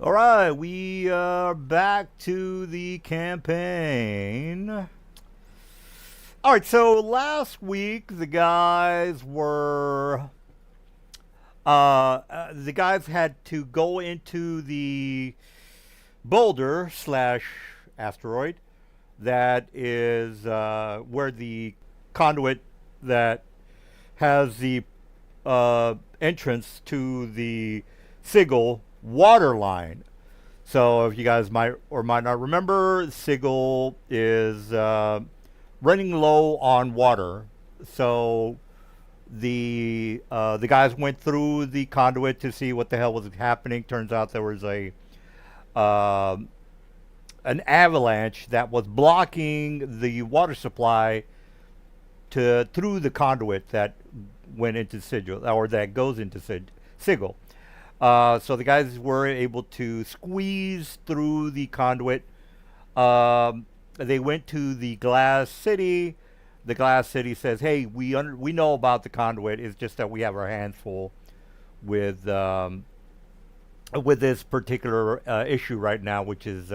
All right, we are back to the campaign. All right, so last week the guys had to go into the boulder slash asteroid that is where the conduit that has the entrance to the Sigil water line. So if you guys might or might not remember, Sigil is running low on water. So the guys went through the conduit to see what the hell was happening. Turns out there was a uh, an avalanche that was blocking the water supply to through the conduit that went into Sigil or that goes into Sigil. So the guys were able to squeeze through the conduit. They went to the Glass City. The Glass City says, "Hey, we know about the conduit. It's just that we have our hands full with this particular issue right now, which is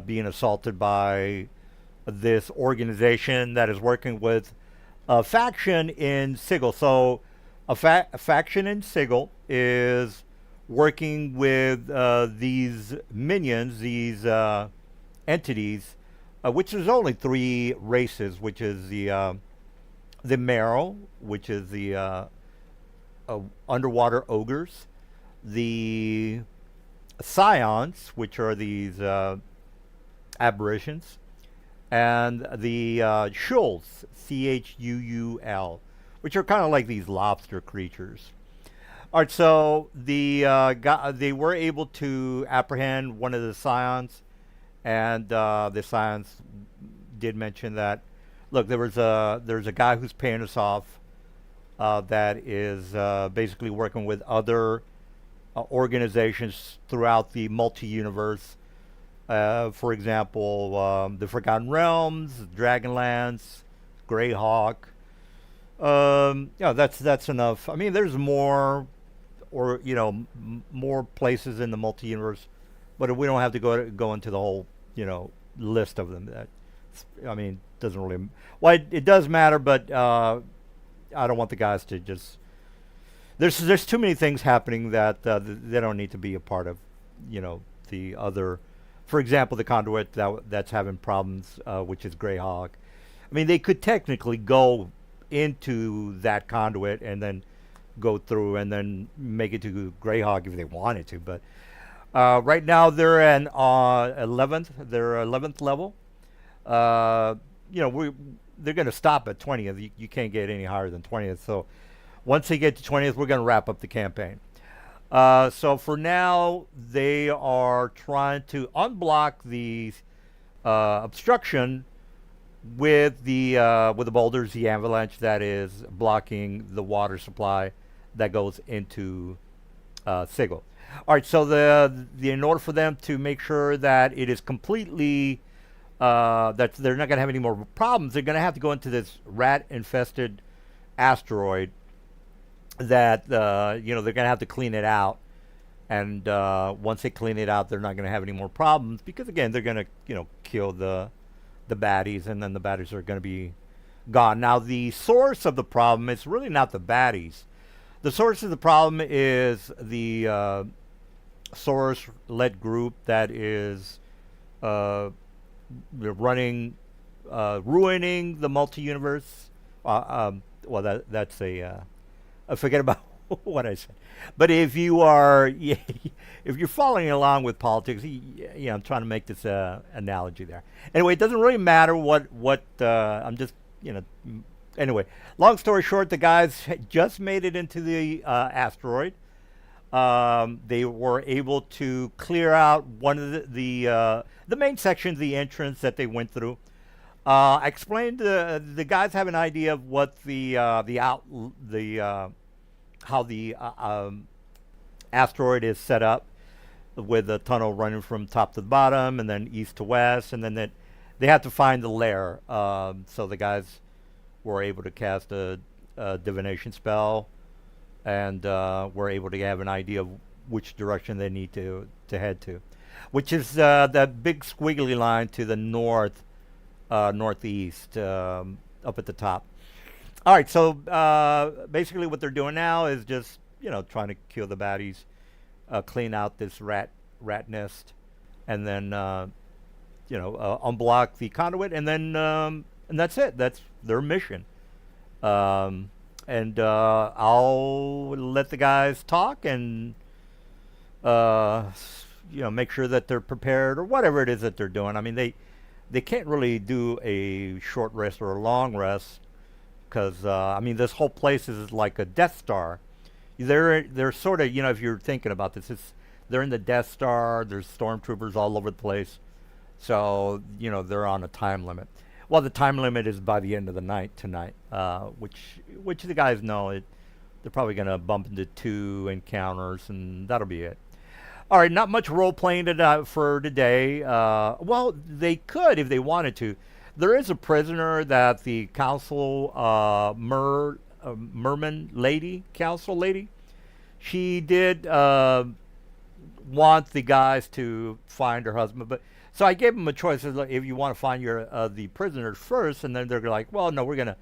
being assaulted by this organization that is working with a faction in Sigil. So a faction in Sigil is working with these minions, these entities, which is only three races, which is the Marrow, which is the underwater ogres, the Scions, which are these aberrations, and the Shuls, Chuul, which are kind of like these lobster creatures. All right, so they were able to apprehend one of the Scions, and the Scions did mention that, look, there's a guy who's paying us off that is basically working with other organizations throughout the multi-universe. For example, the Forgotten Realms, Dragonlance, Greyhawk. Yeah, that's enough. I mean, there's more, or more places in the multi-universe, but we don't have to go into the whole list of them. That, I mean, doesn't really. Well, it does matter, but I don't want the guys to just. There's too many things happening that they don't need to be a part of. The other, for example, the conduit that's having problems, which is Greyhawk. I mean, they could technically go into that conduit and then go through and then make it to Greyhawk if they wanted to. But right now they're an 11th. They're 11th level. They're going to stop at 20th. You can't get any higher than 20th. So once they get to 20th, we're going to wrap up the campaign. So for now, they are trying to unblock the obstruction with the boulders, the avalanche that is blocking the water supply that goes into Sigil. All right, so in order for them to make sure that it is completely that they're not going to have any more problems, they're going to have to go into this rat-infested asteroid that they're going to have to clean it out. And once they clean it out, they're not going to have any more problems because again, they're going to kill the baddies, and then the baddies are going to be gone. Now, the source of the problem is really not the baddies. The source of the problem is the Source-led group that is running, ruining the multi-universe. Well, that's a. I forget about what I said. But if you are, if you're following along with politics, I'm trying to make this analogy there. Anyway, it doesn't really matter what I'm just, Anyway, long story short, the guys just made it into the asteroid. They were able to clear out one of the main sections, the entrance that they went through. I explained the guys have an idea of what how the asteroid is set up, with a tunnel running from top to the bottom and then east to west, and then they have to find the lair. So the guys were able to cast a divination spell, and were able to have an idea of which direction they need to head to, which is that big squiggly line to the northeast, up at the top. All right, so basically what they're doing now is just trying to kill the baddies, clean out this rat nest, and then unblock the conduit, and that's it. That's their mission. Um, and I'll let the guys talk and uh, make sure that they're prepared or whatever it is that they're doing. I mean, they can't really do a short rest or a long rest because I mean this whole place is like a Death Star. They're sort of if you're thinking about this, they're in the Death Star. There's stormtroopers all over the place, so they're on a time limit. Well, the time limit is by the end of the night tonight, which the guys know. They're probably gonna bump into 2 encounters, and that'll be it. All right, not much role playing for today. Well, they could if they wanted to. There is a prisoner that the council merman lady, council lady. She did want the guys to find her husband, but so I gave them a choice. If you want to find your the prisoners first, and then they're like, well, no, we're gonna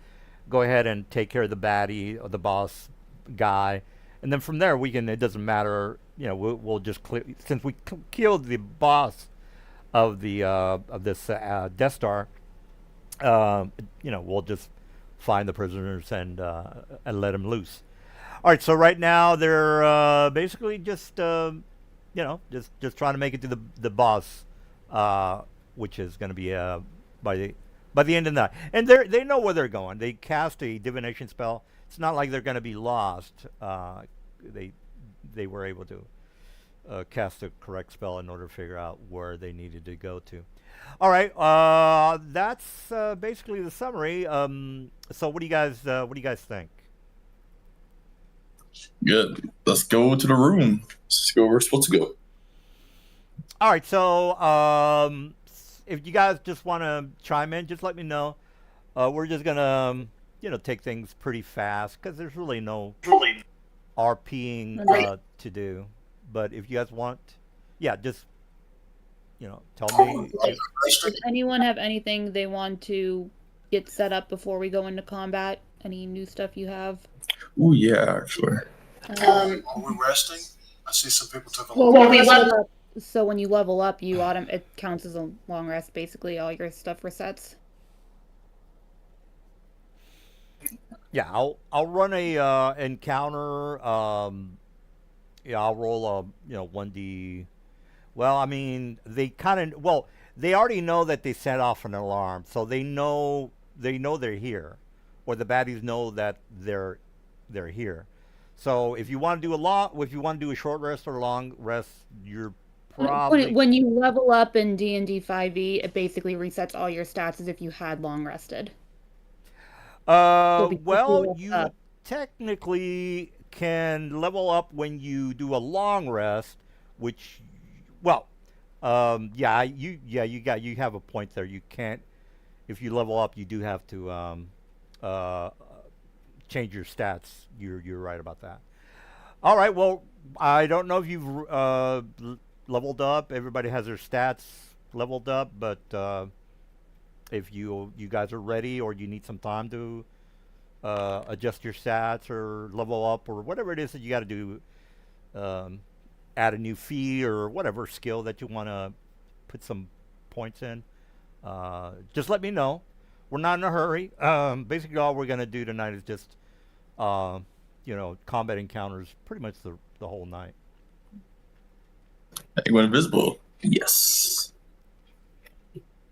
go ahead and take care of the baddie or the boss guy, and then from there we can. It doesn't matter. We'll just since we killed the boss of the of this Death Star. We'll just find the prisoners and let them loose. All right. So right now they're basically just just trying to make it to the boss, which is going to be by the end of the night. And they know where they're going. They cast a divination spell. It's not like they're going to be lost. They were able to cast the correct spell in order to figure out where they needed to go to. All right, that's basically the summary. So what do you guys think? Good. Let's go to the room. Let's go where we're supposed to go. All right, so if you guys just want to chime in, just let me know. We're just gonna take things pretty fast because there's really no RPing to do. But if you guys want, yeah, just tell me. Does anyone have anything they want to get set up before we go into combat? Any new stuff you have? Oh yeah, actually. Are we resting? I see some people took a Well, long when we rest. level up, so when you level up, it counts as a long rest. Basically, all your stuff resets. Yeah, I'll run a encounter. Yeah, I'll roll a 1d. Well, I mean, they already know that they set off an alarm, so they know they're here, or the baddies know that they're here. So if you want to do if you want to do a short rest or a long rest, you're probably When you level up in D&D 5e, it basically resets all your stats as if you had long rested. well, you technically can level up when you do a long rest, which, well, you have a point there. You can't if you level up, you do have to uh, change your stats. You're right about that. All right. Well, I don't know if you've leveled up. Everybody has their stats leveled up, but if you guys are ready or you need some time to adjust your stats or level up or whatever it is that you got to do, add a new feat or whatever skill that you want to put some points in, just let me know. We're not in a hurry. Basically, all we're going to do tonight is just, combat encounters pretty much the whole night. I went invisible. Yes.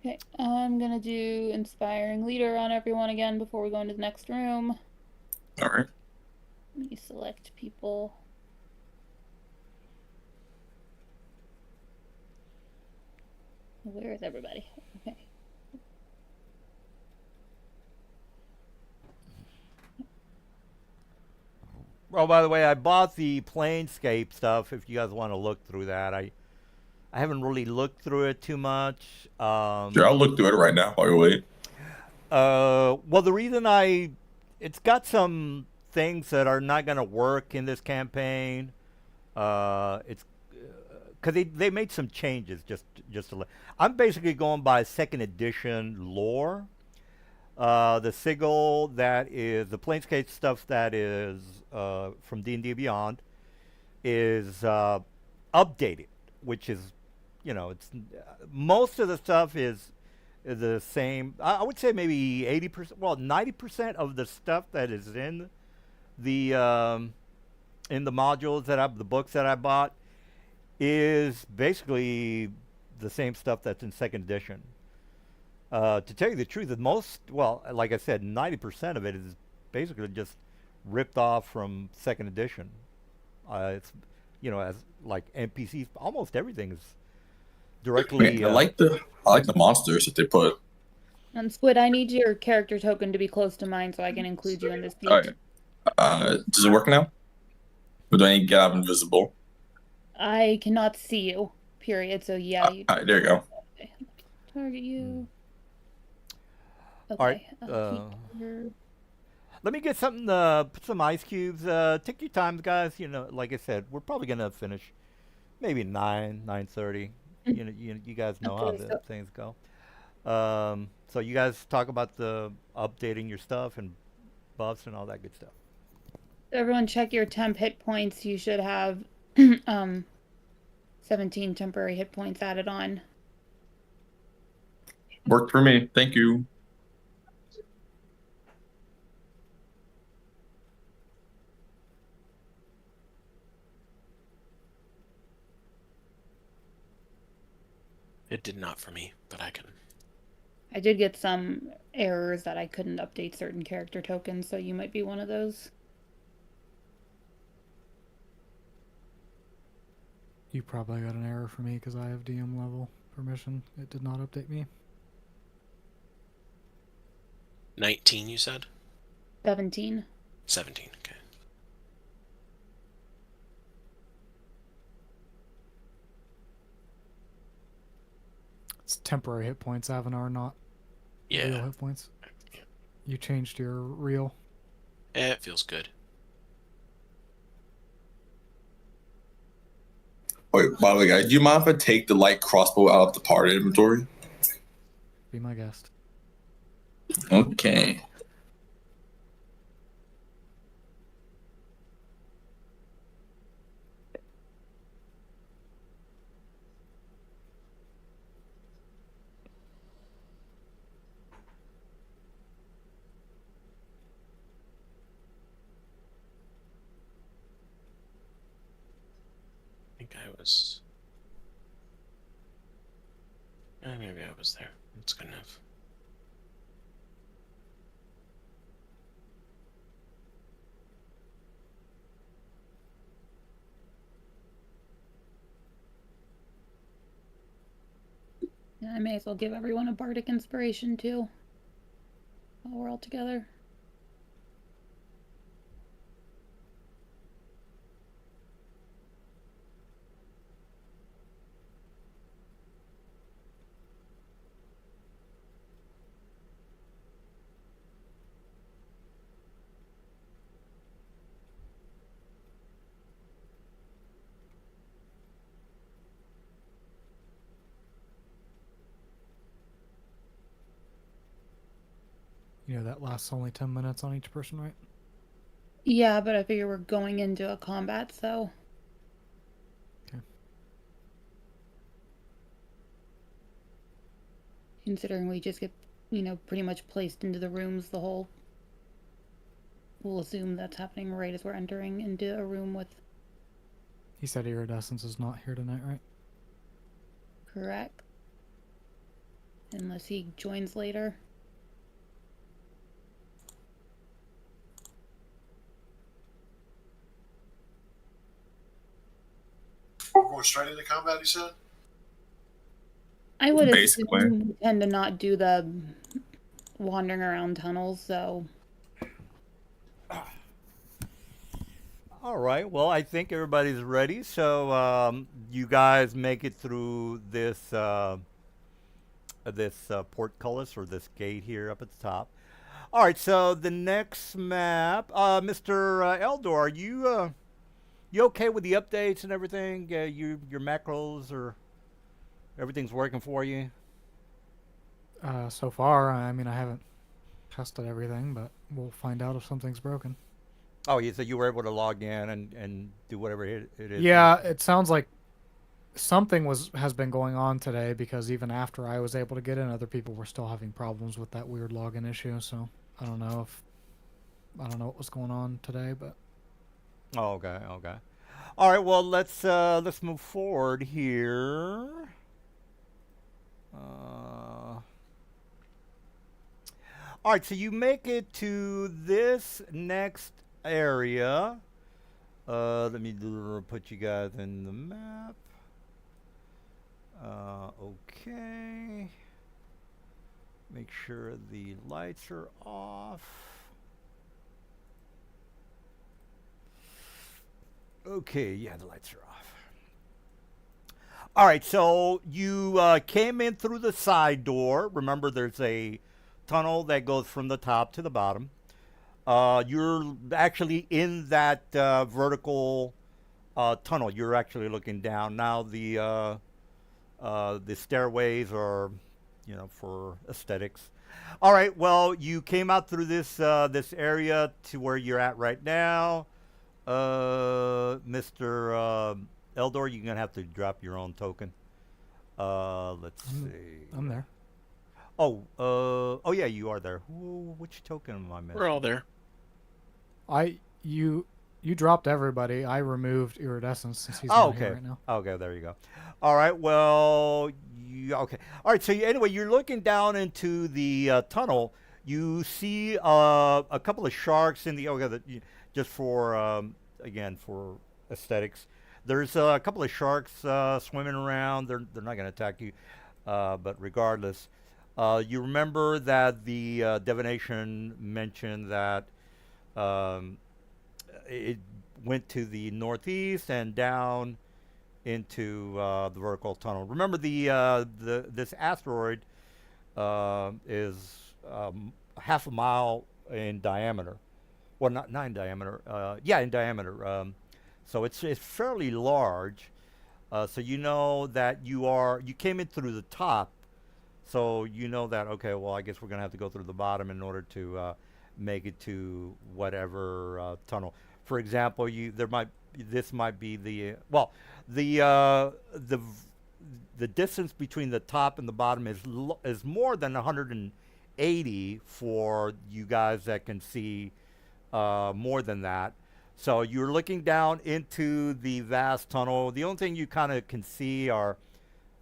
Okay, I'm gonna do inspiring leader on everyone again before we go into the next room. All right. Let me select people. Where is everybody? Okay. Well, by the way, I bought the Planescape stuff. If you guys want to look through that, I haven't really looked through it too much. Sure, I'll look through it right now while you wait. Well, the reason it's got some things that are not going to work in this campaign. It's because they made some changes just to. I'm basically going by second edition lore. The Sigil that is the Planescape stuff that is from D&D Beyond is updated, which is, it's most of the stuff is the same. I would say maybe 80%, well, 90% of the stuff that is the in the modules the books that I bought is basically the same stuff that's in second edition. To tell you the truth, well, like I said, 90% of it is basically just ripped off from second edition. It's, as like NPCs, almost everything is directly. I like the monsters that they put. And Squid, I need your character token to be close to mine so I can include you in this feat. All right. Does it work now? Or do I need to get out invisible? I cannot see you, period. So yeah, you All right, there you go. target you. Okay. All right. Let me get something. Put some ice cubes. Take your time, guys. Like I said, we're probably gonna finish maybe 9:30. You guys know how Okay, so things go. So you guys talk about the updating your stuff and buffs and all that good stuff. everyone check your temp hit points. You should have 17 temporary hit points added on. Worked for me. Thank you. It did not for me, but I can. I did get some errors that I couldn't update certain character tokens, so you might be one of those. You probably got an error for me because I have DM level permission. It did not update me. 19, you said? 17. 17, okay. It's temporary hit points, Avanar, not real Yeah. hit points. Yeah. You changed your real. It feels good. Wait, by the way, guys, do you mind if I take the light crossbow out of the party inventory? Be my guest. Okay. I think I was... maybe I was there. That's good enough. Yeah, I may as well give everyone a bardic inspiration too. While we're all together. You know, that lasts only 10 minutes on each person, right? Yeah, but I figure we're going into a combat, so. Okay. Considering we just get, pretty much placed into the rooms, we'll assume that's happening right as we're entering into a room with. He said Iridescence is not here tonight, right? Correct. Unless he joins later. We're going straight into combat, he said? I would Basically. assume we tend to not do the wandering around tunnels, so. All right. Well, I think everybody's ready. So you guys make it through this portcullis or this gate here up at the top. All right. So the next map, Mr. Eldor, You okay with the updates and everything? Your macros or everything's working for you? So far, I mean, I haven't tested everything, but we'll find out if something's broken. Oh, you said you were able to log in and do whatever it is. Yeah, it sounds like something has been going on today because even after I was able to get in, other people were still having problems with that weird login issue. So I don't know what was going on today, but Oh, okay, okay. All right, well let's move forward here. All right, so you make it to this next area. Let me put you guys in the map. Okay. Make sure the lights are off. Okay, yeah, the lights are off. All right, so you came in through the side door. Remember, there's a tunnel that goes from the top to the bottom. You're actually in that vertical tunnel. You're actually looking down. Now the stairways are, for aesthetics. All right. Well, you came out through this area to where you're at right now, Mr. Eldor. You're gonna have to drop your own token. Let's see. I'm there. Oh yeah, you are there. Which token am I missing? We're all there. You dropped everybody. I removed Iridescence since he's Oh, not here okay. right now. Okay, there you go. All right. Well, okay. All right. So anyway, you're looking down into the tunnel. You see a couple of sharks in the just for again for aesthetics. There's a couple of sharks swimming around. They're not going to attack you, but regardless, you remember that the divination mentioned that it went to the northeast and down into the vertical tunnel. Remember, this asteroid is half a mile in diameter. Well, not in diameter. Yeah, in diameter. So it's fairly large. So you know that you came in through the top. So you know that, okay, well, I guess we're gonna have to go through the bottom in order to make it to whatever tunnel. For example, this might be the the distance between the top and the bottom is more than 180 for you guys that can see more than that. So you're looking down into the vast tunnel. The only thing you kind of can see are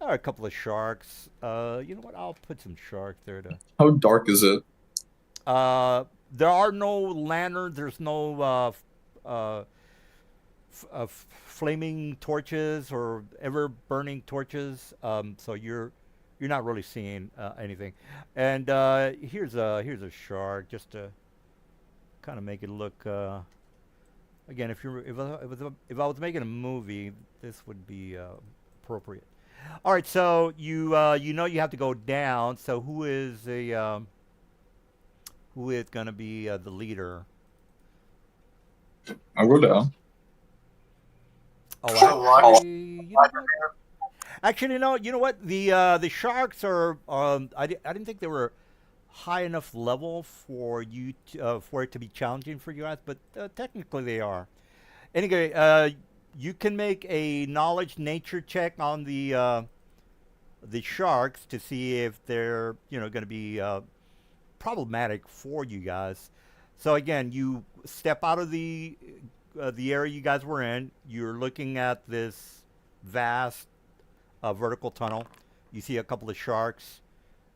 a couple of sharks. You know what? I'll put some sharks there to. How dark is it? There are no lanterns. There's no flaming torches or ever burning torches. So you're not really seeing anything. And here's a shark just to kind of make it look. Again, if I was making a movie, this would be appropriate. All right, so you know you have to go down. So who is going to be the leader? I'll go down. Oh, So actually, no. You know what? The sharks are. I didn't think they were high enough level for you for it to be challenging for you guys, but technically they are. Anyway, you can make a knowledge nature check on the sharks to see if they're going to be problematic for you guys. So again, you step out of the area you guys were in. You're looking at this vast vertical tunnel. You see a couple of sharks,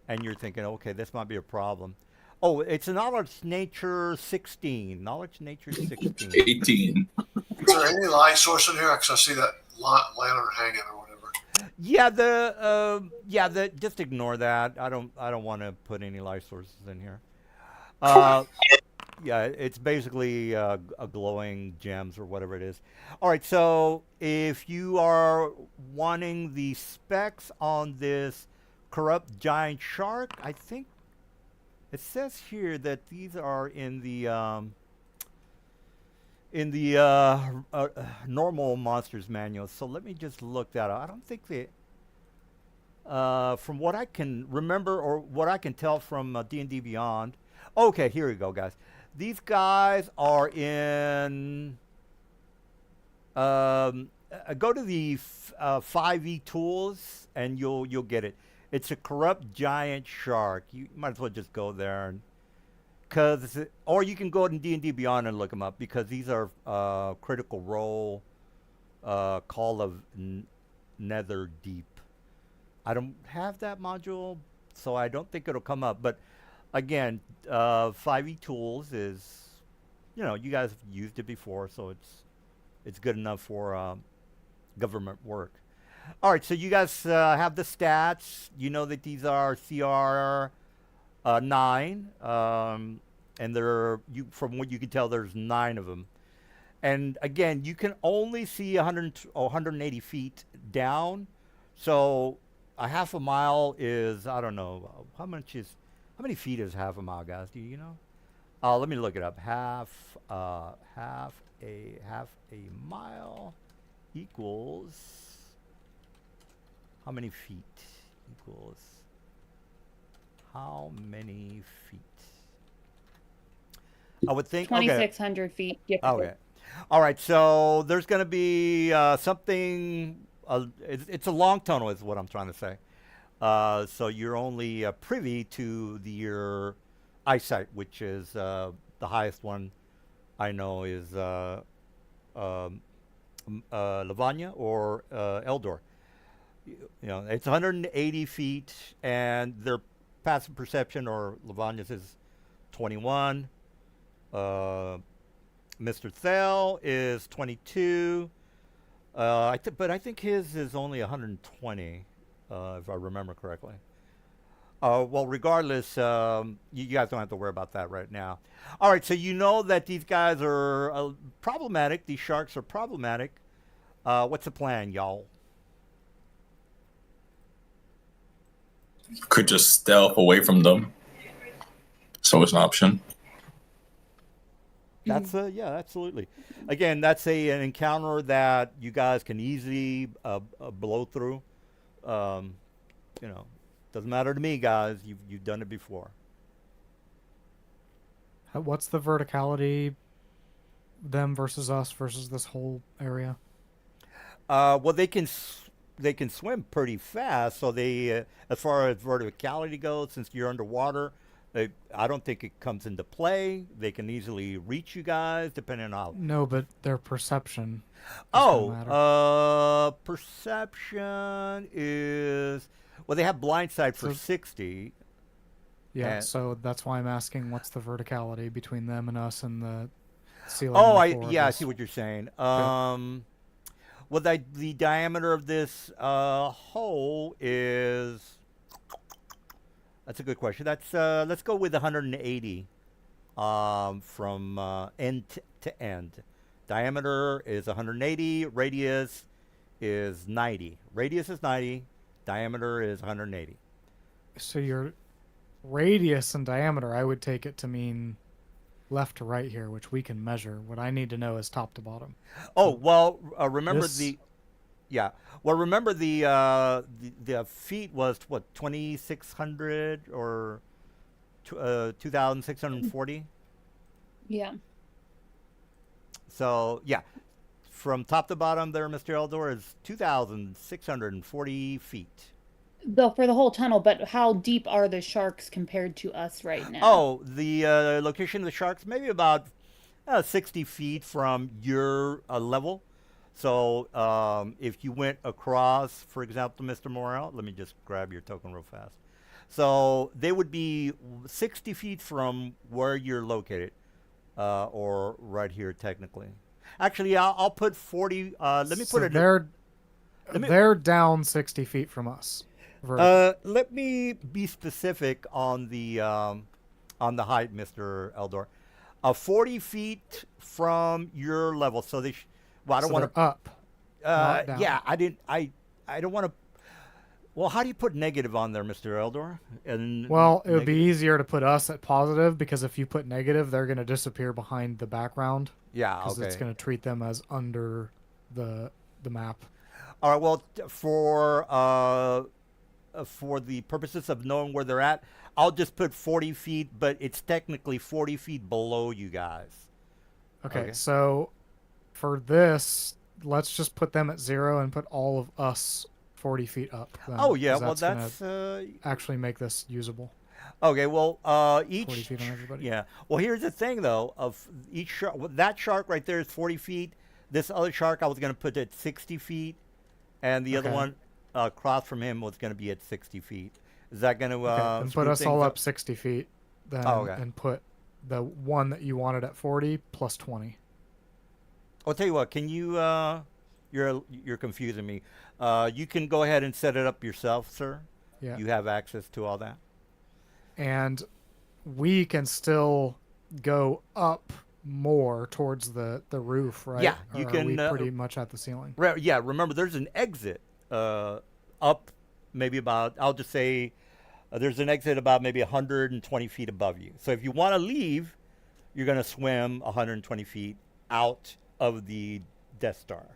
and you're thinking, okay, this might be a problem. Oh, it's a knowledge nature 16. Knowledge nature 16. 18. is there any light source in here? Because I see that lantern hanging or whatever. Yeah, just ignore that. I don't want to put any light sources in here. Yeah, it's basically a glowing gems or whatever it is. All right, so if you are wanting the specs on this corrupt giant shark, I think it says here that these are in the in the normal monsters manual. So let me just look that up. I don't think they. From what I can remember or what I can tell from D&D Beyond. Okay, here we go, guys. These guys are in. Go to the 5e tools and you'll get it. It's a corrupt giant shark. You might as well just go there and or you can go to D&D Beyond and look them up because these are Critical Role, Call of Nether Deep. I don't have that module, so I don't think it'll come up. But again, 5e tools is, you guys have used it before, so it's good enough for government work. All right, so you guys have the stats. You know that these are CR 9, and from what you can tell, there's 9 of them. And again, you can only see 180 feet down. So a half a mile is, I don't know, how many feet is half a mile, guys? Do you know? Let me look it up. Half a mile equals how many feet? Equals how many feet? I would think 2,600 feet. Okay. All right. So there's going to be something. It's a long tunnel, is what I'm trying to say. So you're only privy to your eyesight, which is the highest one I know is Lavanya or Eldor. It's 180 feet, and their passive perception, or Lavanya's, is 21. Mr. Thel is 22. But I think his is only 120, if I remember correctly. Well, regardless, you guys don't have to worry about that right now. All right, so you know that these guys are problematic. These sharks are problematic. What's the plan, y'all? Could just stealth away from them. So it's an option. That's yeah, absolutely. Again, that's an encounter that you guys can easily blow through. Doesn't matter to me, guys. You've done it before. What's the verticality? Them versus us versus this whole area. Well, they can swim pretty fast. So they, as far as verticality goes, since you're underwater, I don't think it comes into play. They can easily reach you guys, depending on how. No, but their perception. Perception is, well, they have blind sight for 60. Yeah, so that's why I'm asking, what's the verticality between them and us and the ceiling? I see what you're saying. Okay. Well, the diameter of this hole is. That's a good question. That's let's go with 180 from end to end. Diameter is 180. Radius is 90. Radius is 90. Diameter is 180. So your radius and diameter, I would take it to mean left to right here, which we can measure. What I need to know is top to bottom. Oh, well, remember this- remember the feet was what, 2,600 or 2,640. Yeah. So yeah, from top to bottom there, Mr. Eldor, is 2,640 feet. For the whole tunnel, but how deep are the sharks compared to us right now? Oh, the location of the sharks, maybe about 60 feet from your level. So if you went across, for example, Mr. Morel, let me just grab your token real fast. So they would be 60 feet from where you're located, or right here technically. Actually, I'll put 40. Let me put it. They're down 60 feet from us. Let me be specific on the height, Mr. Eldor. 40 feet from your level. So they. Well, I don't want to up. Not down. Yeah, I didn't. I don't want to. Well, how do you put negative on there, Mr. Eldor? And Well, it would be easier to put us at positive because if you put negative, they're going to disappear behind the background. Yeah. because Okay. it's going to treat them as under the map. All right. Well, for the purposes of knowing where they're at, I'll just put 40 feet, but it's technically 40 feet below you guys. Okay, so for this, let's just put them at 0 and put all of us 40 feet up. Then, Oh yeah. 'cause Well, gonna that's actually make this usable. okay. Well, 40 each feet on everybody. yeah. Well, here's the thing though. Of each shark, that shark right there is 40 feet. This other shark, I was gonna put at 60 feet, and the other Okay. one across from him was gonna be at 60 feet. Is that gonna Okay, then put screw us all things up 60 feet, then, Oh, okay. and put the one that you wanted at 40 plus 20. I'll tell you what. Can you? You're confusing me. You can go ahead and set it up yourself, sir. Yeah. You have access to all that. And we can still go up more towards the roof, right? Yeah, Or you are can, we pretty much at the ceiling? Yeah. Remember, there's an exit up, maybe about. I'll just say there's an exit about maybe 120 feet above you. So if you want to leave, you're gonna swim 120 feet out of the Death Star.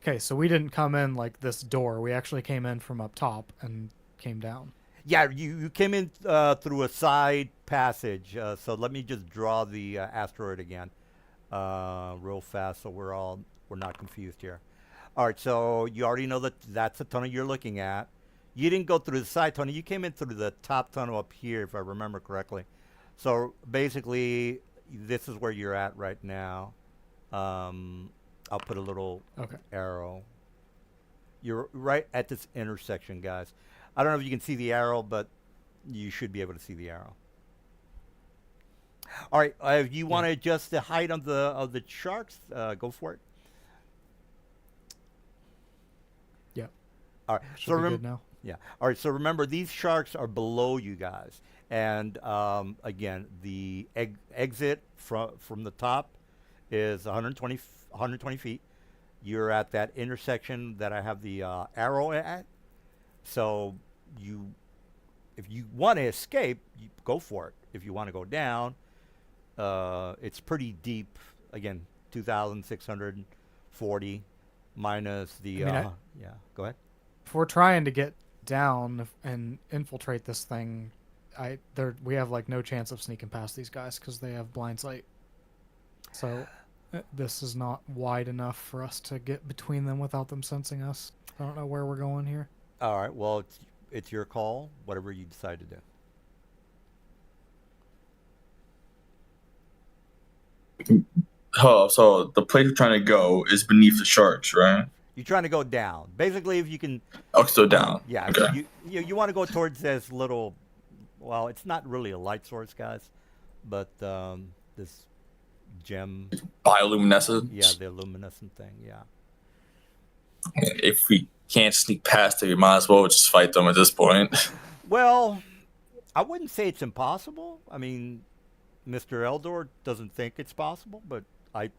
Okay, so we didn't come in like this door. We actually came in from up top and came down. Yeah, you came in through a side passage. So let me just draw the asteroid again, real fast, so we're not confused here. All right, so you already know that that's the tunnel you're looking at. You didn't go through the side tunnel. You came in through the top tunnel up here, if I remember correctly. So basically, this is where you're at right now. I'll put a little Okay. arrow. You're right at this intersection, guys. I don't know if you can see the arrow, but you should be able to see the arrow. All right, if you want to adjust the height of the sharks, go for it. Yep. All right. Should So be remember, good now. yeah. All right. So remember, these sharks are below you guys, and again, the exit from the top is 120 feet. You're at that intersection that I have the arrow at. So if you want to escape, you go for it. If you want to go down, it's pretty deep. Again, 2,640 minus the. I mean, yeah, go ahead. If we're trying to get down and infiltrate this thing, we have like no chance of sneaking past these guys because they have blind sight. So this is not wide enough for us to get between them without them sensing us. I don't know where we're going here. All right. Well, it's your call. Whatever you decide to do. Oh, so the place we're trying to go is beneath the sharks, right? You're trying to go down. Basically, if you can. Oh, so down. Yeah. Okay. So you want to go towards this little. Well, it's not really a light source, guys, but this gem. Bioluminescence. Yeah, the luminescent thing. Yeah. If we can't sneak past it, we might as well just fight them at this point. Well, I wouldn't say it's impossible. I mean, Mr. Eldor doesn't think it's possible, but I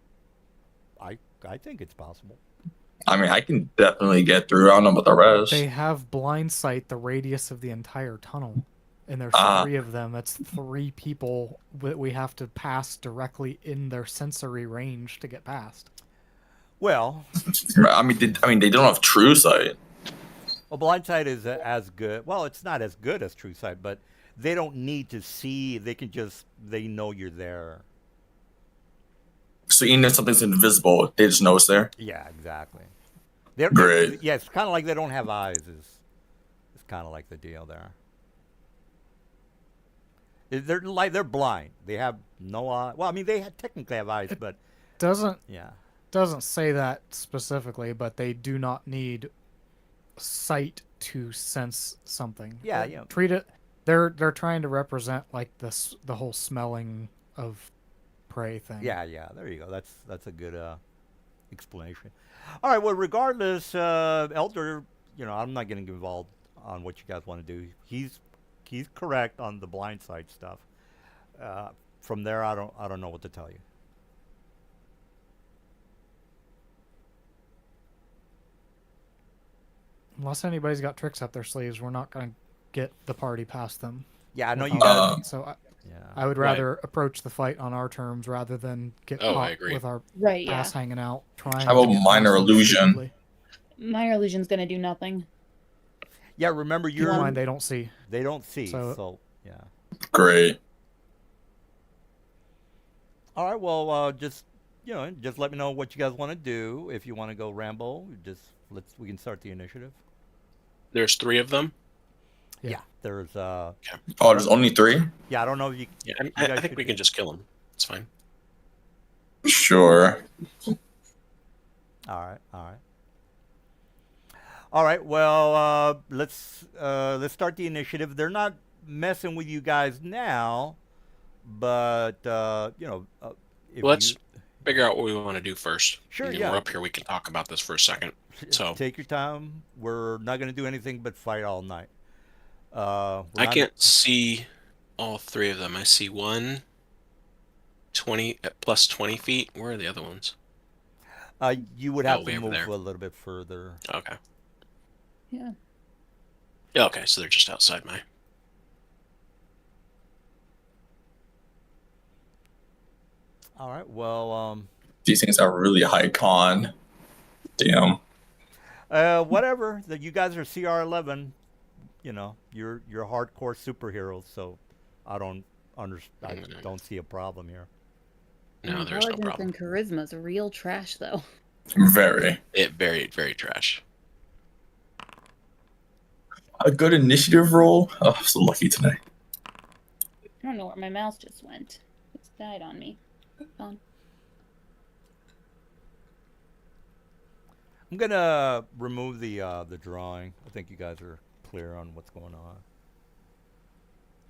think it's possible. I mean, I can definitely get through. I don't know about the rest. They have blind sight the radius of the entire tunnel. And there's 3 of them. That's 3 people that we have to pass directly in their sensory range to get past. Well, I mean, they don't have true sight. well, blind sight is as good. Well, it's not as good as true sight, but they don't need to see. They know you're there. So even if something's invisible, they just know it's there. Yeah, exactly. Great. Yeah, it's kind of like they don't have eyes. It's kind of like the deal there. They're blind. They have no eye. Well, I mean, they technically have eyes, but Doesn't yeah. say that specifically, but they do not need sight to sense something. Yeah, yeah. Treat it. They're trying to represent like the whole smelling of prey thing. Yeah. There you go. That's a good explanation. All right. Well, regardless, Elder, I'm not getting involved on what you guys want to do. He's correct on the blind side stuff. From there, I don't know what to tell you. Unless anybody's got tricks up their sleeves, we're not going to get the party past them. Yeah, I know you without- got. So Yeah. I would Right. rather approach the fight on our terms rather than get Oh, I caught agree. with our Right, yeah. ass hanging out trying How to about get minor past them illusion? stupidly. Minor illusion's gonna do nothing. Yeah, remember Keep in you're mind they don't see. they don't see, So- so yeah. Great. All right, well, just just let me know what you guys want to do. If you want to go Rambo, we can start the initiative. There's 3 of them. Yeah. There's Oh, there's only 3? yeah, I don't know if you Yeah, you I guys think should we do- can just kill them. It's fine. Sure. All right, all right. All right, well, let's start the initiative. They're not messing with you guys now, but if Let's you figure out what we want to do first. Sure, And then yeah. we're up here. We can talk about this for a second. So take your time. We're not going to do anything but fight all night. I can't see all 3 of them. I see one 20 plus 20 feet. Where are the other ones? You would have Oh, to way over move there. a little bit further. Okay. Yeah. Yeah, okay, so they're just outside my. All right. Well, These things are really high con. Damn. whatever. You guys are CR11. You're hardcore superheroes, so I don't I don't see a problem here. No, there's no Intelligence problem. and charisma's real trash, though. Very. It very, very trash. A good initiative roll? Oh, I'm so lucky tonight. I don't know where my mouse just went. It's died on me. Gone. I'm gonna remove the drawing. I think you guys are clear on what's going on.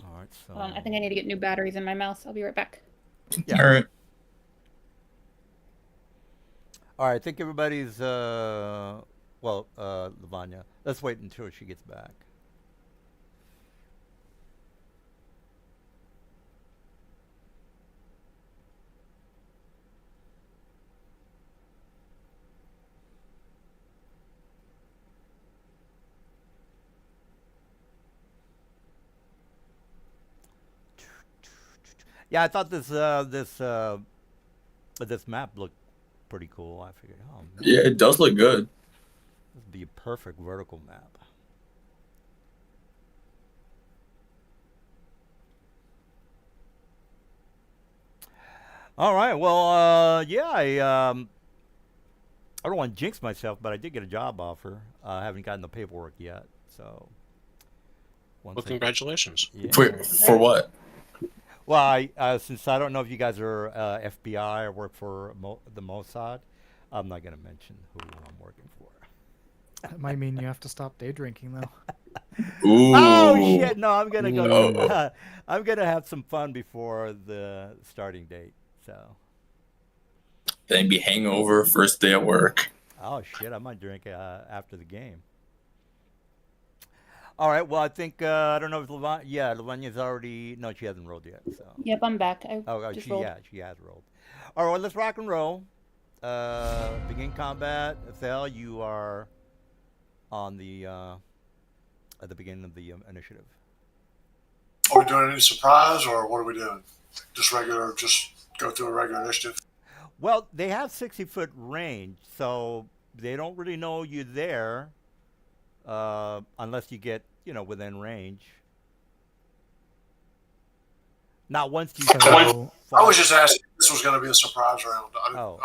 All right. So. Hold on, I think I need to get new batteries in my mouse. I'll be right back. Yeah. All right. All right. I think everybody's Lavanya. Let's wait until she gets back. Yeah, I thought this map looked pretty cool. I figured, oh man, Yeah, it does look good. this would be a perfect vertical map. All right. Well, yeah, I don't want to jinx myself, but I did get a job offer. I haven't gotten the paperwork yet, so. Well, congratulations. Yeah. For what? Well, since I don't know if you guys are FBI or work for the Mossad, I'm not going to mention who I'm working for. That might mean you have to stop day drinking though. Ooh. Oh shit! No, I'm gonna go. No. I'm gonna have some fun before the starting date. So. Then be hangover first day at work. Oh shit! I might drink after the game. All right. Well, I think I don't know if Lavanya's already. No, she hasn't rolled yet. So. Yep, I'm back. I just rolled. She has rolled. All right. Well, let's rock and roll. Begin combat. Thel, you are on the at the beginning of the initiative. Are we doing any surprise, or what are we doing? Just regular, just go through a regular initiative? Well, they have 60-foot range, so they don't really know you're there unless you get, within range. Not once you. So, I was just asking if this was going to be a surprise round. I didn't know.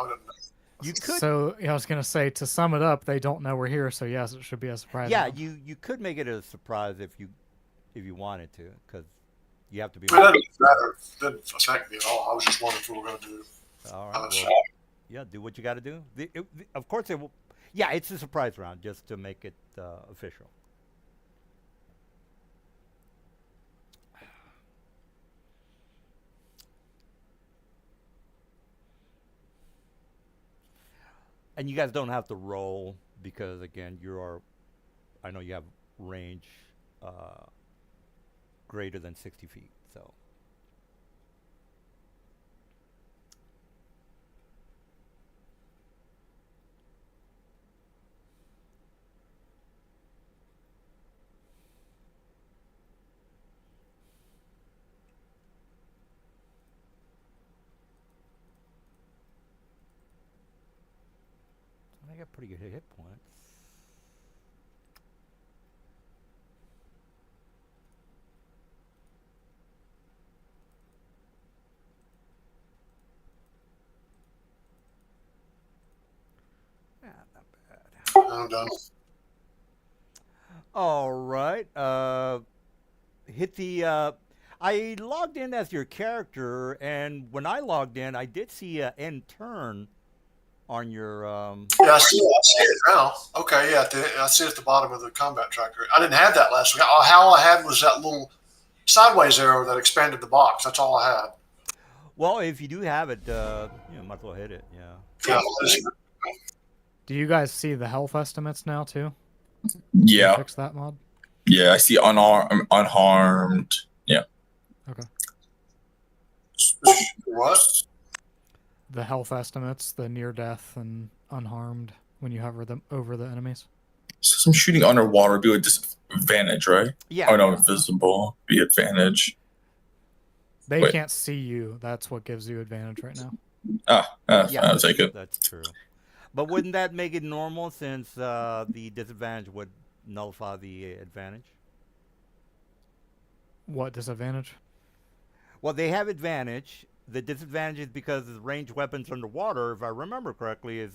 You could. so I was gonna say to sum it up, they don't know we're here, so yes, it should be a surprise. Yeah, round. you could make it a surprise if you wanted to, because you have to be. It doesn't matter. It didn't affect me at all. I was just wondering if we were going to do. All right. Unless- Well, yeah, do what you got to do. Of course, it will. Yeah, it's a surprise round just to make it official. And you guys don't have to roll because, again, I know you have range greater than 60 feet, so. got pretty good hit points. Yeah, not bad. I'm done. All right. Hit the. I logged in as your character, and when I logged in, I did see an end turn on your. Yeah, I see it now. Okay, yeah, I see it at the bottom of the combat tracker. I didn't have that last week. All I had was that little sideways arrow that expanded the box. That's all I had. Well, if you do have it, might as well hit it. Yeah. Yeah, Do you guys see the health estimates now too? Yeah. Fix that mod. Yeah, I see unharmed. Yeah. Okay. what? The health estimates, the near death and unharmed when you hover them over the enemies. So some shooting underwater would be a disadvantage, right? Yeah. Oh no, invisible be advantage. They Wait. can't see you. That's what gives you advantage right now. Yeah, I'll take it. that's true. But wouldn't that make it normal since the disadvantage would nullify the advantage? What disadvantage? Well, they have advantage. The disadvantage is because the ranged weapons underwater, if I remember correctly, is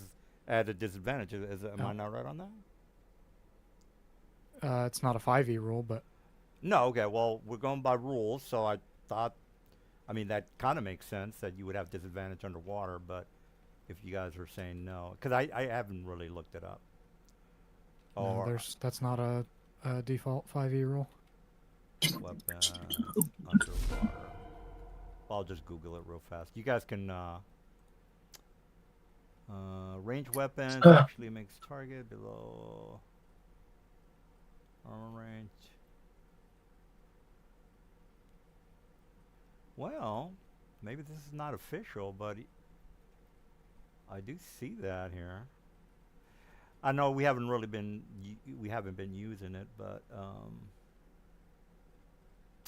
at a disadvantage. Am I not right on that? It's not a 5e rule, but No, okay. Well, we're going by rules, so I thought, that kind of makes sense that you would have disadvantage underwater, but if you guys are saying no, because I haven't really looked it up. no, that's not a default 5e rule. Weapon underwater. I'll just Google it real fast. You guys can range weapons actually makes target below armor range. Well, maybe this is not official, but I do see that here. I know we haven't been using it, but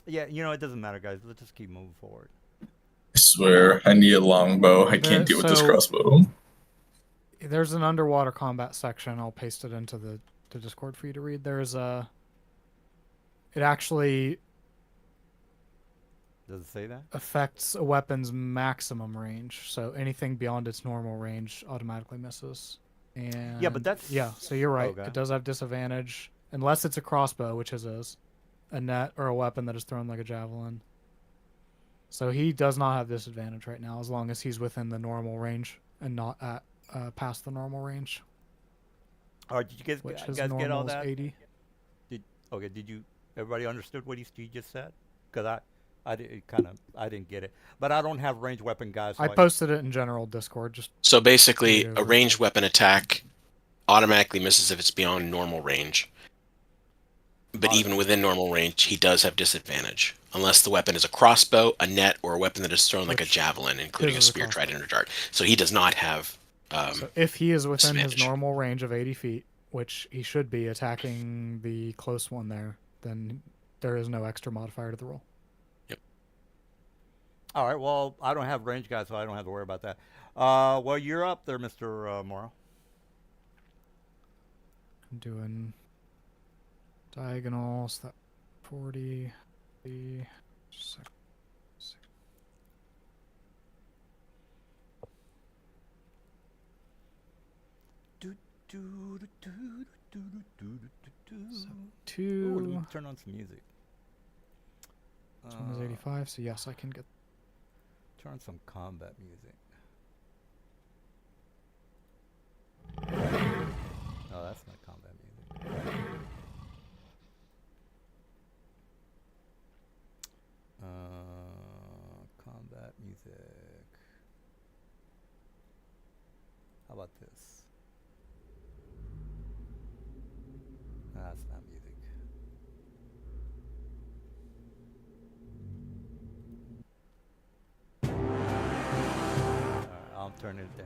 yeah, it doesn't matter, guys. Let's just keep moving forward. I swear, I need a longbow. I can't deal with this crossbow. There's an underwater combat section. I'll paste it into the Discord for you to read. There's a. It actually. Does it say that? Affects a weapon's maximum range, so anything beyond its normal range automatically misses. And yeah, but that's so you're right. Okay. It does have disadvantage unless it's a crossbow, which is a net or a weapon that is thrown like a javelin. So he does not have disadvantage right now, as long as he's within the normal range and not at past the normal range. All right, did you guys get all that? 80. Did you? Everybody understood what he just said? Because I didn't get it. But I don't have ranged weapon guys. So I posted it in general Discord. So basically, a ranged weapon attack automatically misses if it's beyond normal range. But even within normal range, he does have disadvantage. Unless the weapon is a crossbow, a net, or a weapon that is thrown like a javelin, including a spear, trident, or dart. So he does not have so if he is within his normal range of 80 feet, which he should be attacking the close one there, then there is no extra modifier to the roll. Yep. All right, well, I don't have range guys, so I don't have to worry about that. Well, you're up there, Mr. Morrow. I'm doing diagonals, that 40, 60. So Ooh, let me turn on some music. This one is 85, so yes, I can get. Turn on some combat music. Oh, that's not combat music. Combat music. How about this? That's not music. Alright, I'll turn it down.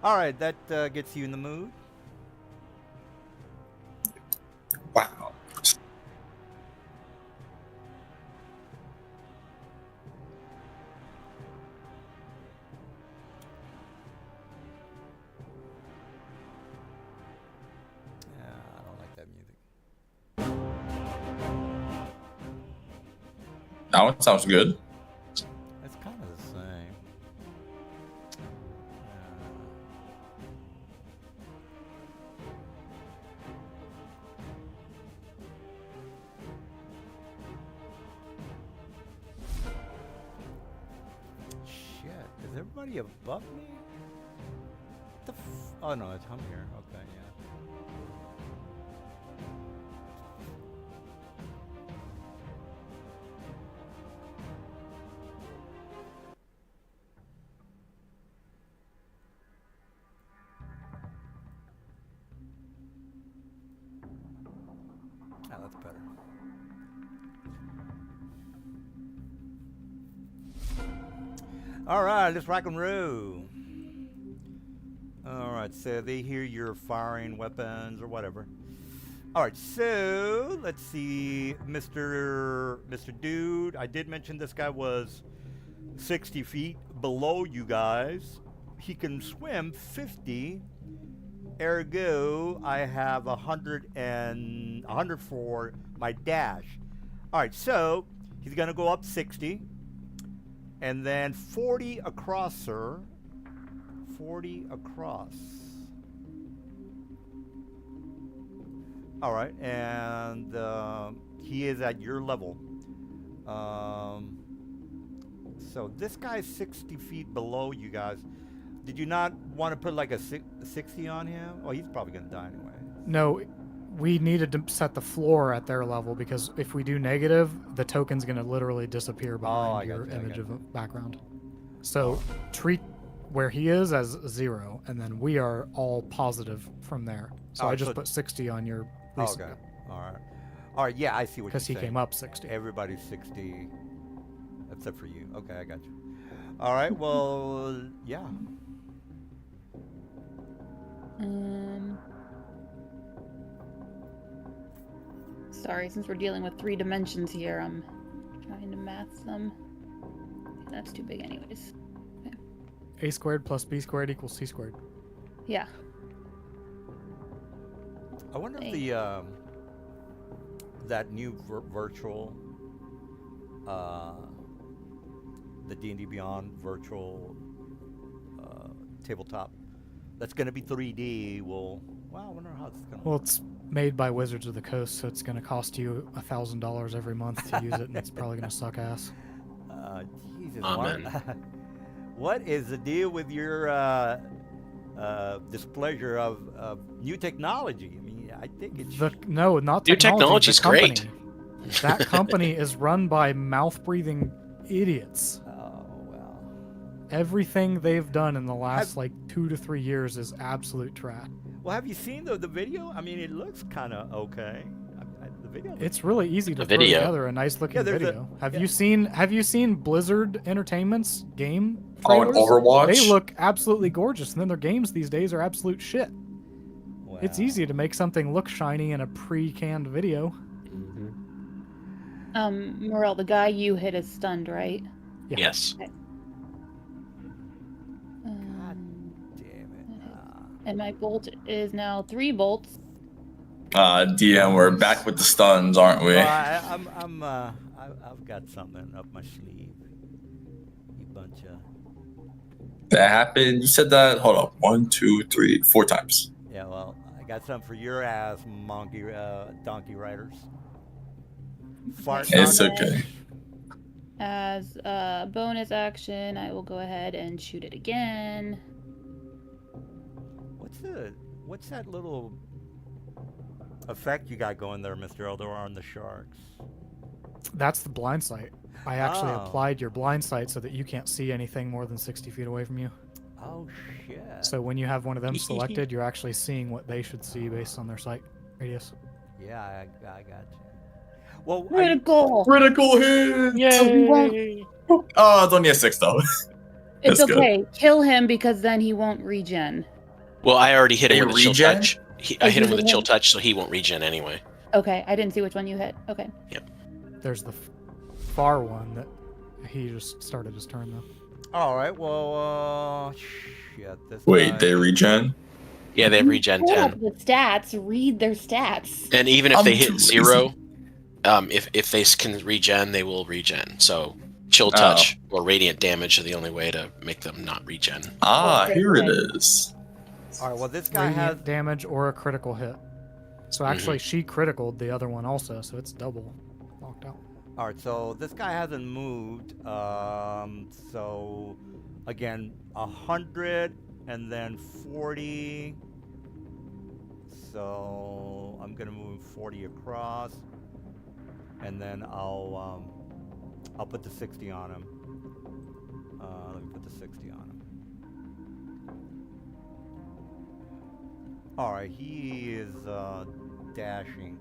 Alright, that gets you in the mood. Wow. That one sounds good. It's kind of the same. Shit, is everybody above me? What the oh no, I'm here. Okay, yeah. Ah, that's better. All right, let's rock and roll. All right, so they hear you're firing weapons or whatever. All right, so let's see, Mr. Dude. I did mention this guy was 60 feet below you guys. He can swim 50. Ergo, I have 100 for my dash. All right, so he's gonna go up 60, and then 40 across, sir. 40 across. All right, and he is at your level. So this guy's 60 feet below you guys. Did you not want to put like a 60 on him? Oh, he's probably gonna die anyway. No, we needed to set the floor at their level because if we do negative, the token's going to literally disappear behind your image of a background. So treat where he is as 0, and then we are all positive from there. So I just put 60 on your recent. Okay. All right. Yeah, I see what you're saying. Because he came up 60. Everybody's 60, except for you. Okay, I got you. All right. Well, yeah. Sorry, since we're dealing with 3 dimensions here, I'm trying to math them. That's too big anyways. Okay. A squared plus B squared equals C squared. Yeah. I wonder if the that new virtual the D&D Beyond virtual tabletop that's going to be 3D will. Wow, I wonder how it's going to. Well, it's made by Wizards of the Coast, so it's going to cost you $1,000 every month to use it, and it's probably going to suck ass. Jesus, Amen. What is the deal with your displeasure of new technology? I mean, I think it's no, not New technology. technology's great. That company is run by mouth-breathing idiots. Oh well. Everything they've done in the last 2 to 3 years is absolute trash. Well, have you seen the video? I mean, it looks kind of okay. The video. It's really easy to The throw video. together a nice looking there's video. a- Have you seen Blizzard Entertainment's game Oh, and trailers? Overwatch? They look absolutely gorgeous, and then their games these days are absolute shit. Wow. It's easy to make something look shiny in a pre-canned video. Morel, the guy you hit is stunned, right? Yeah. Yes. God damn it. And my bolt is now 3 bolts. DM, we're back with the stuns, aren't we? Well, I've got something up my sleeve. You bunch of. That happened. You said that. Hold up. 1, 2, 3, 4 times. Yeah, well, I got something for your ass, donkey riders. Fart It's donkey. okay. As a bonus action, I will go ahead and shoot it again. What's that little effect you got going there, Mr. Eldor, on the sharks? That's the blind sight. I actually Oh. applied your blind sight so that you can't see anything more than 60 feet away from you. Oh shit. So when you have one of them selected, you're actually seeing what they should see based on their sight radius. Yeah, I got you. Well, Critical! Critical hit! Yay! Oh, it's only a 6 though. It's That's good. okay. Kill him because then he won't regen. Well, I already hit him Hey, with a chill regen? touch. I hit him with a Regen? chill touch, so he won't regen anyway. Okay, I didn't see which one you hit. Okay. There's the far one that he just started his turn though. all right. Well, shit. This Wait, guy- they regen? Yeah, they have regen Pull up 10. the stats. Read their stats. And even if I'm they too hit lazy. 0, If they can regen, they will regen. So chill touch or radiant damage are the only way to make them not regen. Here it is. All right. Well, this guy Radiant has. damage or a critical hit. So actually, she criticaled the other one also, so it's double knocked out. All right. So this guy hasn't moved. So again, 100 and then 40. So I'm gonna move 40 across, and then I'll put the 60 on him. Let me put the 60 on him. All right, he is dashing.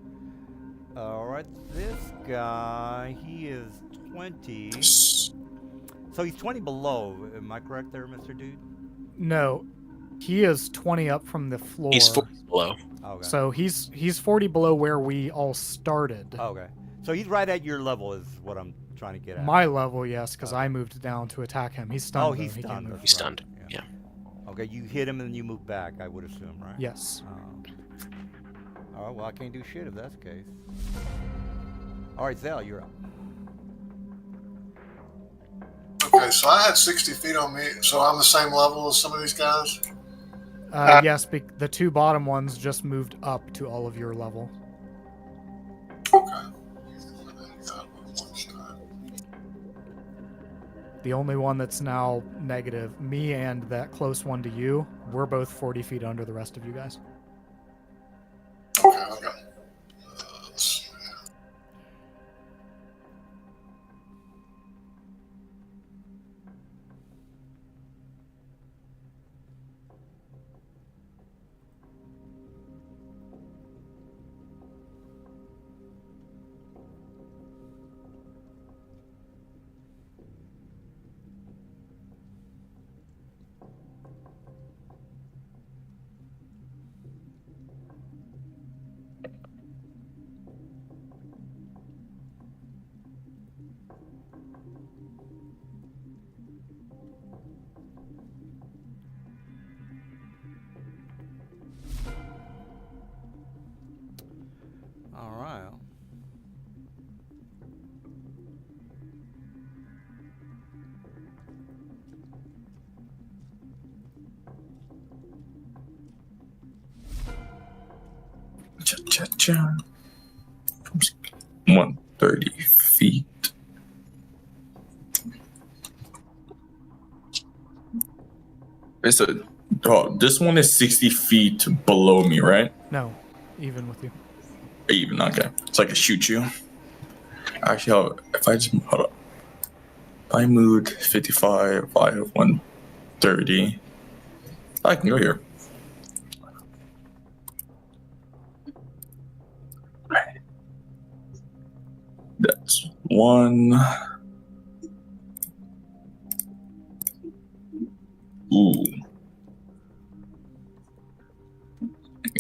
All right, this guy, he is 20. So he's 20 below. Am I correct there, Mr. Dude? No, he is 20 up from the floor. He's 40 below. Okay. So he's 40 below where we all started. Okay. So he's right at your level, is what I'm trying to get at. My level, yes, because Okay. I moved down to attack him. He's stunned. Oh, though. he's He can't stunned. move. That's He's stunned. right. Yeah. Okay, you hit him and then you move back, I would assume, right? Yes. All right, well, I can't do shit if that's the case. All right, Zell, you're up. Okay, so I had 60 feet on me, so I'm the same level as some of these guys. Yes, the two bottom ones just moved up to all of your level. Okay. The only one that's now negative, me and that close one to you, we're both 40 feet under the rest of you guys. Okay. Let's see. All right. Cha-cha-cha. 130 feet. It's this one is 60 feet below me, right? No, even with you. Even, okay. So I can shoot you. Actually, if I just, hold up. If I moved 55, I have 130. I can go here. That's one. Ooh.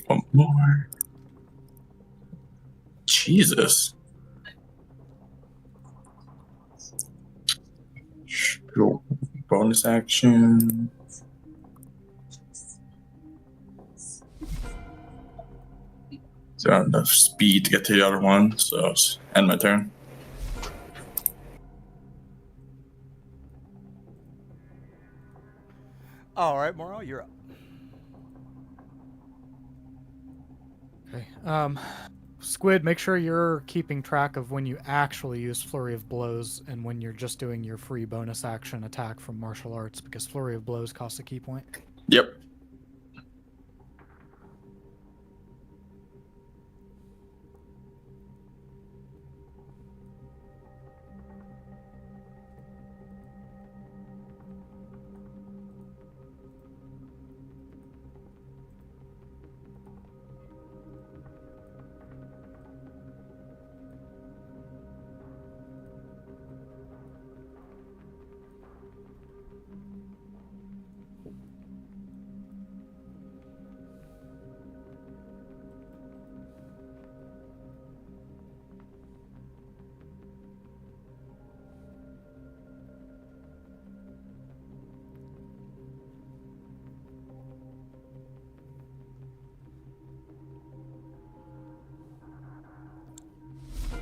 One more. Jesus. Sure. Bonus action. Is there enough speed to get to the other one? So it's end my turn. All right, Morrow, you're up. Okay. Squid, make sure you're keeping track of when you actually use Flurry of Blows and when you're just doing your free bonus action attack from martial arts, because Flurry of Blows costs a key point. Yep.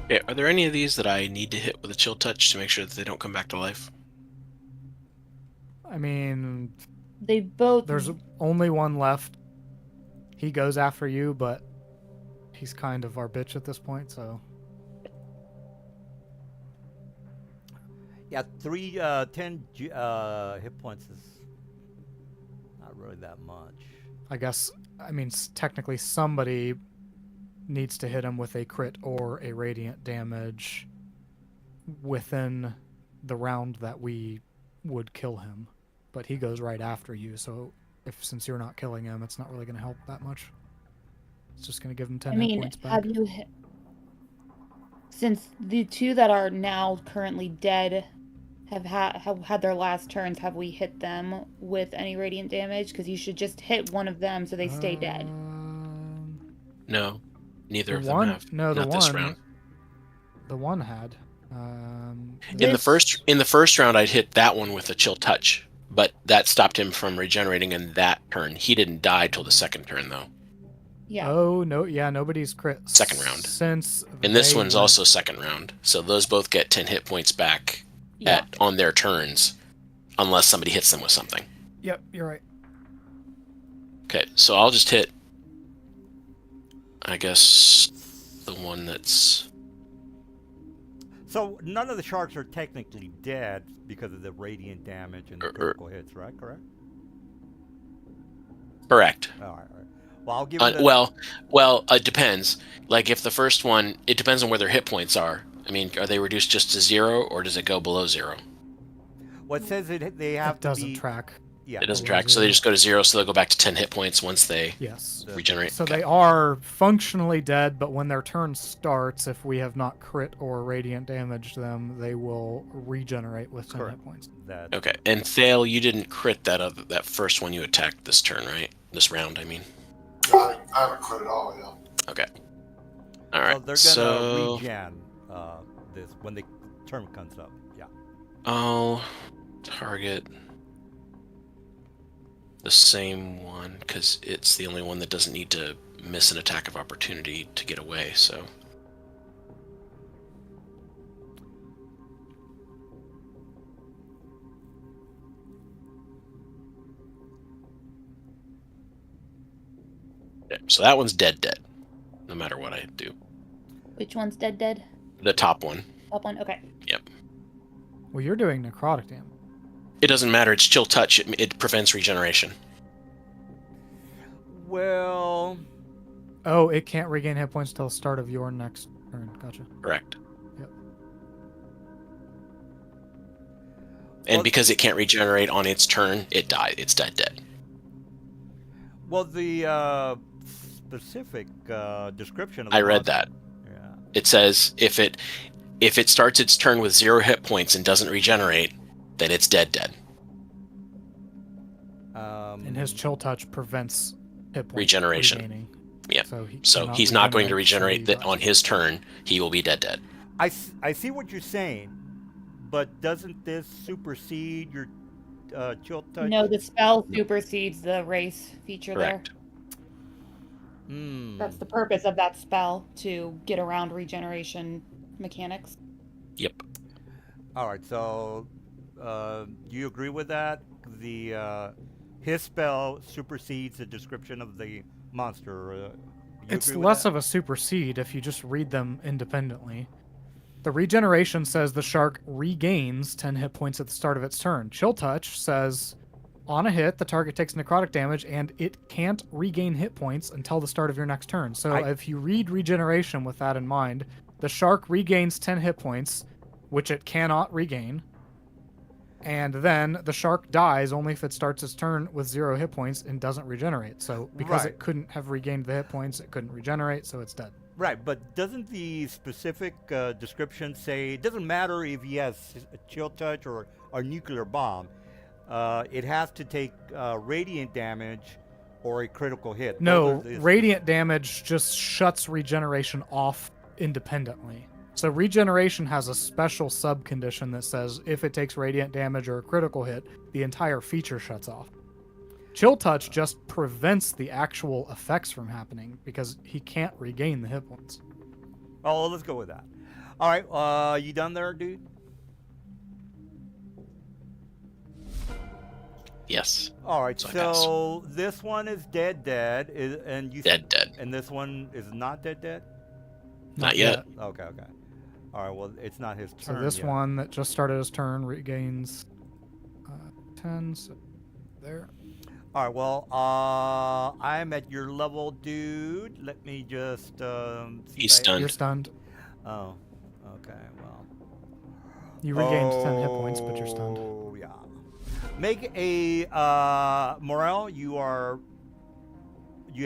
Okay, are there any of these that I need to hit with a chill touch to make sure that they don't come back to life? I mean, They both. there's only one left. He goes after you, but he's kind of our bitch at this point, so. Yeah, 10 hit points is not really that much. I guess, I mean, technically somebody needs to hit him with a crit or a radiant damage within the round that we would kill him. But he goes right after you, so since you're not killing him, it's not really going to help that much. It's just going to give him 10 hit points back. Have you hit... Since the two that are now currently dead have had their last turns, have we hit them with any radiant damage? Because you should just hit one of them so they stay dead. No, neither The of them one, have. no, the Not this one, round. the one had. In the first round, I'd hit that one with a chill touch, but that stopped him from regenerating in that turn. He didn't die till the second turn, though. Yeah. Oh no, yeah, nobody's crit Second round. since. And this they one's went- also second round, so those both get 10 hit points back Yeah. on their turns, unless somebody hits them with something. Yep, you're right. Okay, so I'll just hit, I guess, the one that's... So none of the sharks are technically dead because of the radiant damage and the critical hits, right? Correct? Correct. All right. Well, I'll give it Well, it depends. Like, if the first one, it depends on where their hit points are. I mean, are they reduced just to 0, or does it go below 0? Well, it says they have It doesn't to be... track. Yeah. It doesn't below track, so they 0. just go to 0, so they'll go back to 10 hit points once they Yes. regenerate. So Okay. they are functionally dead, but when their turn starts, if we have not crit or radiant damaged them, they will regenerate with 10 Correct. hit points. That. Okay, and Thale, you didn't crit that first one you attacked this turn, right? This round, I mean. I haven't quit at all, yeah. Okay. All So right. they're gonna So regen this when the term comes up. Yeah. I'll target the same one because it's the only one that doesn't need to miss an attack of opportunity to get away. So. Yeah, so that one's dead, no matter what I do. Which one's dead? The top one. Top one? Okay. Yep. Well, you're doing necrotic damage. It doesn't matter. It's chill touch. It prevents regeneration. Well, Oh, it can't regain hit points till the start of your next turn. Gotcha. Correct. Yep. And Well- because it can't regenerate on its turn, it dies. It's dead. well, the specific description of I the read monster- that. Yeah. It says if it starts its turn with 0 hit points and doesn't regenerate, then it's dead. And his chill touch prevents hit points Regeneration. regaining. Yeah. So, So he's not going to so regenerate he that dies. on his turn. He will be dead. I see what you're saying, but doesn't this supersede your chill touch? No, the spell supersedes the race feature Correct. there. Hmm. That's the purpose of that spell, to get around regeneration mechanics. Yep. All right. So, do you agree with that? The his spell supersedes the description of the monster. You It's agree with less that? of a supersede if you just read them independently. The regeneration says the shark regains 10 hit points at the start of its turn. Chill touch says on a hit, the target takes necrotic damage and it can't regain hit points until the start of your next turn. So if you read regeneration with that in mind, the shark regains 10 hit points, which it cannot regain. And then the shark dies only if it starts its turn with 0 hit points and doesn't regenerate. So because Right. it couldn't have regained the hit points, it couldn't regenerate, so it's dead. Right, but doesn't the specific description say it doesn't matter if he has a chill touch or a nuclear bomb? It has to take radiant damage or a critical hit. No, Those are the- radiant damage just shuts regeneration off independently. So regeneration has a special sub condition that says if it takes radiant damage or a critical hit, the entire feature shuts off. Chill touch just prevents the actual effects from happening because he can't regain the hit points. Oh, let's go with that. All right, you done there, dude? Yes. All right, So I pass. so this one is dead, and you Dead. and this one is not dead. Not yet. Okay. All right, well, it's not his So turn this yet. one that just started his turn regains 10. So there. All right, well, I'm at your level, dude. Let me just see. He's if I- stunned. You're stunned. Oh, okay, well. You regained 10 hit points, but you're stunned. Oh, yeah. Make a Morel. You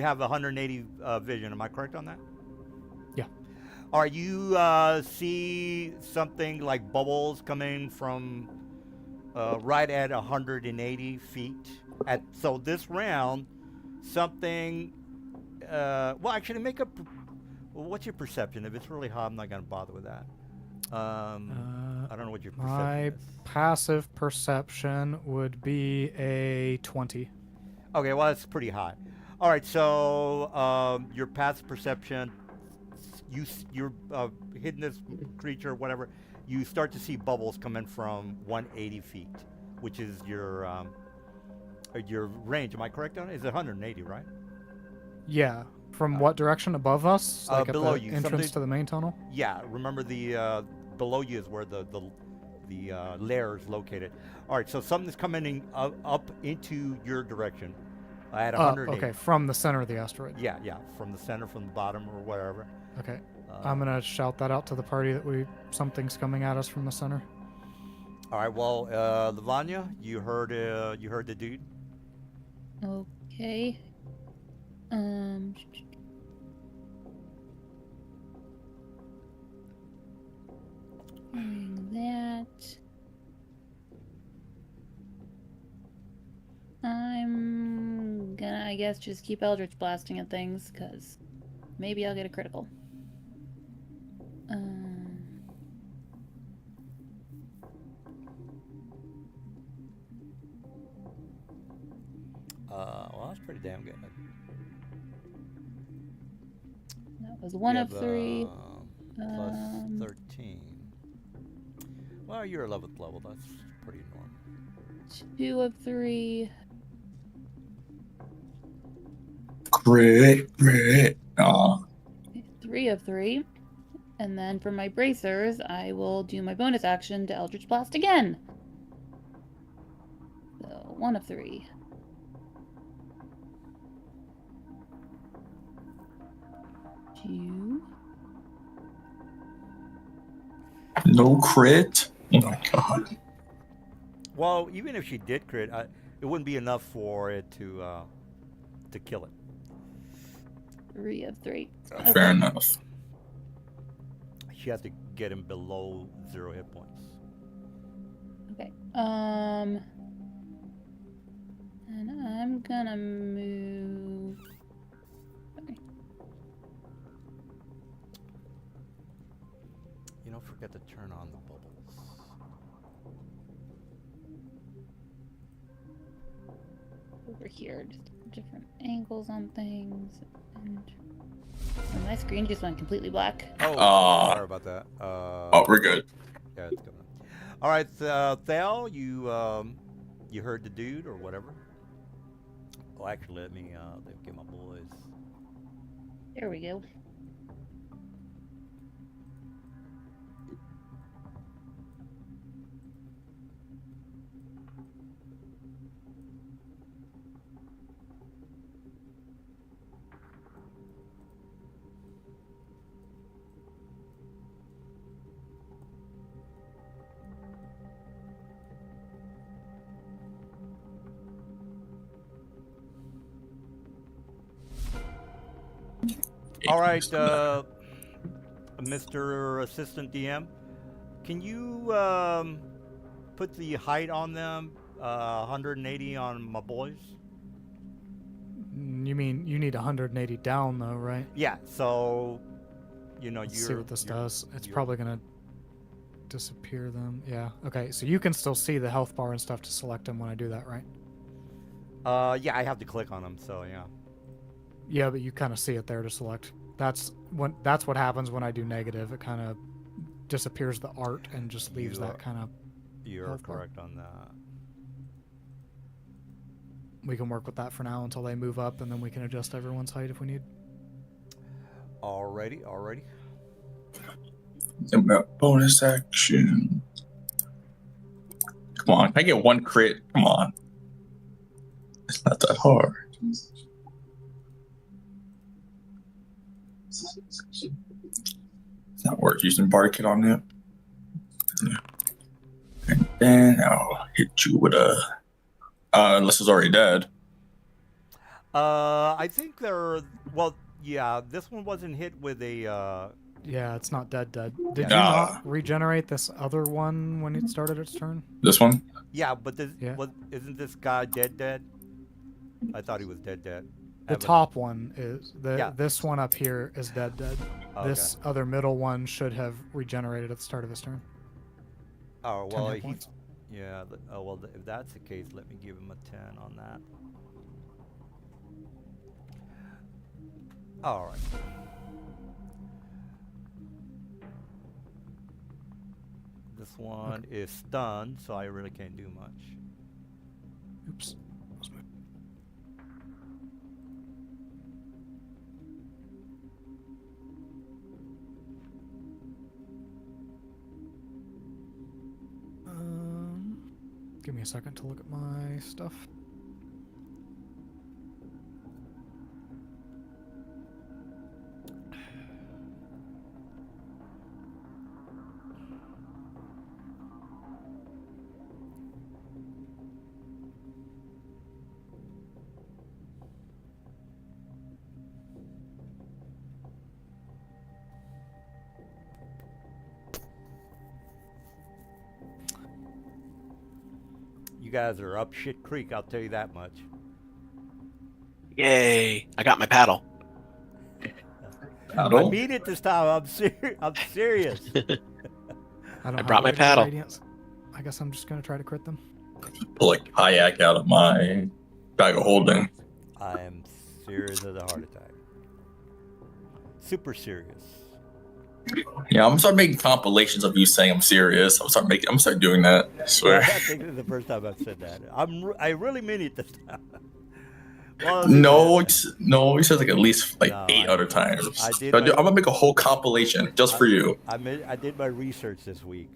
have 180 vision. Am I correct on that? Yeah. All right. You see something like bubbles coming from right at 180 feet. So this round, something. Well, actually, make a. What's your perception? If it's really high, I'm not gonna bother with that. I don't know what your perception My is. passive perception would be a 20. Okay, well, that's pretty high. All right, so your passive perception, you're hitting this creature, whatever. You start to see bubbles coming from 180 feet, which is your range. Am I correct on it? Is it 180, right? Yeah. From what direction? Above us? Like at below the you, entrance something- to the main tunnel? Yeah. Remember the below you is where the lair is located. All right, so something's coming up into your direction at 180. Okay, from the center of the asteroid. Yeah, from the center, from the bottom, or whatever. Okay. I'm going to shout that out to the party that something's coming at us from the center. All right. Well, Lavanya, you heard the dude. Okay. Doing that. I'm gonna, I guess, just keep Eldritch blasting at things, because maybe I'll get a critical. Well, that's pretty damn good. That was one You of have, 3. Plus 13. Well, you're 11th level. That's pretty normal. 2 of 3. Great. Aw. 3 of 3. And then for my bracers, I will do my bonus action to Eldritch Blast again. So 1 of 3. Two. No crit. Oh my god. Well, even if she did crit, it wouldn't be enough for it to kill it. 3 of 3. Fair enough. She has to get him below 0 hit points. Okay. And I'm gonna move. Sorry. You don't forget to turn on the bubbles. Over here, just different angles on things. And my screen just went completely black. Oh, sorry about that. Oh, we're good. Yeah, it's coming. All right, Thal, you heard the dude or whatever. Oh, actually, let me get my boys. There we go. All right, Mr. Assistant DM, can you put the height on them, 180 on my boys? You mean you need 180 down, though, right? Yeah, so, you know, Let's see what this does. It's probably going to disappear them. Yeah, okay, so you can still see the health bar and stuff to select them when I do that, right? Yeah, I have to click on them, so yeah. Yeah, but you kind of see it there to select. That's what happens when I do negative. It kind of disappears the art and just leaves You that are- kind of. You're Health bar. correct on that. We can work with that for now until they move up, and then we can adjust everyone's height if we need. Alrighty. Bonus action. Come on, I get one crit. Come on. It's not that hard. It's not worth using Bardic Kit on it. Yeah. And then I'll hit you with a. Unless it's already dead. I think they're well. Yeah, this one wasn't hit with a. Yeah, it's not dead. Did you Yeah. not regenerate this other one when it started its turn? This one? Yeah, but this Yeah. isn't this guy dead? I thought he was dead. The Evan. top one is Yeah. This one up here is dead. Okay. This other middle one should have regenerated at the start of his turn. Oh 10 well, hit he's points. yeah. Oh well, if that's the case, let me give him a 10 on that. All right. This one is stunned, so I really can't do much. Oops. Give me a second to look at my stuff. You guys are up shit creek, I'll tell you that much. Yay! I got my paddle. I mean it this time. I'm serious. I don't brought my have paddle. radiance. I guess I'm just gonna try to crit them. Pull a kayak out of my bag of holding. I am serious as a heart attack. Super serious. Yeah, I'm gonna start making compilations of you saying I'm serious. I'm gonna start doing that. I I swear. think this is the first time I've said that. I really mean it this time. Well, No, he says like at least like No, 8 I- other times. I did So my- I'm gonna make a whole compilation just for you. I did my research this week.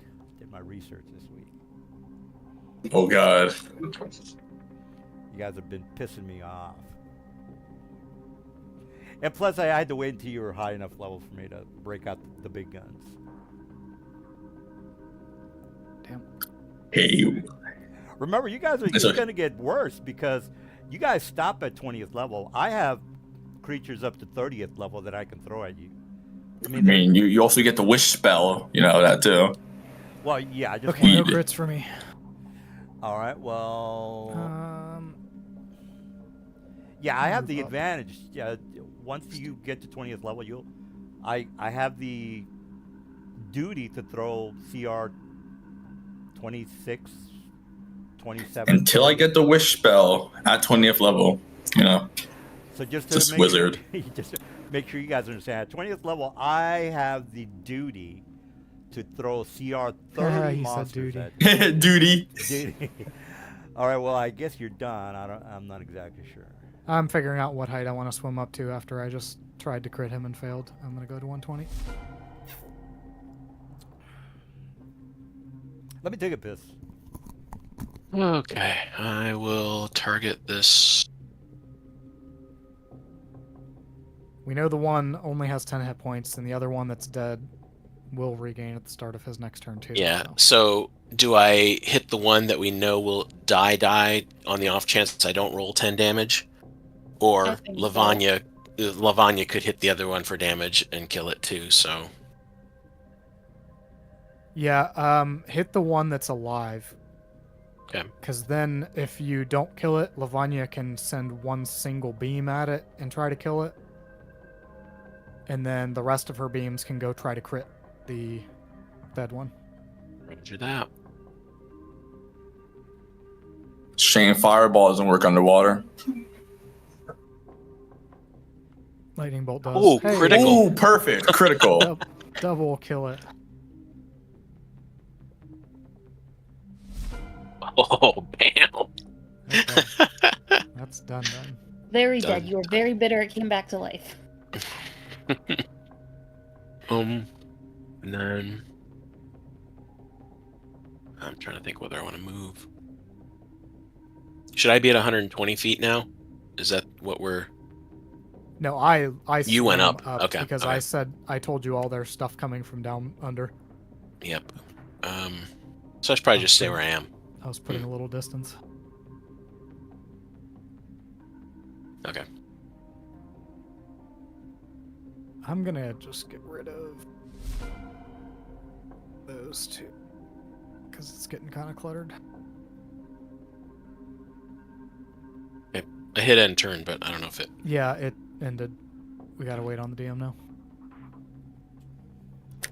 Oh god. You guys have been pissing me off. And plus, I had to wait until you were high enough level for me to break out the big guns. Damn. Hey, you. Remember, you guys are It's going to get worse because you guys stop at 20th level. I have creatures up to 30th level that I can throw at you. I mean, you also get the wish spell. You know that too. Well, yeah, I just Okay, no want crits for me. All right, well, yeah, I have the move up. advantage. Yeah, once you get to 20th level, I have the duty to throw CR 26, 27. Until I get the wish spell at 20th level, you know. So just to This make wizard. Sure, just make sure you guys understand. At 20th level, I have the duty to throw CR 30 He said monsters duty. at you. Duty. Duty. All right, well, I guess you're done. I'm not exactly sure. I'm figuring out what height I want to swim up to after I just tried to crit him and failed. I'm gonna go to 120. Let me take a piss. Okay, I will target this. We know the one only has 10 hit points, and the other one that's dead will regain at the start of his next turn too. Yeah. so. So, do I hit the one that we know will die on the off chance I don't roll 10 damage, I or think so. Lavanya could hit the other one for damage and kill it too. So, Yeah, hit the one that's alive. okay. Because then, if you don't kill it, Lavanya can send one single beam at it and try to kill it. And then the rest of her beams can go try to crit the dead one. Roger that. Shame Fireball doesn't work underwater. Lightning bolt does. Oh, critical. Ooh, perfect. Critical. Double kill it. Oh, bam. Okay. That's done. Very Done. dead. You were very bitter. It came back to life. And then I'm trying to think whether I want to move. Should I be at 120 feet now? Is that what we're? No, I You went swam up. Okay, because okay. I told you all their stuff coming from down under. Yep. So I should probably I was just stay putting- where I am. I was putting a little distance. Okay. I'm gonna just get rid of those two because it's getting kind of cluttered. I hit end turn, but I don't know if it. Yeah, it ended. We gotta wait on the DM now.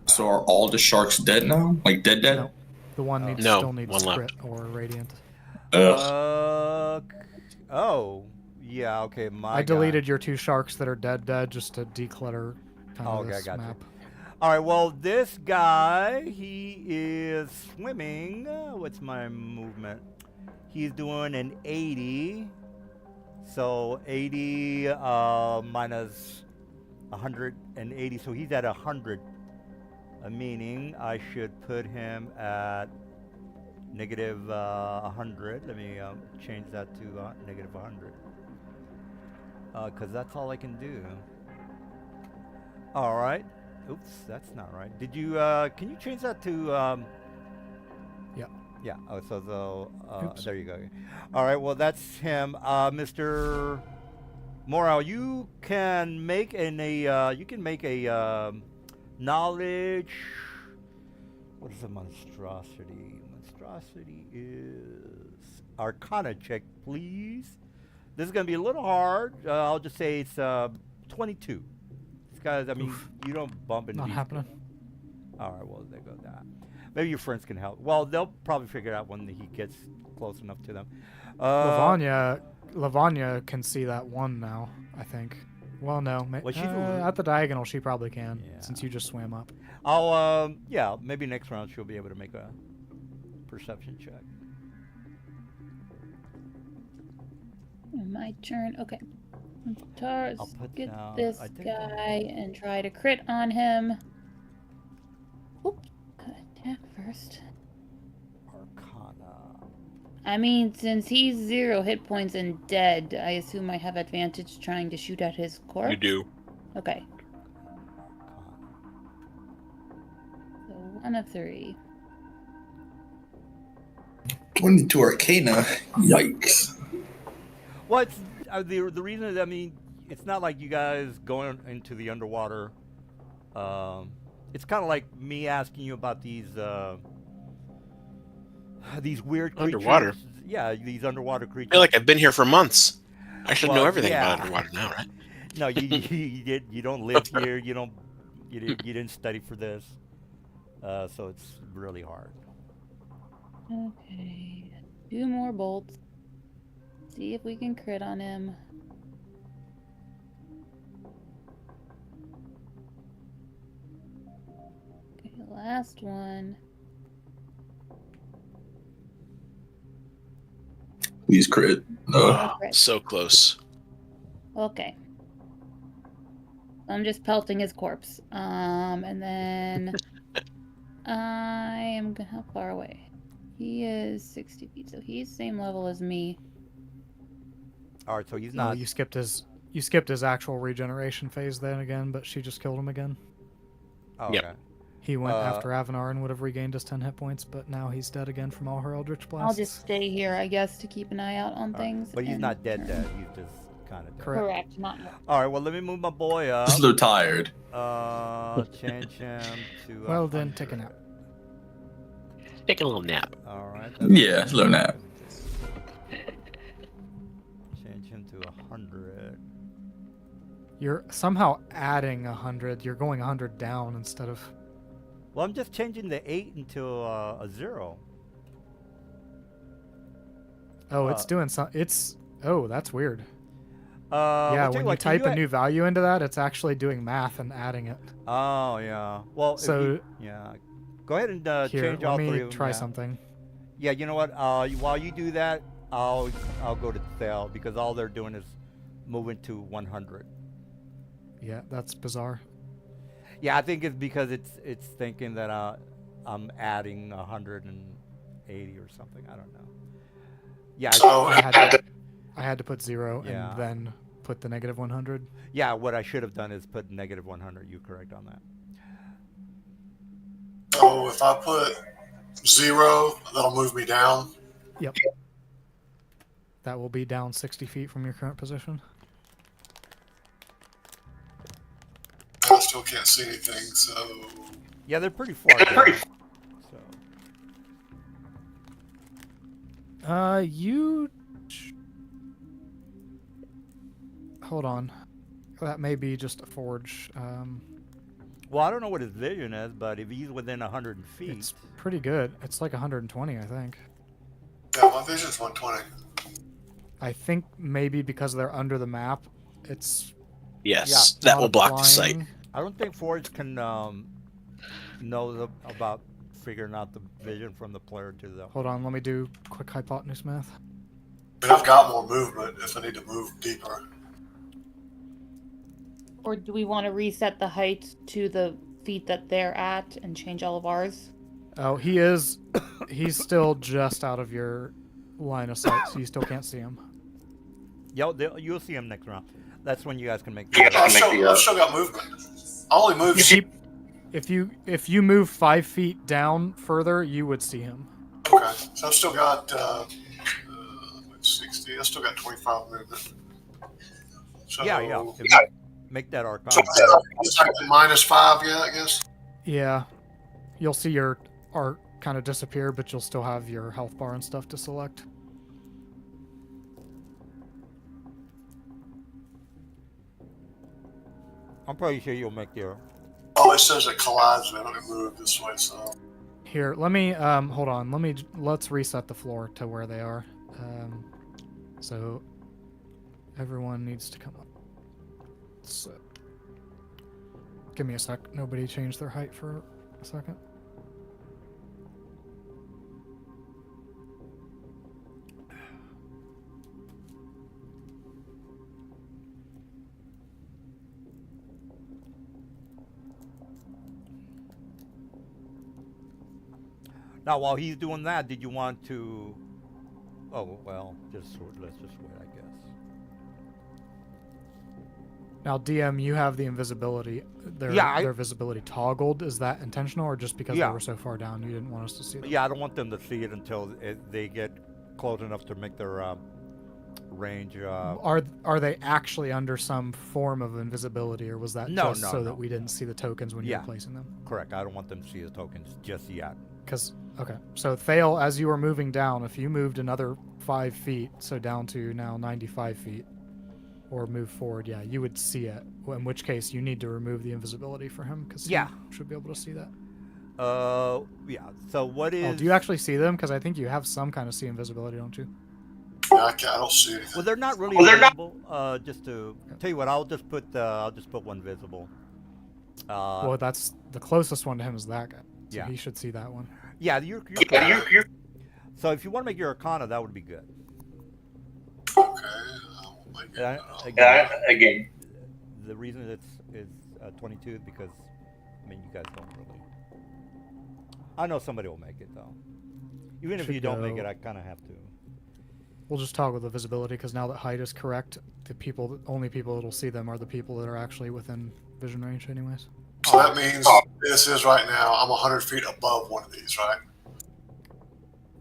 So are all the sharks dead now? Like dead? No, the one needs No, still needs one left. crit or radiant. Ugh. Oh, yeah. Okay, my. I deleted your 2 sharks that are dead just to declutter kind of Okay, I this got you. map. All right. Well, this guy, he is swimming. What's my movement? He's doing an 80. So 80 minus 180. So he's at 100. Meaning I should put him at negative 100. Let me change that to negative 100. Because that's all I can do. All right. Oops, that's not right. Did you? Can you change that to? Yeah. Yeah. Oh, so Oops. there you go. All right. Well, that's him, Mr. Morale. You can make a knowledge. What is a monstrosity? Monstrosity is Arcana check, please. This is gonna be a little hard. I'll just say it's 22. Guys, I mean, Oof. you don't bump into Not these happening. All right, well, there goes that. Maybe your friends can help. Well, they'll probably figure it out when he gets close enough to them. Lavanya can see that one now, I think. Well, no. Well, she's At the diagonal, she probably can, Yeah. since you just swam up. Yeah, maybe next round she'll be able to make a perception check. My turn. Okay. Let's I'll put get down- this I think guy and try to crit on him. Oops. Attack first. Arcana. I mean, since he's 0 hit points and dead, I assume I have advantage trying to shoot at his corpse? You do. Okay. So 1 of 3. 22 Arcana. Yikes. Well, it's, the reason is, I mean, it's not like you guys going into the underwater. It's kind of like me asking you about these weird creatures. Underwater? Yeah, these underwater I creatures. feel like I've been here for months. I should know Well, everything yeah. about underwater now, right? No, you don't live here. You didn't study for this. So it's really hard. Okay. 2 more bolts. See if we can crit on him. Okay, last one. Please crit. Oh, Crit. so close. Okay. I'm just pelting his corpse. And then I am how far away? He is 60 feet, so he's same level as me. All right, so he's No, not. you skipped his actual regeneration phase then again, but she just killed him again. Oh, Yep. okay. He went Uh, after Avanar and would have regained his 10 hit points, but now he's dead again from all her Eldritch blasts. I'll just stay here, I guess, to keep an eye out on All right. things. But he's and not dead. turn. He's just kind of dead. Correct. Correct, not All right, well, let me move my boy up. Just a little tired. Change him to. Well, then take a nap. Taking a little nap. All right. Yeah, slow nap. Change him to 100. You're somehow adding 100. You're going 100 down instead of... Well, I'm just changing the 8 into a 0. Oh, it's doing some... It's... Oh, that's weird. Yeah, I'll tell when you what, can type a add- new value into that, it's actually doing math and adding it. Oh, yeah. Well, So- yeah. Go ahead and Here, change all let 3 me of them. try yeah. something. Yeah, you know what? While you do that, I'll go to sale because all they're doing is moving to 100. Yeah, that's bizarre. Yeah, I think it's because it's thinking that I'm adding 180 or something. I don't know. Yeah, So I had to put 0 Yeah. and then put the negative 100. yeah. What I should have done is put negative 100. You correct on that. so if I put 0, that'll move me down. Yep. That will be down 60 feet from your current position. I still can't see anything. So Yeah, they're pretty far down. So You. Hold on. That may be just a forge. well, I don't know what his vision is, but if he's within 100 feet, It's pretty good. It's like 120, I think. yeah, my vision's 120. I think maybe because they're under the map, it's Yes, Yeah. that will block the sight. applying. I don't think Forge can know about figuring out the vision from the player to the. Hold on, let me do quick hypotenuse math. I mean, I've got more movement if I need to move deeper. Or do we want to reset the height to the feet that they're at and change all of ours? Oh, he's still just out of your line of sight, so you still can't see him. You'll see him next round. That's when you guys can make. I've still got movement. I only moved. If you move 5 feet down further, you would see him. Okay, so I've still got 60. I still got 25 movement. So, Yeah. If you make that arcana. So it's like -5, yeah, I guess. Yeah, you'll see your art kind of disappear, but you'll still have your health bar and stuff to select. I'm pretty sure you'll make your. Oh, it says it collides me when it moved this way. So Here, let me hold on. Let's reset the floor to where they are. So everyone needs to come up. So give me a sec. Nobody changed their height for a second. Now, while he's doing that, did you want to? Oh well, let's just wait, I guess. Now, DM, you have the invisibility. Their visibility toggled. Is that intentional, or just because they were so far down, you didn't want us to see them? Yeah, I don't want them to see it until they get close enough to make their range. Are they actually under some form of invisibility, or was that No, that we didn't see the tokens when you were placing them? Correct. I don't want them to see the tokens just yet. Okay, so Thale, as you were moving down, if you moved another 5 feet, so down to now 95 feet, or move forward, you would see it. In which case, you need to remove the invisibility for him, because he should be able to see that. Yeah. So what is? Oh, do you actually see them? Because I think you have some kind of see invisibility, don't you? I don't see anything. Well, they're not really visible. Just to tell you what, I'll just put one visible. Well, that's the closest one to him is that guy. So Yeah. he should see that one. Yeah, you're So if you want to make your arcana, that would be good. Okay. Again, the reason it's 22 is because I mean you guys don't really. I know somebody will make it though. Even if you don't make it, I kind of have to. We'll just toggle the visibility because now that height is correct, the only people that'll see them are the people that are actually within vision range, anyways. So that means this is right now. I'm 100 feet above one of these, right?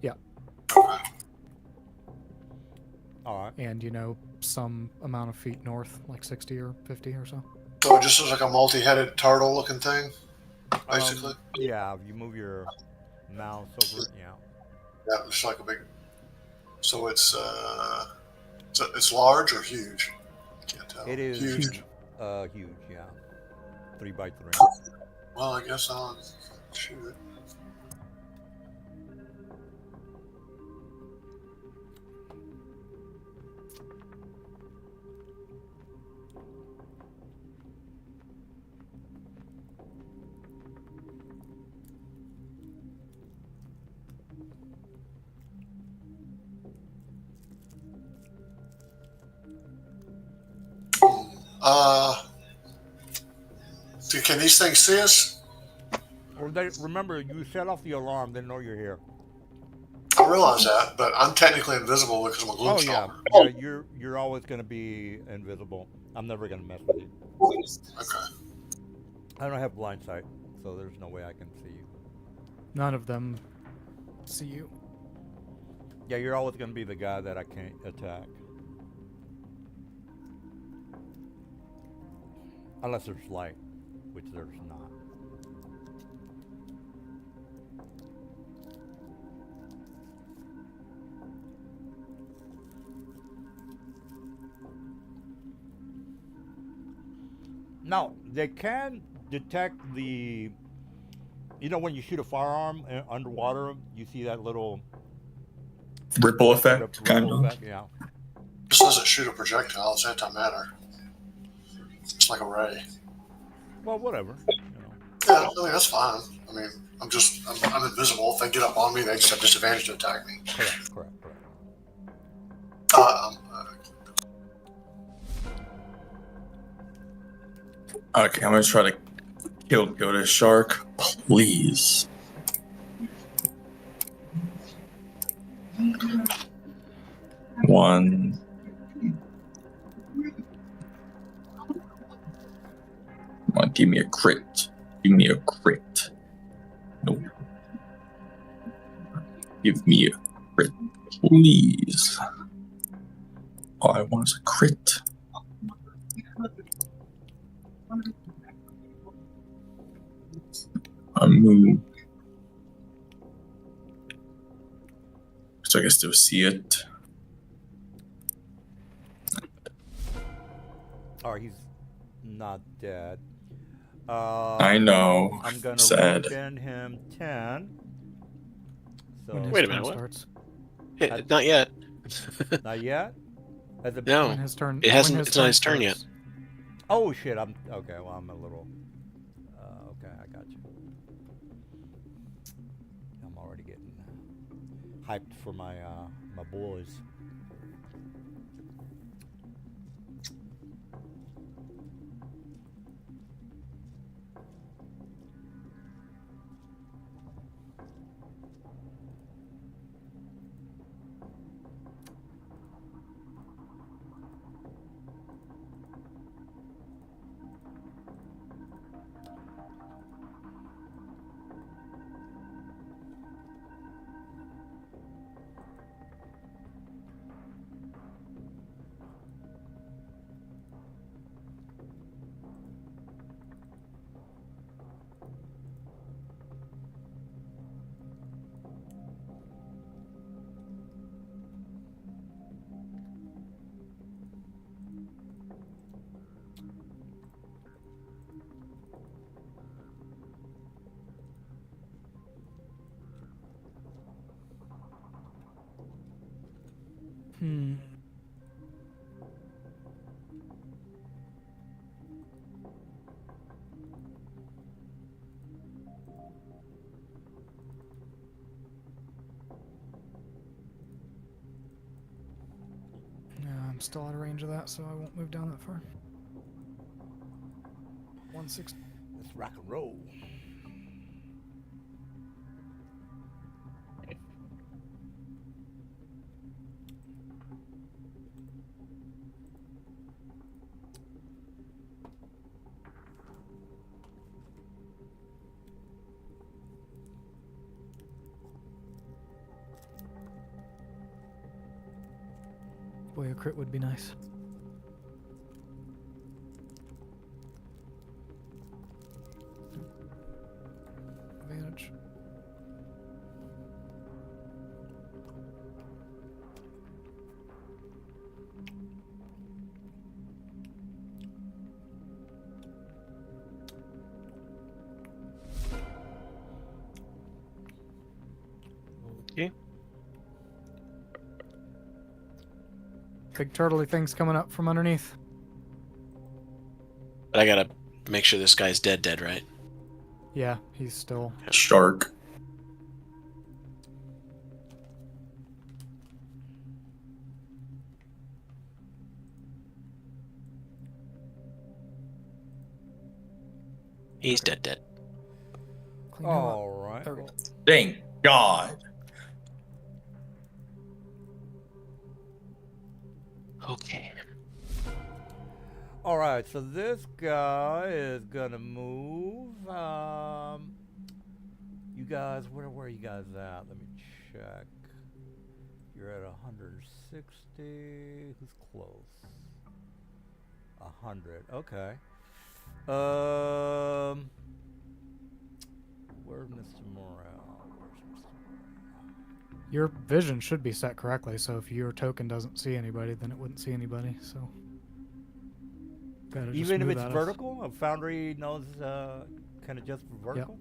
Yeah. Okay. All right. And some amount of feet north, like 60 or 50 or so. So it just looks like a multi-headed turtle-looking thing, basically. Yeah, you move your mouse over. Yeah. Yeah, it's like a big. So it's large or huge? Can't tell. It is huge. Huge. Yeah. 3x3. Well, I guess I'll shoot it. Uh, can these things see us? Or they remember you set off the alarm, they know you're here. I realize that, but I'm technically invisible because I'm a Oh yeah, gloomstalker. yeah. You're always gonna be invisible. I'm never gonna mess with you. Okay. I don't have blind sight, so there's no way I can see you. None of them see you. Yeah, you're always gonna be the guy that I can't attack. Unless there's light, which there's not. Now, they can detect the. You know, when you shoot a firearm underwater, you see that little Ripple effect, kind ripple of. effect? Yeah. This doesn't shoot a projectile. It's antimatter. It's like a ray. Well, whatever. Yeah, I mean that's fine. I mean, I'm invisible. If they get up on me, they just have disadvantage to attack me. Correct. Uh, um, Okay, I'm gonna try to kill this shark, please. One. Come on, give me a crit. Give me a crit. Nope. Give me a crit, please. All I want is a crit. I move. So I can still see it. Oh, he's not dead. I know. I'm gonna Sad. respin him 10. So When his Wait a turn minute, what? starts. Not yet. not yet. Has it No. When his turn. It hasn't- when it's not his turn yet. starts. Oh shit! I'm okay. Well, I'm a little. Okay, I got you. I'm already getting hyped for my my boys. Hmm. Yeah, I'm still out of range of that, so I won't move down that far. 160. Let's rock and roll. Boy, a crit would be nice. Advantage. Okay. Big turtley things coming up from underneath. But I gotta make sure this guy's dead, right? Yeah, he's still. Shark. He's dead. Clean him up. All right. There we well, go. Thank God. Okay. All right. So this guy is gonna move. You guys, where are you guys at? Let me check. You're at 160. Who's close? 100. Okay. Where's Mr. Morale? Your vision should be set correctly, so if your token doesn't see anybody, then it wouldn't see anybody. So gotta just Even if move it's at us. vertical, a Foundry knows can adjust for vertical.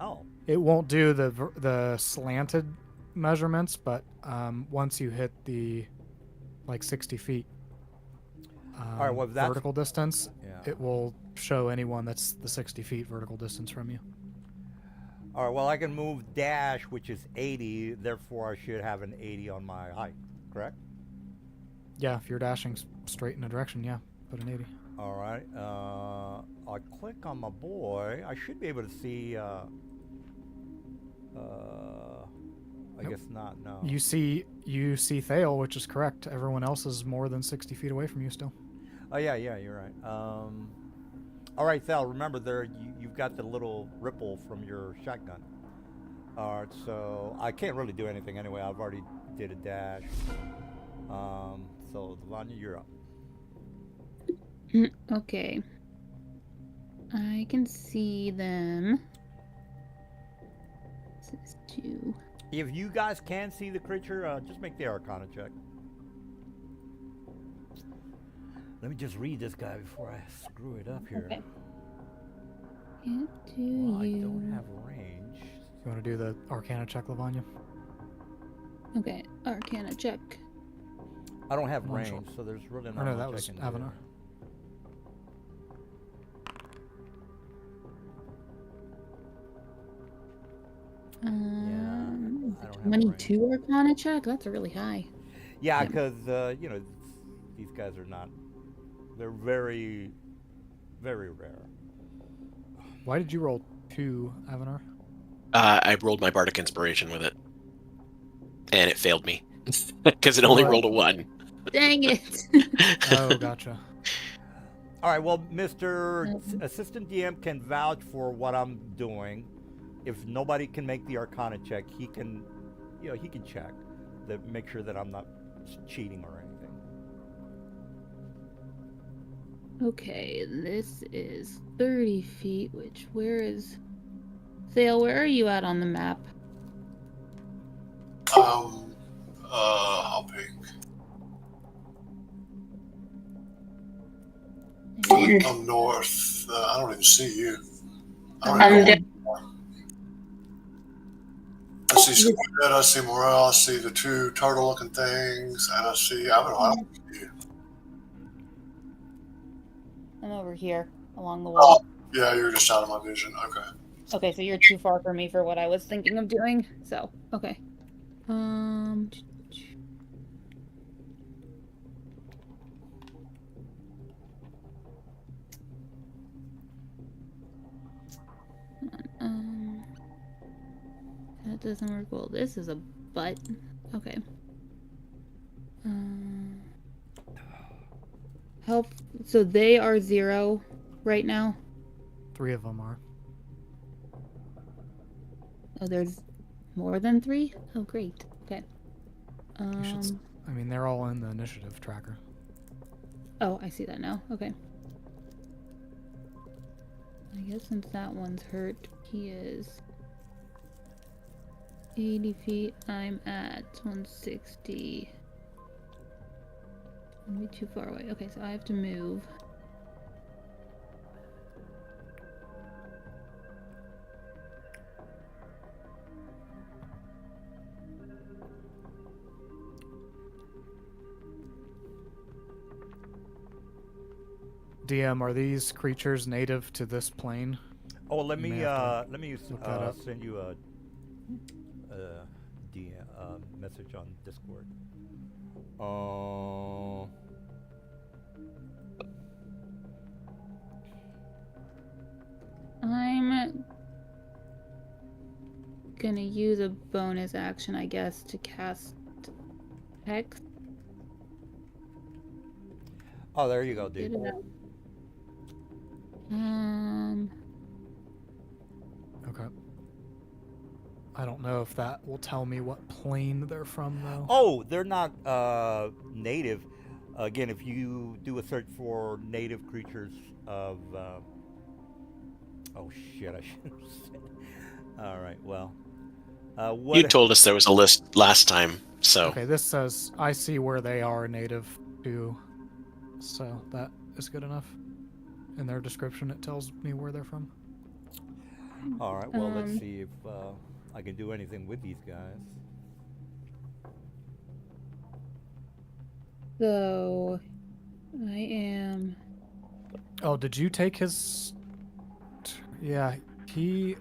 Oh, It won't do the slanted measurements, but once you hit the 60 feet all right. Well, that's vertical distance, yeah. it will show anyone that's the 60 feet vertical distance from you. All right. Well, I can move dash, which is 80. Therefore, I should have an 80 on my height. Correct. Yeah, if you're dashing straight in a direction, yeah, put an 80. All right. I'll click on my boy. I should be able to see. I Nope. guess not. No. You see Thale, which is correct. Everyone else is more than 60 feet away from you still. Oh yeah, you're right. All right, Thal. Remember, you've got the little ripple from your shotgun. All right, so I can't really do anything anyway. I've already did a dash. So Delanya, you're up. Okay. I can see them. This is 2. If you guys can see the creature, just make the Arcana check. Let me just read this guy before I screw it up here. Okay. Can't do Well, you. I don't have range. You want to do the Arcana check, Lavanya? Okay, Arcana check. I don't have One range, shot. so there's really Or not no, much that I was can do. Avanar. I don't have a 22 Arcana check? That's a really high. Yeah, Yeah. because these guys are not. They're very, very rare. Why did you roll 2, Avanar? I rolled my Bardic Inspiration with it, and it failed me because it only What? rolled a 1. Dang it. Oh, gotcha. All right. Well, Mr. Assistant DM can vouch for what I'm doing. If nobody can make the Arcana check, he can, he can check to make sure that I'm not cheating or anything. Okay, this is 30 feet, where is... Thale, where are you at on the map? I'll pick. I'm north. I don't even see you. I see Squid, I see Morale, I see the 2 turtle-looking things, and I don't see you. I'm over here, along the wall. Yeah, you're just out of my vision. Okay. Okay, so you're too far for me for what I was thinking of doing. So, okay. That doesn't work well. This is a butt. Okay. Help. So they are 0 right now. 3 of them are. Oh, there's more than 3? Oh, great. Okay. You should. I mean, they're all in the initiative tracker. Oh, I see that now. Okay. I guess since that one's hurt, he is 80 feet. I'm at 160. I'm gonna be too far away. Okay, so I have to move. DM, Are these creatures native to this plane? Oh, let You me may have to let me look that up. send you a message on Discord. I gonna use a bonus action, I guess, to cast Hex. Oh, there you go, Get dude. it out. Okay. I don't know if that will tell me what plane they're from, though. Oh, they're not native. Again, if you do a search for native creatures of, oh shit, I should have said. All right, well, what? You told us there was a list last time, so Okay, this says I see where they are native to, so that is good enough. In their description, it tells me where they're from. All right, well, let's see if I can do anything with these guys. So, I am. Oh, did you take his? Yeah, he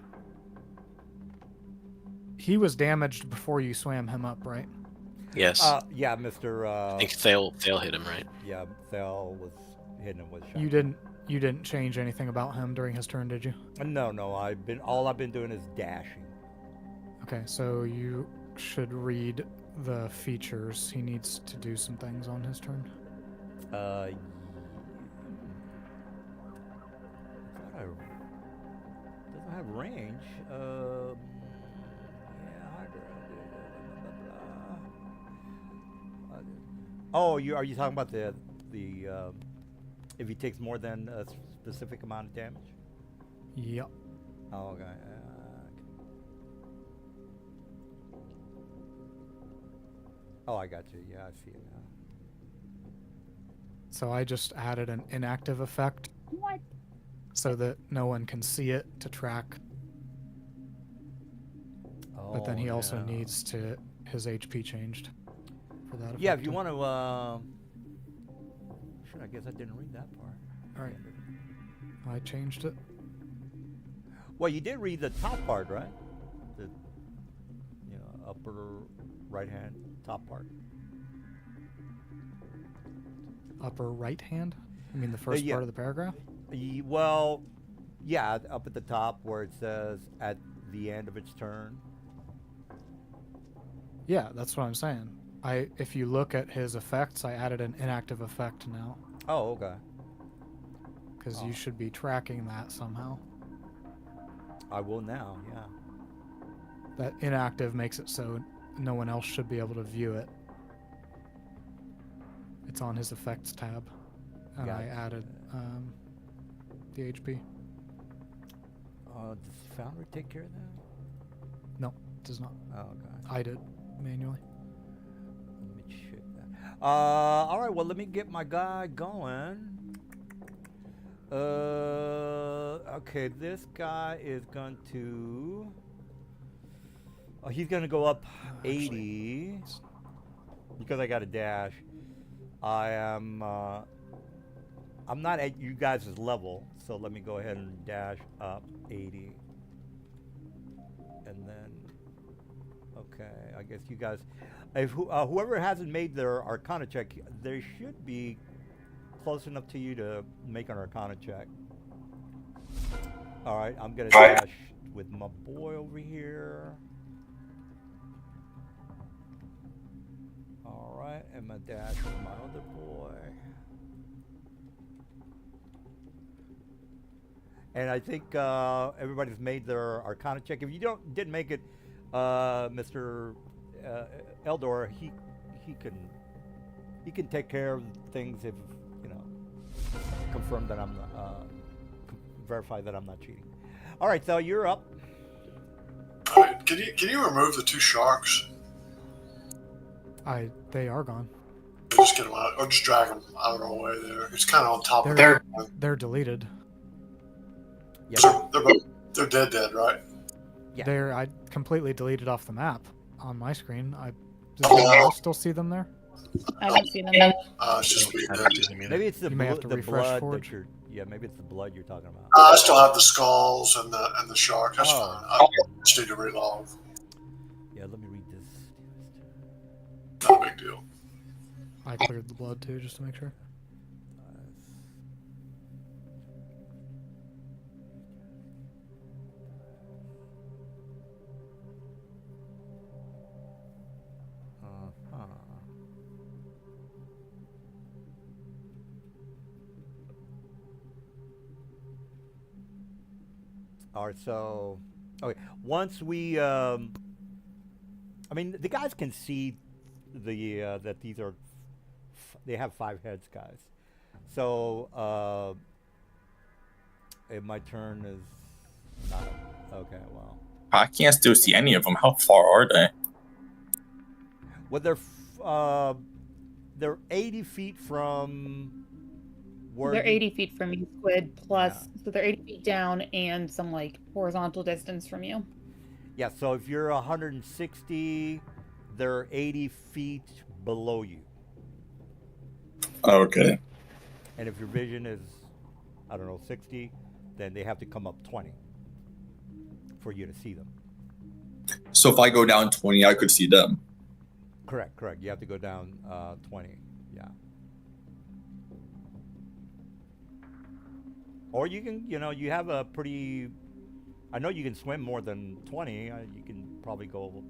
was damaged before you swam him up, right? yes. Yeah, Mr. I think Thale hit him, right? Yeah, Thel was hitting him with shot. You didn't change anything about him during his turn, did you? No, all I've been doing is dashing. Okay, so you should read the features. He needs to do some things on his turn. Doesn't have range. Yeah. Oh, are you talking about the if he takes more than a specific amount of damage? Yep. Oh, okay. Oh, I got you. Yeah, I see it now. So I just added an inactive effect. What? So that no one can see it to track. Oh, But then he also yeah. needs to his HP changed for that effect. Yeah, if you want to. Shit, I guess I didn't read that part. All right. I changed it. Well, you did read the top part, right? The upper right hand top part. Upper right hand? I mean the first yeah. part of the paragraph? Well, yeah, up at the top where it says at the end of its turn. Yeah, that's what I'm saying. If you look at his effects, I added an inactive effect now. Oh, okay. Because you should be tracking that somehow. I will now, yeah. That inactive makes it so no one else should be able to view it. It's on his effects tab. And I added the HP. Does Foundry take care of that? No, it does not. Oh, okay. I did manually. Let me check that. All right, well, let me get my guy going. Okay, this guy is going to... Oh, he's going to go up 80. Because I got a dash. I'm not at you guys' level, so let me go ahead and dash up 80. And then... Okay, I guess you guys... If whoever hasn't made their Arcana check, they should be close enough to you to make an Arcana check. All right, I'm gonna dash with my boy over here. All right, and my dash with my other boy. And I think everybody's made their Arcana check. If you didn't make it, Mr. Eldor, he can take care of things if confirm that I'm verify that I'm not cheating. All right, so you're up. All right, can you remove the two sharks? They are gone. Just get them out, or just drag them out of our way. There, it's kind of on top of They're there. they're deleted. Yeah. They're dead, right? Yeah. I completely deleted off the map on my screen. Does anyone else still see them there? I don't see them. It's just me. Maybe it's the You may have to the refresh blood Forge. that you're. Yeah, maybe it's the blood you're talking about. I still have the skulls and the shark. That's Oh. fine. I just need to relog. Yeah, let me read this. Not a big deal. I cleared the blood too, just to make sure. All right, so okay. Once we, I mean, the guys can see that these are they have 5 heads, guys. So my turn is not okay. Well, I can't still see any of them. How far are they? well, they're 80 feet from where They're you. 80 feet from you, Squid, plus, Yeah. so they're 80 feet down and some like horizontal distance from you. Yeah. So if you're 160, they're 80 feet below you. Okay. And if your vision is, I don't know, 60, then they have to come up 20 for you to see them. So if I go down 20, I could see them. Correct, correct. You have to go down 20. Yeah. Or you can, you have a pretty. I know you can swim more than 20. You can probably go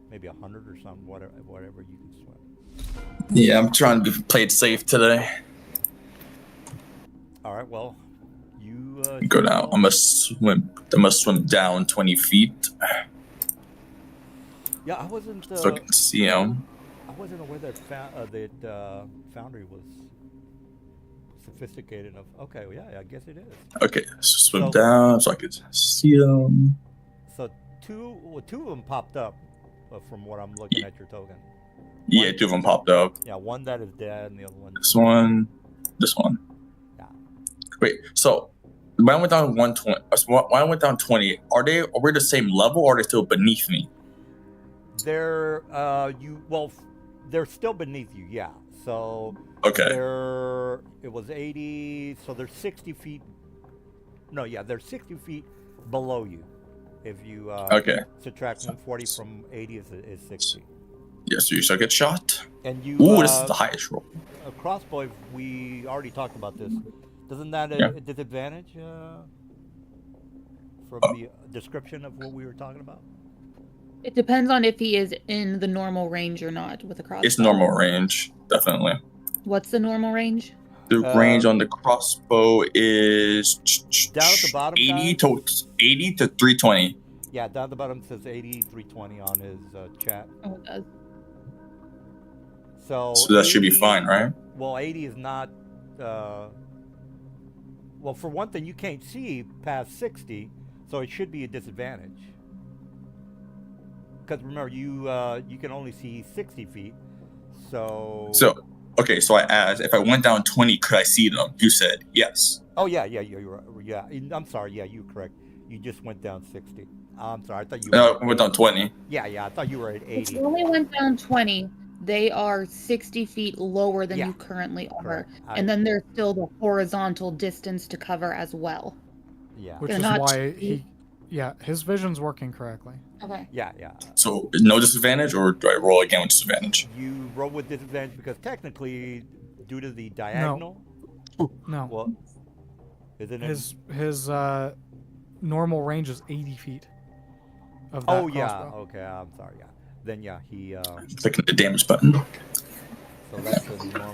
maybe 100 or something, whatever you can swim. Yeah, I'm trying to play it safe today. All right, well, you Go down. I must swim down 20 feet Yeah, I wasn't. so I can see them. I wasn't aware that Foundry was sophisticated enough. Okay, well, yeah, I guess it is. Okay, so swim So- down so I could see them. So two of them popped up from what I'm looking at your token. Yeah, 2 of them popped up. Yeah, one that is dead, and the other one. This one. Yeah. Wait, so when I went down 120, when I went down 20, are we the same level or are they still beneath me? They're they're still beneath you. Yeah. So Okay. it was 80. So they're 60 feet. No, yeah, they're 60 feet below you. If you Okay. subtract 140 from 80 is 60. Yes, you shall get shot. And you Ooh, this is the highest roll. a crossbow. If we already talked about this. Doesn't that Yeah. a disadvantage from the description of what we were talking about? It depends on if he is in the normal range or not with a crossbow. It's normal range, definitely. What's the normal range? The range on the crossbow is Down at the bottom, 80 to 320. Yeah, down at the bottom says 8320 on his chat. Oh, it does. So that should be 80 fine, right? Well, 80 is not. Well, for one thing, you can't see past 60, so it should be a disadvantage. Because remember, you can only see 60 feet. So. Okay, so I asked if I went down 20, could I see them? You said yes. Oh yeah, you're right. Yeah, I'm sorry. Yeah, you're correct. You just went down 60. I'm sorry. I thought you. No, I went down 20. Yeah. I thought you were at If 80. you only went down 20, they are 60 feet lower than Yeah. you currently are. Correct. And then there's still the horizontal distance to cover as well. Yeah. Which They're is not why cheap. his vision's working correctly. Okay. Yeah. So no disadvantage, or do I roll again with disadvantage? You roll with disadvantage because technically, due to the diagonal. No, Well, isn't it? his normal range is 80 feet. Of that Oh yeah. crossbow. Okay. I'm sorry. Yeah. Then yeah, he. Clicking the damage button. So that's a normal.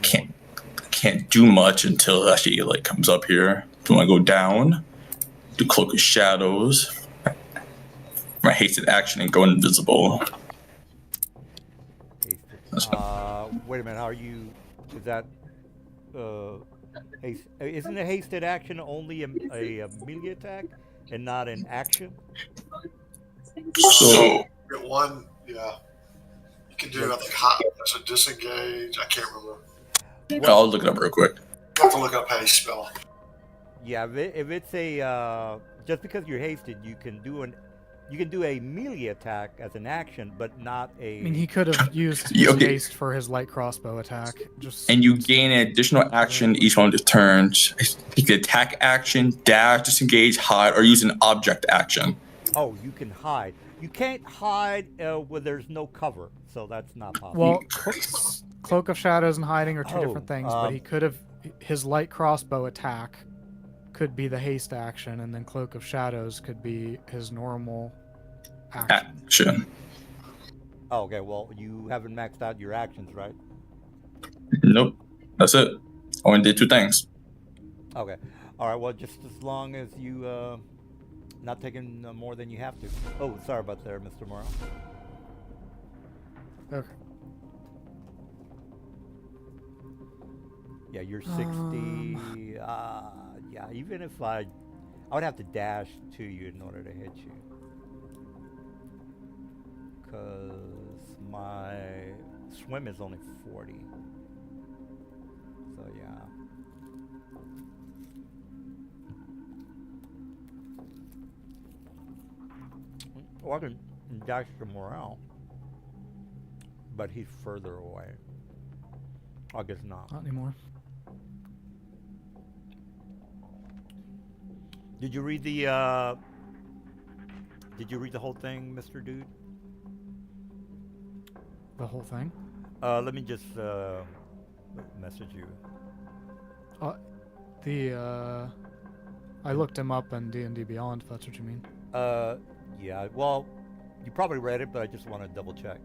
Can't do much until it actually like comes up here. Do I go down? Do cloak of shadows. My hasted action and go invisible. Hasted. Wait a minute. How are you? Is that? Isn't a hasted action only a melee attack and not an action? So Get one, yeah. You can do, I think, hot as a disengage. I can't remember. I'll look it up real quick. You have to look up haste spell. Yeah. If it's a just because you're hasted, you can do a melee attack as an action, but not a. I mean, he could have used his Yeah, okay. haste for his light crossbow attack. And you gain an additional action each one of the turns. You can attack action, dash, disengage, hide, or use an object action. Oh, you can hide. You can't hide where there's no cover, so that's not possible. Well, cloak of shadows and hiding are two Oh, different things, but he could have his light crossbow attack could be the haste action, and then cloak of shadows could be his normal action. Action. Oh, okay. Well, you haven't maxed out your actions, right? Nope. That's it. Only did 2 things. Okay. All right. Well, just as long as you not taking more than you have to. Oh, sorry about there, Mr. Morrow. Okay. Yeah, you're 60. Yeah, even if I would have to dash to you in order to hit you. Because my swim is only 40. So, yeah. Well, I can dash to Morale. But he's further away. I guess not. Not anymore. Did you read the whole thing, Mr. Dude? The whole thing? Let me just message you. I looked him up in D&D Beyond, if that's what you mean. Yeah, well, you probably read it, but I just want to double check.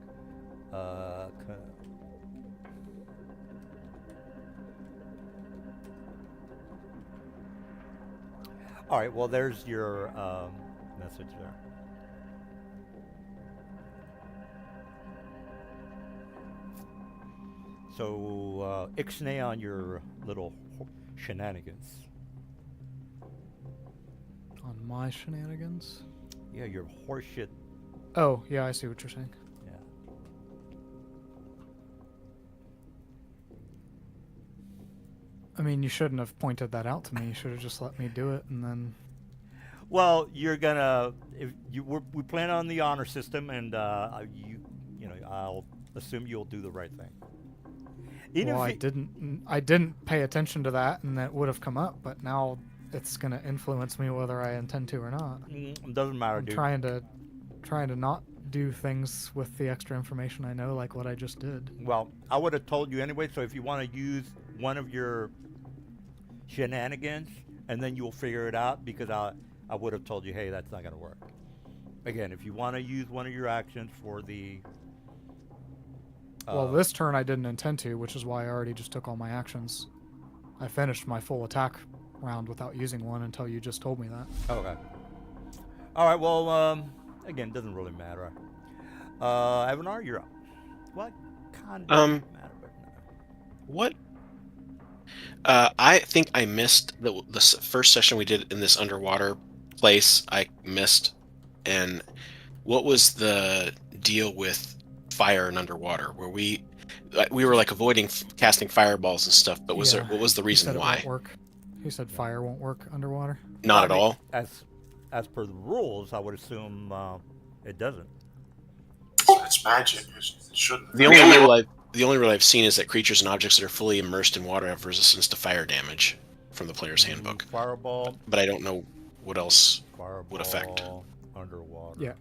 All right, well, there's your message there. So, ixnay on your little shenanigans. On my shenanigans? Yeah, your horseshit. Oh, yeah, I see what you're saying. Yeah. I mean, you shouldn't have pointed that out to me. You should have just let me do it, and then... Well, you're gonna. If you we plan on the honor system, and you know, I'll assume you'll do the right thing. Well, I didn't pay attention to that, and that would have come up, but now it's gonna influence me whether I intend to or not. It doesn't matter, I'm dude. trying to not do things with the extra information I know, like what I just did. Well, I would have told you anyway. So if you want to use one of your shenanigans, and then you'll figure it out, because I would have told you, hey, that's not gonna work. Again, if you want to use one of your actions for the Well, this turn I didn't intend to, which is why I already just took all my actions. I finished my full attack round without using one until you just told me that. Okay. All right. Well, again, doesn't really matter. Avanar, you're up. What kind of doesn't matter, but no. What? I think I missed the first session we did in this underwater place. I missed, and what was the deal with fire and underwater? Where we were like avoiding casting fireballs and stuff, but what was the reason He said why? It won't work. He said fire won't work underwater. Not at all. As per the rules, I would assume it doesn't. It's magic. It shouldn't. The only rule I've seen is that creatures and objects that are fully immersed in water have resistance to fire damage from the player's handbook. Fireball. But I don't know what else Fireball would affect. Underwater. Yeah.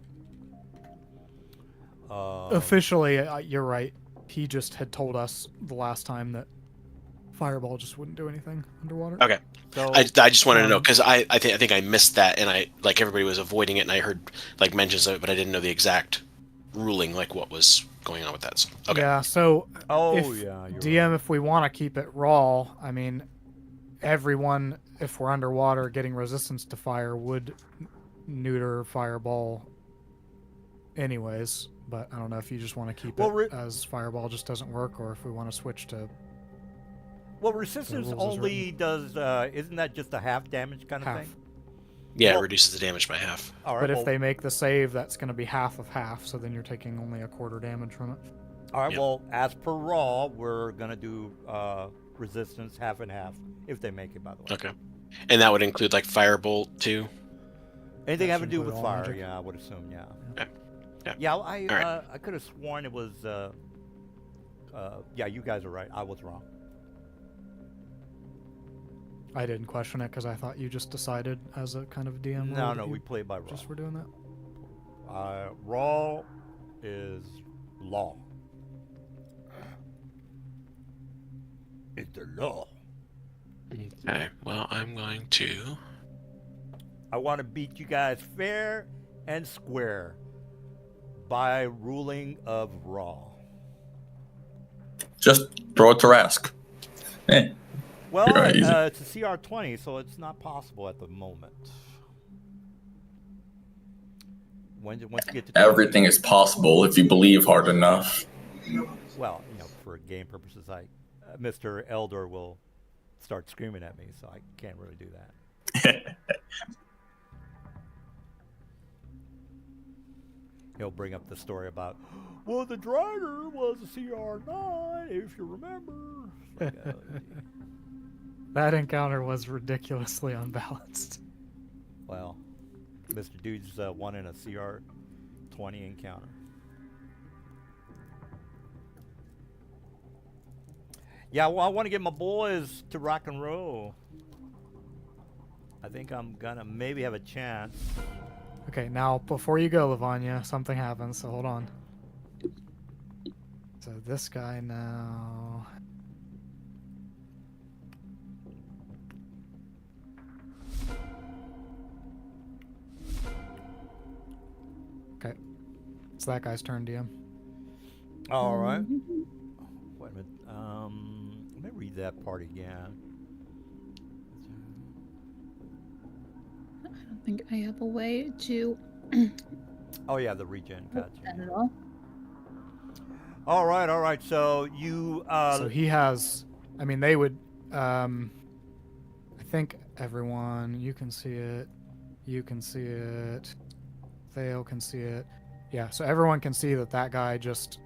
Officially, you're right. He just had told us the last time that fireball just wouldn't do anything underwater. Okay. So, I just wanted to know, because I think I missed that, and I like everybody was avoiding it, and I heard like mentions of it, but I didn't know the exact ruling, like what was going on with that. So, okay. Yeah. So, yeah, if DM, if we want to keep it raw, I mean, everyone, if we're underwater, getting resistance to fire would neuter fireball, anyways. But I don't know if you just want to keep it as fireball just doesn't work, or if we want to switch to. Well, resistance only does. Isn't that just a half damage kind of thing? Yeah, it reduces the damage by half. All right, but if they make the save, that's going to be half of half, so then you're taking only a quarter damage from it. All right. Yep. Well, as per raw, we're gonna do resistance half and half if they make it. By the way. Okay. And that would include like firebolt too. Anything having to do with fire? Magic? Yeah, I would assume. Yeah. Okay. Yeah. Yeah, I could have sworn it was. Yeah, you guys are right. I was wrong. I didn't question it because I thought you just decided as a kind of DM. No, we play by raw. Just for doing that. Raw is law. It's the law. Okay. Well, I'm going to. I want to beat you guys fair and square by ruling of raw. Just throw it to Rask. Eh. Well, it's a CR20, so it's not possible at the moment. once you get to 20, Everything is possible if you believe hard enough. well, for game purposes, Mr. Eldor will start screaming at me, so I can't really do that. He'll bring up the story about, well, the driver was a CR9, if you remember. Like, That encounter was ridiculously unbalanced. well, Mr. Dude's won in a CR20 encounter. Yeah, well, I want to get my boys to rock and roll. I think I'm gonna maybe have a chance. Okay, now before you go, Lavanya, something happens, so hold on. So this guy now. Okay. It's that guy's turn, DM. All right. Wait a minute. Let me read that part again. I don't think I have a way to. Oh yeah, the regen. Gotcha. That at all. All right. So you. So he has. I mean, they would. I think everyone. You can see it. You can see it. Thale can see it. Yeah. So everyone can see that that guy just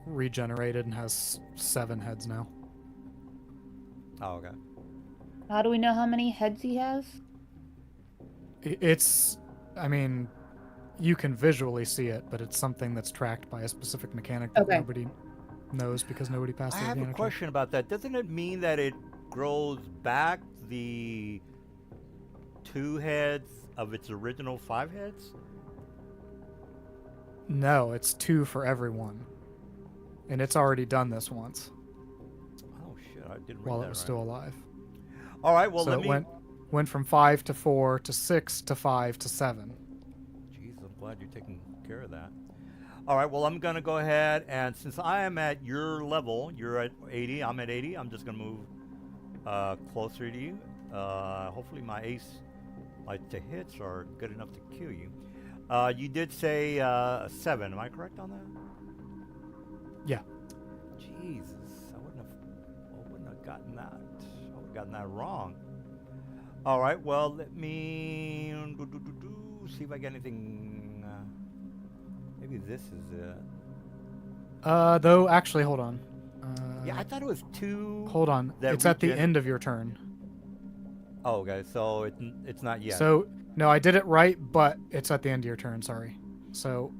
regenerated and has 7 heads now. Oh, okay. How do we know how many heads he has? It's. I mean, you can visually see it, but it's something that's tracked by a specific mechanic that Okay. nobody knows because nobody passed I the have a organic check. question about that. Doesn't it mean that it grows back the 2 heads of its original 5 heads? No, it's 2 for everyone. And it's already done this once Oh shit! I didn't read while that it was right. still alive. All right. Well, So let it me. went from 5 to 4 to 6 to 5 to 7. Jeez, I'm glad you're taking care of that. All right. Well, I'm gonna go ahead and since I am at your level, you're at 80. I'm at 80. I'm just gonna move closer to you. Hopefully, my ace, like the hits, are good enough to kill you. You did say 7. Am I correct on that? Yeah. Jesus, I wouldn't have gotten that. I would have gotten that wrong. All right. Well, let me see if I get anything. Maybe this is it. Though, actually, hold on. Yeah, I thought it was 2. Hold on. that It's at the regen- end of your turn. Oh, okay. So it's not yet. So, no, I did it right, but it's at the end of your turn, sorry. So,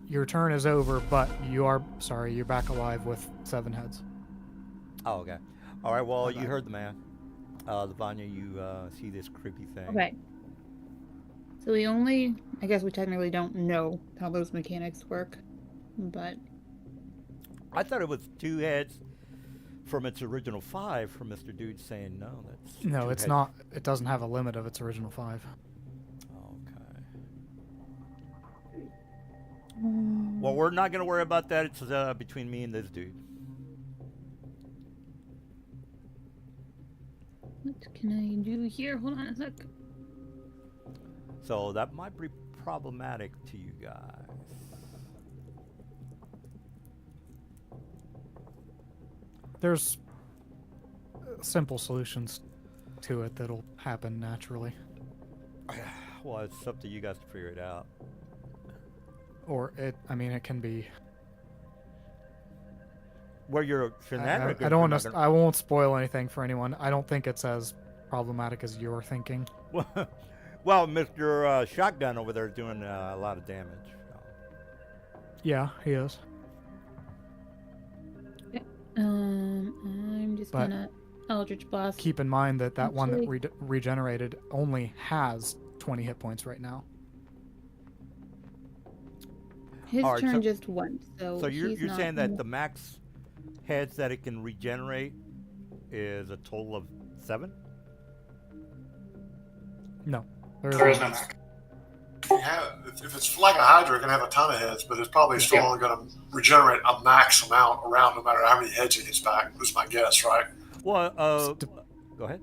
your turn is over, but you're back alive with 7 heads. Oh, okay. All right. Well, My you bad. heard the man. Lavanya, you see this creepy thing. Okay. So I guess we technically don't know how those mechanics work, but I thought it was 2 heads from its original 5. From Mr. Dude saying no, that's No, 2 it's heads. not. It doesn't have a limit of its original 5. Okay. Well, we're not gonna worry about that. It's between me and this dude. what can I do here? Hold on a sec. So that might be problematic to you guys. There's simple solutions to it that'll happen naturally. Well, it's up to you guys to figure it out. Or it can be. Where your shenanigans. I don't are want not to. I won't spoil anything for anyone. I don't think it's as problematic as you're thinking. gonna- Well, Mr. Shotgun over there is doing a lot of damage. So. Yeah, he is. I'm just But gonna Eldritch Blast. Keep in mind that that one that Actually- regenerated only has 20 hit points right now. His Alright, turn so- just went, so So you're he's not saying that gonna- the max heads that it can regenerate is a total of 7? No, There is no max. If it's like a Hydra, it can have a ton of heads, but it's probably still only going to regenerate a max amount around no matter how many heads it gets back, is my guess, right? Well, go ahead.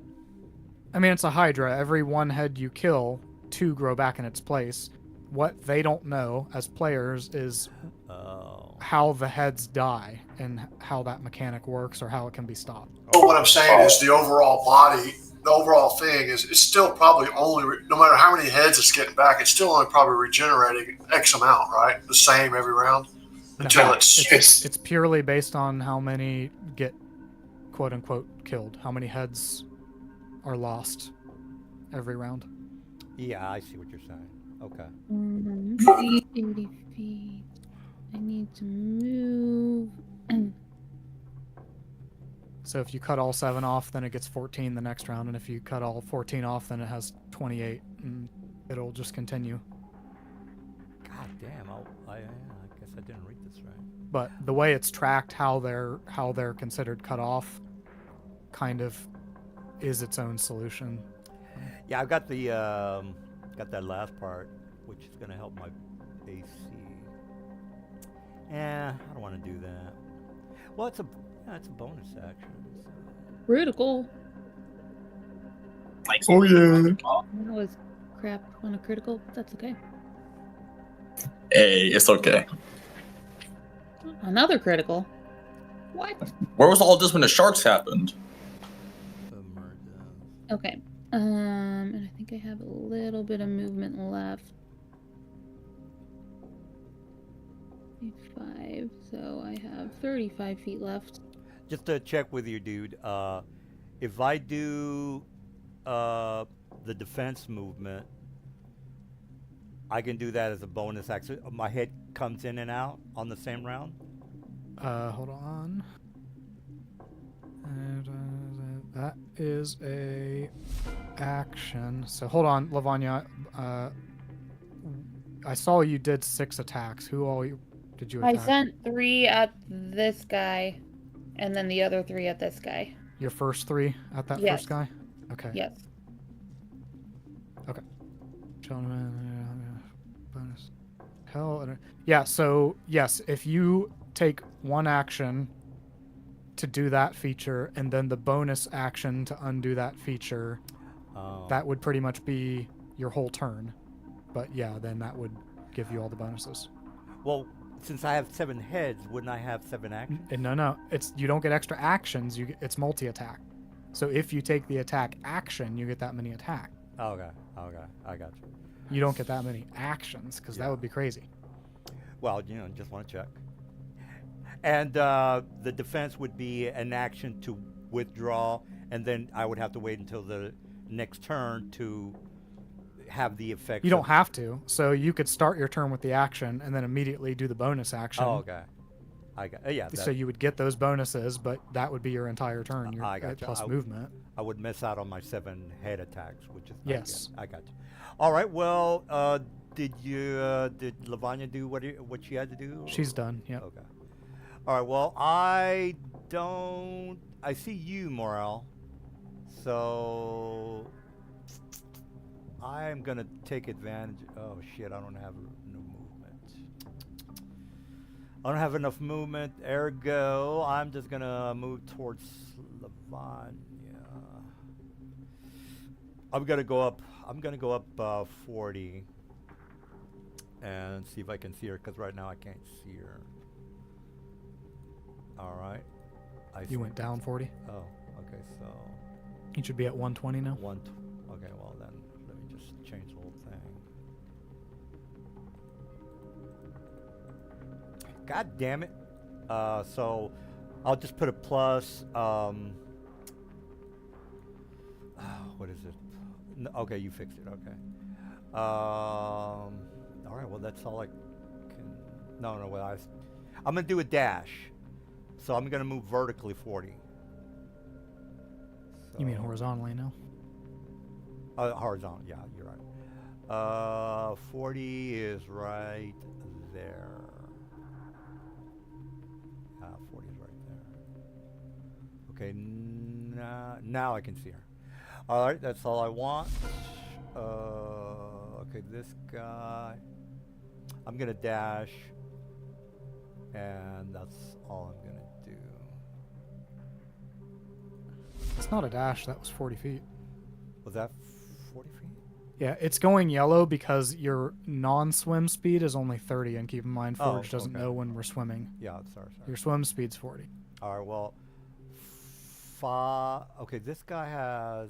I mean, it's a Hydra. Every 1 head you kill, 2 grow back in its place. what they don't know as players is Oh. how the heads die and how that mechanic works or how it can be stopped. But what I'm saying is the overall body, the overall thing is it's still probably only, no matter how many heads it's getting back, it's still only probably regenerating X amount, right? The same every round until No, it's it's purely based on how many get quote unquote killed, how many heads are lost every round. Yeah, I see what you're saying. Okay. 80 feet. I need to move. So if you cut all 7 off, then it gets 14 the next round, and if you cut all 14 off, then it has 28, and it'll just continue. God damn. I guess I didn't read this right. But the way it's tracked, how they're considered cut off, kind of is its own solution. Yeah, I've got the got that last part, which is gonna help my AC. Yeah, I don't want to do that. Well, it's a bonus action. So. Critical. Oh yeah. That was crap on a critical, but that's okay. Hey, it's okay. Another critical. What? Where was all this when the sharks happened? Okay. And I think I have a little bit of movement left. 5, so I have 35 feet left. Just to check with you, dude. If I do the defense movement, I can do that as a bonus action. My head comes in and out on the same round. Hold on. And, that is a action. So hold on, Lavanya. I saw you did 6 attacks. Who all did you I attack? sent 3 at this guy, and then the other 3 at this guy. Your first 3 at that Yes. first guy? Okay. Yes. Okay. Bonus. Hell. Yeah, so yes, if you take 1 action to do that feature and then the bonus action to undo that feature, that would pretty much be your whole turn. But yeah, then that would give you all the bonuses. Well, since I have 7 heads, wouldn't I have 7 actions? No, you don't get extra actions. It's multi-attack. So if you take the attack action, you get that many attack. Okay, I got you. You don't get that many actions because that would be crazy. Well, just want to check. And the defense would be an action to withdraw, and then I would have to wait until the next turn to have the effect. You don't have to. So you could start your turn with the action and then immediately do the bonus action. Oh, okay. I got. Yeah. So you would get those bonuses, but that would be your entire turn. Your I got you. plus movement. I would miss out on my 7 head attacks, which is yes. I got you. All right. Well, did Lavanya do what she had to do? She's done. Yeah. Okay. All right. Well, I see you, Morel. So I'm gonna take advantage. Oh shit! I don't have no movement. I don't have enough movement. Ergo, I'm just gonna move towards Lavanya. I'm gonna go up 40 and see if I can see her, because right now I can't see her. All right. You went down 40? Oh, okay. So you should be at 120 now. Okay. Well then, let me just change the whole thing. God damn it. So I'll just put a plus. What is it? No, okay, you fixed it. Okay. All right. Well, that's all I can. No. Well, I'm gonna do a dash. So I'm gonna move vertically 40. So, You mean horizontally now? horizontal. Yeah, you're right. 40 is right there. 40 is right there. Okay, now I can see her. All right, that's all I want. Okay, this guy. I'm gonna dash, and that's all I'm gonna do. It's not a dash. That was 40 feet. Was that 40 feet? Yeah, it's going yellow because your non-swim speed is only 30, and keep in mind, Oh, Forge doesn't okay. know when we're swimming. Yeah, sorry. Your swim speed's 40. All right, well, okay, this guy has.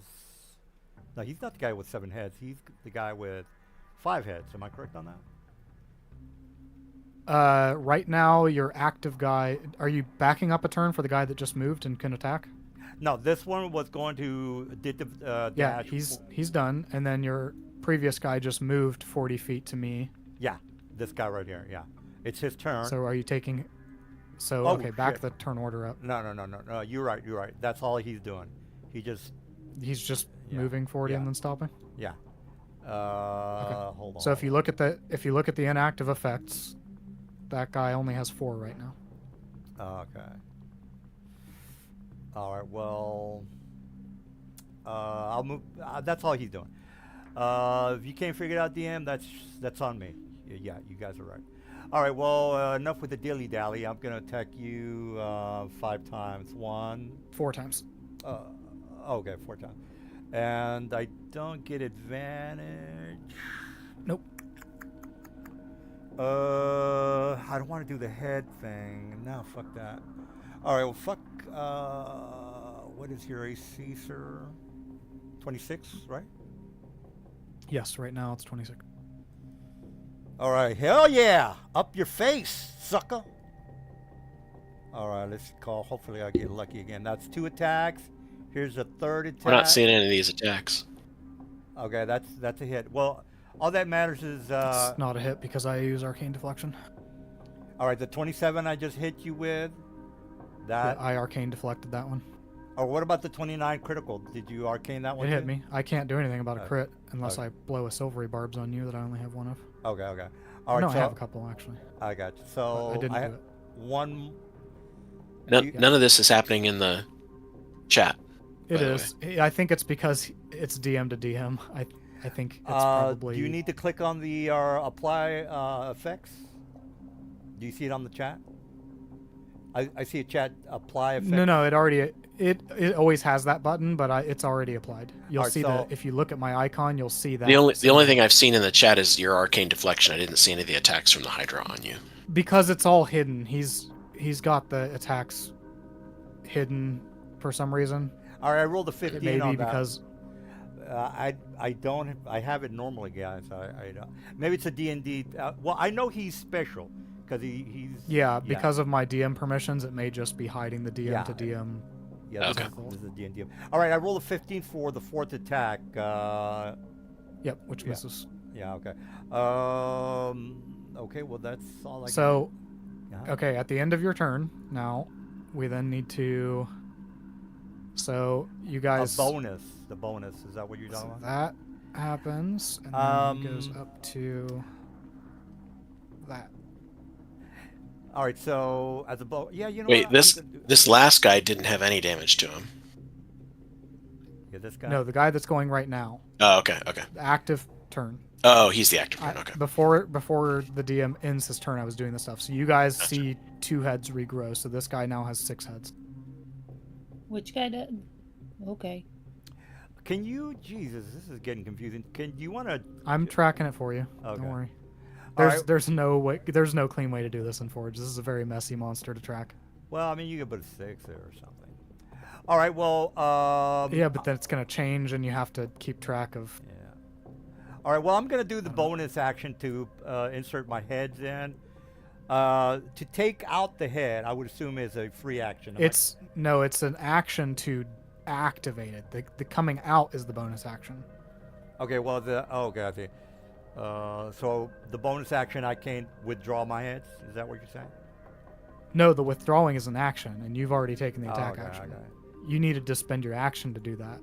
No, he's not the guy with 7 heads. He's the guy with 5 heads. Am I correct on that? Right now, your active guy. Are you backing up a turn for the guy that just moved and can attack? No, this one was going to did the Yeah, dash. he's done, and then your previous guy just moved 40 feet to me. Yeah, this guy right here. Yeah, it's his turn. So are you taking? So Oh, okay, back shit. the turn order up. No. You're right. You're right. That's all he's doing. He just He's just Yeah, moving 40 and yeah. then stopping. yeah. Hold on. So if you look at the inactive effects, that guy only has 4 right now. Okay. All right. Well, I'll move. That's all he's doing. If you can't figure it out, DM, that's on me. Yeah, you guys are right. All right. Well, enough with the dilly dally. I'm gonna attack you 5 times. 4 times. Okay, 4 times. And I don't get advantage. Nope. I don't want to do the head thing. No, fuck that. All right, well, fuck. What is your AC, sir? 26, right? Yes, right now it's 26. All right, hell yeah! Up your face, sucker! All right, let's call. Hopefully, I get lucky again. That's 2 attacks. Here's a 3rd attack. We're not seeing any of these attacks. Okay, that's a hit. Well, all that matters is. It's not a hit because I use Arcane Deflection. All right, the 27 I just hit you with. That. Yeah, I Arcane Deflected that one. Or what about the 29 critical? Did you arcane that one? It hit too? me. I can't do anything about a Okay. crit unless Okay. I blow a Silvery Barbs on you that I only have 1 of. Okay. All right, No, so I have a couple actually. I got you. But So I didn't have do it. one. None, You- none of this is happening in the chat. It by the is. I think it's because it's DM to DM. I think it's probably. Do you need to click on the apply effects? Do you see it on the chat? I see a chat apply effects. No, it already. It always has that button, but it's already applied. You'll Alright, see so- that if you look at my icon, you'll see that. The only thing I've seen in the chat is your arcane deflection. I didn't see any of the attacks from the Hydra on you. Because it's all hidden. He's got the attacks hidden for some reason. All right, I rolled a It 15 may be on that. because I don't I have it normally, guys. I don't. Maybe it's a D&D. Well, I know he's special because he's because of my DM permissions, it may just be hiding the DM Yeah. to DM. Yeah, Okay. this is a D&D. All right, I rolled a 15 for the 4th attack. Yep, which Yeah. misses. Yeah, okay. Okay, well that's all I So, can. okay, at the end of your turn, now we then need to. So you guys. A bonus. The bonus. Is that what you're talking So about? that happens, and then it goes Um, up to that. All right, so as a yeah, you know Wait, what? this I'm gonna do- this last guy didn't have any damage to him. Yeah, this guy. No, the guy that's going right now, Oh, okay. the active turn. Oh, he's the active one. Okay. Before the DM ends his turn, I was doing this stuff. So you guys Gotcha. see 2 heads regrow. So this guy now has 6 heads. Which guy did? Okay. Can you? Jesus, this is getting confusing. Can you want to? I'm tracking it for you. Okay. Don't worry. All right. There's no way. There's no clean way to do this in Forge. This is a very messy monster to track. Well, I mean, you could put a 6 there or something. All right. Well. Yeah, but then it's gonna change, and you have to keep track of. Yeah. All right. Well, I'm gonna do the bonus action to insert my heads in. To take out the head, I would assume is a free action. It's an action to activate it. The coming out is the bonus action. Okay. Well, okay. I see. So the bonus action, I can't withdraw my heads. Is that what you're saying? No, the withdrawing is an action, and you've already taken the attack okay, action. okay. You needed to spend your action to do that.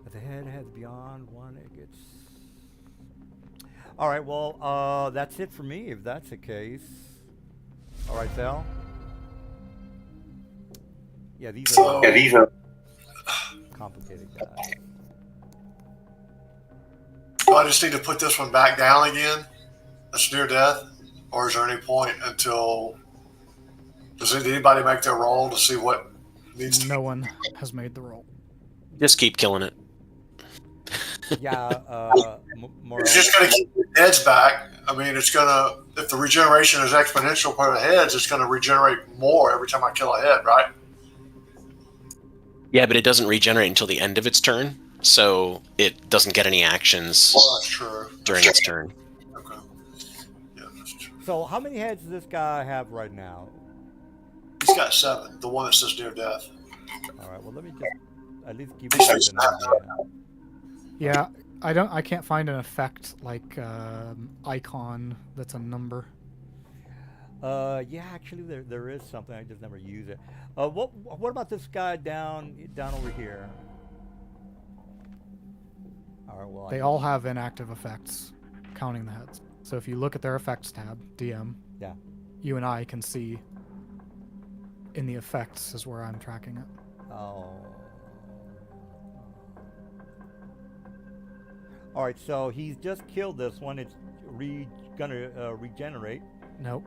If the head has beyond 1, it gets. All right. Well, that's it for me. If that's the case. All right, Sal. Yeah, these are complicated guys. Do I just need to put this one back down again? That's near death? Or is there any point until. Does anybody make their roll to see what needs to No one has made the roll. Just keep killing it. Yeah, more. It's just going to keep the heads back. I mean, it's going to, if the regeneration is exponential per the heads, it's going to regenerate more every time I kill a head, right? Yeah, but it doesn't regenerate until the end of its turn, so it doesn't get any actions Well, that's true. during its turn. Okay. Yeah, that's true. So how many heads does this guy have right now? He's got 7. The one that says near death. All right. Well, let me just at least give you guys an idea. Yeah, I can't find an effect like icon that's a number. Yeah, actually, there is something. I just never use it. What about this guy down over here? All right. Well, They all have inactive effects, counting the heads. So if you look at their effects tab, DM, Yeah. you and I can see in the effects is where I'm tracking it. Oh. All right. So he's just killed this one. It's gonna regenerate. Nope.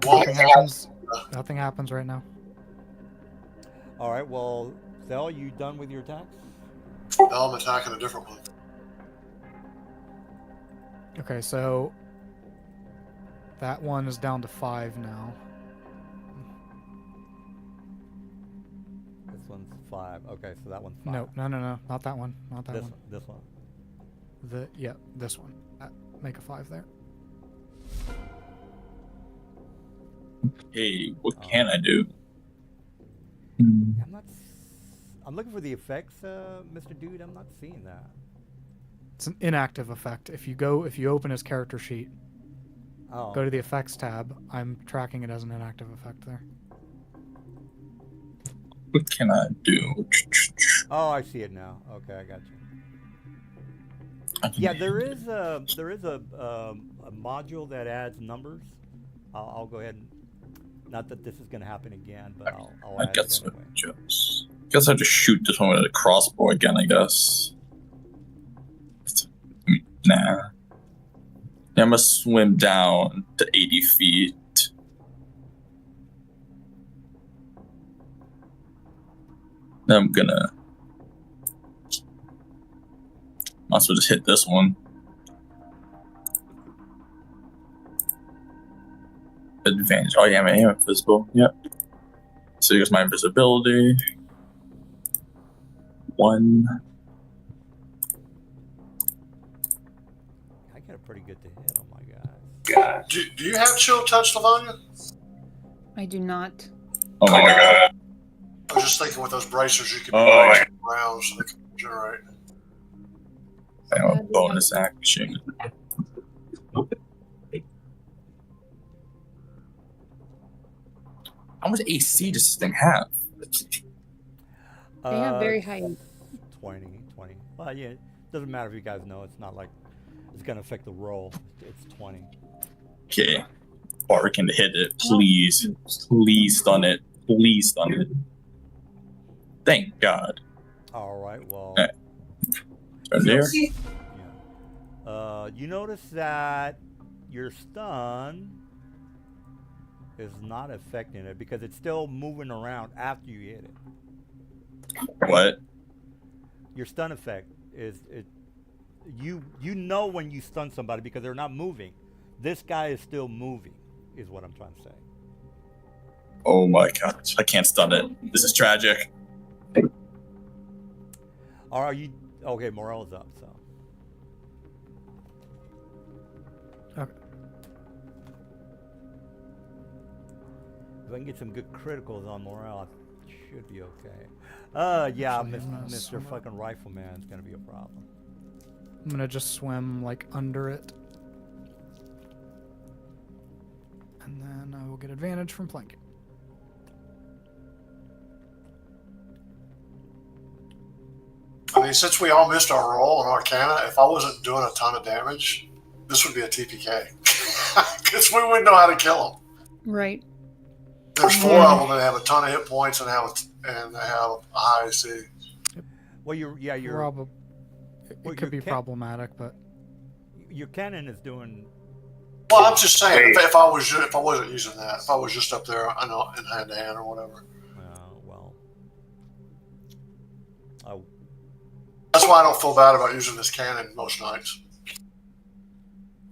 Well, Nothing happens. Nothing happens right now. All right. Well, Zell, you done with your attacks? now I'm attacking a different one. Okay, so that one is down to 5 now. This one's 5. Okay, so that one's 5. No, not that one. Not that This one. this one. This one. Make a 5 there. Hey, what can I do? I'm looking for the effects, Mr. Dude. I'm not seeing that. It's an inactive effect. If you open his character sheet, Oh. go to the effects tab. I'm tracking it as an inactive effect there. What can I do? Oh, I see it now. Okay, I got you. Yeah, there is a module that adds numbers. I'll go ahead and, not that this is going to happen again, but I'll I add guess it anyway. I have to shoot this one with a crossbow again, I guess. Nah. I must swim down to 80 feet. Then I'm gonna. Might as well just hit this one. Advantage. Oh, yeah, I am invisible. Yep. So here's my invisibility. 1. I got a pretty good to hit on my guys. Do you have chill touch, Lavanya? I do not. Oh my god. I was just thinking with those bracers, you could Oh, be around so they can regenerate. I have a bonus action. How much AC does this thing have? They have very high. 20. Well, yeah, it doesn't matter if you guys know. It's not like it's going to affect the roll. It's 20. Okay. Barkin to hit it. Please. Please stun it. Please stun it. Thank God. All right, well. Right. Turn there. Yeah. You notice that your stun is not affecting it because it's still moving around after you hit it. What? Your stun effect is it. You know when you stun somebody because they're not moving. This guy is still moving, is what I'm trying to say. Oh my gosh. I can't stun it. This is tragic. Are you okay? Morale is up, so. Okay. If I can get some good criticals on morale, it should be okay. Yeah, Actually, I'm gonna Mr. swim up. fucking Rifleman is gonna be a problem. I'm gonna just swim like under it. And then I will get advantage from flanking. I mean, since we all missed our roll in Arcana, if I wasn't doing a ton of damage, this would be a TPK. Because we wouldn't know how to kill them. Right. There's 4 of them that have a ton of hit points and they have a high AC. Well, you're It well, could be you can't- problematic, but your cannon is doing. Well, I'm just saying, if I wasn't using that, if I was just up there, I know, in hand to hand or whatever. Well, That's That's why I don't feel bad about using this cannon most nights.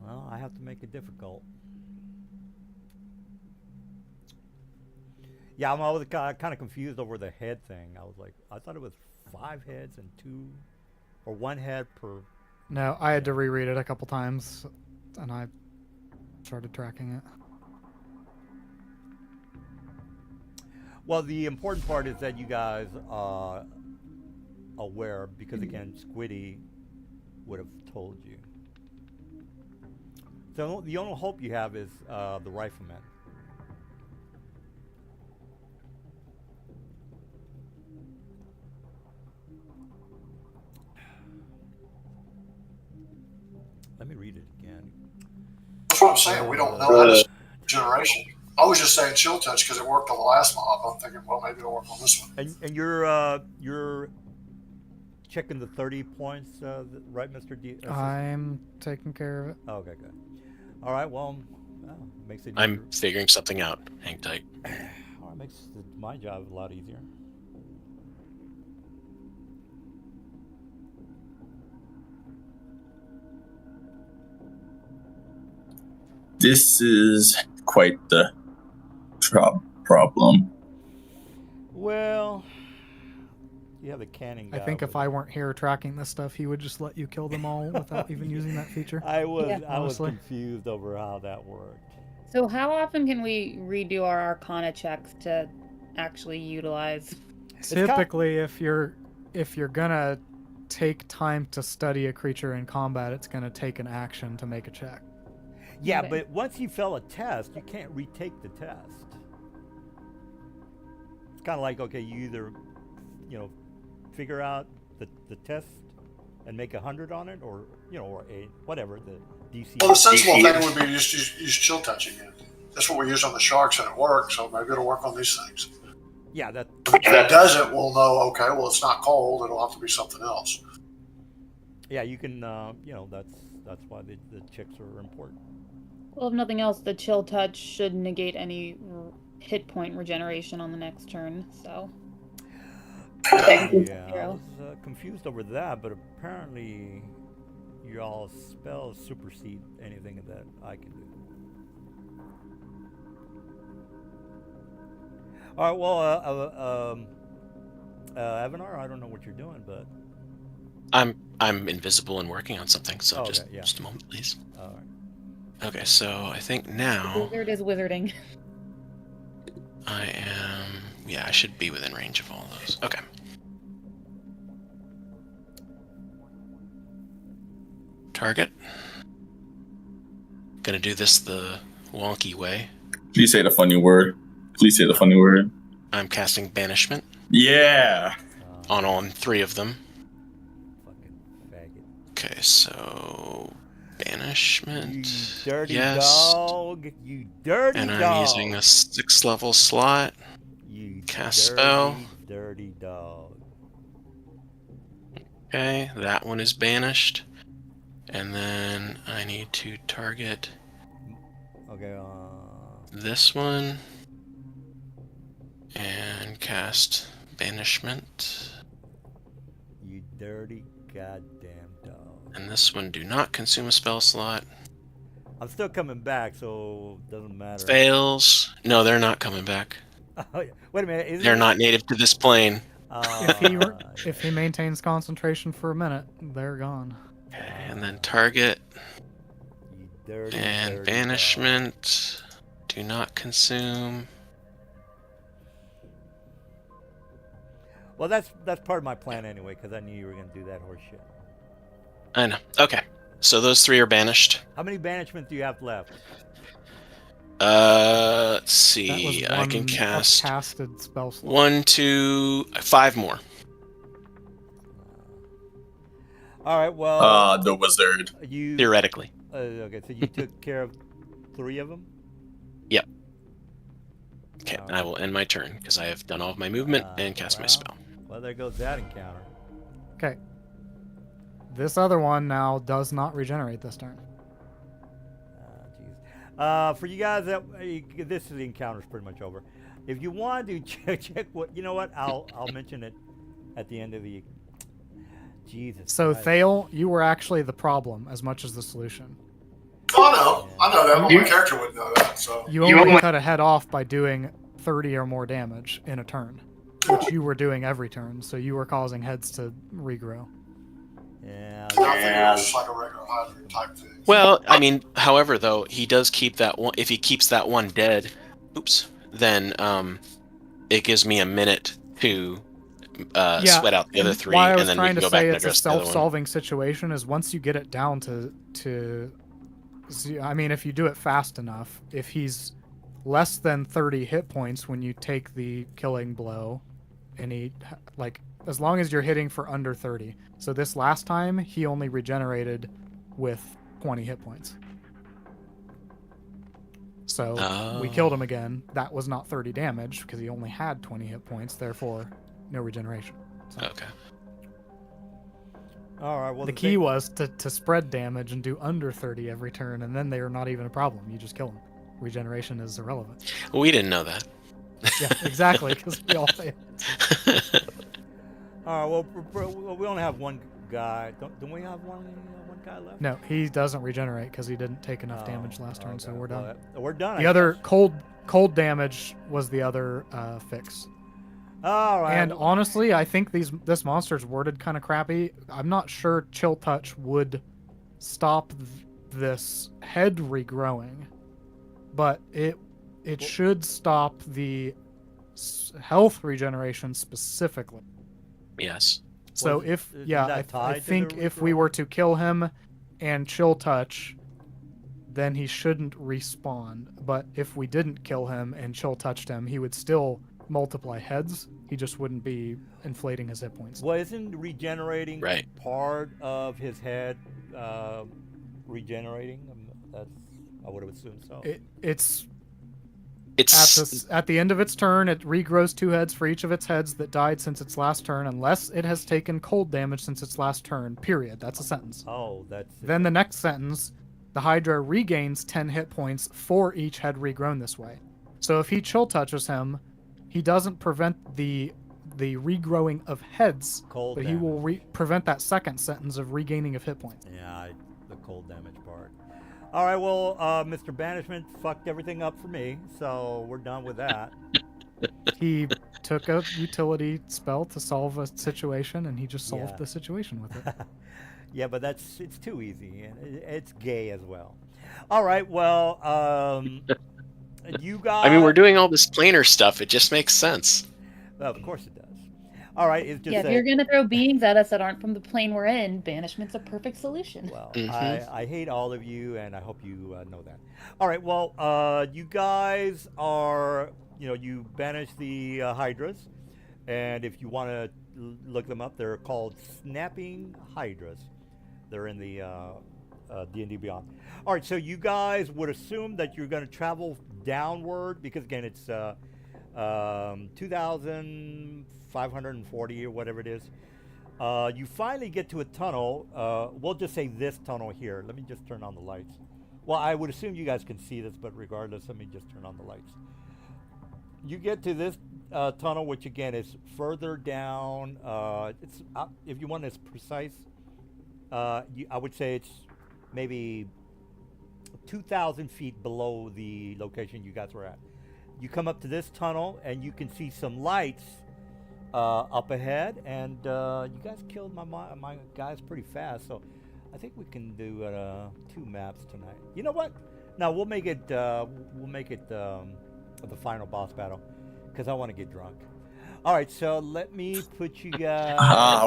Well, I have to make it difficult. Yeah, I was kind of confused over the head thing. I was like, I thought it was 5 heads and 2, or 1 head per. No, I had to reread it a couple times, and I started tracking it. Well, the important part is that you guys are aware, because again, Squiddy would have told you. So the only hope you have is the rifleman. Let me read it again. That's what I'm saying. We don't know that generation. I was just saying chill touch because it worked on the last mob. I'm thinking, well, maybe it'll work on this one. And you're checking the 30 points, right, Mr. D? I'm taking care of it. Oh, okay, good. All right, well, makes it. I'm figuring something out. Hang tight. All right, makes my job a lot easier. This is quite the problem. Well, you have the cannon guy. I think if I weren't here tracking this stuff, he would just let you kill them all without even using that feature. I was honestly. confused over how that worked. So how often can we redo our Arcana checks to actually utilize? Typically, if you're gonna take time to study a creature in combat, it's gonna take an action to make a check. Yeah, Okay. but once you fail a test, you can't retake the test. It's kind of like, okay, you either, figure out the test and make 100 on it, or or a whatever the DC. Well, the sensible thing would be to just use chill touch again. That's what we use on the sharks, and it works. So maybe it'll work on these things. Yeah, that. If it doesn't, we'll know. Okay, well, it's not cold. It'll have to be something else. Yeah, you can. That's why the checks are important. Well, if nothing else, the chill touch should negate any hit point regeneration on the next turn. So. Yeah, I was confused over that, but apparently, y'all spells supersede anything that I can do. All right, well, Avanar, I don't know what you're doing, but I'm invisible and working on something, so Oh, just okay, yeah. just a moment, please. all right. Okay, so I think now Wizard is wizarding. I am. Yeah, I should be within range of all those. Okay. Target. Gonna do this the wonky way. Please say the funny word. Please say the funny word. I'm casting Banishment Yeah. on 3 of them. Fucking faggot. Okay, so Banishment. You dirty yes. dog. You dirty And dog. I'm using a 6th level slot. You Cast dirty, spell. dirty dog. Okay, that one is banished. And then I need to target Okay, this one and cast Banishment. you dirty goddamn dog. And this one, do not consume a spell slot. I'm still coming back, so it doesn't matter. Fails. No, they're not coming back. Oh, yeah. Wait a minute. Isn't They're it- not native to this plane. If he maintains concentration for a minute, they're gone. Okay, and then target You dirty, and dirty Banishment. Do not consume. dog. Well, that's part of my plan anyway, because I knew you were going to do that horse shit. I know. Okay, so those 3 are banished. How many banishments do you have left? Let's That see. was I can one cast casted spell slot. 1, 2, 5 more. All right. Well, The wizard. you Theoretically. okay. So you took care of 3 of them. Yep. Okay, and I will end my turn because I have done all of my movement and cast my spell. Well, there goes that encounter. Okay. This other one now does not regenerate this turn. Jeez. For you guys, this is the encounter's pretty much over. If you want to check what, you know what? I'll mention it at the end of the. Jesus. So Christ. Thale, you were actually the problem as much as the solution. Oh, I know that, but my character wouldn't know that. So You only cut a head off by doing 30 or more damage in a turn, which you were doing every turn, so you were causing heads to regrow. Yeah. I think it was just like a regular Hydra type thing. Well, I mean, however, though, he does keep that one. If he keeps that one dead, then it gives me a minute to sweat out the other three, why I was and then we trying can to go back say and it's a address the other one. self-solving situation is once you get it down to I mean, if you do it fast enough, if he's less than 30 hit points when you take the killing blow, and he, like, as long as you're hitting for under 30. So this last time, he only regenerated with 20 hit points. So we killed him again. That was not 30 damage because he only had 20 hit points, therefore no regeneration. So Okay. All right. Well, the key was to spread damage and do under 30 every turn, and then they are not even a problem. You just kill them. Regeneration is irrelevant. We didn't know that. Yeah, exactly, because we all failed. All right. Well, we only have one guy. Don't we have one guy left? No, he doesn't regenerate because he didn't take enough damage last turn, okay. so we're done. Well, we're done. The other cold damage was the other fix. All right. And honestly, I think this monster's worded kind of crappy. I'm not sure Chill Touch would stop this head regrowing, but it should stop the health regeneration specifically. Yes. So Was- if is yeah, that tied I to think the if we were to kill him and Chill Touch, then he shouldn't respawn. But if we didn't kill him and Chill Touched him, he would still multiply heads. He just wouldn't be inflating his hit points. Well, isn't regenerating Right. part of his head regenerating? I would have assumed so. It's It's at the end of its turn, it regrows 2 heads for each of its heads that died since its last turn, unless it has taken cold damage since its last turn. Period. That's a sentence. Oh, that's it. Then the next sentence, the Hydra regains 10 hit points for each head regrown this way. So if he chill touches him, he doesn't prevent the regrowing of heads, Cold but he will prevent that second sentence of regaining of hit points. Yeah, the cold damage part. All right, well, Mr. Banishment fucked everything up for me, so we're done with that. He took a utility spell to solve a situation, and he just solved Yeah. the situation with it. Yeah, but it's too easy, and it's gay as well. All right, well, you guys. I mean, we're doing all this planar stuff. It just makes sense. Well, of course it does. All right, it's just Yeah, if you're gonna throw beings at us that aren't from the plane we're in, banishment's a perfect solution. Well, Mhm. I hate all of you, and I hope you know that. All right, well, you guys are, you banish the Hydras, and if you want to look them up, they're called Snapping Hydras. They're in the D&D Beyond. All right, so you guys would assume that you're going to travel downward, because, again, it's 2,540 or whatever it is. You finally get to a tunnel. We'll just say this tunnel here. Let me just turn on the lights. Well, I would assume you guys can see this, but regardless, let me just turn on the lights. You get to this tunnel, which again is further down. It's if you want this precise, I would say it's maybe 2,000 feet below the location you guys were at. You come up to this tunnel, and you can see some lights up ahead, and you guys killed my guys pretty fast, so I think we can do 2 maps tonight. You know what? No, we'll make it the final boss battle, because I want to get drunk. All right, so let me put you guys.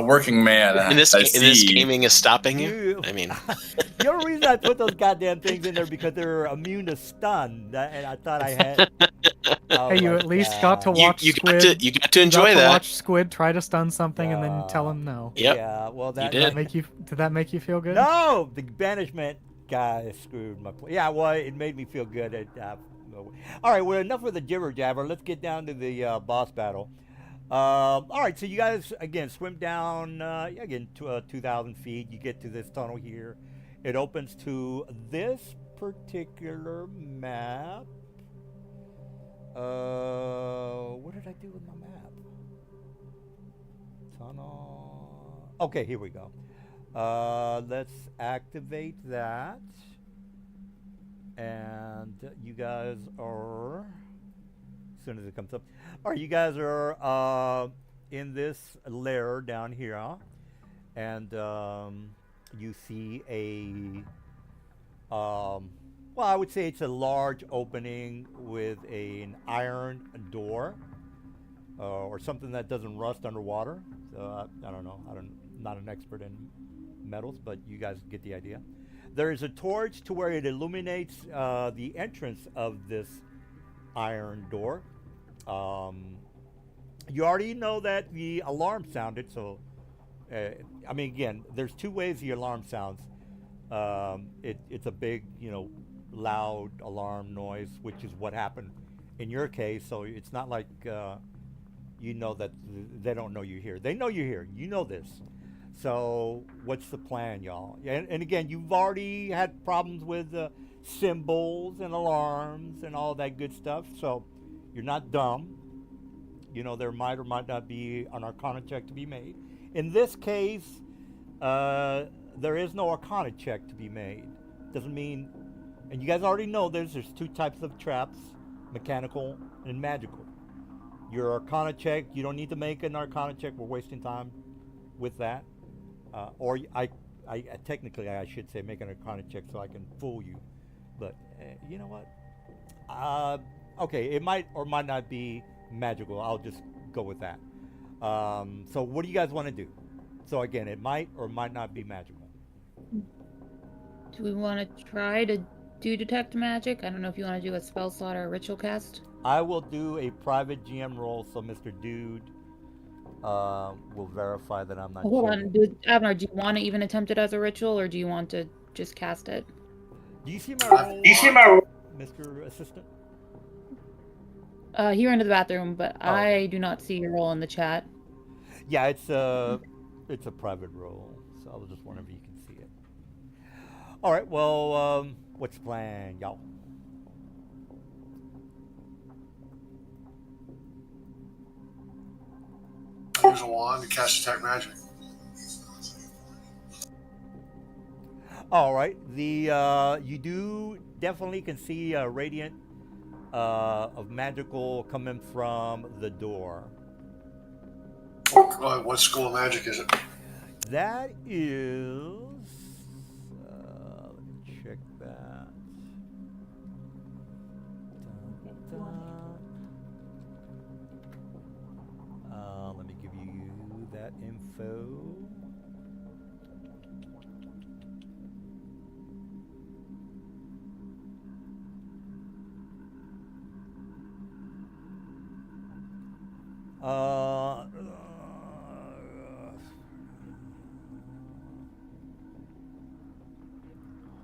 Working man. And this I this see. gaming is stopping you. I mean, The only reason I put those goddamn things in there because they're immune to stun, and I thought I had. Oh Hey, you my at least got to God. watch you Squid. got to You got enjoy to that. watch Squid try to stun something and then tell him no. Yep. Yeah, well, that did. Did that make you feel good? No, the banishment guy screwed my play. Yeah, well, it made me feel good. All right, well, enough with the jibber jabber. Let's get down to the boss battle. All right, so you guys again swim down again to 2,000 feet. You get to this tunnel here. It opens to this particular map. What did I do with my map? Tunnel. Okay, here we go. Let's activate that. And you guys are, as soon as it comes up, all right, you guys are in this lair down here, and you see well, I would say it's a large opening with an iron door or something that doesn't rust underwater. So I don't know. Not an expert in metals, but you guys get the idea. There is a torch to where it illuminates the entrance of this iron door. You already know that the alarm sounded, so I mean, again, there's two ways the alarm sounds. It's a big, loud alarm noise, which is what happened in your case. So it's not like that they don't know you're here. They know you're here. You know this. So what's the plan, y'all? And again, you've already had problems with symbols and alarms and all that good stuff. So you're not dumb. There might or might not be an Arcana check to be made. In this case, there is no Arcana check to be made. Doesn't mean, and you guys already know there's two types of traps, mechanical and magical. Your Arcana check, you don't need to make an Arcana check. We're wasting time with that. Or I technically I should say make an Arcana check so I can fool you. But you know what? Okay, it might or might not be magical. I'll just go with that. So what do you guys want to do? So again, it might or might not be magical. Do we want to try to do detect magic? I don't know if you want to do a spell slot or a ritual cast. I will do a private GM roll, so Mr. Dude will verify that I'm not. Hold on, Abner, do you want to even attempt it as a ritual, or do you want to just cast it? Do you see my roll, Mr. Assistant? He ran to the bathroom, but I do not see your roll in the chat. Yeah, it's a private roll, so I was just wondering if you can see it. All right, well, what's the plan, y'all? Use a wand to cast detect magic. All right, you do definitely can see a radiant of magical coming from the door. What school of magic is it? That is. Let me check that. Dun, dun. Let me give you that info.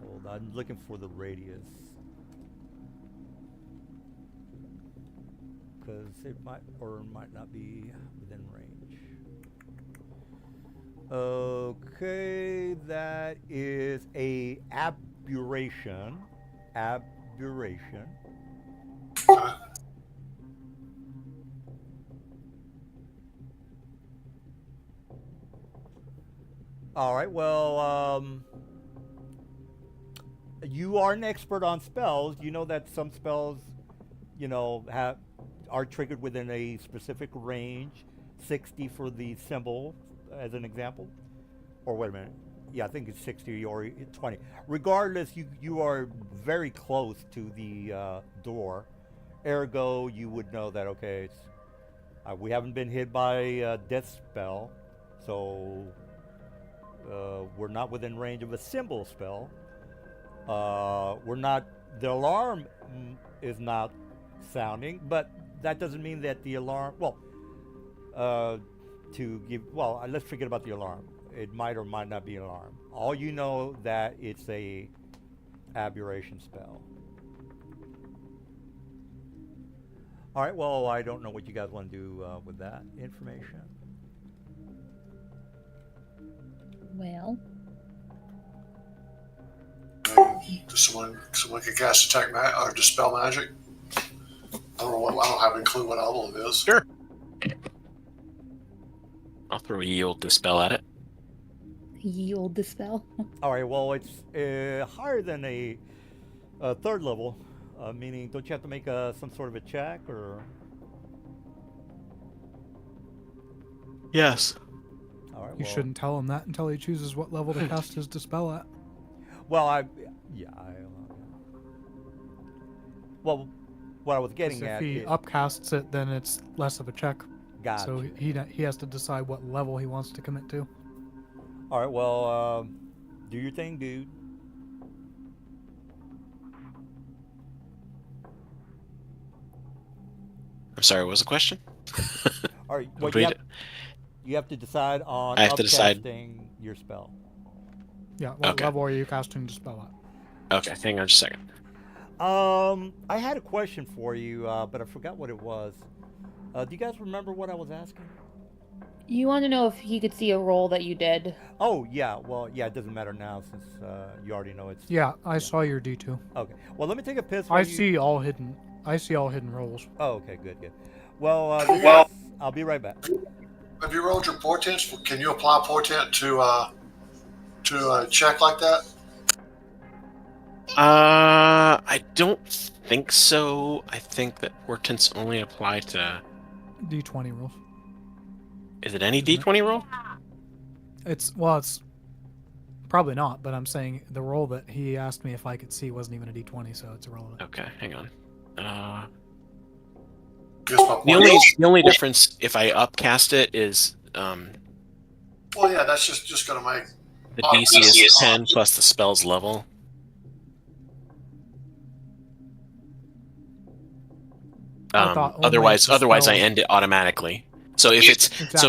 Hold on, I'm looking for the radius. Because it might or might not be within range. Okay, that is a aberration. Aberration. All right, well, you are an expert on spells. You know that some spells, are triggered within a specific range, 60 for the symbol, as an example. Or wait a minute. Yeah, I think it's 60 or 20. Regardless, you are very close to the door. Ergo, you would know that, okay, we haven't been hit by a death spell, so we're not within range of a symbol spell. The alarm is not sounding, but that doesn't mean that the alarm, let's forget about the alarm. It might or might not be an alarm. All you know that it's a aberration spell. All right, well, I don't know what you guys want to do with that information. Well, Someone can cast detect or dispel magic. I don't have a clue what level it is. Sure. I'll throw a yield dispel at it. Yield the spell. All right. Well, it's higher than a third level, meaning don't you have to make some sort of a check or? Yes. All right. You Well, shouldn't tell him that until he chooses what level to cast his dispel at. well, well, what I was 'Cause getting if at he is, upcasts it, then it's less of a check. gotcha. So he has to decide what level he wants to commit to. All right. Well, do your thing, dude. I'm sorry, what was the question? All right. Well, Repeat it. you have to decide on I have to decide. upcasting your spell. Yeah, what Okay. level are you casting dispel at? Okay, hang on just a second. I had a question for you, but I forgot what it was. Do you guys remember what I was asking? You want to know if he could see a roll that you did. Oh, yeah. Well, yeah, it doesn't matter now since you already know it's. Yeah, I saw your D2. Okay. Well, let me take a piss. I see all hidden rolls. Oh, okay. Good. Well, well, I'll be right back. Have you rolled your portents? Can you apply portent to a check like that? I don't think so. I think that portents only apply to. D20 rolls. Is it any Isn't it? D20 roll? It's probably not, but I'm saying the roll that he asked me if I could see wasn't even a D20, so it's irrelevant. Okay, hang on. Guess my point. The only difference if I upcast it is Well, yeah, that's just going to make. the DC is 10 plus the spell's level. I thought only Otherwise, if the I spell- end it automatically. So if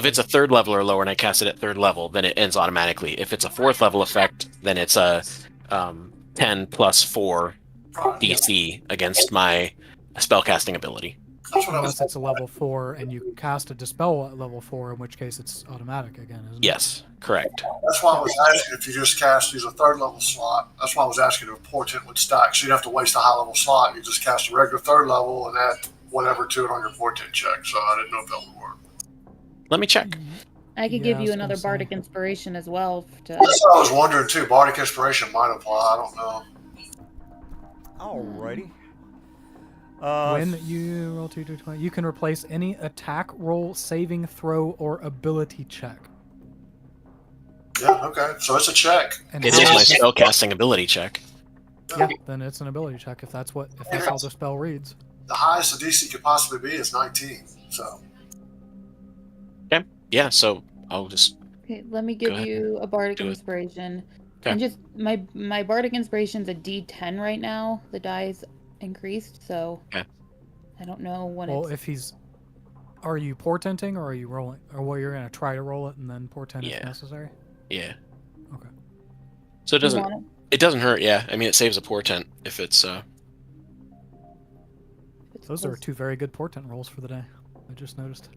it's a third level or lower and I cast it at third level, then it ends automatically. If it's a fourth level effect, then it's a 10 plus 4 DC against my spellcasting ability. That's what I was. Unless it's a level 4 and you cast a dispel at level 4, in which case it's automatic again, isn't it? Yes, correct. That's why I was asking if you just use a third level slot. That's why I was asking if portent would stack. So you'd have to waste a high level slot. You just cast a regular third level and add whatever to it on your portent check. So I didn't know if that would work. Let me check. I could Yeah, give I you was another gonna say. bardic inspiration as well to. That's what I was wondering too. Bardic inspiration might apply. I don't know. Alrighty. When you roll 2d20, you can replace any attack roll, saving throw, or ability check. Yeah. Okay. So it's a check. And It how is my much- spellcasting ability check. Yeah, then it's an ability check if that's how the spell reads. The highest the DC could possibly be is 19. So Yeah, so I'll just Okay, let me give ahead. you a bardic Do it. inspiration. Okay. And just my bardic inspiration's a D10 right now. The die's increased, so Okay. I don't know when Well, it's. are you portenting or are you rolling? Or well, you're going to try to roll it and then portent Yeah. if necessary? yeah. Okay. So it You doesn't want it doesn't hurt, yeah. I mean it saves a portent if it's it's Those are close. 2 very good portent rolls for the day. I just noticed.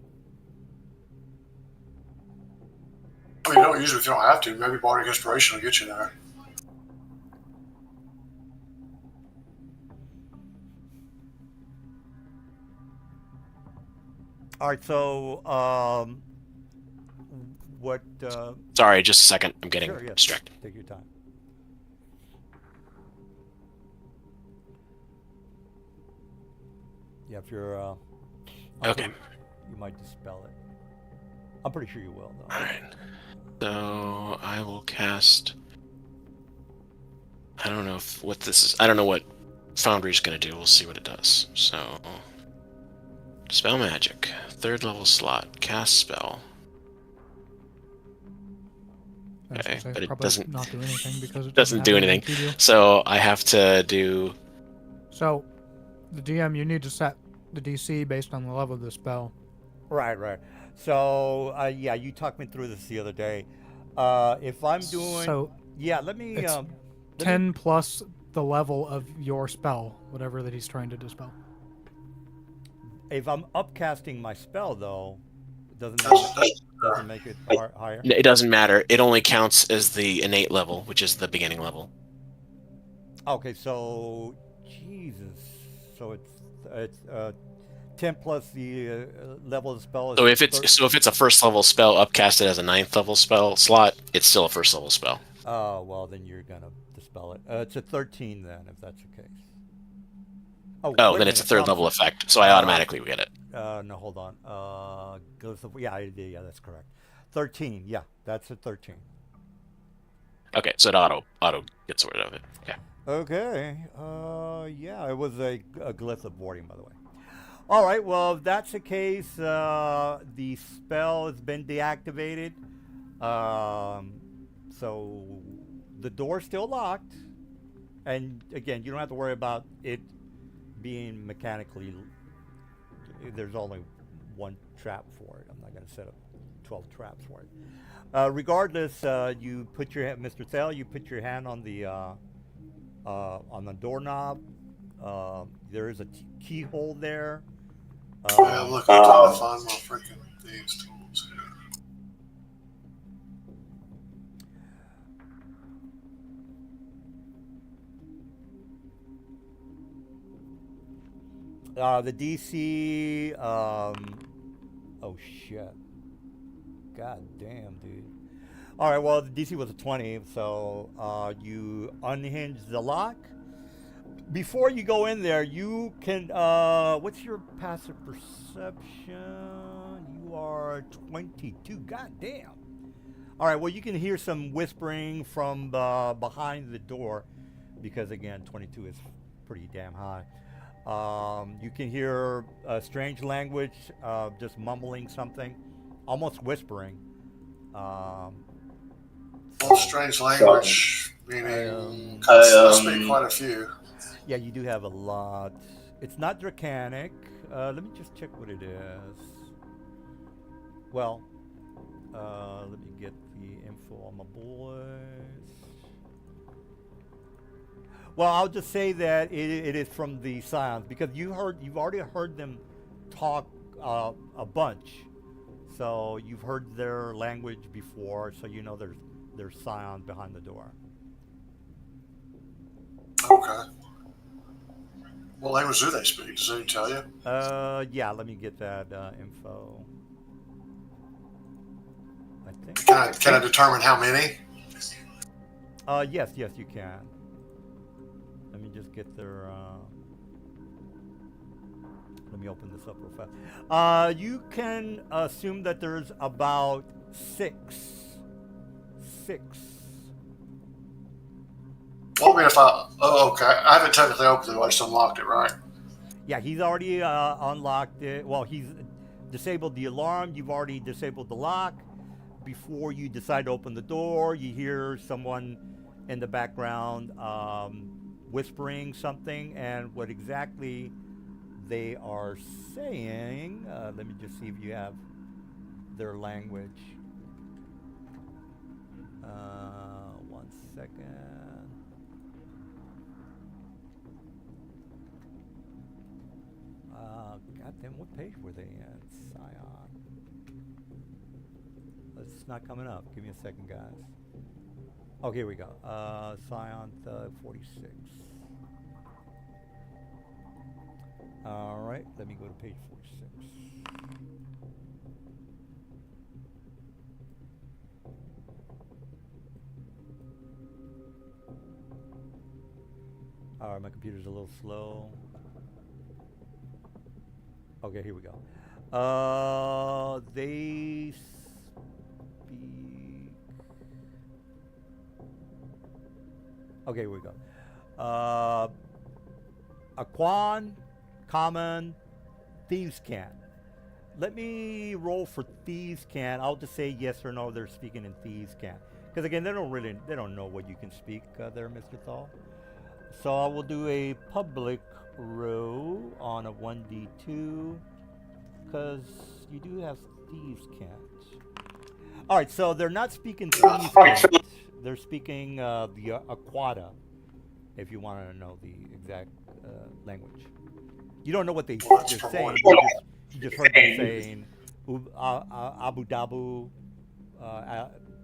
I mean, you don't use it if you don't have to. Maybe bardic inspiration will get you there. All right. So, what? sorry, just a second. I'm getting Sure. Yeah. distracted. Take your time. Yeah. If you're. Okay. You might dispel it. I'm pretty sure you will, though. Alright. So I will cast I don't know what this is. I don't know what Foundry's gonna do. We'll see what it does. So spell magic. 3rd level slot. Cast spell. I was Okay, gonna say, but it probably doesn't- not do anything because it doesn't have do anything anything. to do. So I have to do So, the DM, you need to set the DC based on the level of the spell. Right. So, yeah, you talked me through this the other day. If I'm doing. So, Yeah. Let me. it's let me- 10 plus the level of your spell, whatever that he's trying to dispel. If I'm upcasting my spell, though, it doesn't make it higher. it doesn't matter. It only counts as the innate level, which is the beginning level. Okay, so Jesus, so it's 10 plus the level of the spell is So if it's a first level spell upcasted as a 9th level spell slot, it's still a first level spell. Oh, well, then you're going to dispel it. It's a 13 then, if that's the case. Oh, wait then it's a minute. 3rd level effect, so I automatically get it. No, hold on. Yeah, that's correct. 13, yeah, that's a 13. Okay, so it auto gets rid of it. Okay. Okay. Yeah, it was a glyph of warding, by the way. All right. Well, if that's the case, the spell has been deactivated. So the door's still locked, and again, you don't have to worry about it being mechanically. There's only one trap for it. I'm not going to set up 12 traps for it. Regardless, you put your Mr. Thel, you put your hand on the doorknob. There is a keyhole there. I'm looking trying to find my freaking these tools here. The DC. Oh shit. God damn, dude. All right. Well, the DC was a 20, so you unhinge the lock. Before you go in there, you can. What's your passive perception? You are 22. God damn. All right. Well, you can hear some whispering from behind the door, because again, 22 is pretty damn high. You can hear a strange language, just mumbling something, almost whispering. Strange language, meaning I speak quite a few. Yeah, you do have a lot. It's not Draconic. Let me just check what it is. Well, let me get the info on my boys. Well, I'll just say that it is from the Scions, because you've already heard them talk a bunch, so you've heard their language before, so you know there's Scions behind the door. Okay. What language do they speak? Does it tell you? Yeah. Let me get that info. I think. Can I determine how many? Yes, you can. Let me just get their. Let me open this up real fast. You can assume that there's about six. Well, I mean, if okay. I haven't technically opened it. I just unlocked it, right? Yeah, he's already unlocked it. Well, he's disabled the alarm. You've already disabled the lock. Before you decide to open the door, you hear someone in the background whispering something, and what exactly they are saying. Let me just see if you have their language. 1 second. Goddamn, what page were they in? Scion. It's not coming up. Give me a second, guys. Oh, here we go. Scion 46. All right, let me go to page 46. All right, my computer's a little slow. Okay, here we go. They speak. Okay, here we go. Aquan, Common, Thieves' Cant. Let me roll for Thieves' Cant. I'll just say yes or no. They're speaking in Thieves' Cant, because again, they don't know what you can speak there, Mr. Thal. So I will do a public row on a 1d2, because you do have Thieves' Cant. All right, so they're not speaking Thieves' Cant. They're speaking the Aquata, if you want to know the exact language. You don't know what they're saying. You just heard them saying Abu Dhabu,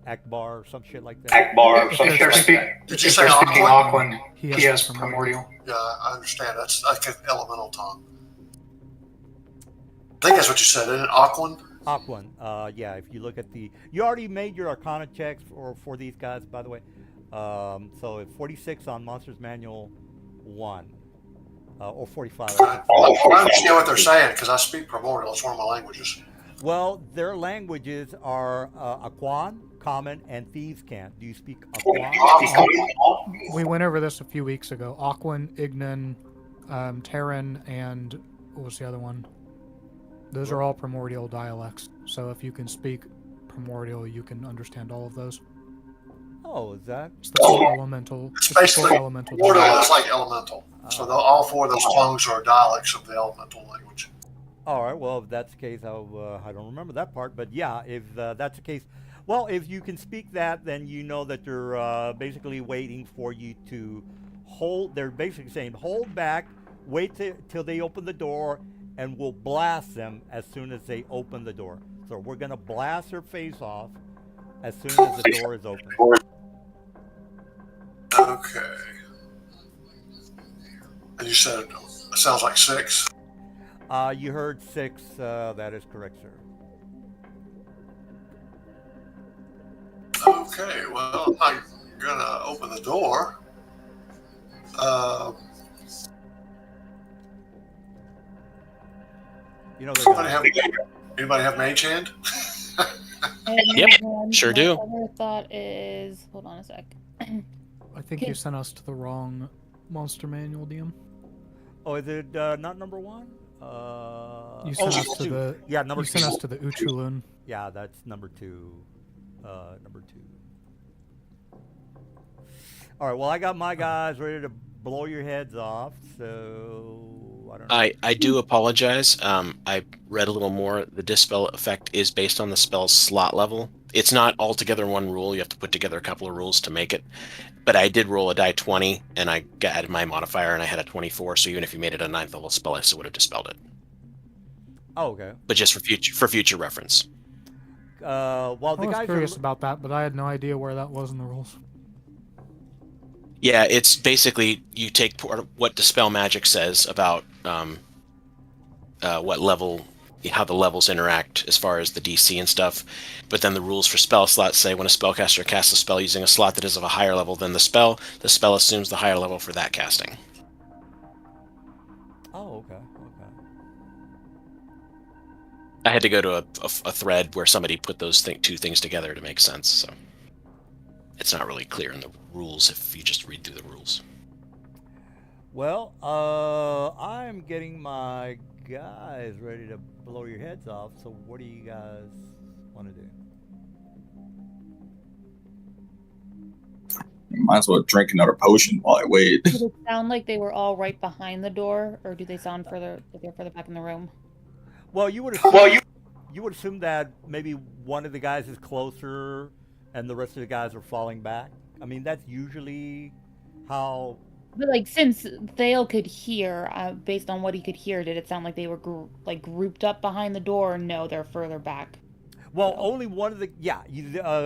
Akbar, some shit like that. Akbar, some shit like that. Did you say Aquan? He has primordial. Yeah, I understand. That's like an elemental tongue. I think that's what you said, isn't it? Aquan? Aquan. Yeah, if you look at you already made your Arcana checks for these guys, by the way. So 46 on Monsters Manual 1. Or 45. I understand what they're saying because I speak Primordial. It's one of my languages. Well, their languages are Aquan, Common, and Thieves' Cant. Do you speak Aquan? We went over this a few weeks ago. Aquan, Ignan, Terran, and what was the other one? Those are all primordial dialects. So if you can speak primordial, you can understand all of those. Oh, is that? It's the full elemental. It's basically elemental. Primordial is like elemental. So all four of those tongues are dialects of the elemental language. All right. Well, if that's the case, I don't remember that part. But yeah, if that's the case, well, if you can speak that, then you know that they're basically waiting for you to hold. They're basically saying, hold back, wait till they open the door, and we'll blast them as soon as they open the door. So we're gonna blast their face off as soon as the door is open. Okay. And you said it sounds like 6. You heard 6. That is correct, sir. Okay. Well, I'm not gonna open the door. You know they're Anybody have Mage Hand? Yep, sure do. My other thought is, hold on a sec. I think you sent us to the wrong monster manual, DM. Oh, is it not number 1? You sent us to the number 2. You sent us to the Uchulun. Yeah, that's number 2. Number 2. All right. Well, I got my guys ready to blow your heads off. So I don't know. I do apologize. I read a little more. The dispel effect is based on the spell's slot level. It's not altogether one rule. You have to put together a couple of rules to make it. But I did roll a die 20, and I added my modifier, and I had a 24. So even if you made it a 9th level spell, I still would have dispelled it. Oh, okay. But just for future reference. Well, the I was guys curious are, about that, but I had no idea where that was in the rules. Yeah, it's basically you take what Dispel Magic says about what level, how the levels interact as far as the DC and stuff, but then the rules for spell slots say when a spellcaster casts a spell using a slot that is of a higher level than the spell assumes the higher level for that casting. Oh, okay. I had to go to a thread where somebody put those two things together to make sense, so it's not really clear in the rules if you just read through the rules. Well, I'm getting my guys ready to blow your heads off. So what do you guys want to do? Might as well drink another potion while I wait. Did it sound like they were all right behind the door, or do they sound further back in the room? Well, you would assume that maybe one of the guys is closer and the rest of the guys are falling back. I mean, that's usually how. But like, since Thale could hear, based on what he could hear, did it sound like they were grouped up behind the door? Or no, they're further back. Well, only one of the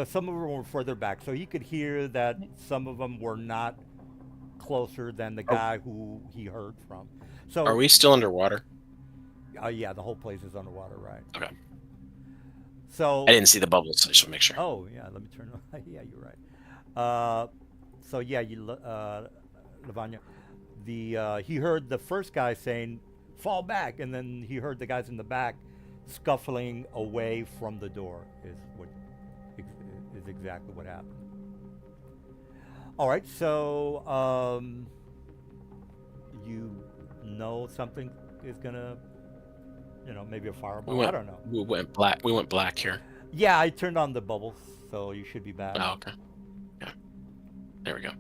some of them were further back, so he could hear that some of them were not closer than the guy who he heard from. So are we still underwater? Yeah, the whole place is underwater, right? Okay. So I didn't see the bubbles, so I just want to make sure. Oh yeah, let me turn on. Yeah, you're right. So yeah, Lavanya, he heard the first guy saying, "Fall back," and then he heard the guys in the back scuffling away from the door. Is exactly what happened. All right, so you know something is gonna, maybe a fireball. I don't know. We went black. We went black here. Yeah, I turned on the bubbles, so you should be back. Oh, okay. Yeah. There we go.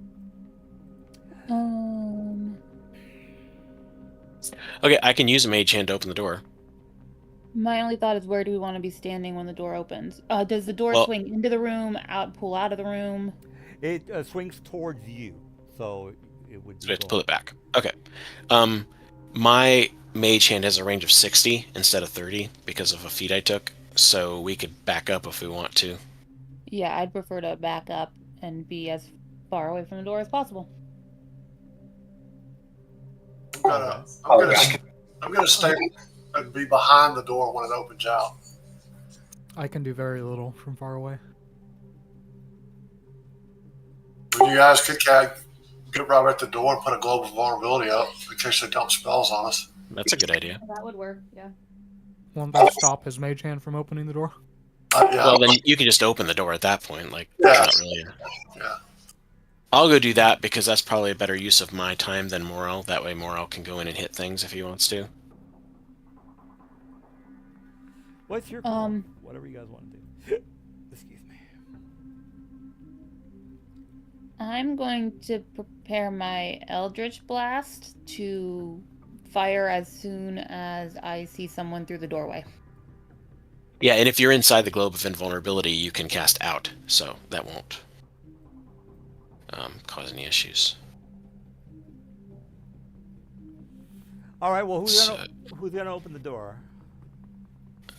Okay, I can use a mage hand to open the door. My only thought is, where do we want to be standing when the door opens? Does the door swing into the room, pull out of the room? It swings towards you, so it would. So we have to pull it back. Okay. My mage hand has a range of 60 instead of 30 because of a feat I took, so we could back up if we want to. Yeah, I'd prefer to back up and be as far away from the door as possible. I'm gonna stay and be behind the door when it opens out. I can do very little from far away. When you guys could get right at the door and put a globe of vulnerability up in case they dump spells on us. That's a good idea. That would work. Yeah. Won't that stop his mage hand from opening the door? Yeah. Well, then you can just open the door at that point. Like, Yeah. not really. Yeah. I'll go do that because that's probably a better use of my time than Morel. That way Morel can go in and hit things if he wants to. What's your call? Whatever you guys want to do. Excuse me. I'm going to prepare my Eldritch Blast to fire as soon as I see someone through the doorway. Yeah, and if you're inside the globe of invulnerability, you can cast out, so that won't cause any issues. All right. Well, who's gonna open the door?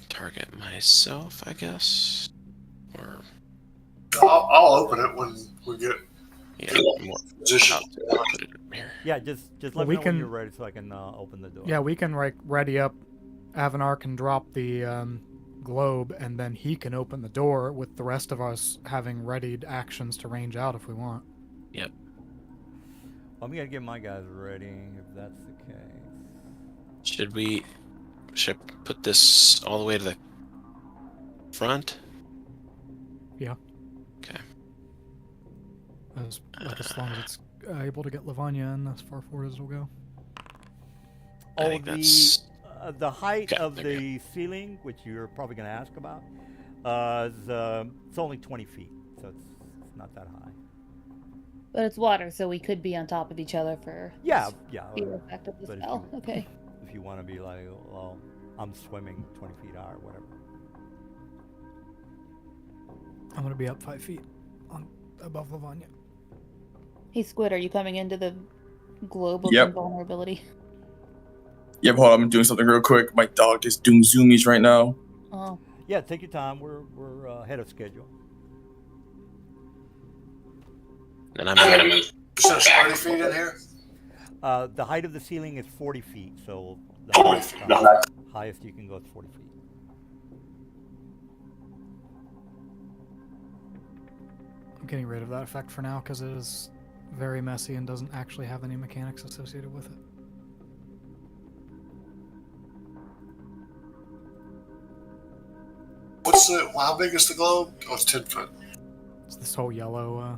Target myself, I guess, or I'll open it when we get more. position. I'll put it here. Yeah, just let Well, me we know when can- you're ready so I can open the door. Yeah, we can ready up. Avanar can drop the globe, and then he can open the door with the rest of us having readied actions to range out if we want. Yep. I'm gonna get my guys ready if that's the case. Should I put this all the way to the front? Yeah. Okay. As long as it's able to get Lavanya in as far forward as it'll go. I Oh, think that's the height Okay, of there the ceiling, which you're probably gonna ask about, is it's only 20 feet, so it's not that high. But it's water, so we could be on top of each other for Yeah. the effect of the But if spell. you- Okay. If you want to be like, well, I'm swimming 20 feet high or whatever. I'm gonna be up 5 feet above Lavanya. Hey, Squid, are you coming into the globe of Yep. invulnerability? Yep, hold on, I'm doing something real quick. My dog is doing zoomies right now. Oh, Yeah, take your time. We're ahead of schedule. And I'm gonna You said it's 30 feet in here? The height of the ceiling is 40 feet, so the 40 feet. highest you can go is 40 feet. I'm getting rid of that effect for now because it is very messy and doesn't actually have any mechanics associated with it. How big is the globe? Oh, it's 10 foot. It's this whole yellow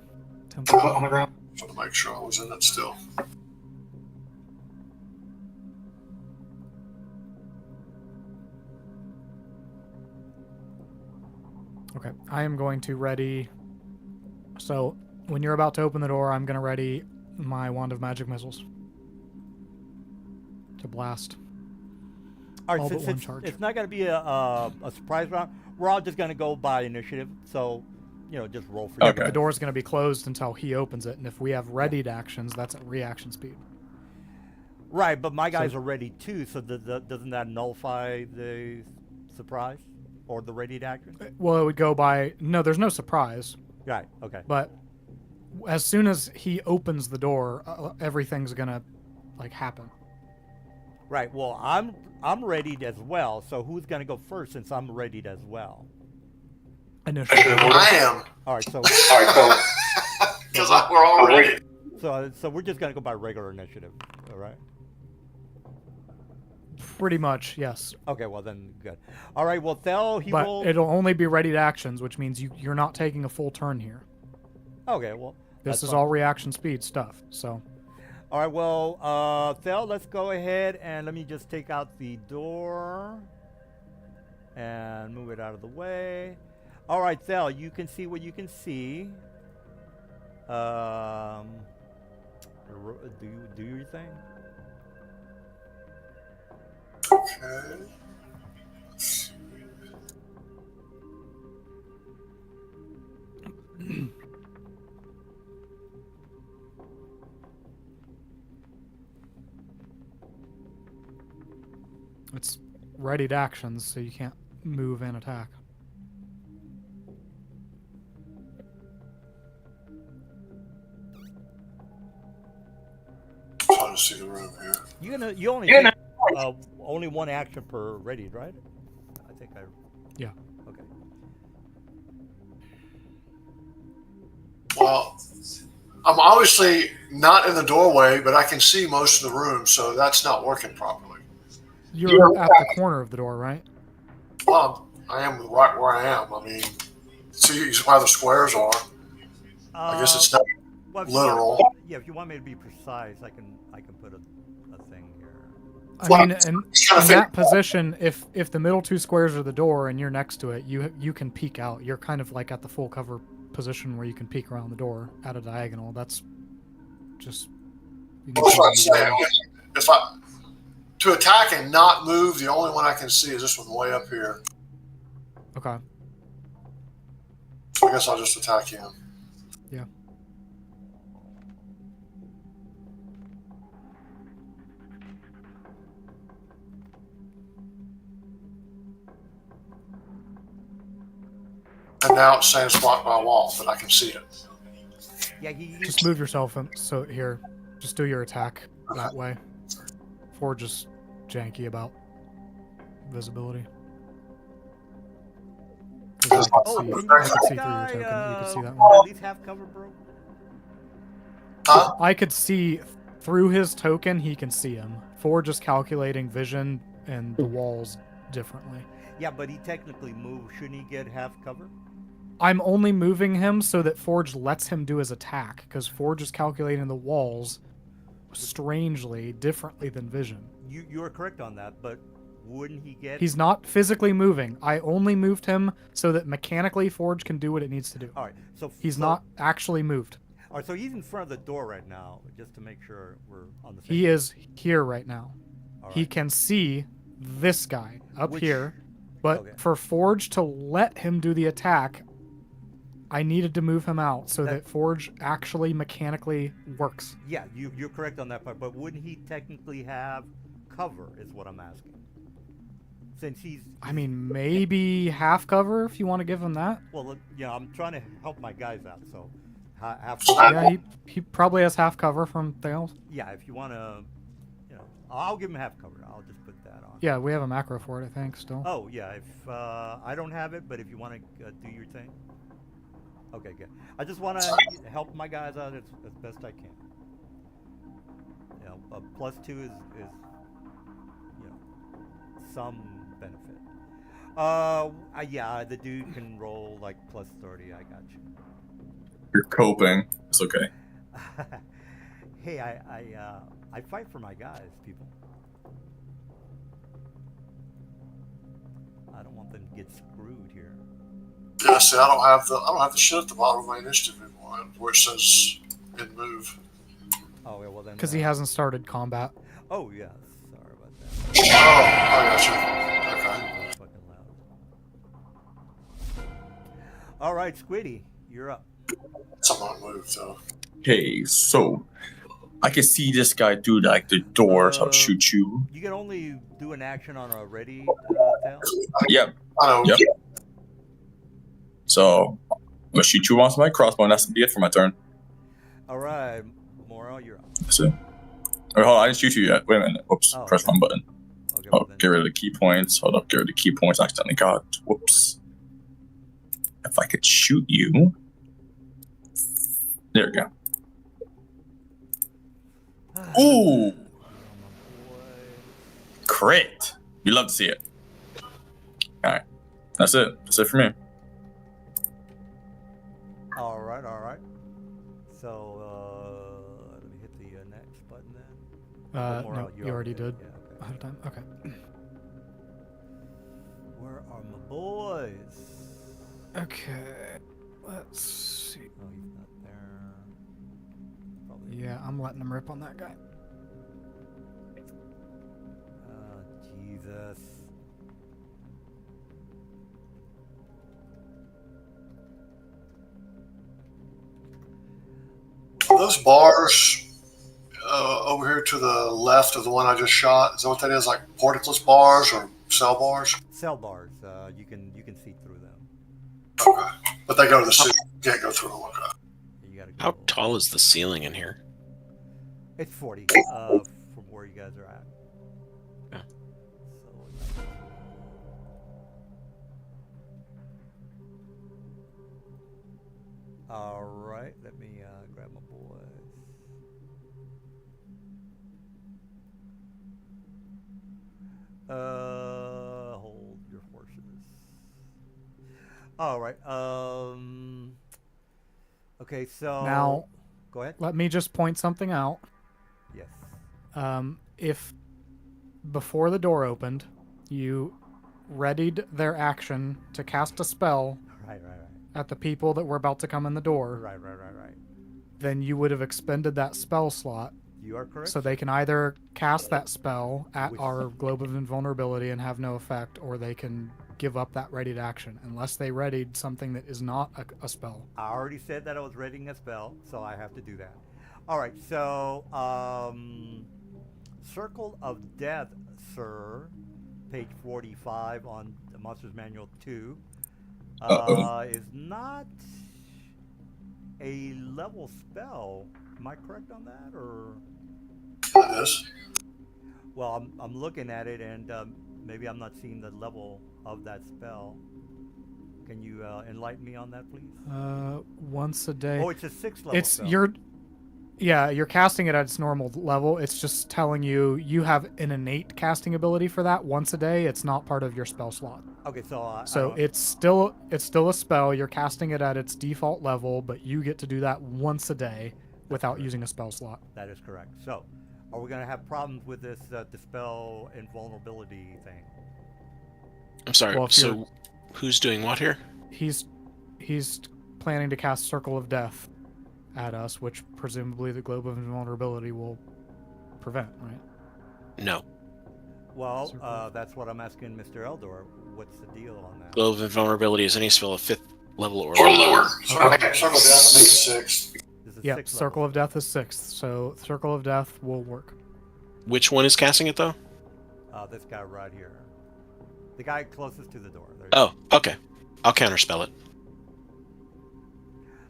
temple. On the ground. I want to make sure I was in it still. Okay, I am going to ready. So, when you're about to open the door, I'm going to ready my Wand of Magic Missiles to blast. All right, All but since one charge. it's not going to be a surprise round, we're all just going to go by initiative. So, just roll for Okay. The door's going to be closed until he opens it, and if we have readied actions, that's at reaction speed. Right, but my guys are ready too, so doesn't that nullify the surprise or the ready action? Well, it would go by. No, there's no surprise, Right, okay. but as soon as he opens the door, everything's going to happen. Right, well, I'm readied as well, so who's going to go first since I'm readied as well? Initially. I am. All right, so All right, cool. Because we're all ready. so we're just going to go by regular initiative, all right? Pretty much, yes. Okay, well then, good. All right, well, Thel, he But will... it'll only be readied actions, which means you're not taking a full turn here. Okay, well... This that's is fine. all reaction speed stuff, so... All right, well, Thel, let's go ahead and let me just take out the door and move it out of the way. All right, Thel, you can see what you can see. Do your thing. Okay. Let's see. It's readied actions, so you can't move and attack. Trying to see the room here. You only You take, only one action per ready, right? I think I. Yeah. Okay. Well, I'm obviously not in the doorway, but I can see most of the room, so that's not working properly. You're at the corner of the door, right? Well, I am right where I am. I mean, see where the squares are. I guess it's not Well, if literal. if you want me to be precise, I can put a thing here. I Well, mean, I'm in trying to that figure- position, if the middle two squares are the door and you're next to it, you can peek out. You're kind of like at the full cover position where you can peek around the door at a diagonal. That's just. You need That's what I'm to- saying. If I to attack and not move, the only one I can see is this one way up here. Okay. So I guess I'll just attack him. Yeah. And now it's saying it's blocked by a wall, but I can see it. Yeah, he. Just move yourself in, so here. Just do your attack that way. Forge is janky about visibility. 'Cause Oh, I can can you see, I see can the see through your guy, token. You can see that one. at least half cover, bro? Huh? I could see through his token. He can see him. Forge is calculating vision and the walls differently. Yeah, but he technically moved. Shouldn't he get half cover? I'm only moving him so that Forge lets him do his attack, because Forge is calculating the walls strangely differently than vision. You are correct on that, but wouldn't he get? He's not physically moving. I only moved him so that mechanically Forge can do what it needs to do. All right. So He's not actually moved. All right. So he's in front of the door right now, just to make sure we're on the same. He is here right now. All He right. can see this guy up Which- here, but okay. for Forge to let him do the attack, I needed to move him out so that Forge actually mechanically works. Yeah, you're correct on that part, but wouldn't he technically have cover? Is what I'm asking. Since he's. I mean, maybe half cover if you want to give him that. Well, yeah, I'm trying to help my guys out, so half. Yeah, he probably has half cover from Thales. Yeah, if you want to, I'll give him half cover. I'll just put that on. Yeah, we have a macro for it, I think, still. Oh yeah, if I don't have it, but if you want to do your thing. Okay, good. I just want to help my guys out as best I can. +2 is some benefit. Yeah, the dude can roll like +30. I got you. You're coping. It's okay. Hey, I fight for my guys, people. I don't want them to get screwed here. Yeah, see, I don't have the shit at the bottom of my initiative anymore, where it says in move. Oh yeah, well then. Because he hasn't started combat. Oh yeah, sorry about that. Oh, I got you. Okay. Fucking loud. All right, Squiddy, you're up. Something on move though. Okay, so I can see this guy do like the door, so I'll shoot you. You can only do an action on a ready tail. Yep. I know. Yep. So I'm gonna shoot you once with my crossbow, and that's gonna be it for my turn. All right, Moro, you're up. That's it. Wait, hold on, I didn't shoot you yet. Wait a minute. Oops, Oh, press okay. wrong button. Okay, Oh, well then. get rid of the key points. Hold up, get rid of the key points. I accidentally got. Whoops. If I could shoot you. There we go. Ooh, crit. You love to see it. Alright. That's it. That's it for me. All right. So let me hit the next button then. Moro, No, you already did. Yeah, okay. Ahead of time. Okay. Where are my boys? Okay. Let's see. Oh, he's not there. Probably. Yeah, I'm letting him rip on that guy. Jesus. Those bars over here to the left of the one I just shot, is that what that is? Like porticless bars or cell bars? Cell bars. You can see through them. Okay. But they go to the ceiling. You can't go through them. Okay. You gotta go. How tall is the ceiling in here? It's 40 from where you guys are at. All right, let me grab my boys. Hold your horses. All right. Okay, so Now, go ahead. let me just point something out. Yes. If before the door opened, you readied their action to cast a spell Right. at the people that were about to come in the door, Right. then you would have expended that spell slot. You are correct. So they can either cast that spell at Which- our Globe of Invulnerability and have no effect, or they can give up that readied action, unless they readied something that is not a spell. I already said that I was reading a spell, so I have to do that. All right, so Circle of Death, sir, page 45 on the Monsters Manual 2, is not a level spell. Am I correct on that, or? It is. Well, I'm looking at it, and maybe I'm not seeing the level of that spell. Can you enlighten me on that, please? Once a day. Oh, it's a 6th level It's spell. you're casting it at its normal level. It's just telling you have an innate casting ability for that once a day. It's not part of your spell slot. Okay, so I So don't- it's still a spell. You're casting it at its default level, but you get to do that once a day without correct. using a spell slot. That is correct. So, are we going to have problems with this dispel invulnerability thing? I'm sorry. Well, if So, who's doing what here? He's planning to cast Circle of Death at us, which presumably the Globe of Invulnerability will prevent, right? No. Well, Circle. that's what I'm asking Mr. Eldor. What's the deal on that? Globe of Invulnerability is any spell of 5th level or Or lower. lower. Circle down to make it 6. This is Yep, 6th Circle level. of Death is 6th, so Circle of Death will work. Which one is casting it, though? This guy right here. The guy closest to the door. There you Oh, okay. I'll counterspell it.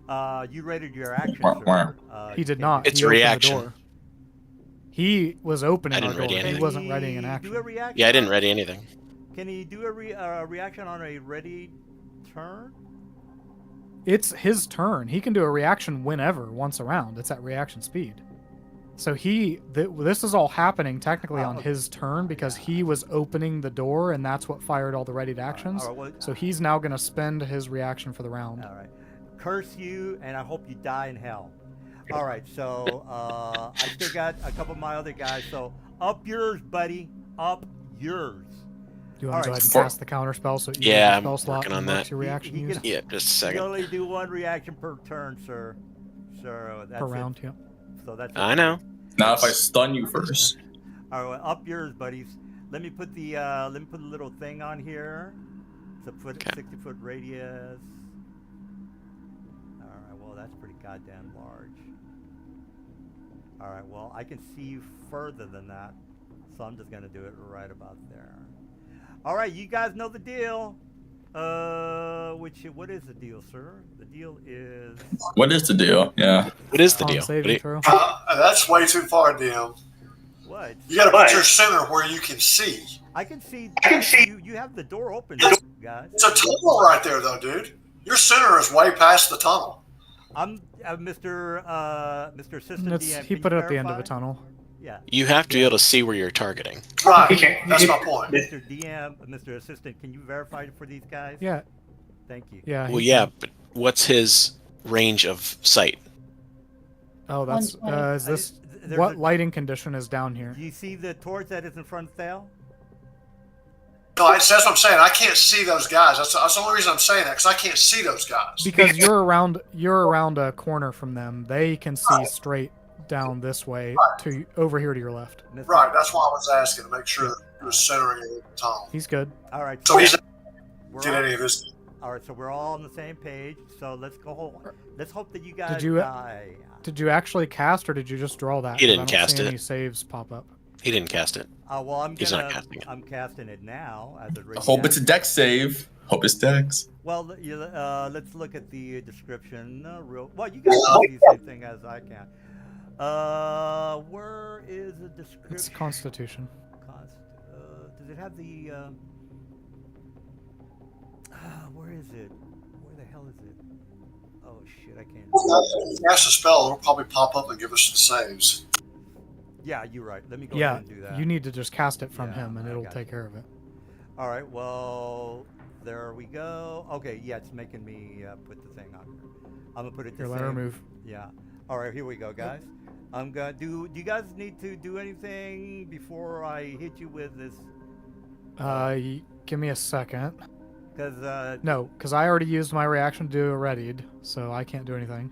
go. You rated your action, Wah, wah. sir. He did can not. you- It's He a opened the reaction. door. He was opening I didn't our door. ready He anything. wasn't readying an Can he action. do a reaction? Yeah, I didn't ready anything. Can he do a reaction on a ready turn? It's his turn. He can do a reaction whenever, once around. It's at reaction speed. So this is all happening technically on okay. his turn because he was opening the door, and that's what fired all the readied actions. all right, well- So he's now going to spend his reaction for the round. All right. Curse you, and I hope you die in hell. All right, so I still got a couple of my other guys. So up yours, buddy. Up yours. Do you want to All go right. ahead and cast the counter spell so you Yeah, use I'm the spell slot working on and marks that. your reaction He use can- Yeah, just a You second. only do one reaction per turn, sir. Sir, that's per it. round? Yeah. So that's it. I know. Now if I stun you first. All right, well, up yours, buddies. Let me put the little thing on here. It's a Okay. 60-foot radius. All right, well that's pretty goddamn large. All right, well I can see you further than that, so I'm just gonna do it right about there. All right, you guys know the deal. What is the deal, sir? The deal is What is the deal? Yeah. What is the Con deal? saving throw. That's way too far, DM. what? You gotta put your center where you can see. I can see. You have the door open, guys. It's a tunnel right there, though, dude. Your center is way past the tunnel. I'm Mr. Assistant That's, DM. he can put you it at the end of verify? a tunnel. Yeah, You have to be able to see where you're targeting. Right. That's my point. Mr. DM, Mr. Assistant, can you verify it for these guys? Yeah, Thank you. yeah. Well, he yeah, can. but what's his range of sight? Oh, that's 120. is this There's what a- lighting condition is down here? Do you see the torch that is in front of Thale? No, that's what I'm saying. I can't see those guys. That's the only reason I'm saying that, because I can't see those guys. Because you're around a corner from them. They can see straight down this way to over here to your left. Mr. Right. That's why I was asking to make sure that it was centering it in the tunnel. He's good. All right. So he's not we're get all, any of this. all right. So we're all on the same page. So let's go. Let's hope that you guys Did you- die. Did you actually cast or did you just draw that? He 'Cause didn't I don't cast see it. any saves pop up. He didn't cast it. Well, I'm He's gonna. not casting it. I'm casting it now as a I hope it's a dex save. Hope it's dex. Well, let's look at the description. Well, you guys can see the same thing as I can. Where is the description? It's Constitution. Does it have the? Where is it? Where the hell is it? Oh shit, I can't. Cast a spell, it'll probably pop up and give us the saves. Yeah, you're right. Let me go Yeah, ahead and do that. you need to just cast it from Yeah, him, and I it'll got take you. care of it. All right, well, there we go. Okay, yeah, it's making me put the thing on here. I'm gonna put it the Here, same. let her move. Yeah. All right, here we go, guys. I'm gonna do. Do you guys need to do anything before I hit you with this? Give me a second. Because No, because I already used my reaction to do a readied, so I can't do anything.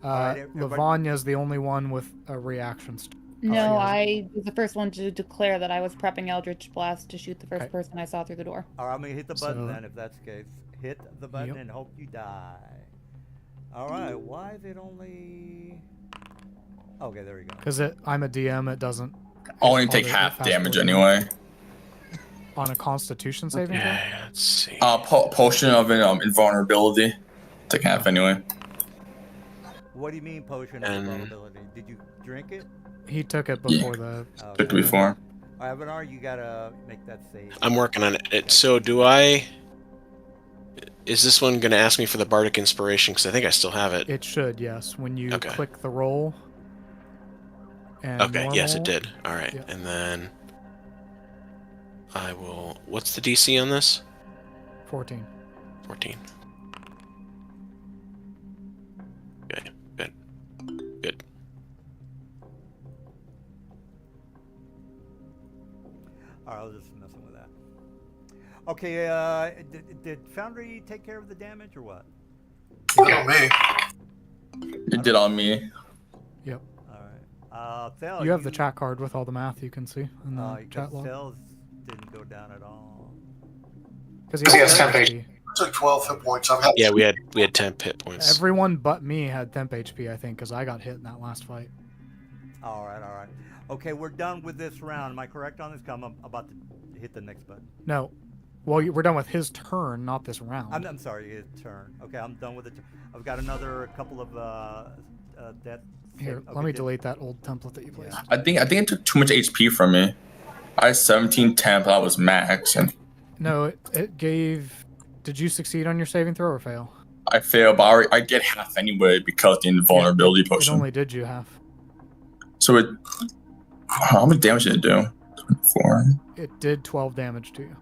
right, everybody- Lavagna's the only one with a reaction. No, has- I was the first one to declare that I was prepping Eldritch Blast to shoot the first Okay. person I saw through the door. all right, I'm gonna hit the button So- then. If that's the case, hit the button Yep. and hope you die. All right, why is it only? Okay, there we go. Because I'm a DM, it doesn't. I'll only it take fast half forward damage me. anyway. On a Constitution saving throw? Okay, let's see. Potion of invulnerability. Take half anyway. What do you mean potion of invulnerability? Did you drink it? He took it before the. Okay. Took it before. All right, Bernard, you gotta make that save. I'm working on it. So do I? Is this one going to ask me for the Bardic Inspiration? Because I think I still have it. It should, yes. When you Okay. click the roll. And Okay, yes, it normal, did. All right, Yep. and then I will. What's the DC on this? 14. 14. Good, good, good. All right, I was just messing with that. Okay, did Foundry take care of the damage or what? Not on me. It did on me. Yep. All right. Thel, You have the chat card with all the math you can see in the chat log. Cells didn't go down at all. Because he has 10 HP. I took 12 hit points. I've had Yeah, we had 10 hit points. Everyone but me had temp HP, I think, because I got hit in that last fight. All right, all right. Okay, we're done with this round. Am I correct on this? I'm about to hit the next button. No. Well, we're done with his turn, not this round. I'm sorry, his turn. Okay, I'm done with it. I've got another couple of death. Here, okay, let me delete that old template that you placed. Yeah. I think it took too much HP from me. I had 17 temp, that was max, and No, it gave. Did you succeed on your saving throw or fail? I failed, but I get half anyway because of the invulnerability It potion. only did you half. So how much damage did it do? 24. It did 12 damage to you.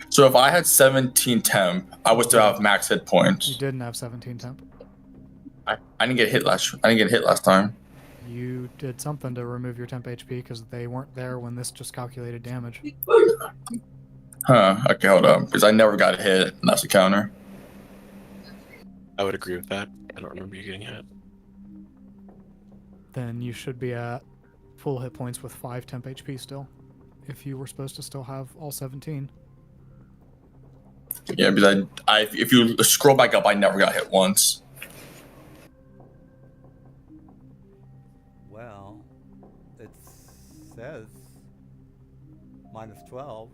So if I had 17 temp, I would still have max hit You points. didn't have 17 temp. I didn't get hit last time. You did something to remove your temp HP because they weren't there when this just calculated damage. Huh? Okay, hold up, because I never got hit. And that's a counter. I would agree with that. I don't remember you getting hit. Then you should be at full hit points with 5 temp HP still. If you were supposed to still have all 17. Yeah, because if you scroll back up, I never got hit once. Well, it says minus 12.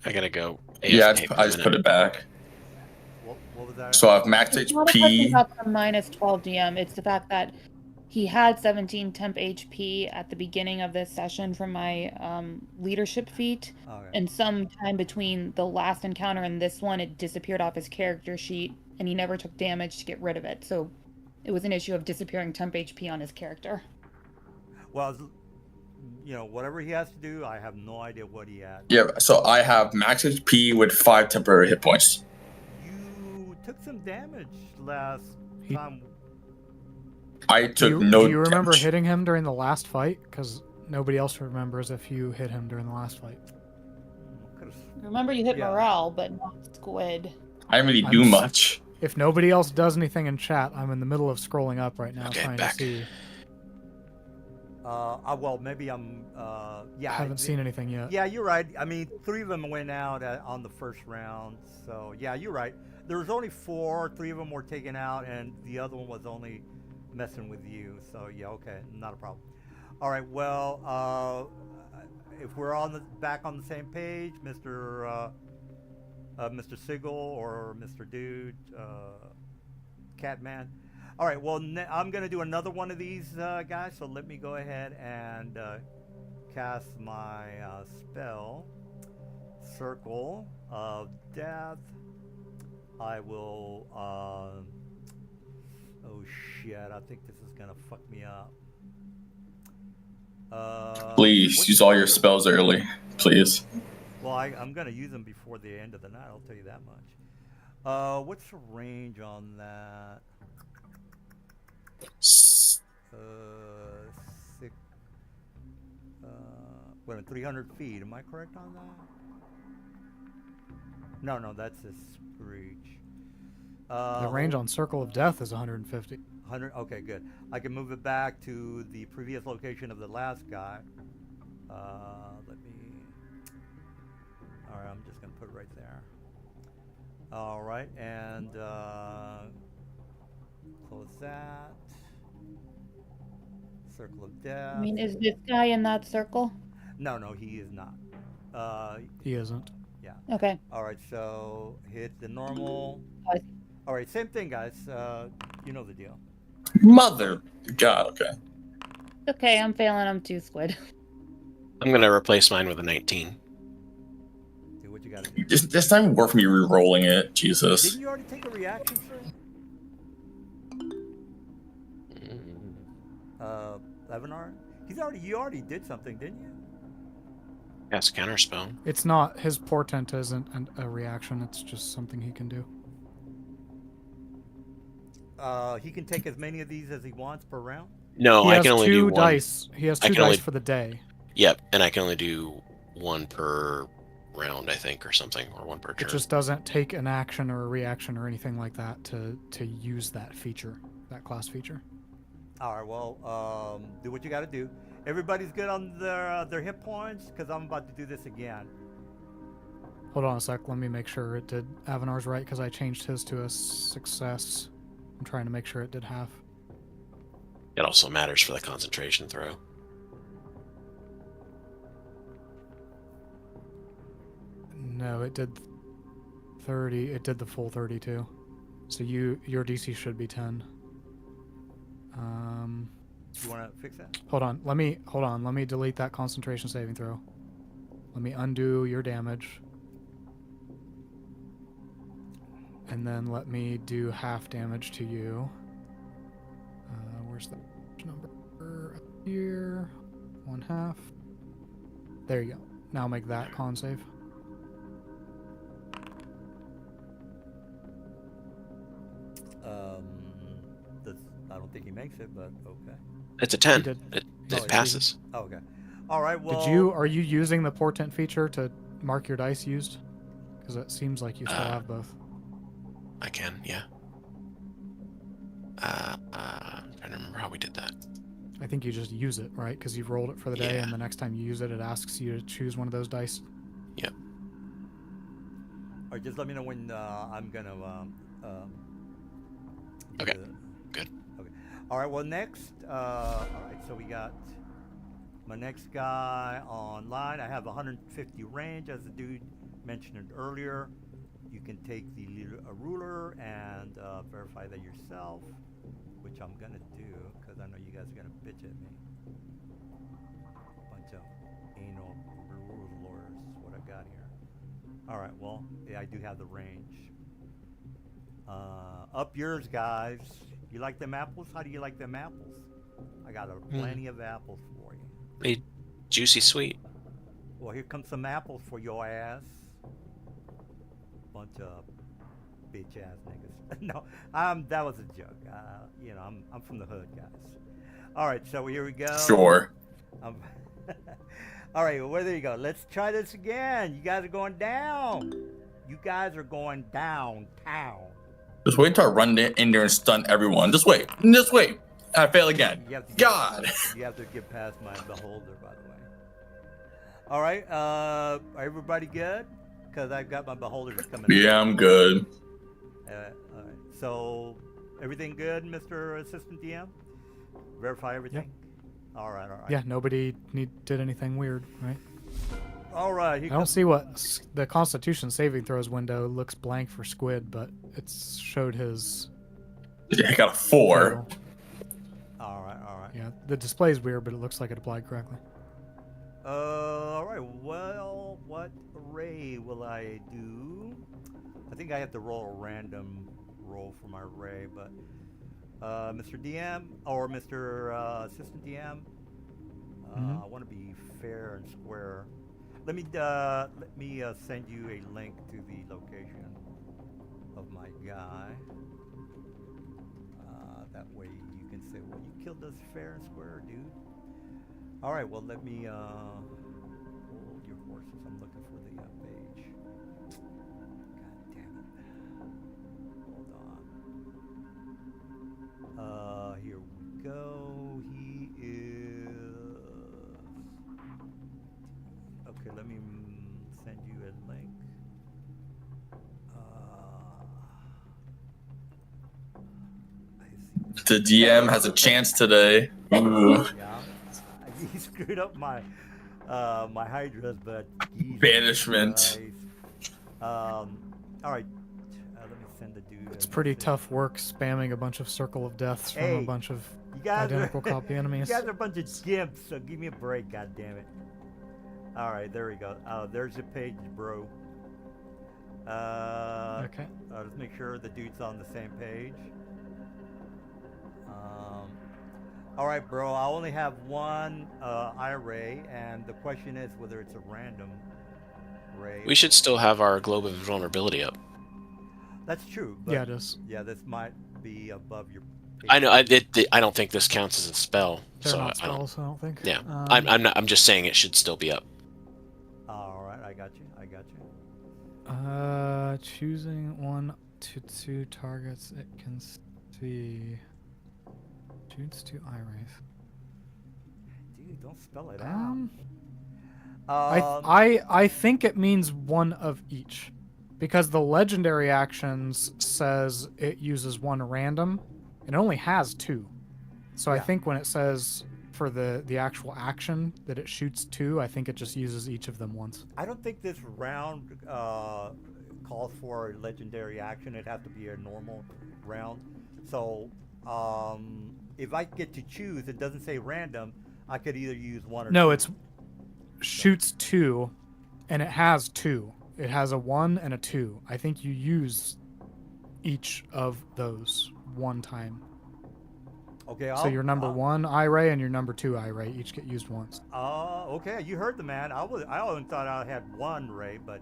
I gotta go. Yeah, AFK for I a just minute. put it back. What was that? So I have max It's not a question HP. about the minus 12 DM. It's the fact that he had 17 temp HP at the beginning of this session from my leadership feat. Okay. And sometime between the last encounter and this one, it disappeared off his character sheet, and he never took damage to get rid of it. So it was an issue of disappearing temp HP on his character. Well, whatever he has to do, I have no idea what he had. Yeah, so I have max HP with 5 temporary hit points. You took some damage last He- time. I Do took you, no do you remember damage. hitting him during the last fight? Because nobody else remembers if you hit him during the last fight. Remember, you hit Yeah. morale, but not squid. I didn't really do I'm s- much. If nobody else does anything in chat, I'm in the middle of scrolling up right now Okay, trying back. to see. Well, maybe I'm. Yeah. I haven't seen anything yet. Yeah, you're right. I mean, 3 of them went out on the first round. So yeah, you're right. There was only 4. 3 of them were taken out, and the other one was only messing with you. So yeah, okay, not a problem. All right. Well, if we're back on the same page, Mr. Sigil or Mr. Dude, Catman. All right. Well, I'm gonna do another one of these guys. So let me go ahead and cast my spell, Circle of Death, I will. Oh shit! I think this is gonna fuck me up. Please What's use the all your other- spells early. Please. Well, I'm gonna use them before the end of the night. I'll tell you that much. What's the range on that? Six. Wait a minute, 300 feet. Am I correct on that? No, that's a screech. The range on Circle of Death is 150. 100. Okay, good. I can move it back to the previous location of the last guy. Let me. All right, I'm just gonna put it right there. All right, and close that. Circle of Death. I mean, is this guy in that circle? No, he is not. He isn't. Yeah. Okay. All right, so hit the normal. I see. All right, same thing, guys. You know the deal. Mother. God. Okay. Okay, I'm failing him too, Squid. I'm gonna replace mine with a 19. Do what you gotta do. This time worth me re-rolling it. Jesus. Didn't you already take a reaction, sir? Levinar? You already did something, didn't you? Yes, counter spell. It's not, his portent isn't a reaction, it's just something he can do. He can take as many of these as he wants per round. No, He I has can only do two one. dice. He has I two can only- dice for the day. Yep, and I can only do one per round, I think, or something, or one per turn. It just doesn't take an action or a reaction or anything like that to use that feature, that class feature. All right, well, do what you got to do. Everybody's good on their hit points because I'm about to do this again. Hold on a sec. Let me make sure it did. Avenar's right because I changed his to a success. I'm trying to make sure it did half. It also matters for the concentration throw. No, it did 30. It did the full 32. So your DC should be 10. You want to fix that? Hold on. Let me delete that concentration saving throw. Let me undo your damage. And then let me do half damage to you. Where's the number? Up here. 1/2. There you go. Now make that con save. I don't think he makes it, but okay. It's a 10. did. It Oh, he passes. Oh, okay. All right. Well, Are you using the portent feature to mark your dice used? Because it seems like you still have both. I can, yeah. I'm trying to remember how we did that. I think you just use it, right? Because you've rolled it for the day, Yeah. and the next time you use it, it asks you to choose one of those dice. Yep. or just let me know when I'm gonna. Do Okay. the- Good. Okay. All right. Well, next. All right. So we got my next guy online. I have 150 range, as the dude mentioned it earlier. You can take the ruler and verify that yourself, which I'm gonna do because I know you guys are gonna bitch at me. Bunch of anal rulers is what I got here. All right. Well, yeah, I do have the range. Up yours, guys. You like them apples? How do you like them apples? I got plenty of apples for you. Hey, juicy sweet. Well, here comes some apples for your ass. Bunch of bitch ass niggas. No, that was a joke. You know, I'm from the hood, guys. All right, so here we go. Sure. All right, well, there you go. Let's try this again. You guys are going down. You guys are going downtown. Just wait until I run in there and stun everyone. Just wait. Just wait. I fail again. You have to God. You have to get past my beholder, by the way. All right, everybody good? Because I've got my beholders coming. Yeah, I'm good. All right. So, everything good, Mr. Assistant DM? Verify everything? All right. Yeah, nobody did anything weird, right? All right. I don't see what the Constitution saving throws window looks blank for Squid, but it's showed his. Yeah, I got a 4. All right. Yeah, the display's weird, but it looks like it applied correctly. All right. Well, what array will I do? I think I have to roll a random roll for my ray, but Mr. DM or Mr. Assistant DM, I want to be fair and square. Let me send you a link to the location of my guy. That way you can say, well, you killed us fair and square, dude. All right, well, let me hold your horses. I'm looking for the page. God damn it. Hold on. Here we go. He is... Okay, let me send you a link. The DM has a chance today. Ooh. Yeah, he screwed up my my hydras, but Jesus Banishment. Christ. All right, let me send the dude. It's a pretty message. tough work spamming a bunch of Circle of Deaths from a Hey, bunch of You guys identical are, copy enemies. You guys are a bunch of gimps, so give me a break, god damn it. All right, there we go. There's your page, bro. Okay. Let's make sure the dude's on the same page. All right, bro. I only have one eye-ray, and the question is whether it's a random ray. We should still have our globe of invulnerability up. That's true. But Yeah, it is. Yeah, this might be above your. I know. I don't think this counts as a spell. They're so not I don't. spells, I don't think. Yeah, I'm not. I'm just saying it should still be up. All right, I got you. Choosing 1 to 2 targets it can see. Shoots 2 eye rays. Dude, don't spell it out. I think it means one of each, because the legendary actions says it uses 1 random, and it only has 2. So I think when it says for the actual action that it shoots 2, I think it just uses each of them once. I don't think this round calls for a legendary action. It has to be a normal round. So if I get to choose, it doesn't say random. I could either use 1 or 2. No, it's shoots 2, and it has 2. It has a 1 and a 2. I think you use each of those one time. Okay. So your number 1 eye ray and your number 2 eye ray each get used once. Okay. You heard the man. I only thought I had 1 ray, but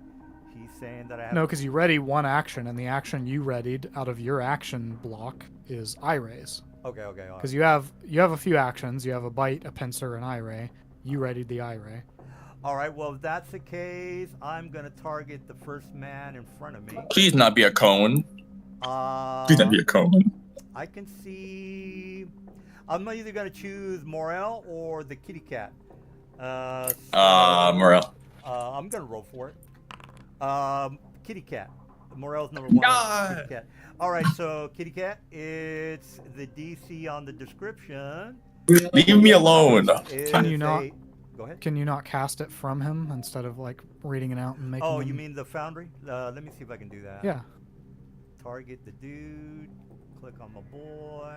he's saying that I have. No, because you ready 1 action, and the action you readied out of your action block is eye rays. Okay. Because you have a few actions. You have a bite, a pincer, and eye ray. You readied the eye ray. All right. Well, if that's the case, I'm gonna target the first man in front of me. Please not be a cone. Please not be a cone. I can see. I'm either gonna choose Morel or the kitty cat. Morel. I'm gonna roll for it. Kitty cat. Morel's number 1. God. Kitty cat. All right, so kitty cat. It's the DC on the description. Leave me alone. Can you not? Go ahead. Can you not cast it from him instead of like reading it out and making? Oh, him... you mean the foundry? Let me see if I can do that. Yeah. Target the dude. Click on my boy.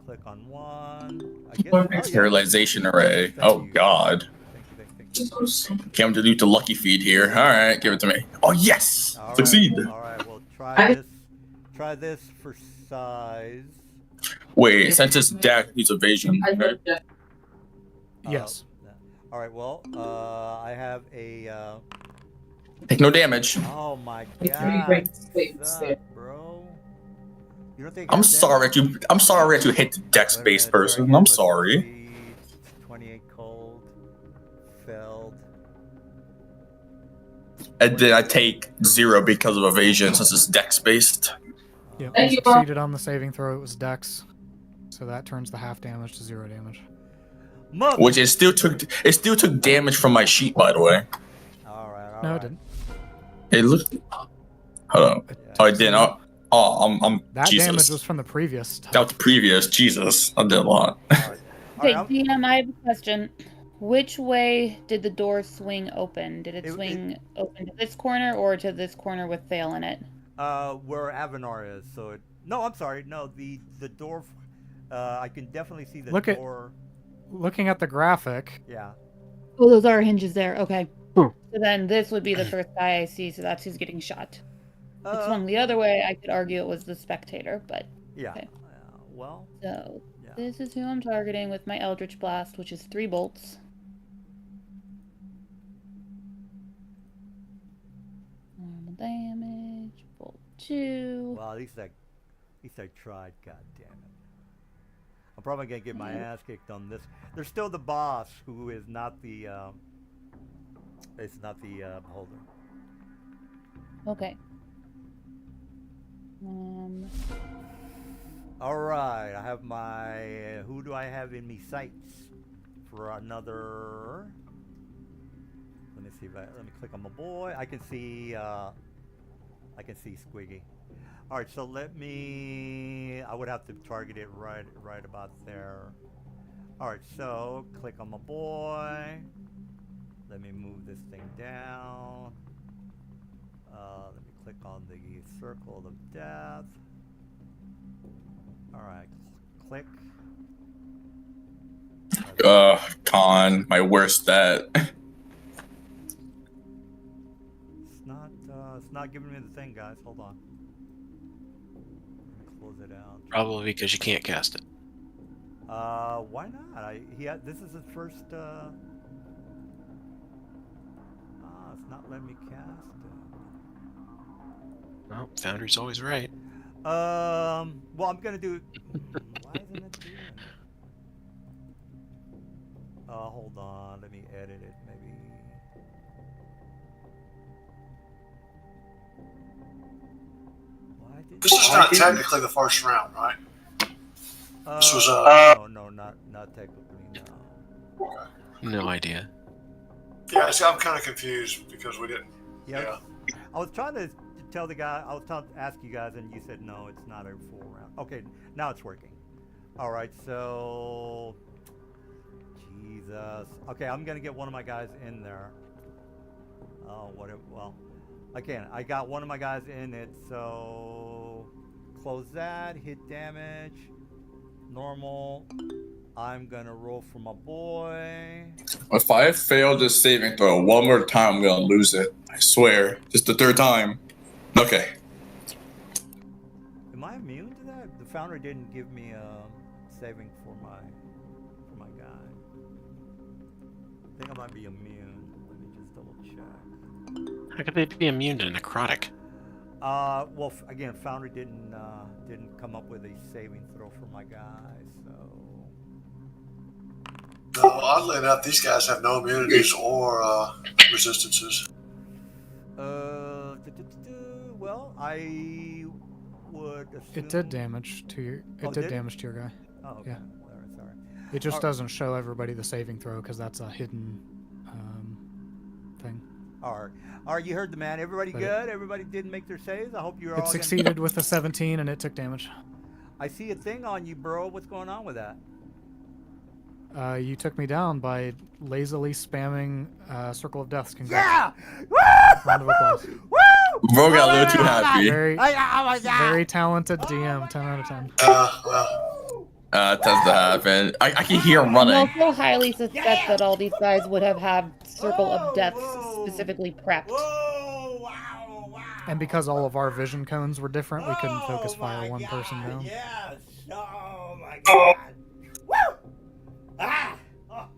Click on 1. I guess, Sterilization array. Oh God. Thank you. Came to do the lucky feed here. All right, give it to me. Oh yes, All right, succeed. All right, well try this. Try this for size. Wait, since it's deck, use evasion. Right? Yes. All right. Well, I have a. Take no damage. Oh my God, suck, bro! You don't think I'm sorry that you hit the deck space person. I'm sorry. 28 cold. Failed. And then I take 0 because of evasion since it's dex based. Yeah. You succeeded on the saving throw. It was dex, so that turns the half damage to 0 damage. Which it still took damage from my sheet, by the way. All right. No, it didn't. It looked. Hold on. Oh, it didn't. I'm. That Jesus. damage was from the previous time. That was the previous. Jesus, I did a lot. Okay, DM, I have a question. Which way did the door swing open? Did it swing open to this corner or to this corner with Thale in it? Where Avanar is. So it. No, I'm sorry. No, the door. I can definitely see the door. Looking at the graphic. Yeah. Oh, those are hinges there. Okay. So then this would be the first guy I see. So that's who's getting shot. it swung the other way, I could argue it was the spectator, but Yeah. okay. Well, So yeah. this is who I'm targeting with my Eldritch Blast, which is 3 bolts. Normal damage, bolt 2. Well, at least I tried. God damn it! I'm probably gonna get my ass kicked on this. There's still the boss, who is not the. It's not the beholder. Okay. All right, I have my. Who do I have in me sights for another? Let me see if let me click on my boy. I can see. I can see Squiggy. All right, so let me. I would have to target it right about there. All right, so click on my boy. Let me move this thing down. Let me click on the circle of death. All right, click. Con, my worst stat. It's not giving me the thing, guys. Hold on. Let me close it out. Probably because you can't cast it. Why not? This is his first. It's not letting me cast it. Well, Foundry's always right. Well, I'm gonna do. Why isn't it doing it? Hold on. Let me edit it. Maybe. Why did? This is not technically the first round, right? This was no, not technically. No. Okay. No idea. Yeah, see, I'm kind of confused because we didn't. Yeah. I was trying to tell the guy. I was trying to ask you guys, and you said no, it's not a full round. Okay, now it's working. All right, so Jesus. Okay, I'm gonna get one of my guys in there. Oh, whatever. Well, again, I got one of my guys in it, so close that. Hit damage. Normal. I'm gonna roll for my boy. If I fail this saving throw one more time, I'm gonna lose it. I swear. Just the third time. Okay. Am I immune to that? The founder didn't give me a saving for my guy. I think I might be immune. Let me just double check. How could they be immune to necrotic? Well, again, founder didn't come up with a saving throw for my guy, so. No, oddly enough, these guys have no immunities or resistances. Well, I would assume. It did damage to your. It did damage to your guy. Oh, okay. Yeah. Sorry. It just doesn't show everybody the saving throw because that's a hidden thing. All right. You heard the man. Everybody But good? Everybody did make their saves? I hope you're all It succeeded with a 17 and it took damage. I see a thing on you, bro. What's going on with that? You took me down by lazily spamming Circle of Deaths. Yeah! Round of applause. Woo! Bro got a little too happy. Very talented DM. 10 out of 10. Tends to happen. I can hear him running. I also highly suspect that all these guys would have had Circle of Deaths specifically prepped. Whoa! Wow! And because all of our vision cones were different, we couldn't focus fire one person down. Yes! Oh my god! Woo! Ah!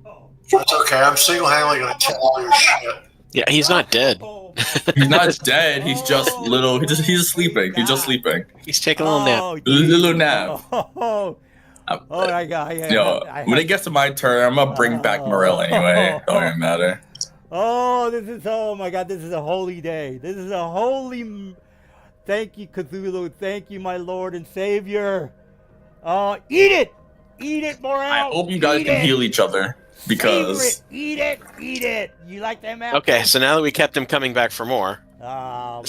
Oh. That's okay. I'm single-handedly going to take all your shit. Yeah, he's not dead. He's not dead. He's just little. He's sleeping. He's just sleeping. He's taking a little nap. A little nap. Oh my god! When it gets to my turn, I'm gonna bring back Morel anyway. Don't even matter. Oh, oh my god! This is a holy day. This is a holy. Thank you, Cthulhu. Thank you, my Lord and Savior. Eat it, Morel. I hope you guys can heal each other because eat it. You like that map? Okay, so now that we kept him coming back for more,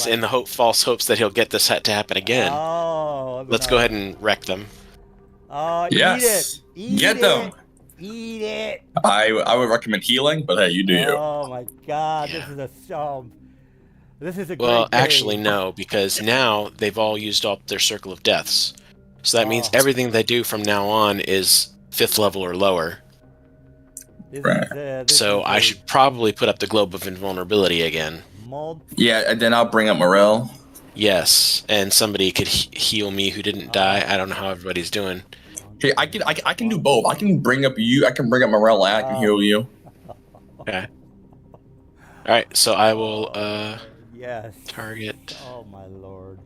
in the false hopes that he'll get this to happen again, let's go ahead and wreck them. yes, get them. Eat it. I would recommend healing, but hey, you do you. Oh my god, Yeah. this is a Well, great day. actually, no, because now they've all used up their Circle of Deaths. So that means everything they do from now on is 5th level or lower. So I should probably put up the Globe of Invulnerability again. Yeah, and then I'll bring up Morel. Yes, and somebody could heal me who didn't die. I don't know how everybody's doing. Okay, I can do both. I can bring up you. I can bring up Morel, and I can heal you. Okay. All right, so I will Yes. target Oh my lord.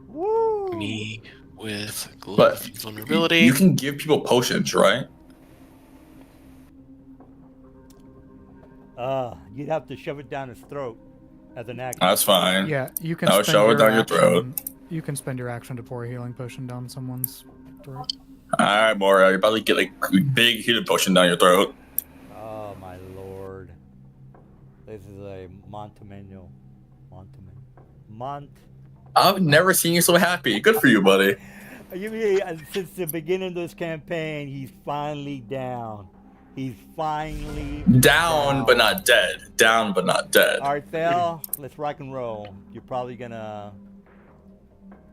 Woo! me with glove But vulnerability. you can give people potions, right? You'd have to shove it down his throat as an action. That's fine. Yeah, you can I'll spend shove it your down your action. throat. You can spend your action to pour a healing potion down someone's throat. All right, Morel, you're about to get like a big healing potion down your throat. Oh my lord. This is a Montemeno. I've never seen you so happy. Good for you, buddy. You mean since the beginning of this campaign, he's finally down. He's finally Down, but not dead. Down, but not dead. All right, Thel, let's rock and roll. You're probably gonna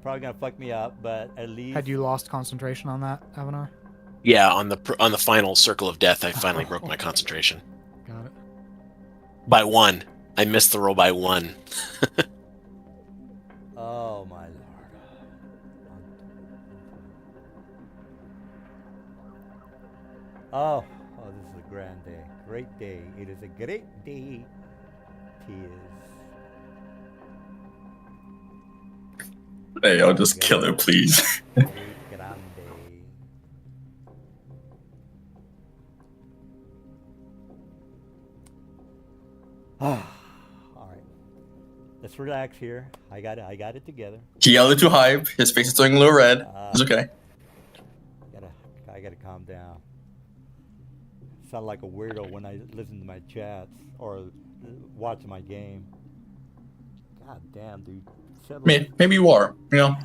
fuck me up, but at least Had you lost concentration on that, Avanar? Yeah, on the final circle of death, I finally broke my concentration Got it. by 1. I missed the roll by 1. Oh my lord. Oh, this is a grand day. Great day. It is a great day. Tis. Hey, I'll just kill it, please. Great grande. All right. Let's relax here. I got it together. He yelled too hype. His face is turning a little red. It's okay. I gotta calm down. Sound like a weirdo when I listen to my chats or watch my game. God damn, dude. Maybe you are. You know,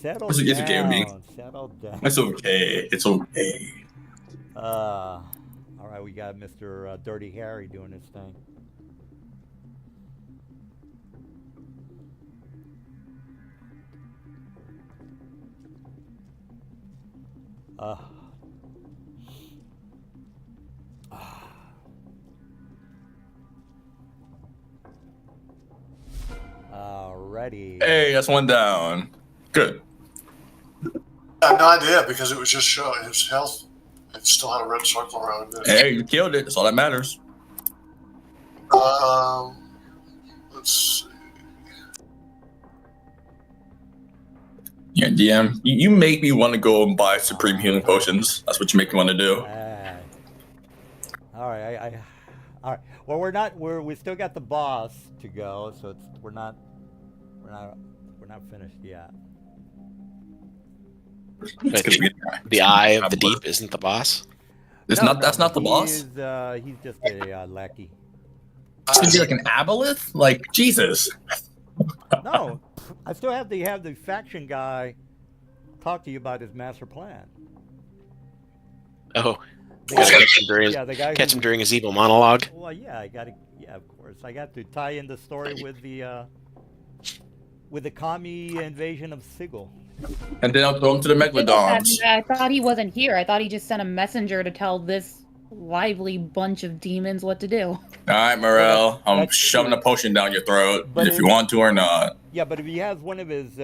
Settle it's down. a game with me. Settle down. It's okay. It's okay. All right, we got Mr. Dirty Harry doing his thing. Alrighty. Hey, that's one down. Good. I have no idea because it was just showing his health. It still had a red circle around it. Hey, you killed it. That's all that matters. Let's see. Yeah, DM, you make me want to go and buy Supreme Healing Potions. That's what you make me want to do. All right, all right. Well, we still got the boss to go, so we're not finished yet. But the Eye of the Deep isn't the boss? That's not the boss? He's just a lackey. Is he like an aboleth? Like, Jesus. No, I still have to have the faction guy talk to you about his master plan. Oh, catch him during his evil monologue. Well, yeah, of course. I got to tie in the story with the commie invasion of Sigil. And then I'll throw him to the Megalodons. I thought he wasn't here. I thought he just sent a messenger to tell this lively bunch of demons what to do. All right, Morel, I'm shoving a potion down your throat, if you want to or not. Yeah, but if he has one of his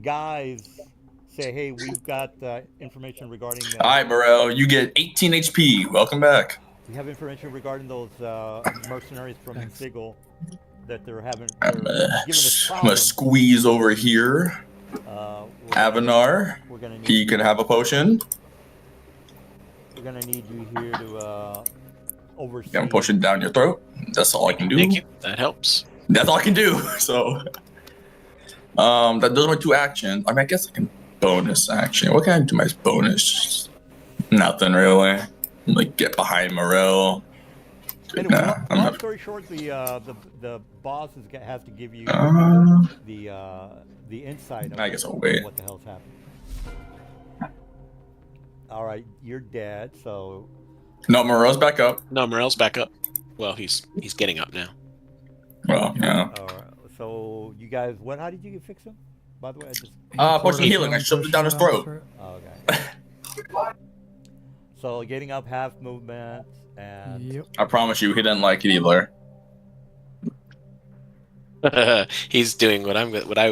guys say, hey, we've got information regarding that. All right, Morel, you get 18 HP. Welcome back. We have information regarding those mercenaries from Sigil that they're giving us I'm problems. gonna squeeze over here. Avanar, he can have a potion. We're gonna need you here to oversee. Get a potion down your throat. That's all I can do. Thank you. That helps. That's all I can do. So, those are my 2 actions. I mean, I guess I can bonus action. What can I do? My bonus? Nothing really. Like get behind Morel. Anyway, long story short, the boss has to give you the insight of I guess I'll wait. what the hell's happening. All right, you're dead, so... No, Morel's back up. No, Morel's back up. Well, he's getting up now. Well, yeah. All right, so you guys, how did you fix him? By the way, I just... Potion healing. I shoved it down his throat. Oh, okay. So getting up, half movement, and... Yep. I promise you, he didn't like it either. He's doing what I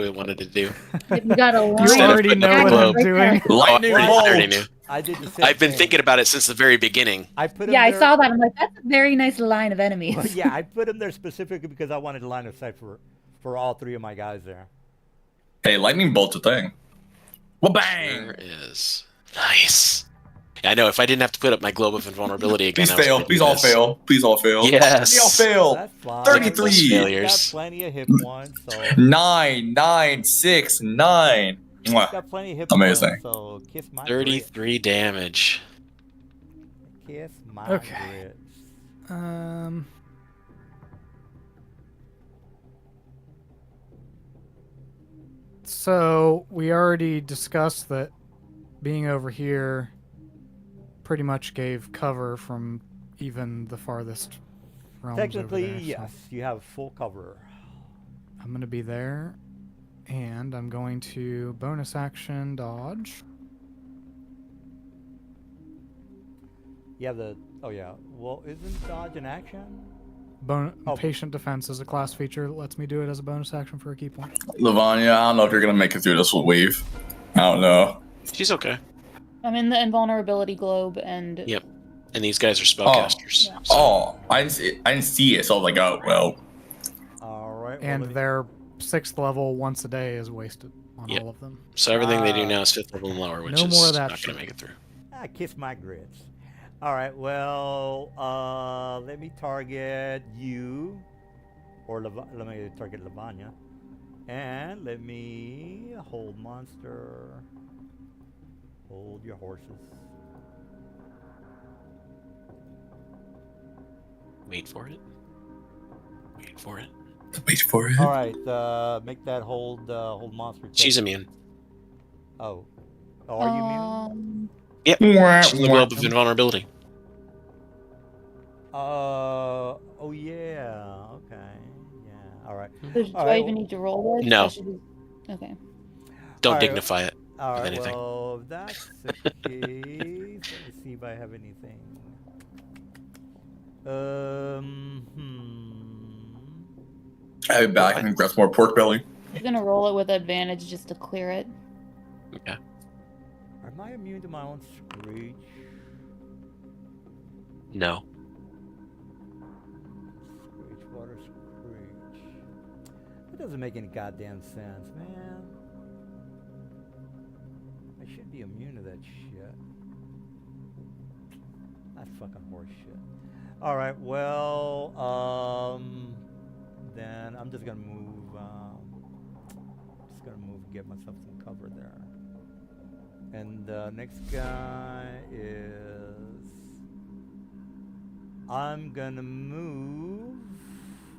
wanted to do. You got a line. You Instead of already putting up know the what globe. I'm doing. Lightning I already bolt. knew. I did the same I've been thing. thinking about it since the very beginning. I put him Yeah, I there. saw that. I'm like, that's a very nice line of enemies. Well, yeah, I put him there specifically because I wanted a line of sight for all 3 of my guys there. Hey, lightning bolt's a thing. Well, There bang! is. Nice. I know. If I didn't have to put up my globe of invulnerability again, Please I was fail. gonna Please do all this. fail. Please all fail. Yes. They all fail. That's fine. 33. Those You got failures. plenty of hit points, so 9, 9, 6, 9. Mwah. got plenty of hit Amazing. points. So kiss my 33 damage. grits. Kiss my Okay. grits. So we already discussed that being over here pretty much gave cover from even the farthest realms Technically, over there, so yes, you have full cover. I'm going to be there, and I'm going to bonus action dodge. You have the. Oh yeah. Well, isn't dodge an action? Oh. Patient defense is a class feature that lets me do it as a bonus action for a key point. Lavanya, I don't know if you're going to make it through this wave. I don't know. She's okay. I'm in the invulnerability globe, and Yep. And these guys are spellcasters. Yeah. so- Oh, I didn't see it, so I was like, oh, well. All right. And well, their 6th level once a day is wasted on Yep. all of them. So everything they do now is 5th level and lower, which No is more of that not going shit. to make it through. kiss my grits. All right. Well, let me target you, or let me target Lavanya, and let me hold monster. Hold your horses. Wait for it. Wait for it. Wait for it. All right. Make that hold monster. She's check. immune. Oh. Oh, are you immune? Yep. Mwah, She's in the mwah. globe of invulnerability. Oh yeah. Okay. Yeah. All right. So do All I right, even need to roll this? No. I should just- Okay. Don't Alright. dignify it. All with right. anything. Well, if that's the case, let me see if I have anything. I have it back and grab some more pork belly. I'm gonna roll it with advantage just to clear it. Okay. Am I immune to my own screech? No. Screech, water screech. That doesn't make any goddamn sense, man. I should be immune to that shit. That's fucking horse shit. Alright, well, then I'm just gonna move, and get myself some cover there. And the next guy is... I'm gonna move...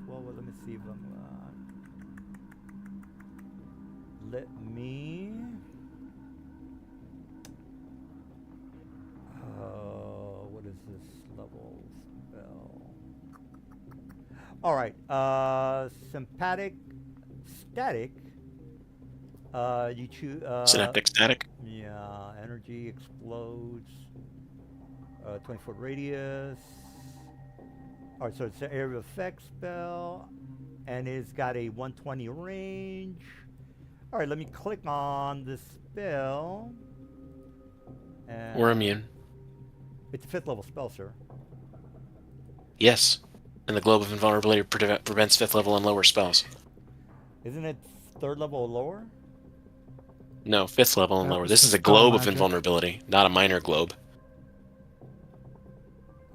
Well, let me see if I'm... let me... what is this level spell? Alright, sympathetic... Static... you choose... Synaptic static. Yeah, energy explodes. 20-foot radius. Alright, so it's an area effect spell. And it's got a 120 range. Alright, let me click on this spell. And We're immune. It's a 5th level spell, sir. Yes. And the globe of invulnerability prevents 5th level and lower spells. Isn't it 3rd level or lower? No, 5th level and No, lower. it's This is a spell globe of magic. invulnerability, not a minor globe.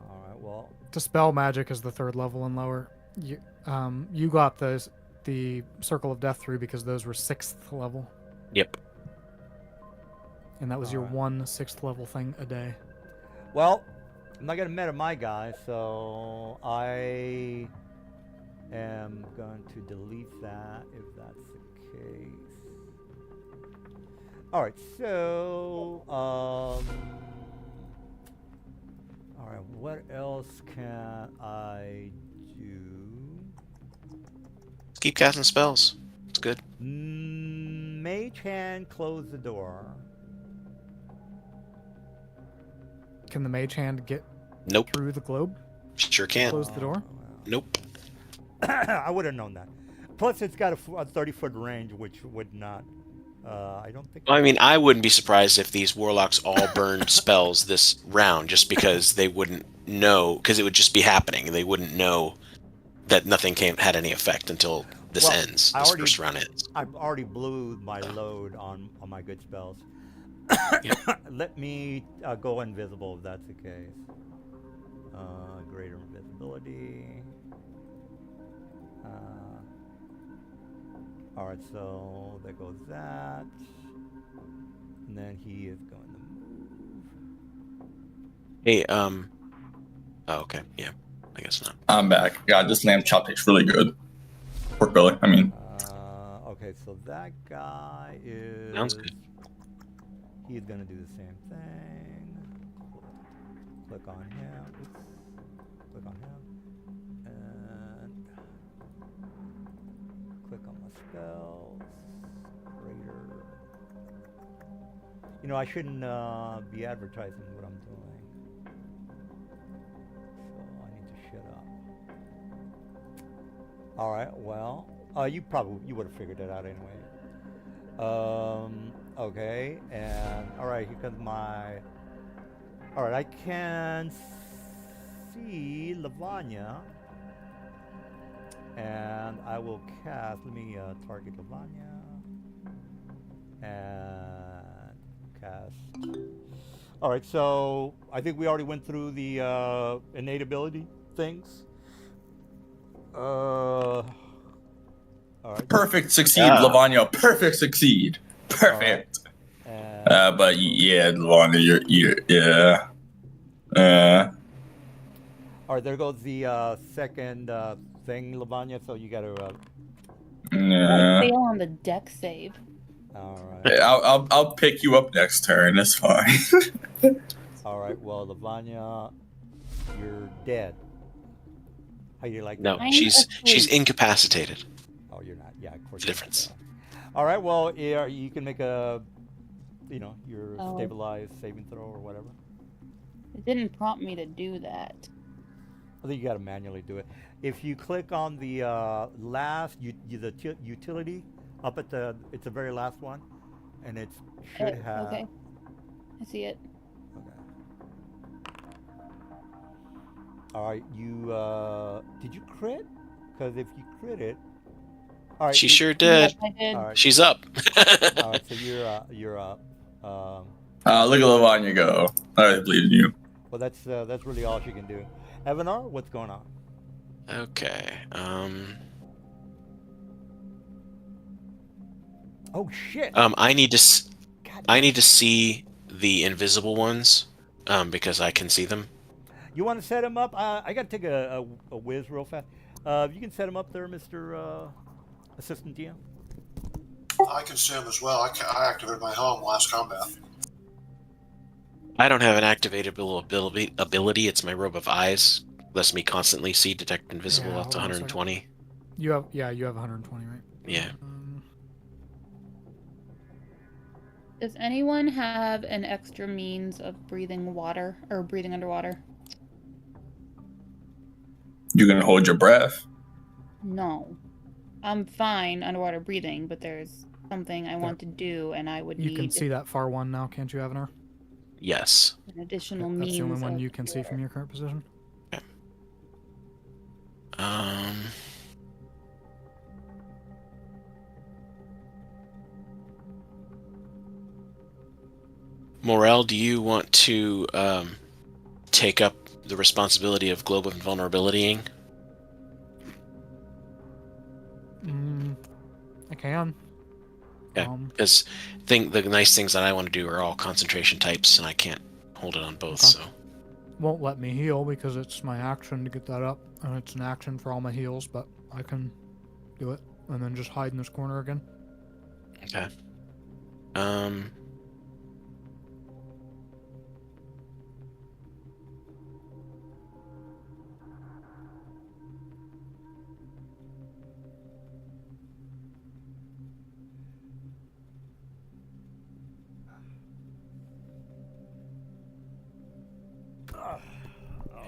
Alright, well... To spell magic is the 3rd level and lower. You got the Circle of Death through because those were 6th level. Yep. And that was your Alright. one 6th level thing a day. Well, I'm not gonna meta my guy, so I am going to delete that if that's the case. Alright, so alright, what else can I do? Just keep casting spells. It's good. Mage hand close the door. Can the mage hand get Nope. through the globe? Sure can't. Close the door? Oh, Nope. well. I would have known that. plus it's got a 30-foot range, which would not. I don't think. I mean, I wouldn't be surprised if these warlocks all burned spells this round, just because they wouldn't know, because it would just be happening, and they wouldn't know that nothing had any effect until this ends. This first round ends. I've already blew my load on my good spells. Let me go invisible if that's the case. Greater invisibility. All right, so there goes that. And then he is going to move. Hey, oh, okay, yeah, I guess not. I'm back. God, this lamb chop tastes really good. Pork belly, I mean. Okay, so that guy is. Sounds good. He's going to do the same thing. Click on him. Oops. Click on him. And click on my spells. Greater. You know, I shouldn't be advertising what I'm doing. So I need to shut up. All right. Well, you would have figured it out anyway. Okay. And all right, here comes my. All right, I can see Lavanya, and I will cast. Let me target Lavanya and cast. All right, so I think we already went through the innate ability things. All right. Perfect succeed, Lavanya. Perfect succeed. Perfect. But yeah, Lavanya, yeah. All right, there goes the second thing, Lavanya. So you got to. Fail on the deck save. All right. Yeah, I'll pick you up next turn. That's fine. All right. Well, Lavanya, you're dead. How you like No, that? she's incapacitated. Oh, you're not. Yeah, of course. The difference. All right. Well, yeah, you can make a, your stabilized saving throw or whatever. It didn't prompt me to do that. I think you got to manually do it. If you click on the last utility up at it's the very last one, and it should have. Okay. I see it. Okay. All right. You did you crit? Because if you crit it. All right. She sure did. Yes, I did. All right. She's up. All right. So you're up. Look at Lavanya go. I believe in you. Well, that's really all she can do. Evanar, what's going on? Okay. Oh shit. I need to see the invisible ones, because I can see them. You want to set him up? I got to take a whiz real fast. You can set him up there, Mr. Assistant DM. I can see him as well. I activated my helm last combat. I don't have an activatable ability. It's my robe of eyes. Lets me constantly see, detect invisible up to 120. You have 120, right? Yeah. Does anyone have an extra means of breathing water or breathing underwater? You gonna hold your breath? No. I'm fine underwater breathing, but there's something I want to do, and I would need. You can see that far one now, can't you, Avanar? Yes. An additional That's means. the only one of you can see from your current position. Okay. Morel, do you want to take up the responsibility of globe of invulnerabilitying? I can. Yeah, because the nice things that I want to do are all concentration types, and I can't hold it on both. Okay. So Won't let me heal because it's my action to get that up, and it's an action for all my heals, but I can do it, and then just hide in this corner again. okay.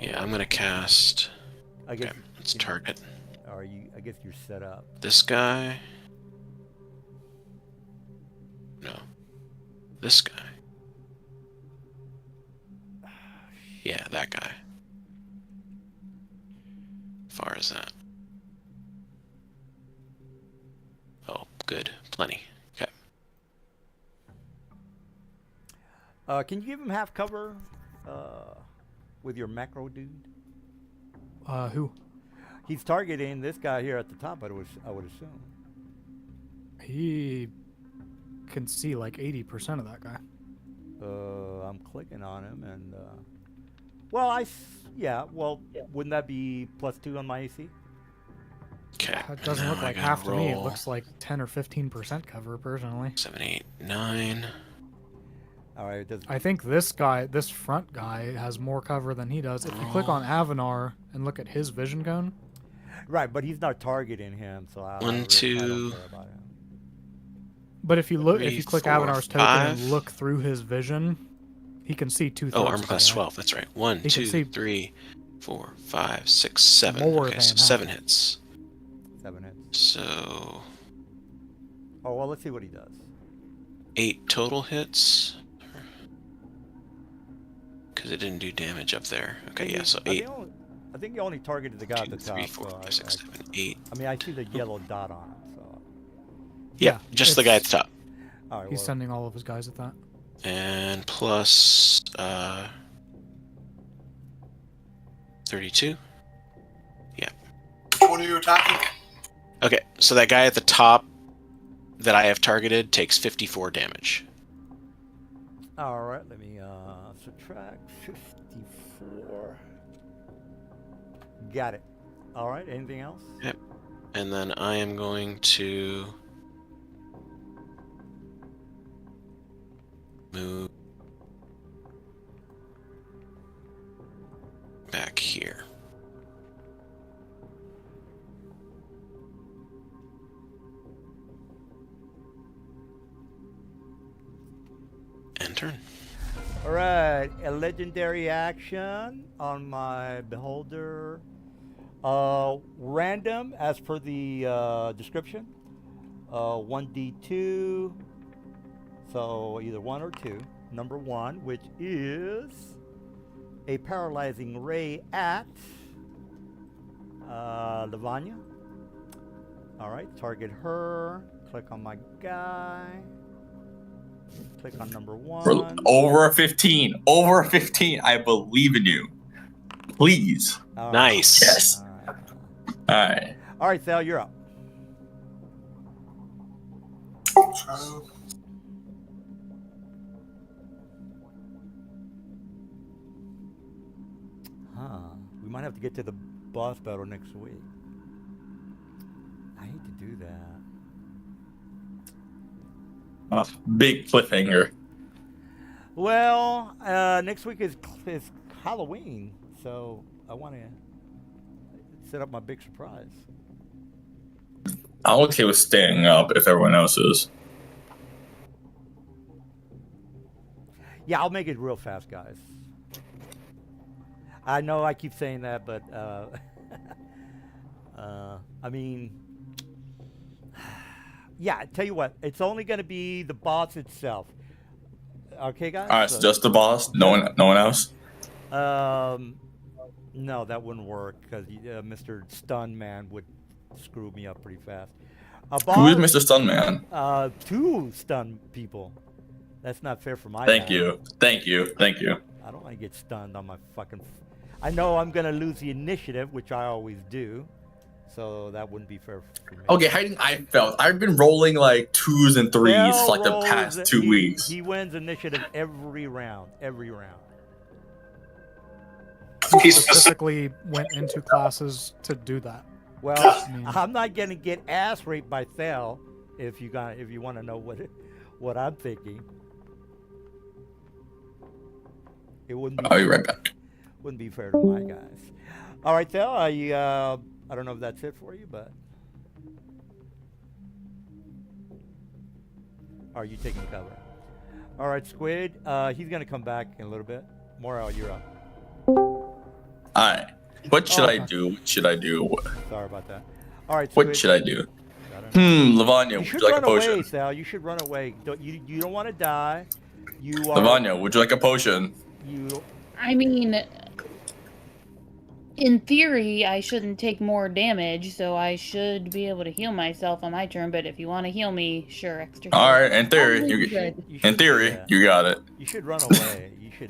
Yeah, I'm gonna cast. I guess. Okay, let's target. All are you? I guess you're set up. This guy. No. This guy. Yeah, that guy. Far as that. Oh, good. Plenty. Okay. Can you give him half cover with your macro dude? Who? He's targeting this guy here at the top. I would assume. He can see like 80% of that guy. I'm clicking on him, and wouldn't that be +2 on my AC? Okay. It doesn't look like half to me. It looks like 10 or 15% cover, personally. 7, 8, 9. All right. I think this front guy, has more cover than he does. If you click on Avanar and look at his vision cone. Right, but he's not targeting him, so I don't 2. care about him. But if you look, if 3, you click 4, Avanar's token 5. and look through his vision, he can see 2/3. Oh, armor of the class guy. 12. That's right. 1, He can 2, see 3, 4, 5, 6, 7. more Okay, than so half. 7 hits. 7 hits. So Oh well, let's see what he does. 8 total hits. Because it didn't do damage up there. Okay, yeah, so 8. I think he only targeted the guy at 2, the 3, top. 4, So 5, 6, 7, 8. I mean, I see the yellow dot on him. So. Yeah, just the guy at the top. All right. He's well, sending all of his guys at that. And plus 32. Which one are you attacking? Okay, so that guy at the top that I have targeted takes 54 damage. All right. Let me subtract 54. Got it. All right. Anything else? Yep. And then I am going to move back here. And turn. All right. A legendary action on my beholder. Random, as per the description. 1d2. So either 1 or 2. Number 1, which is a paralyzing ray at Lavanya. All right, target her. Click on my guy. Click on number 1. Over a 15. Over a 15. I believe in you. Please. All right. Nice. Yes. All right. All right. All right, Sal, you're up. So, Huh. We might have to get to the boss battle next week. I hate to do that. Big cliffhanger. Well, next week is Halloween, so I want to set up my big surprise. I'm okay with staying up if everyone else is. Yeah, I'll make it real fast, guys. I know I keep saying that, but I mean, yeah. Tell you what, it's only going to be the boss itself. Okay, guys. All right, so just the boss. No one else. No, that wouldn't work because Mr. Stun Man would screw me up pretty fast. Who is Mr. Stunman? 2 stun people. That's not fair for my Thank guy. you. Thank you. Thank you. I don't want to get stunned on my fucking. I know I'm gonna lose the initiative, which I always do, so that wouldn't be fair for me. Okay, how do you think I felt? I've been rolling like 2s and 3s Bell for like the rolls past it- 2 he- weeks. He wins initiative every round. Every round. He specifically went into classes to do that. Well, I mean- I'm not gonna get ass raped by Thel if you want to know what I'm thinking. It wouldn't be. I'll be right back. Wouldn't be fair to my guys. All right, Thel. I don't know if that's it for you, but are you taking cover? All right, Squid. He's gonna come back in a little bit. Morel, you're up. Alright. What should I Okay. do? What should I do? Sorry about that. All right. What Squid. should I do? I don't know. Lavanya, You would should you like a run potion? away, Sal. You should run away. You don't want to die. You are. Lavanya, would you like a potion? You. I mean, in theory, I shouldn't take more damage, so I should be able to heal myself on my turn. But if you want to heal me, sure, extra. All heal. right, in theory, Probably you, good. You in should theory, do that. you got it. You should run away. You should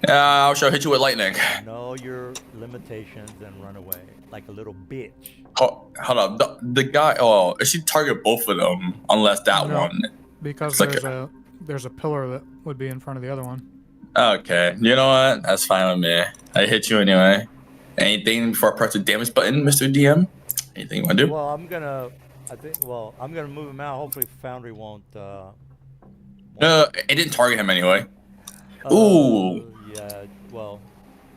How shall I hit you with lightning? know your limitations and run away like a little bitch. Hold up. The guy. Oh, it should target both of them unless that No. one. Because It's like there's a pillar that would be in front of the other one. Okay, you know what? That's fine with me. I hit you anyway. Anything before I press the damage button, Mr. DM? Anything you want to do? Well, I'm gonna move him out. Hopefully, Foundry won't. It didn't target him anyway. Ooh. Yeah. Well.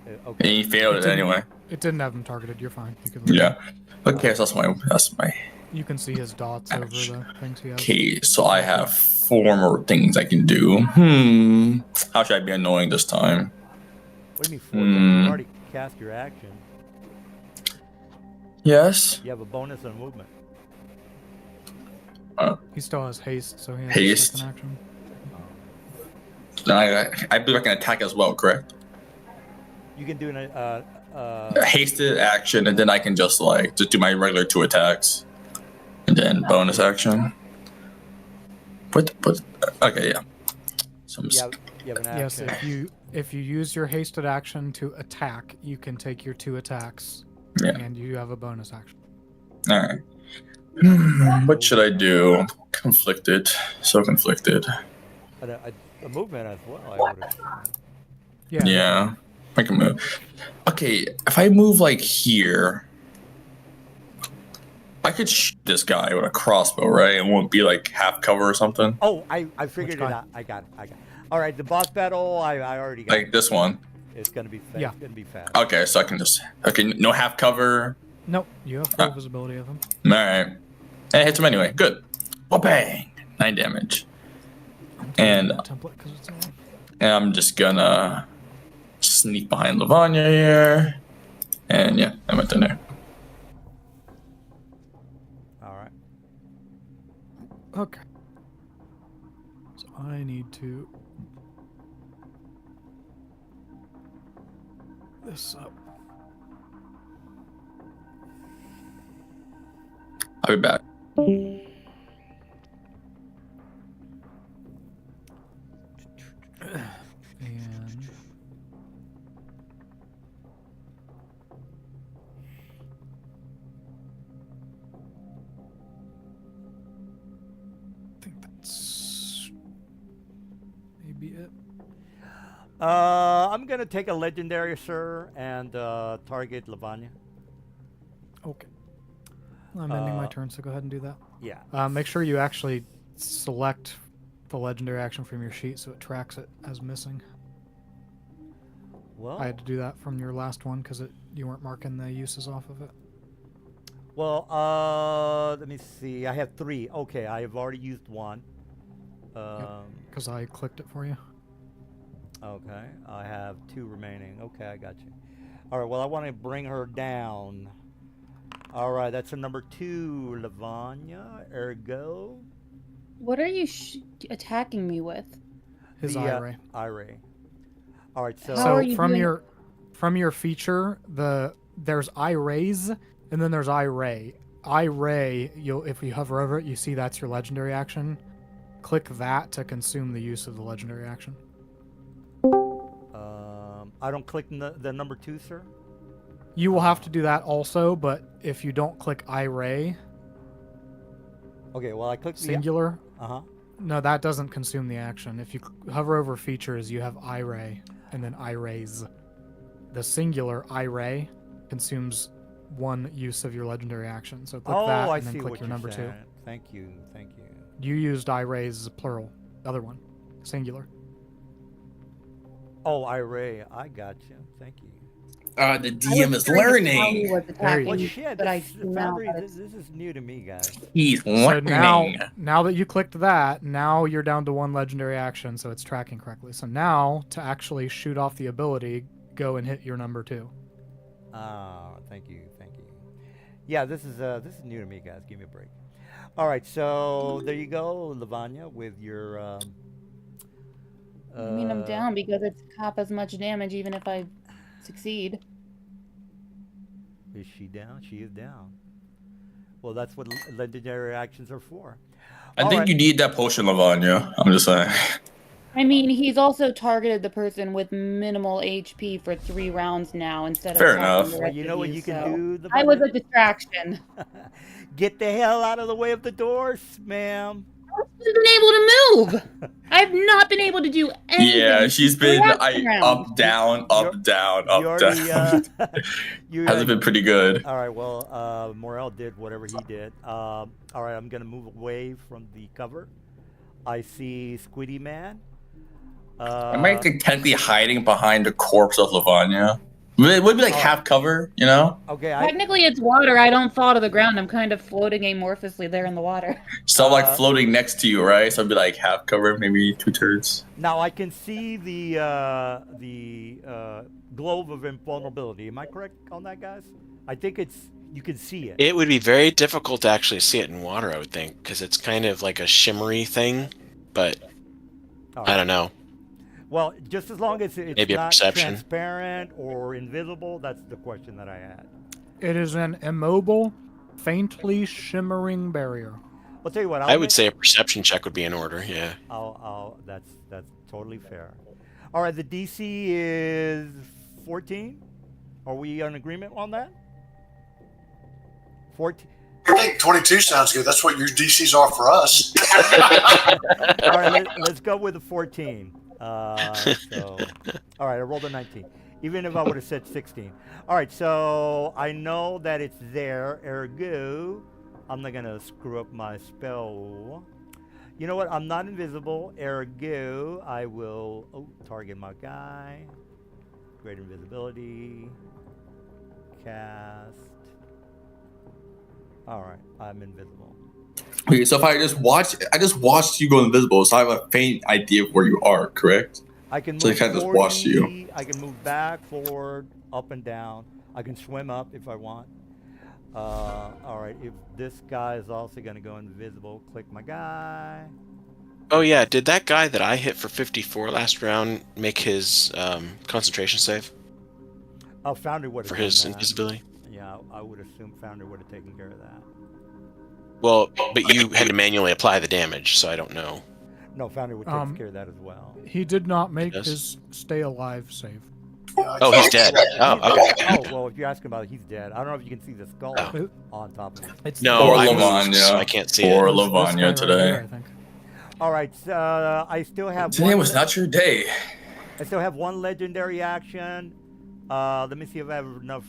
And Okay. he failed it anyway. It didn't have him targeted. You're fine. You can leave. Yeah. Okay, so that's my. You can see his dots over the things he has. Okay, so I have 4 more things I can do. How should I be annoying this time? What do you mean 4? You already cast your action. Yes. You have a bonus on movement. He still has haste, so he has Haste. a second action. I believe I can attack as well, correct? You can do an Hasted action, and then I can just do my regular 2 attacks, and then bonus action. But okay, yeah. you have an Yes, action. if you use your hasted action to attack, you can take your 2 attacks, Yeah. and you have a bonus action. All right. What should I do? Conflicted. So conflicted. A movement as well. I would have. Yeah. I can move. Okay, if I move here, I could shoot this guy with a crossbow, right? It won't be half cover or something. Oh, I figured it guy? out. I got it. All right, the boss battle. I already got. Like this one. It's gonna be fast. Yeah. It's gonna be fast. Okay, so I can just no half cover. Nope, you have full visibility of him. All right, and it hits him anyway. Good. Oh bang! 9 damage. And template because it's all. And I'm just gonna sneak behind Lavanya here. And yeah, I went in there. All right. Okay. So I need to this up. I'll be back. And I think that's maybe it. I'm gonna take a legendary, sir, and target Lavanya. Okay. I'm ending my turn, so go ahead and do that. Yeah. Make sure you actually select the legendary action from your sheet so it tracks it as missing. Well. I had to do that from your last one because you weren't marking the uses off of it. Well, let me see. I have 3. Okay, I have already used 1. Because I clicked it for you. Okay, I have 2 remaining. Okay, I got you. All right, well, I want to bring her down. All right, that's a number 2, Lavanya. Ergo. What are you attacking me with? His the, eye ray. Eye ray. All right, so. How are So you from doing- your feature, there's eye rays and then there's eye ray. Eye ray, if you hover over it, you see that's your legendary action. Click that to consume the use of the legendary action. I don't click the number 2, sir? You will have to do that also, but if you don't click eye ray, Okay, well, I clicked singular, Uh-huh. no, that doesn't consume the action. If you hover over features, you have eye ray and then eye rays. The singular eye ray consumes 1 use of your legendary action. So click that I and then see click what your you're number 2. saying. Thank you. You used eye rays as plural. Other one, singular. Oh, eye ray. I got you. Thank you. The DM is learning. There you Well, go. shit, but I this, do now Foundry, that this is new to me, guys. He's So learning. now that you clicked that, now you're down to 1 legendary action, so it's tracking correctly. So now to actually shoot off the ability, go and hit your number 2. Thank you. Yeah, this is new to me, guys. Give me a break. All right, so there you go, Lavanya, with your. I mean, I'm down because it's half as much damage even if I succeed. Is she down? She is down. Well, that's what legendary actions are for. I All think right. you need that potion, Lavanya. I'm just saying. I mean, he's also targeted the person with minimal HP for 3 rounds now instead of Fair attacking enough. the Well, rest you of know what you, you can so do. The I was a distraction. Get the hell out of the way of the doors, ma'am. I haven't been able to move. I've not been able to do anything. Yeah, she's since the been last round. up, down, up, down, You up, already. down. You Hasn't been pretty good. All right. Well, Morel did whatever he did. All right. I'm gonna move away from the cover. I see Squiddy Man. Am I technically hiding behind the corpse of Lavanya? It would be like half cover, you know? Okay. Technically, it's water. I don't fall to the ground. I'm kind of floating amorphously there in the water. So I'm like floating next to you, right? So I'd be like half cover, maybe 2/3. Now I can see the globe of invulnerability. Am I correct on that, guys? I think you can see it. It would be very difficult to actually see it in water, I would think, because it's kind of like a shimmery thing. But I don't know. Well, just as long as it's Maybe a not perception. transparent or invisible, that's the question that I had. It is an immobile, faintly shimmering barrier. I'll tell you what. I would say a perception check would be in order. Yeah. That's totally fair. All right, the DC is 14. Are we in agreement on that? 14. I think 22 sounds good. That's what your DCs are for us. All right, let's go with the 14. All right, I rolled a 19. Even if I would have said 16. All right, so I know that it's there. Ergo, I'm not gonna screw up my spell. You know what? I'm not invisible. Ergo, I will target my guy. Great invisibility. Cast. All right, I'm invisible. Okay, so if I just watched you go invisible, so I have a faint idea of where you are, correct? I can move So I kind of just watched you. I can move back, forward, up and down. I can swim up if I want. All right, if this guy is also going to go invisible, click my guy. Oh yeah, did that guy that I hit for 54 last round make his concentration save Oh, Foundry would have for done his that. invisibility? Yeah, I would assume Foundry would have taken care of that. Well, but you had to manually apply the damage, so I don't know. No, Foundry would take care of that as well. He did not make does? his stay alive save. Oh, he's dead. Oh, okay. Oh, well, if you're asking about it, he's dead. I don't know if you can see the skull Oh. on top of him. It's No, Or I Lavanya. moved, so I can't see Or it. this guy Lavanya right today. here, I think. All right, I still have Today was not your day. I still have one legendary action. Let me see if I have enough.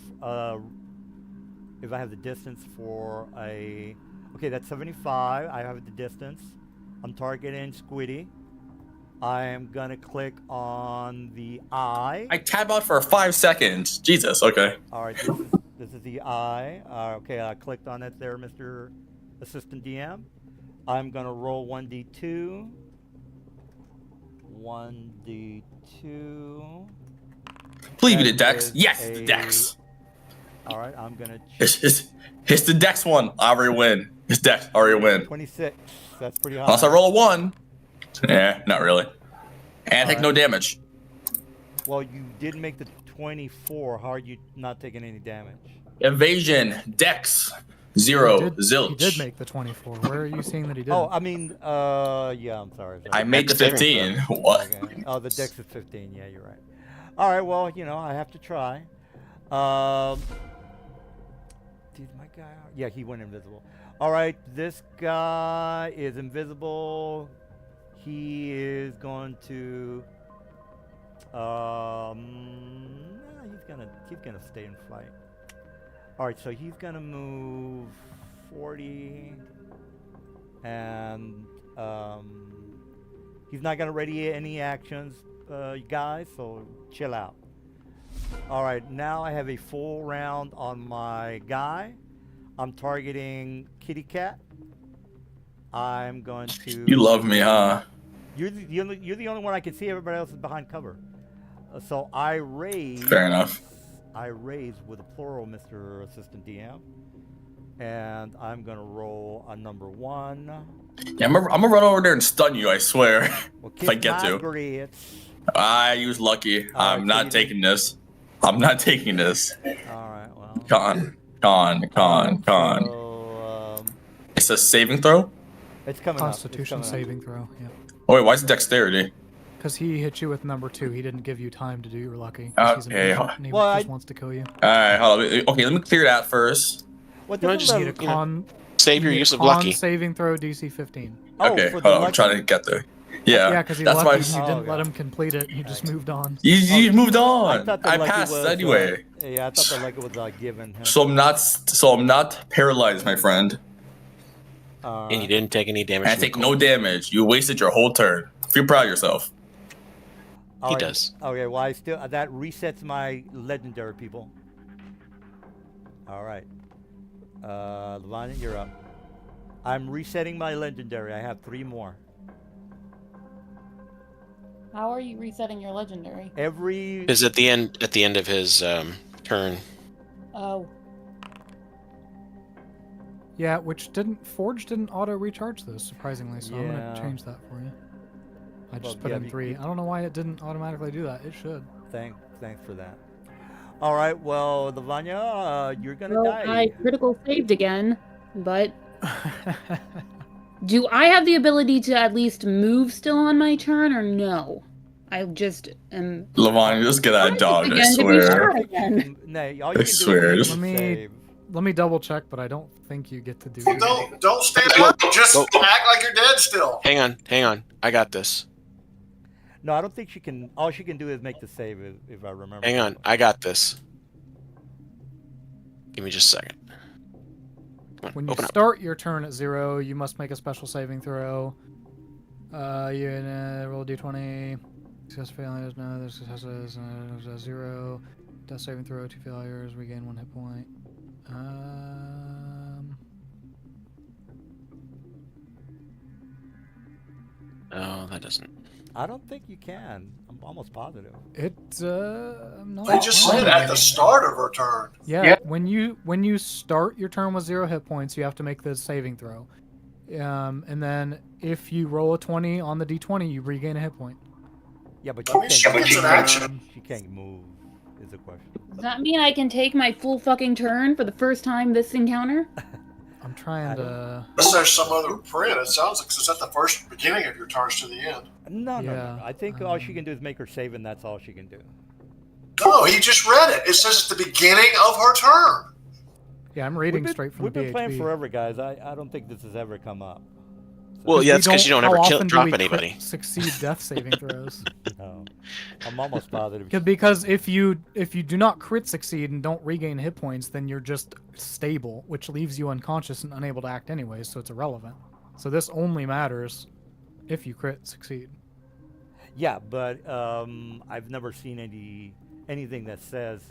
If I have the distance for a. Okay, that's 75. I have the distance. I'm targeting Squiddy. I am gonna click on the eye. I tab out for 5 seconds. Jesus. Okay. All right, this is the eye. Okay, I clicked on it there, Mr. Assistant DM. I'm gonna roll 1d2. 1d2. Please be the That Dex. is Yes, the a- Dex. All right, I'm gonna. It's the Dex one. I already win. It's Dex. I already win. 26. That's pretty high. Unless I roll a 1. Yeah, not really. And take no damage. Well, you did make the 24. How are you not taking any damage? Evasion. Dex. 0. He Zilch. did make the 24. Where are you seeing that he did? Oh, I mean, yeah, I'm sorry. I made the Dex 15. What? Okay. Oh, the dex is 15. Yeah, you're right. All right, well, I have to try. Did my guy? Yeah, he went invisible. All right, this guy is invisible. He is going to. He's gonna stay and fight. All right, so he's gonna move 40, and he's not gonna ready any actions, guys. So chill out. All right, now I have a full round on my guy. I'm targeting Kitty Cat. I'm going to. You love me, huh? You're the only one I can see. Everybody else is behind cover. So I raise. Fair enough. I raise with a plural, Mr. Assistant DM. And I'm gonna roll a number 1. Yeah, I'm gonna run over there and stun you. I swear. Well, If I kiss get my to. grits. I use lucky. All I'm right, not so taking this. I'm not taking this. All right, well. Con. All right, Con. so It's a saving throw? it's coming Constitution up. It's coming saving throw. Yeah. Oh, wait, why is it dexterity? Because he hit you with number 2. He didn't give you time to do your lucky. He's an Okay. agent and he Well, just I- wants to kill you. Alright, hold on. Okay, let me clear that first. What You know, does just You need a the con. Save your you need use a of con lucky. saving throw DC 15. Okay, for hold the on. I'm trying to lucky? get there. Yeah, Yeah, because he that's why lucky. You Oh, didn't okay. let him complete it. He just moved on. you moved I on. thought the I lucky passed was anyway. yeah, I thought the lucky was given. Huh? So I'm not paralyzed, my friend. And you didn't take any damage. And I from the take no cold. damage. You wasted your whole turn. Feel proud of yourself. All He right, does. Okay, well I still that resets my legendary people. All right, Lavanya, you're up. I'm resetting my legendary. I have 3 more. How are you resetting your legendary? Every Is at the end of his turn. Oh, Yeah, which Forge didn't auto recharge those surprisingly, so I'm Yeah. gonna change that for you. I just Well, put yeah, in you- 3. I don't know why it didn't automatically do that. It should. thanks for that. All right, well, Lavanya, you're gonna well, die. I critical saved again, but do I have the ability to at least move still on my turn, or no? I just am. Lavanya, just get that dog, I Again, to be swear. sure. I think you again. can- no, all you I can do swear, is just- make a Let me- save. Let me double check, but I don't think you get to do Well, it. don't stand up. Just Whoa. act like you're dead still. Hang on. I got this. No, I don't think she can. All she can do is make the save, if I remember. Hang on. I got this. Give me just a second. Come on, When you open up. start your turn at 0, you must make a special saving throw. You roll a d20. Success failures. No, there's successes. 0. Death saving throw. 2 failures. Regain 1 hit point. Oh, that doesn't. I don't think you can. I'm almost positive. I'm not. They just said at the start of her turn. Yeah, when you start your turn with 0 hit points, you have to make the saving throw. And then if you roll a 20 on the d20, you regain a hit point. Yeah, but I mean, she can't. it's an action. She can't move. Is the question. Does that mean I can take my full fucking turn for the first time this encounter? I'm trying to. Unless there's some other print. It sounds like it's at the first beginning of your turns to the end. No. Yeah, I think all she can do is make her save, and that's all she can do. No, he just read it. It says at the beginning of her turn. Yeah, I'm reading We've straight from We've the been playing BHB. forever, guys. I don't think this has ever come up. Well, yeah, that's because you don't how ever often do drop we crit anybody. Succeed death saving throws. No, I'm almost positive. Because if you do not crit succeed and don't regain hit points, then you're just stable, which leaves you unconscious and unable to act anyways, so it's irrelevant. So this only matters if you crit succeed. Yeah, but I've never seen anything that says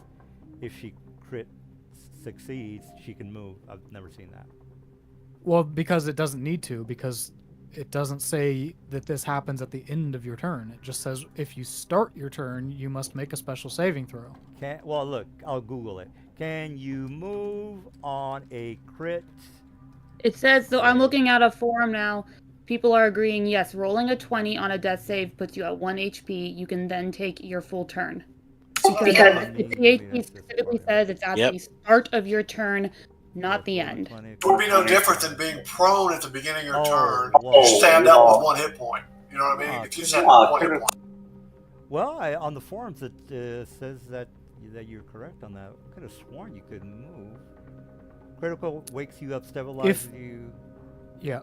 if she crit succeeds, she can move. I've never seen that. Well, because it doesn't need to, because it doesn't say that this happens at the end of your turn. It just says if you start your turn, you must make a special saving throw. Well, look, I'll Google it. Can you move on a crit? It says, so I'm looking at a forum now. People are agreeing, yes, rolling a 20 on a death save puts you at 1 HP. You can then take your full turn. Because the PHP specifically says it's at the start of your turn, not the end. It would be no different than being prone at the beginning of your turn. whoa. You stand up with 1 hit point. You know what I mean? If you stand up with 1 hit point. Well, on the forums it says that you're correct on that. I could have sworn you couldn't move. Critical wakes you up, stabilizes you. Yeah.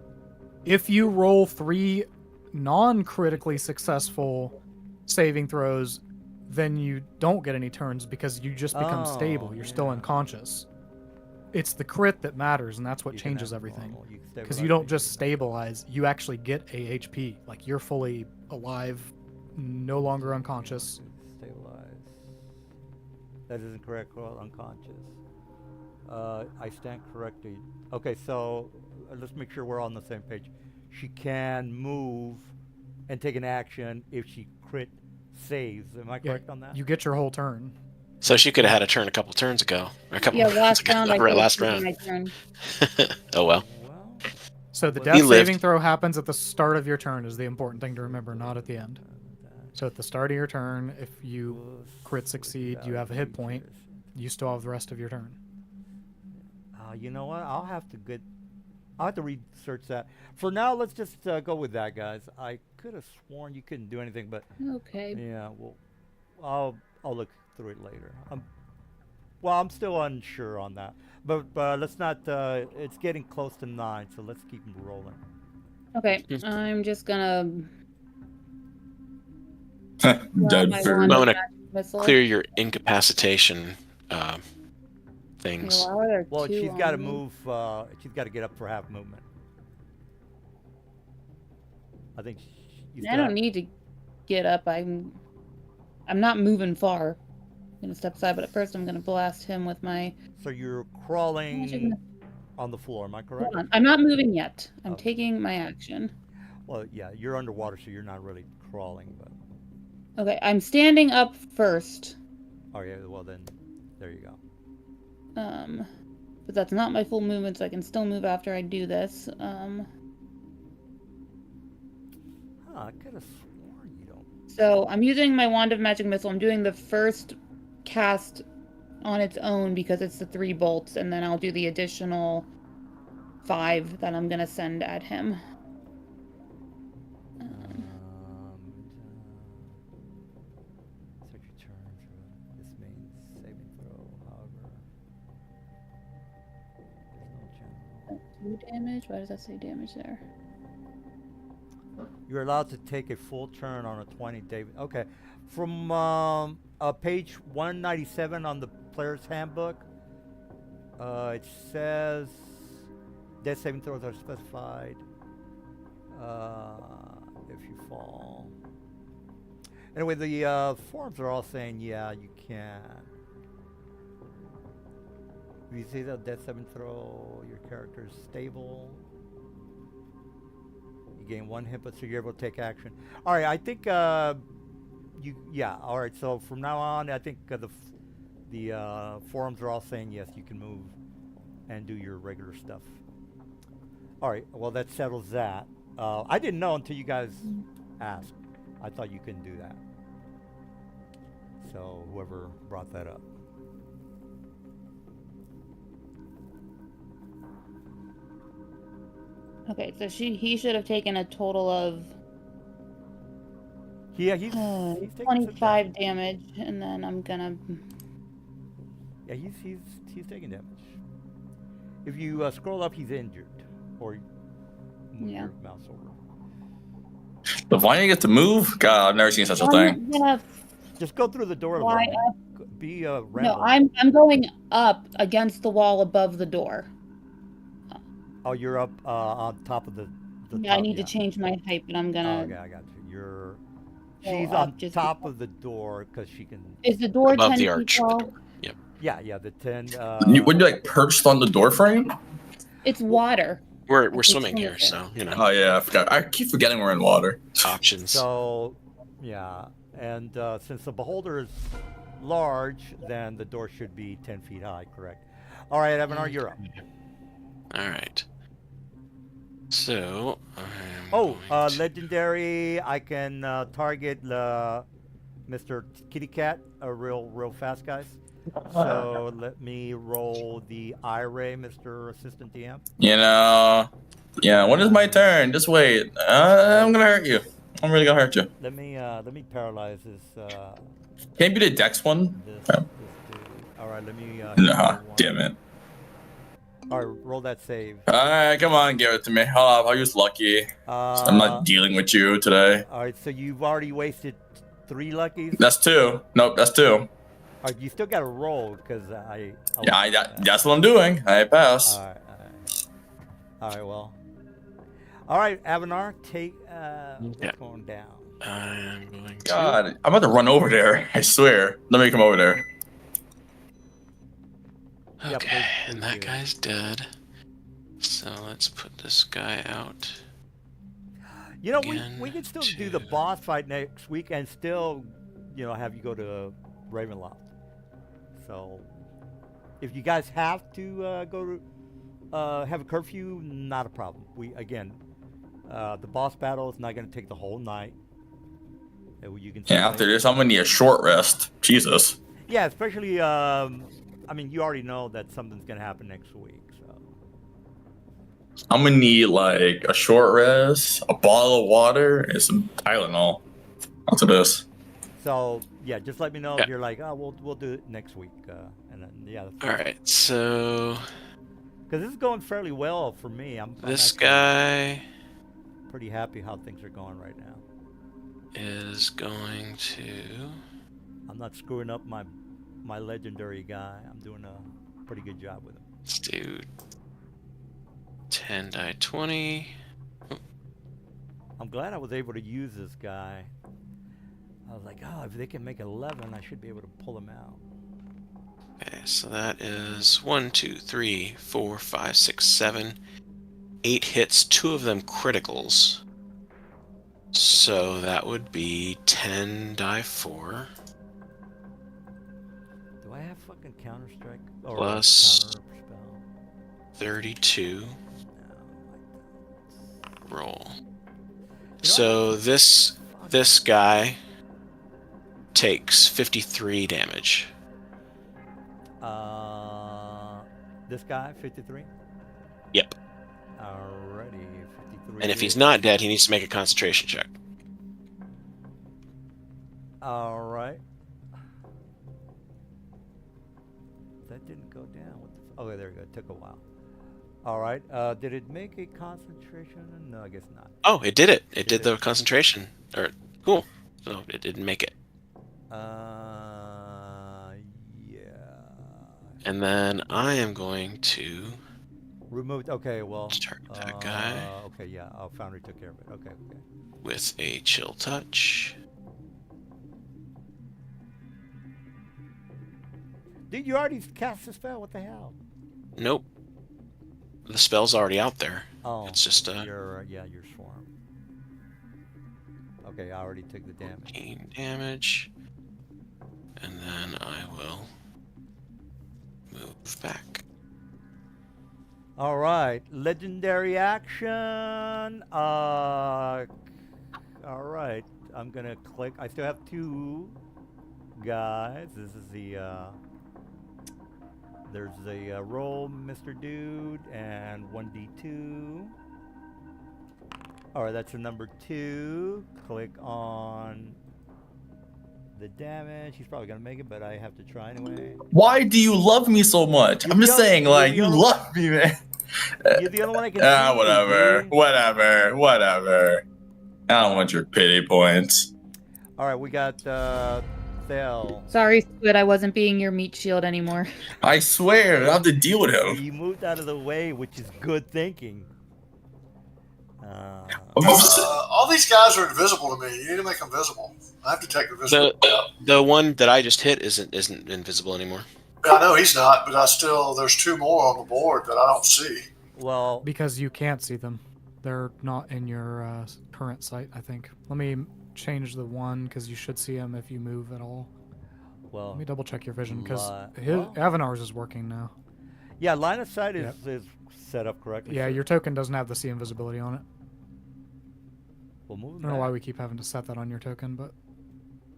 If you roll 3 non-critically successful saving throws, then you don't get any turns because you just become stable. You're still unconscious. It's the crit that matters, and that's what changes everything. Because you don't just stabilize, you actually get a HP. Like, you're fully alive, no longer unconscious. Stabilize. That isn't correct. Well, unconscious. I stand corrected. Okay, so let's make sure we're all on the same page. She can move and take an action if she crit saves. Am I correct on that? You get your whole turn. So she could have had a turn a couple turns ago. Or a couple Yeah, rounds last ago. round I Right, could've last taken round. my turn. Oh well. Well, So the He death lived. saving throw happens at the start of your turn is the important thing to remember, not at the end. So at the start of your turn, if you crit succeed, you have a hit point. You still have the rest of your turn. You know what? I'll have to research that. For now, let's just go with that, guys. I could have sworn you couldn't do anything, but Okay. yeah, well, I'll look through it later. I'm still unsure on that. But let's not. It's getting close to 9, so let's keep rolling. Okay. I'm just gonna grab Dead my bird. wand I of want to magic missile. clear your incapacitation Yeah, things. why are there Well, two she's got to on me? move. She's got to get up for half movement. I think you I still don't have- need to get up. I'm not moving far. I'm gonna step aside, but at first I'm gonna blast him with my. So you're Magic crawling on the floor. Am I correct? Hold on. I'm not moving yet. I'm Okay. taking my action. Well, yeah, you're underwater, so you're not really crawling. But Okay, I'm standing up first. oh yeah, well then, there you go. But that's not my full movement, so I can still move after I do this. I could have sworn you don't. So I'm using my wand of magic missile. I'm doing the first cast on its own because it's the 3 bolts, and then I'll do the additional 5 that I'm gonna send at him. Set your turn through. This means saving throw. However, there's no general. 2 damage? Why does that say damage there? You're allowed to take a full turn on a 20 day. Okay, from page 197 on the player's handbook, it says death saving throws are specified if you fall. Anyway, the forums are all saying, yeah, you can. If you see the death saving throw, your character is stable. You gain 1 hit, but so you're able to take action. All right, I think yeah. All right, so from now on, I think the forums are all saying yes, you can move and do your regular stuff. All right, well that settles that. I didn't know until you guys asked. I thought you couldn't do that. So whoever brought that up. Okay, so he should have taken a total of Yeah, he's taking some 25 damage, and then I'm gonna. Yeah, he's taking damage. If you scroll up, he's injured, or move Yeah. your mouse over. The Vine get to move? God, I've never seen such a thing. I'm gonna Just go through the door. fly Lauren. up. Be No, random. I'm going up against the wall above the door. Oh, you're up on top of the Yeah, I top, need to change my height, but I'm Oh, gonna. okay, I got you. go She's up on just top because- of the door because she can. Is the door Above 10 the feet arch. tall? The door. Yep. Yeah, the 10. Would you like perched on the door frame? It's water. We're can swimming swim here, with it. so you know Oh yeah, I forgot. I keep forgetting we're in water. options. So, yeah, and since the beholder is large, then the door should be 10 feet high, correct? All right, Evanar, you're up. All right. So. Oh, legendary, I can target Mr. Kitty Cat, real fast, guys. So let me roll the eye ray, Mr. Assistant DM. You know, yeah. When is my turn? Just wait. I'm gonna hurt you. I'm really gonna hurt you. Let me paralyze this. Can you be the Dex one? This Yeah. dude. All right, let me. Nah, damn it. All right, roll that save. All right, come on, give it to me. Hold up, I'll use lucky. I'm not dealing with you today. All right, so you've already wasted 3 luckies. That's 2. Nope, that's 2. All right, you still got to roll because Yeah, that's what I'm doing. I pass. All right. Well. All right, Avanar, take what's going down. I'm going to. God, I'm about to run over there. I swear. Let me come over there. Yep, Okay, please and that do. guy's dead. So let's put this guy out. You know, Again, we can still do the two. boss fight next week and still, have you go to Ravenloft. So if you guys have to go to have a curfew, not a problem. The boss battle is not going to take the whole night. You can Yeah, after this, I'm gonna need a short rest. Jesus. yeah, especially I mean, you already know that something's going to happen next week. So I'm gonna need like a short rest, a bottle of water, and some Tylenol. After this. so yeah, just let me know Yeah. if you're like, oh, we'll do it next week, and then yeah. All right, so Because this is going fairly well for me. I'm this actually guy pretty happy how things are going right now. is going to. I'm not screwing up my legendary guy. I'm doing a pretty good job with him. Let's do 10 die 20. I'm glad I was able to use this guy. I was like, oh, if they can make 11, I should be able to pull him out. Okay, so that is 1, 2, 3, 4, 5, 6, 7, 8 hits, 2 of them criticals. So that would be 10 die 4. Do I have fucking Counter Strike? Or Plus Counter Spell? 32. No, Roll. You know, So this guy takes 53 damage. This guy, 53? Yep. Alrighty, 53. And if he's not dead, he needs to make a concentration check. Alright. That didn't go down. Oh, there we go. It took a while. Alright. Did it make a concentration? No, I guess not. Oh, it did it. It did did. the concentration. Cool. So it didn't make it. Yeah. And then I am going to Removed. Okay, well. target that guy Okay, yeah. Foundry took care of it. Okay, okay. with a chill touch. Dude, you already cast the spell. What the hell? Nope. The spell's already out there. Oh, It's just your swarm. Okay, I already took the damage. 14 damage. And then I will move back. All right, legendary action. All right, I'm gonna click. I still have 2 guys. This is the there's the roll, Mr. Dude, and 1d2. All right, that's the number 2. Click on the damage. He's probably gonna make it, but I have to try anyway. Why do you love me so much? I'm just saying, like, you love me, man. You're the only one I can see. Whatever. Dude. Whatever. I don't want your pity points. All right, we got Thel. Sorry, Squid, I wasn't being your meat shield anymore. I swear, I have to deal with him. You moved out of the way, which is good thinking. All these guys are invisible to me. You need to make them visible. I have to take the visible. The one that I just hit isn't invisible anymore. I know he's not, but there's 2 more on the board that I don't see. Well, Because you can't see them. They're not in your current sight, I think. Let me change the one, because you should see them if you move at all. well, Let me double check your vision, because well- Avenar's is working now. yeah, line of sight Yep. is set up correctly. Yeah, so your token doesn't have the see invisibility on it. we'll move I him don't know why back. we keep having to set that on your token, but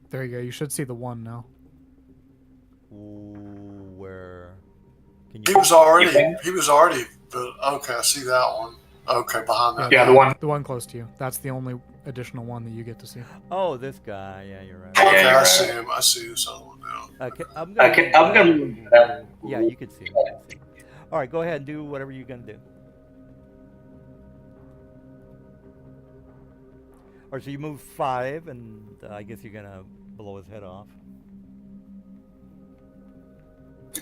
there you go. You should see the 1 now. Ooh, where? Can He you? was already. But okay, I see that one. Okay, behind that. Yeah, the one. The one close to you. That's the only additional one that you get to see. Oh, this guy. Yeah, you're right. Okay, Yeah, I you're see right. him. I see this other one now. Okay, I'm gonna. Yeah, you can see him. You can see him. All right, go ahead and do whatever you're gonna do. All right, so you move 5, and I guess you're gonna blow his head off.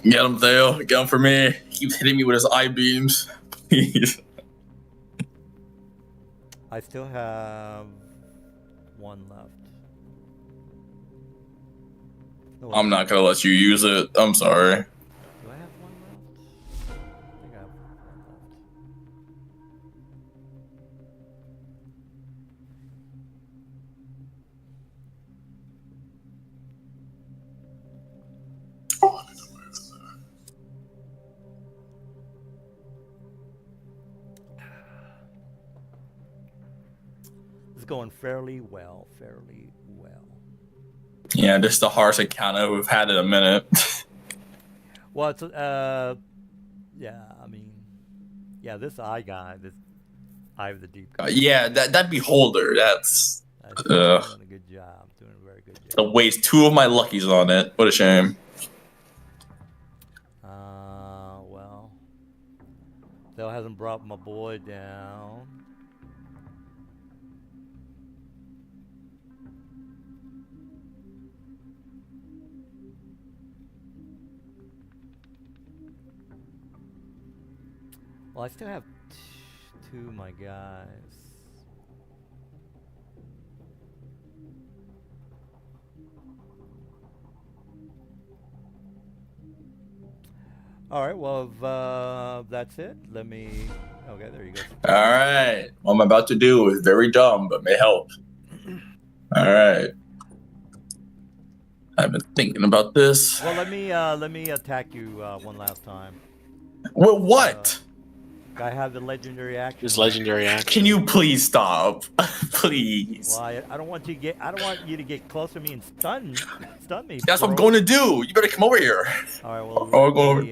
Get him, Theo. Get him for me. He keeps hitting me with his eye beams. Please. I still have 1 left. No, I'm not gonna let you use it. I'm sorry. Do I have 1 left? I think I have 1 left. Oh, I need to move. is going fairly well. Fairly well. Yeah, this is the hardest encounter we've had in a minute. Well, it's yeah. I mean, yeah. This eye guy, this eye of the deep. Yeah, that beholder, that's Doing a good job. Doing a very good the job. waste 2 of my luckies on it. What a shame. Well, still hasn't brought my boy down. Well, I still have 2 of my guys. All right. Well, if that's it, let me. Okay, there you go. All right. What I'm about to do is very dumb, but may help. All right. I've been thinking about this. Well, let me attack you one last time. Well, what? I have the legendary action. His legendary action. Can you please stop? Please. Well, I don't want you to get. I don't want you to get close to me and stun me. That's what I'm bro. going to do. You better come over here. All right. Well, Oh, let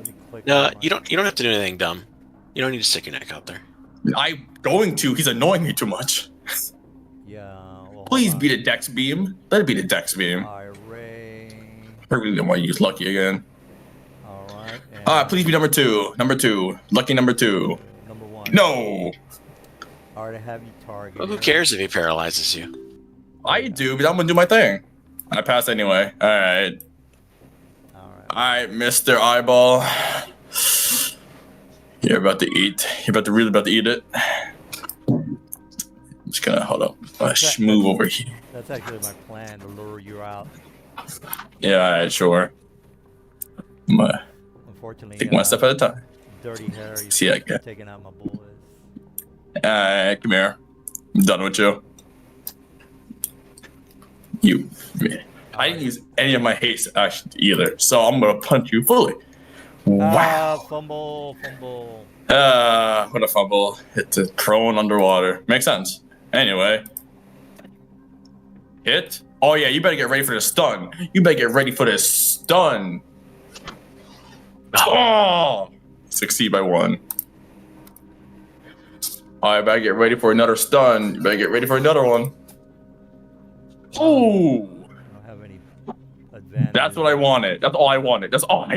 me click. No, on my- you don't have to do anything dumb. You don't need to stick your neck out there. I'm going to. He's annoying me too much. Yeah. Well, Please hold be the Dex Beam. Let it be the Dex Beam. on. All right, Ray. I really don't want to use Lucky again. All right. Please be number 2. Number 2. Lucky number 2. Number 1. No. All right, I have you targeted. Well, who cares if he paralyzes you? I do, but I'm going to do my thing. I passed anyway. All right. All right. All right, Mr. Eyeball. You're about to eat. You're really about to eat it. I'm just gonna hold up. Move over here. That's actually my plan to lure you out. Yeah, all right, sure. I'm gonna Unfortunately, take 1 step at a time. Dirty Harry's See, I get. taking out my boys. All right, come here. I'm done with you. I didn't use any of my haste actions either, so I'm gonna punch you fully. Wow. Fumble. What a fumble. It's a prone underwater. Makes sense. Anyway. Hit. Oh yeah, you better get ready for the stun. You better get ready for this stun. Oh! Succeed by 1. Alright, better get ready for another stun. You better get ready for another one. Oh! I don't have any advantage. That's what I wanted. That's all I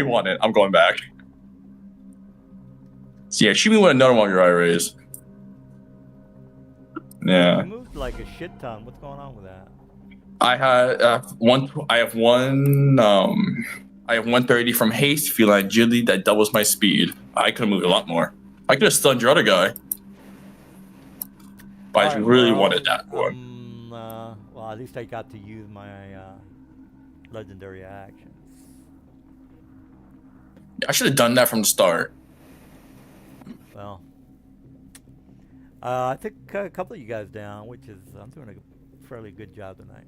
wanted. I'm going back. So yeah, shoot me with another one of your eye rays. Yeah. You moved like a shit ton. What's going on with that? I have one. I have 130 from haste, feline agility that doubles my speed. I could have moved a lot more. I could have stunned your other guy. But I Alright, really well, wanted that one. Well, at least I got to use my legendary actions. I should have done that from the start. Well, I took a couple of you guys down, which is I'm doing a fairly good job tonight.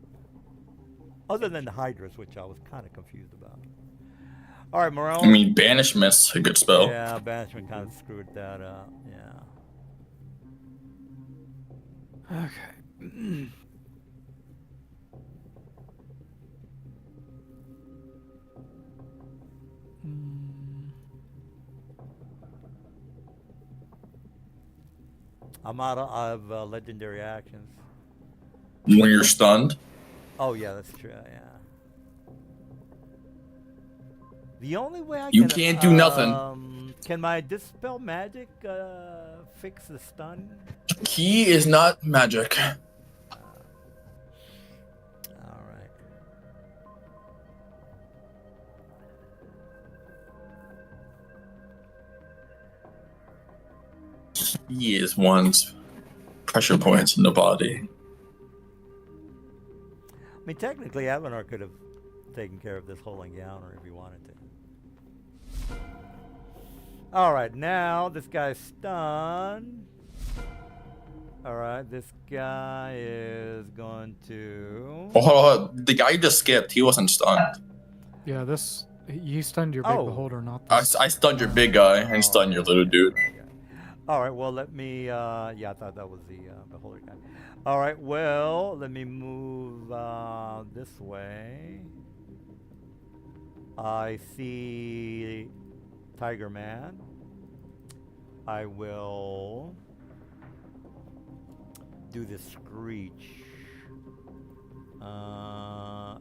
Other than the Hydras, which I was kind of confused about. All right, Morel. I mean, banishment's a good spell. Yeah, banishment kind of screwed that up. Yeah. Okay. I'm out of legendary actions. When you're stunned. Oh yeah, that's true. Yeah. The only way I You can can't do nothing. Can my dispel magic fix the stun? Key is not magic. All right. Key is one's pressure points in the body. I mean, technically, Avanar could have taken care of this whole encounter if he wanted to. All right, now this guy's stunned. All right, this guy is going to. Oh, hold on. The guy you just skipped, he wasn't stunned. Yeah, you stunned your big Oh. beholder, not I this. stunned your big guy and stunned your little dude. All right. Well, let me. Yeah, I thought that was the beholder guy. All right. Well, let me move this way. I see Tiger Man. I will do the screech. Let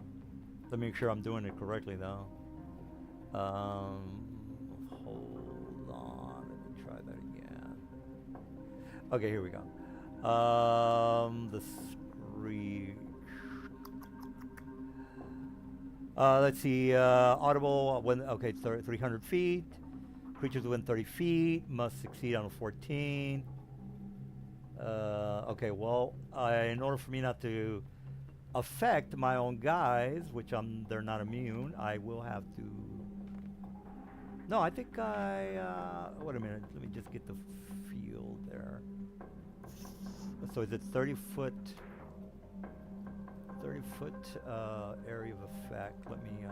me make sure I'm doing it correctly though. Hold on. Let me try that again. Okay, here we go. The screech. Let's see. Audible when okay, 300 feet. Creatures within 30 feet must succeed on a 14. Okay, well, in order for me not to affect my own guys, which they're not immune, I will have to. No, I think wait a minute. Let me just get the field there. So is it 30 foot? 30 foot area of effect. Let me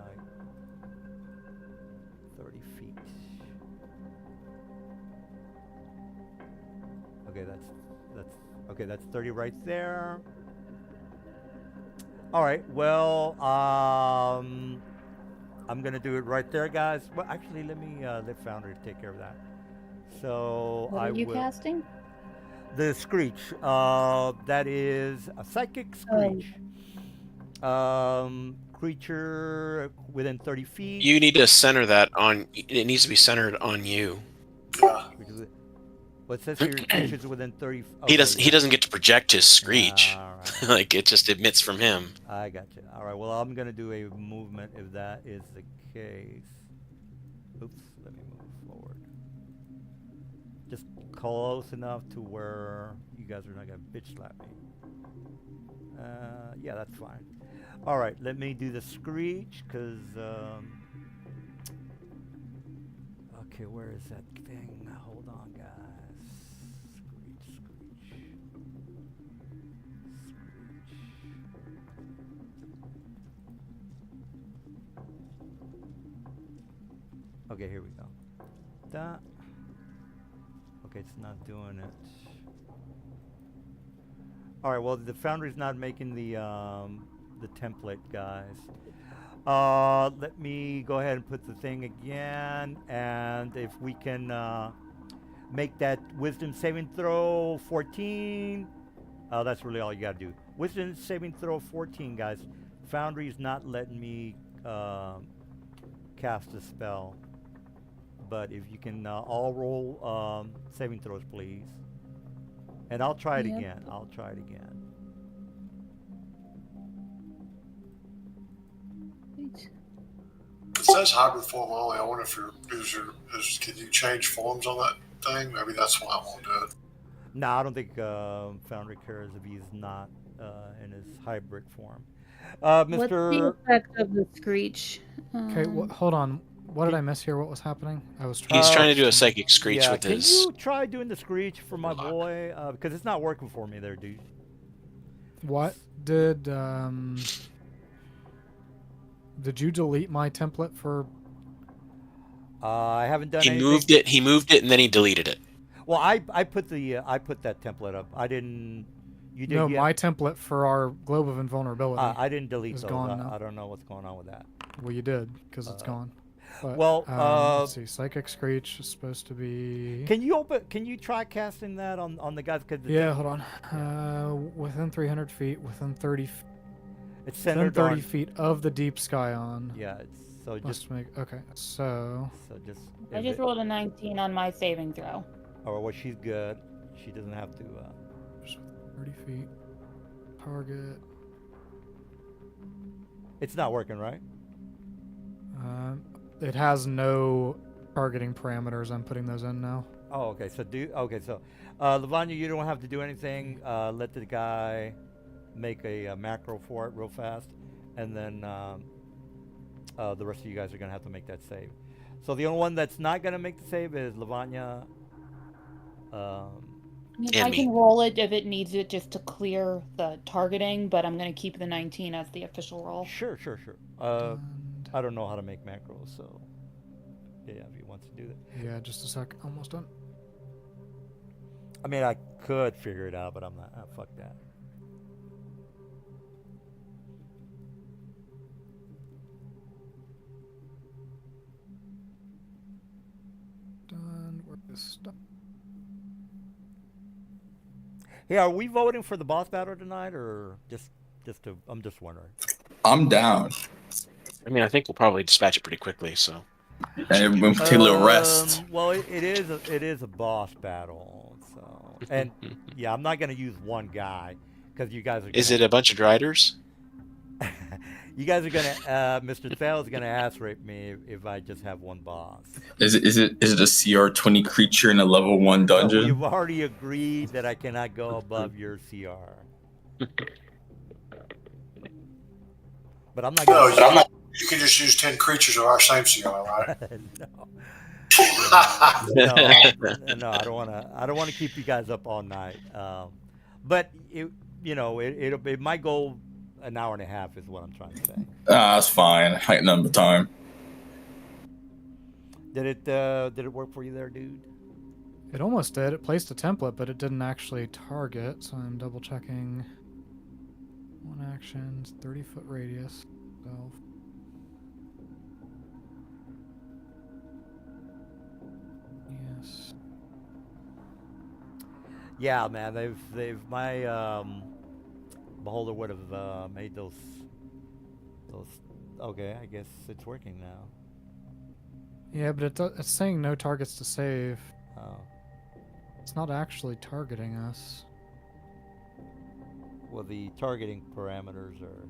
30 feet. Okay, that's 30 right there. All right. Well, I'm gonna do it right there, guys. Well, actually, let me let Foundry take care of that. So What are you casting? The screech. That is a psychic screech. Creature within 30 feet. You need to center that on. It needs to be centered on you. What says here? Creatures within 30. Okay, He doesn't get to project his screech. Right. Like it just emits from him. I got you. All right. Well, I'm gonna do a movement if that is the case. Oops. Let me move forward. Just close enough to where you guys are not gonna bitch slap me. Yeah, that's fine. All right. Let me do the screech, cause. Okay, where is that thing? Hold on, guys. Screech. Okay, here we go. That. Okay, it's not doing it. All right. Well, the Foundry's not making the template, guys. Let me go ahead and put the thing again, and if we can make that wisdom saving throw 14. That's really all you gotta do. Wisdom saving throw 14, guys. Foundry's not letting me cast a spell, but if you can all roll saving throws, please. And I'll try it again. I'll try it again. It says hybrid form only. I wonder if can you change forms on that thing? Maybe that's why I won't do it. No, I don't think Foundry cares if he's not in his hybrid form. What's the Mr. effect of the screech? Okay, hold on. What did I miss here? What was happening? I was trying. He's trying to do a psychic screech Yeah, with can his. you try doing the screech for my boy? Because it's not working for me there, dude. What did you delete my template for? I haven't done He anything. moved it, and then he deleted it. Well, I put that template up. I didn't. You did. No, yeah. my template for our globe of invulnerability. I didn't delete is those. gone now. I don't know what's going on with that. Well, you did because it's gone. But, well, let's see. Psychic Screech is supposed to be. Can you try casting that on the guys? Yeah, hold on. Within 300 feet, within 30. It's centered within 30 on, feet of the deep sky. Yeah, so just make okay. So just. I just rolled a 19 on my saving throw. Oh well, she's good. She doesn't have to. Just 30 feet. Target. It's not working, right? It has no targeting parameters. I'm putting those in now. Oh, okay. So Lavanya, you don't have to do anything. Let the guy make a macro for it real fast, and then the rest of you guys are gonna have to make that save. So the only one that's not gonna make the save is Lavanya. I can roll it if it needs it just to clear the targeting, but I'm gonna keep the 19 as the official roll. Sure. I don't know how to make macros, so yeah, if he wants to do that. Yeah, just a sec. Almost done. I mean, I could figure it out, but I'm not. Fuck that. Done. Where is stuff? Hey, are we voting for the boss battle tonight, or just to? I'm just wondering. I'm down. I mean, I think we'll probably dispatch it pretty quickly. So And we'll take a little rest. Well, it is a boss battle, so and yeah, I'm not gonna use one guy because you guys are. is Gonna, it a bunch of riders? you guys are gonna. Mr. Thale is gonna ass rape me if I just have one boss. Is it a CR 20 creature in a level 1 dungeon? We've already agreed that I cannot go above your CR. But I'm not No, gonna. you can just use 10 creatures of our same CR, right? No. No, I don't want to. I don't want to keep you guys up all night. But it might go an hour and a half is what I'm trying to say. That's fine. I got none but time. Did it work for you there, dude? It almost did. It placed a template, but it didn't actually target. So I'm double checking. 1 action, 30-foot radius. So. Yes. Yeah, man. They've my beholder would have made those. Okay, I guess it's working now. Yeah, but it's saying no targets to save. Oh. It's not actually targeting us. Well, the targeting parameters are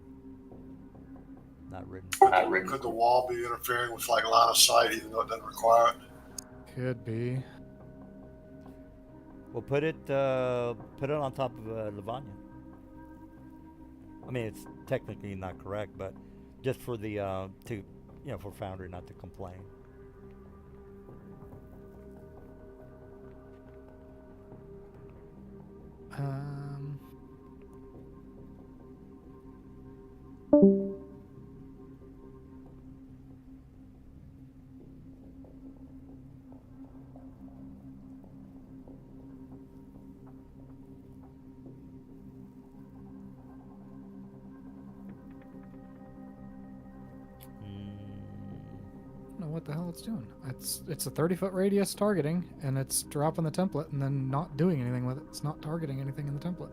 not written. Could the wall be interfering with like line of sight, even though it doesn't require it? Could be. Well, put it on top of Lavanya. I mean, it's technically not correct, but just for the for Foundry not to complain. I don't know what the hell it's doing. It's a 30-foot radius targeting, and it's dropping the template and then not doing anything with it. It's not targeting anything in the template.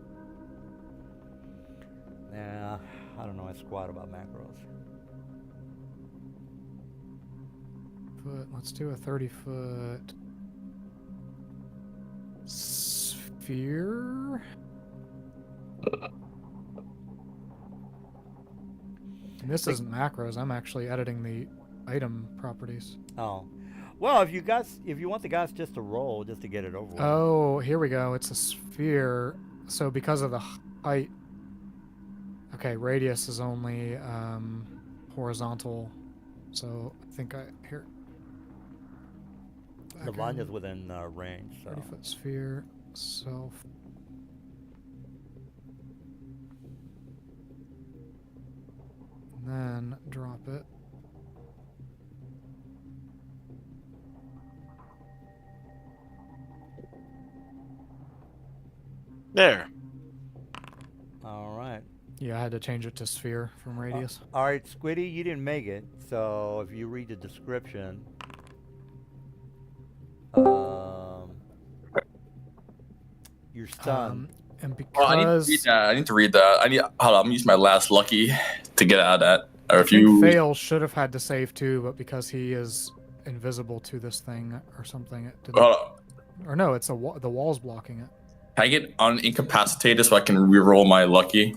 Yeah, I don't know. I squat about macros. Let's do a 30-foot sphere. And this isn't macros. I'm actually editing the item properties. Oh, well, if you want the guys just to roll, just to get it over with. Oh, here we go. It's a sphere. So because of the height, okay, radius is only horizontal. So I think here. Lavanya's within range. So. 30-foot sphere, self. And then drop it. There. All right. Yeah, I had to change it to sphere from radius. All right, Squiddy, you didn't make it. So if you read the description, your son. And because Oh, I need to read that. Hold on. I'm using my last lucky to get out of that. Or if you Fail should have had to save too, but because he is invisible to this thing or something, it didn't. Or no, it's the wall's blocking it. Can I get unincapacitated so I can reroll my lucky?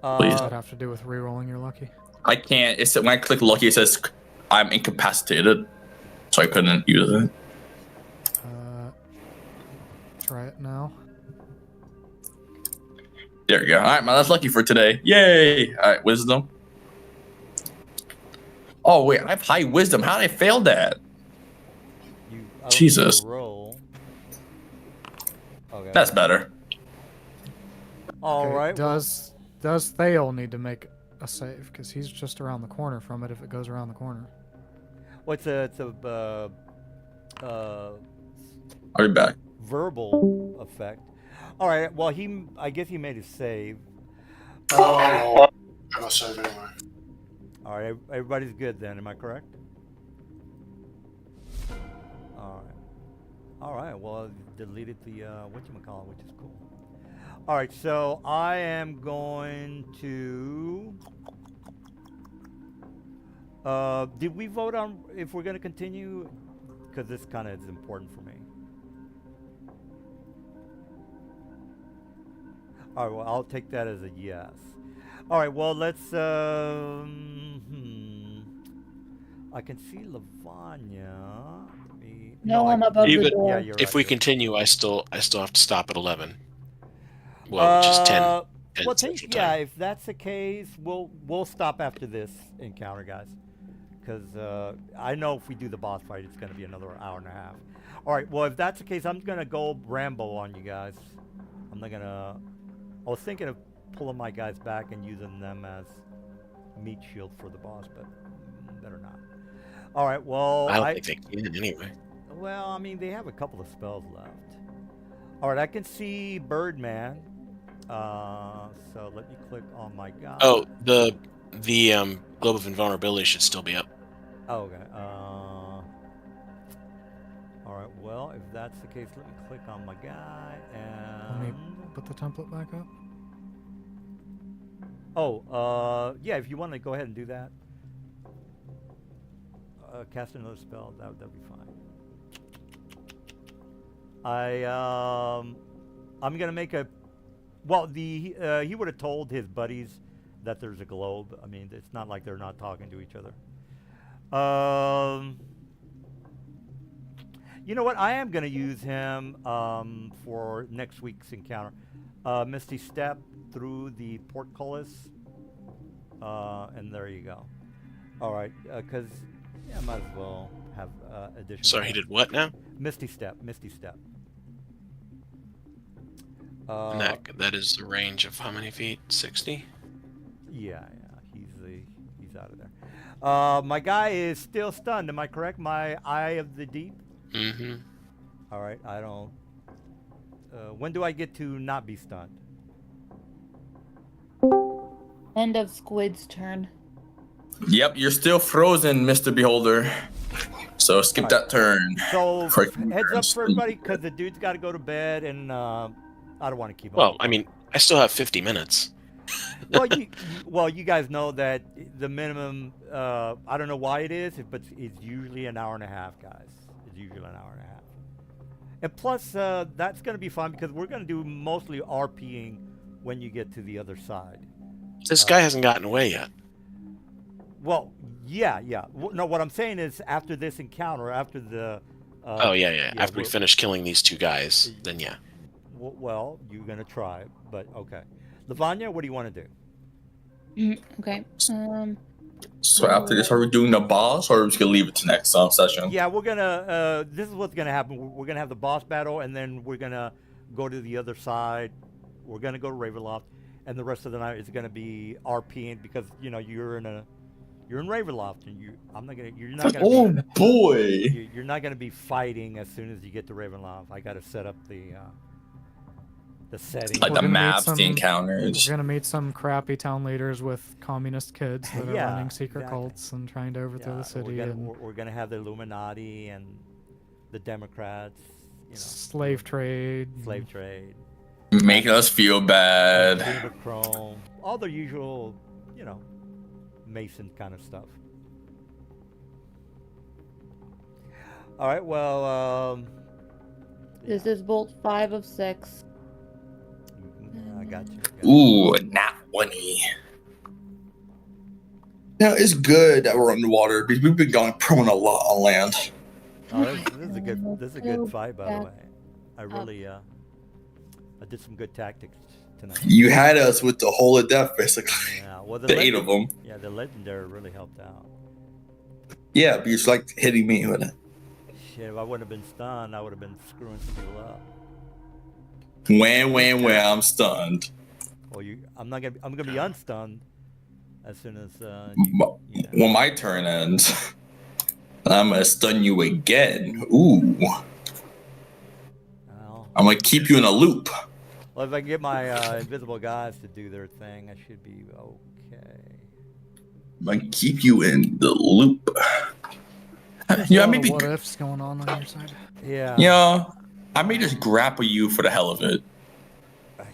Please. I'd have to do with rerolling your lucky. I can't. It's when I click lucky, it says I'm incapacitated, so I couldn't use it. Try it now. There we go. All right, man, that's lucky for today. Yay! All right, wisdom. Oh wait, I have high wisdom. How did I fail that? Jesus. Roll. Okay. That's better. All Okay, right. Does Thale need to make a save? Because he's just around the corner from it if it goes around the corner. What's I'll be back. verbal effect. All right. Well, I guess he made his save. Oh, I must save anyway. All right. Everybody's good then. Am I correct? All right. All right. Well, deleted the whatchamacallit, which is cool. All right. So I am going to. Did we vote on if we're going to continue? Because this kind of is important for me. All right, well, I'll take that as a yes. All right, well, let's. I can see Lavanya. No, I'm above the Even- door. Yeah, you're right. If we you're right. continue, I still have to stop at 11. Well, which is 10. Well, Central yeah, Time. if that's the case, we'll stop after this encounter, guys. Because I know if we do the boss fight, it's going to be another hour and a half. All right, well, if that's the case, I'm going to go Rambo on you guys. I'm not going to... I was thinking of pulling my guys back and using them as meat shield for the boss, but better not. All right, well... I don't think they can anyway. Well, I mean, they have a couple of spells left. All right, I can see Birdman. So let me click on my guy. Oh, the Globe of Invulnerability should still be up. Oh, okay. All right. Well, if that's the case, let me click on my guy Let me and. put the template back up. Oh, yeah. If you want to go ahead and do that, cast another spell. That'd be fine. I'm gonna make a. Well, he would have told his buddies that there's a globe. I mean, it's not like they're not talking to each other. You know what? I am going to use him for next week's encounter. Misty Step through the portcullis. And there you go. All right. Because, yeah, I might as well have additional... Sorry, he did what now? Misty Step. Misty Step. And that is a range of how many feet? 60? Yeah. He's out of there. My guy is still stunned. Am I correct? My Eye of the Deep? Mm-hmm. All right. I don't... when do I get to not be stunned? End of Squid's turn. Yep, you're still frozen, Mr. Beholder. So skip that turn. So For- heads up for everybody, because the dude's got to go to bed, and I don't want to keep him. Well, I mean, I still have 50 minutes. well, you guys know that the minimum. I don't know why it is, but it's usually an hour and a half, guys. It's usually an hour and a half. And plus, that's going to be fun because we're going to do mostly RPing when you get to the other side. This guy hasn't gotten away yet. Well, yeah. No, what I'm saying is after this encounter, after the. After we finish killing these two guys, then yeah. Well, you're going to try, but okay. Lavanya, what do you want to do? Okay. So after this, are we doing the boss, or are we just gonna leave it to next session? Yeah, we're gonna. This is what's gonna happen. We're gonna have the boss battle, and then we're gonna go to the other side. We're gonna go to Ravenloft, and the rest of the night is gonna be RPing because you're in Ravenloft, and you're not gonna. Oh be, boy! You're not gonna be fighting as soon as you get to Ravenloft. I gotta set up the setting. Like We're the gonna meet maps, the some- encounters. We're gonna meet some crappy town leaders with communist kids that are Yeah, running secret exactly. cults and trying to overthrow the city We're gonna have the Illuminati and the Democrats. slave trade. Slave trade. Making us feel bad. Adrenochrome, all the usual, Mason kind of stuff. All right, well, This is bolt 5 of 6. I got you. Ooh, nat 20. Now it's good that we're underwater because we've been going prone a lot on land. Oh, this is a good fight, by the way. I really, I did some good tactics tonight. You had us with the hole of death, basically. Yeah, well, The 8 of them. Yeah, the legendary really helped out. Yeah, but you're like hitting me with it. Shit, if I wouldn't have been stunned, I would have been screwing some people up. When I'm stunned. Well, I'm gonna be unstunned as soon as. When my turn ends, I'm gonna stun you again. Ooh. Well, I'm gonna keep you in a loop. Well, if I can get my invisible guys to do their thing, I should be okay. I'm gonna keep you in the loop. A Yeah, lot maybe. of what ifs going on your side. Yeah. You know, I may just grapple you for the hell of it.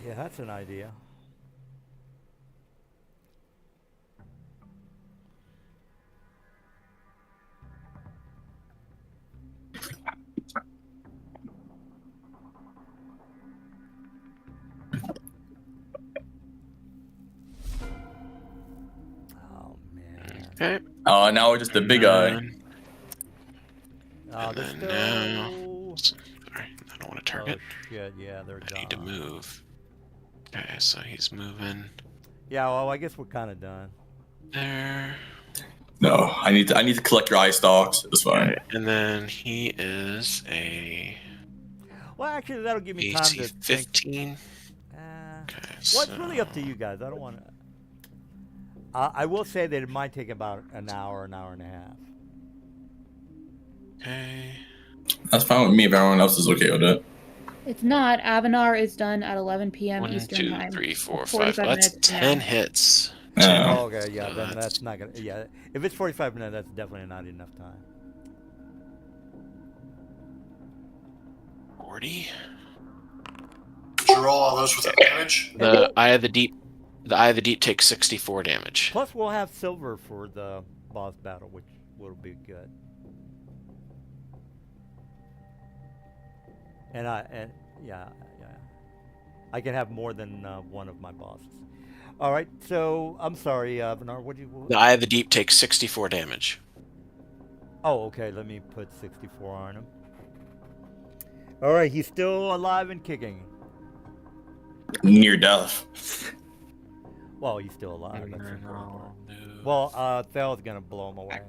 Yeah, that's an idea. Oh man. Okay. Now we're just the big guy. Oh, they're And still. now, sorry, I don't want to Oh target. shit! Yeah, they're I need to gone. move. Okay, so he's moving Yeah, well, I guess we're kind of done. there. No, I need to collect your eye stalks. It's fine. Okay, and then he is a Well, actually, that'll give me time to AC think. 15. Uh, Okay, well, it's really up to you guys. I don't want to. I will say that it might take about an hour and a half. Okay. That's fine with me if everyone else is okay with it. It's not. Avanar is done at 11 p.m. 1, Eastern 2, time. 3, 4, 5. 45 Well, that's minutes from 10 now. hits. Yeah. Oh, okay, yeah, So then that's that's not gonna. Yeah, if it's 45 minutes, that's definitely not enough time. 40. Did you roll all those with advantage? The Eye of the Deep. The Eye of the Deep takes 64 damage. Plus, we'll have silver for the boss battle, which will be good. And yeah, I can have more than one of my bosses. All right, so I'm sorry, Bernard. What do you? The Eye of the Deep takes 64 damage. Oh, okay. Let me put 64 on him. All right, he's still alive and kicking. Near death. Well, he's still alive. That's the important part. Move. Well, Thel's gonna blow him away.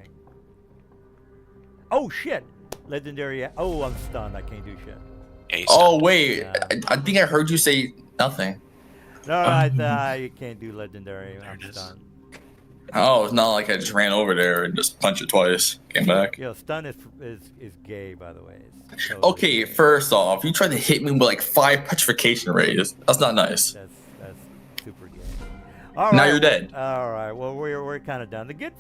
Oh shit! Legendary. Oh, I'm stunned. I can't do shit. Yeah, he's Oh stunned. wait, Yeah. I think I heard you say nothing. No, I can't do legendary. There I'm it is. stunned. Oh, it's not like I just ran over there and just punched it twice. Came back. Yo, stun is gay, by the way. It's totally Okay, gay. first off, you tried to hit me with like 5 petrification rays. That's not nice. That's super gay. All Now right, you're dead. All right. Well, we're kind of done. The good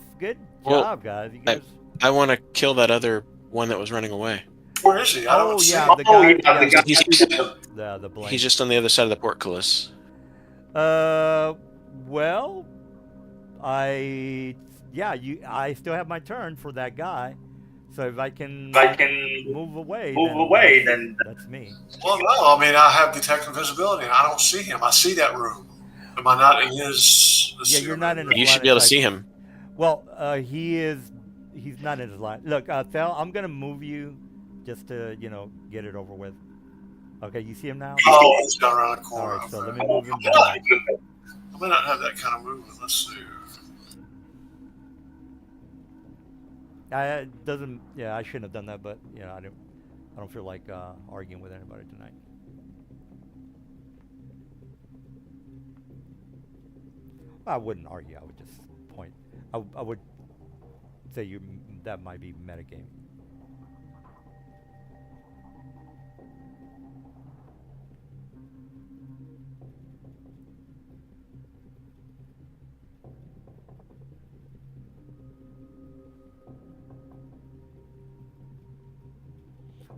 Well, job, guys. You guys. I want to kill that other one that was running away. Where is he? I don't Oh see yeah, him. the guy. yeah, the guy. He's, The blank. he's just on the other side of the portcullis. Well, I still have my turn for that guy. So if I can move away, then that's me. Well, no. I mean, I have detect invisibility, and I don't see him. I see that room. Am I not in his? let's Yeah, see, you're I'm not in his You line should be able of to sight. see him. Well, he's not in his line. Look, Thel, I'm gonna move you just to get it over with. Okay, you see him now? Oh, he's down around the All corner. right, so Okay. let me move him down. I may not have that kind of movement. Let's see. I shouldn't have done that, but I don't feel like arguing with anybody tonight. I wouldn't argue. I would just point. I would say that might be metagaming.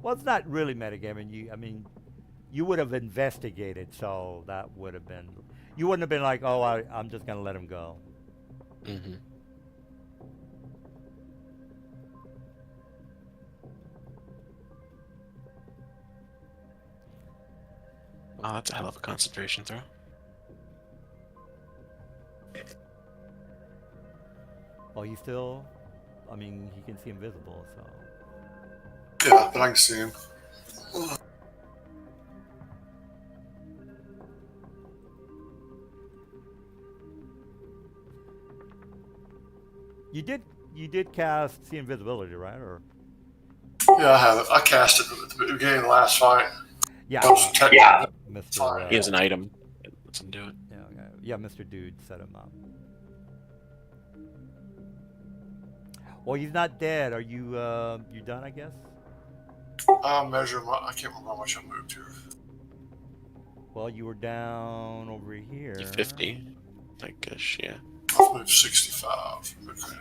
Well, it's not really metagaming. I mean, you would have investigated, so that would have been. You wouldn't have been like, oh, I'm just gonna let him go. Mm-hmm. Oh, that's a hell of a concentration throw. Oh, he's still. I mean, he can see invisible, so. Yeah, but I can see him. You did cast see invisibility, right? Or Yeah, I have it. I cast it at the beginning of the last fight. yeah, That was technically- yeah. Mr. He has an item. Lets him do it. Yeah, Mr. Dude set him up. Well, he's not dead. Are you you done? I guess. I'll measure my. I can't remember how much I moved here. Well, you were down over here. 50. I guess, yeah. I'll move 65. Okay.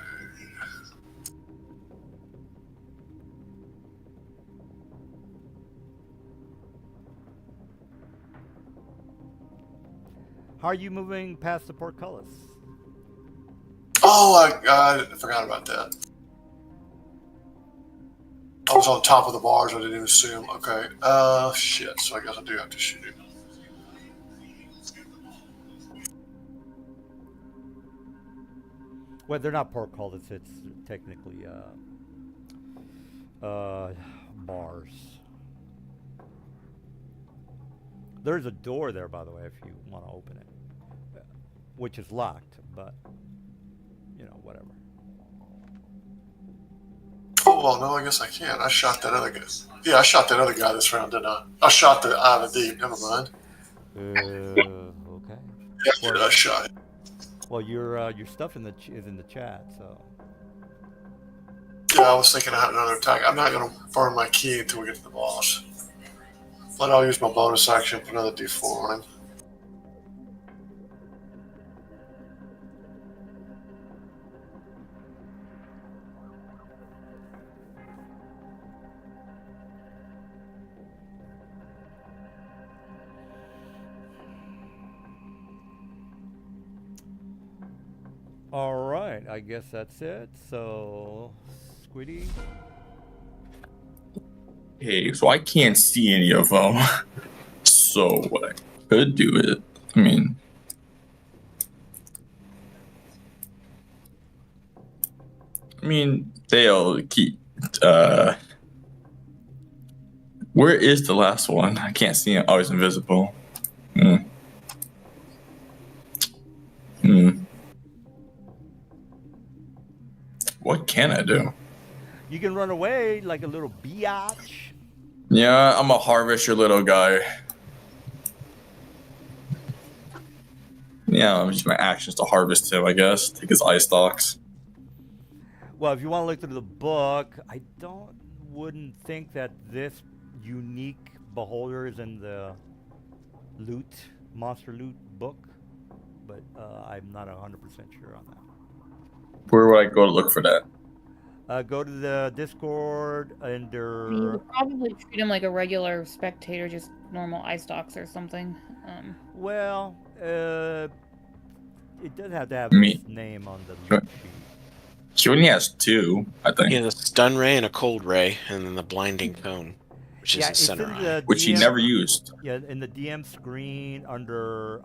How are you moving past the portcullis? Oh, I forgot about that. I was on top of the bars. I didn't even see him. Okay. Shit. So I guess I do have to shoot him. Well, they're not portcullis. It's technically bars. There's a door there, by the way, if you want to open it, which is locked. But you know, whatever. Oh, well, no, I guess I can. I shot that other guy. Yeah, I shot that other guy this round, didn't I? I shot the eye of the deep. Never mind. Okay. Yeah, I did. I shot him. Well, your stuff in the is in the chat, so. Yeah, I was thinking I had another attack. I'm not going to burn my key until we get to the boss. But I'll use my bonus action, put another D4 on him. All right, I guess that's it. So, Squiddy. Hey, so I can't see any of them. So I could do it. I mean, they'll keep. Where is the last one? I can't see it. Oh, it's invisible. What can I do? You can run away like a little biatch. Yeah, I'm a harvest your little guy. Yeah, I'm just my actions to harvest him, I guess. Take his eye stalks. Well, if you want to look through the book, I wouldn't think that this unique beholder is in the monster loot book, but I'm not 100% sure on that. Where would I go to look for that? Go to the Discord You under. would probably treat him like a regular spectator, just normal eye stalks or something. Well, it does have to have Me. his name on the Sure. loot sheet. He only has two, I think. He has a stun ray and a cold ray, and then the blinding cone, which is Yeah, the it's center in eye. the Which he DM never used. Yeah, in the DM screen under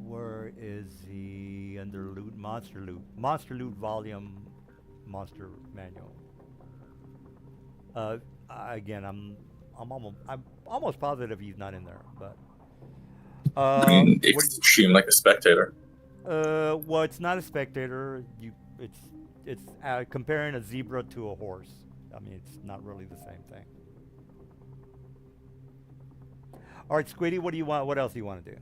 where is he? Under loot, monster loot volume, monster manual. Again, I'm almost positive he's not in there, but I mean, it seemed like a spectator. well, it's not a spectator. It's comparing a zebra to a horse. I mean, it's not really the same thing. All right, Squiddy, what do you want? What else do you want to do?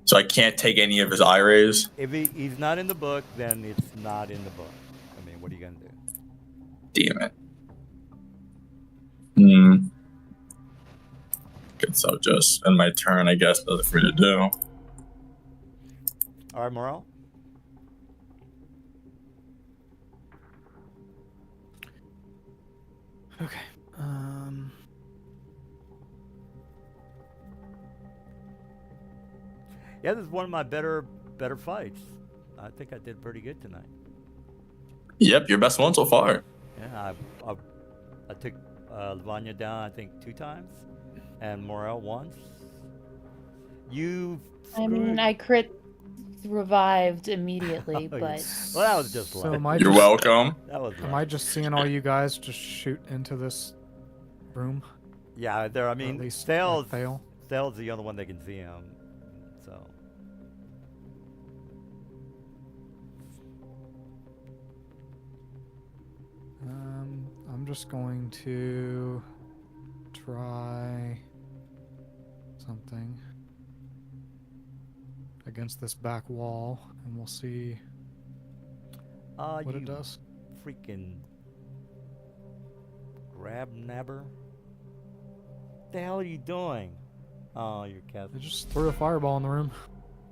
So I can't take any of his eye rays. If he's not in the book, then it's not in the book. I mean, what are you gonna do? Damn it. Guess I'll just end my turn, I guess. Nothing for me to do. All right, Morel. Okay. Yeah, this is one of my better fights. I think I did pretty good tonight. Yep, your best one so far. Yeah, I took Lavanya down, I think 2 times, and Morel once. I mean, I crit revived immediately, Oh, but well, that was just So luck. am I You're just, welcome. That was am luck. I just seeing all you guys just shoot into this room? Yeah, there. I Or mean, at least Thales fail? is the only one that can see him. So. I'm just going to try something against this back wall, and we'll see what You it does. freaking grab nabber. the hell are you doing? Oh, you're cat. I just threw a fireball in the room.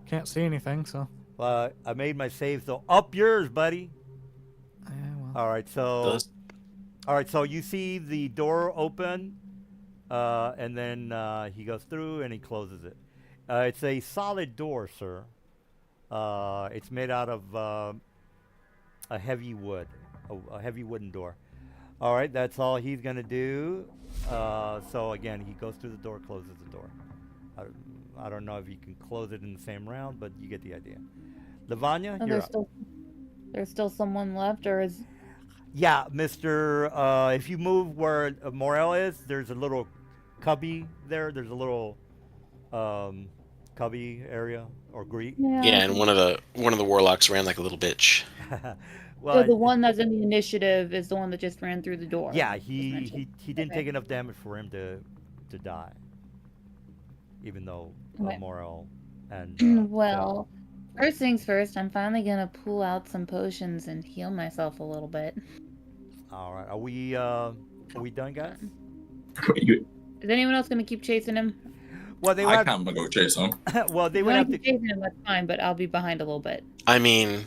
Can't see anything, so. I made my save, so up yours, buddy. Yeah, well. All right, so you see the door open, and then he goes through and he closes it. It's a solid door, sir. It's made out of a heavy wood, a heavy wooden door. All right, that's all he's gonna do. So again, he goes through the door, closes the door. I don't know if you can close it in the same round, but you get the idea. Lavanya, Oh, you're up. there's still someone left, or is Yeah, Mister. If you move where Morel is, there's a little cubby there. There's a little cubby area or greet. Yeah, and one of the warlocks ran like a little bitch. So the one that's in the initiative is the one that just ran through the door. Yeah, just he mentioned. didn't Okay. take enough damage for him to die, even though Okay. Morel and Well, first things first, I'm finally gonna pull out some potions and heal myself a little bit. all right, are we done, guys? Is anyone else gonna keep chasing him? Well, they would I have, can't go chase him. well, they If you would wanna have to. keep chasing him, that's fine, but I'll be behind a little bit. I mean,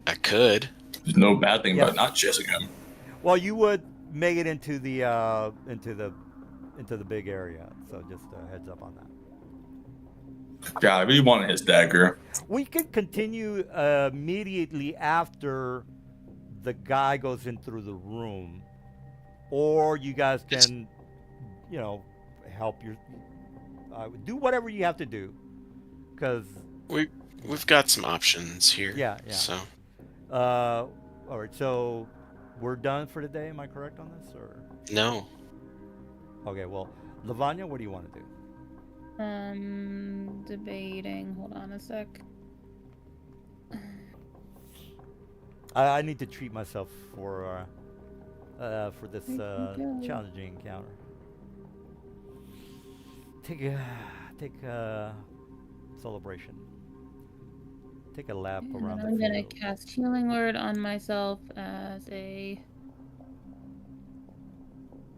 I could. There's no bad thing Yes. about not chasing him. Well, you would make it into the big area. So just a heads up on that. Yeah, I really wanted his dagger. We could continue immediately after the guy goes in through the room, or you guys can, help your do whatever you have to do, because We've got some options here. Yeah. So all right. So we're done for today. Am I correct on this, or? no. Okay. Well, Lavanya, what do you want to do? Debating. Hold on a sec. I need to treat myself for this go. challenging encounter. Take a celebration. Take a lap And around I'm the gonna field. cast Healing Word on myself as a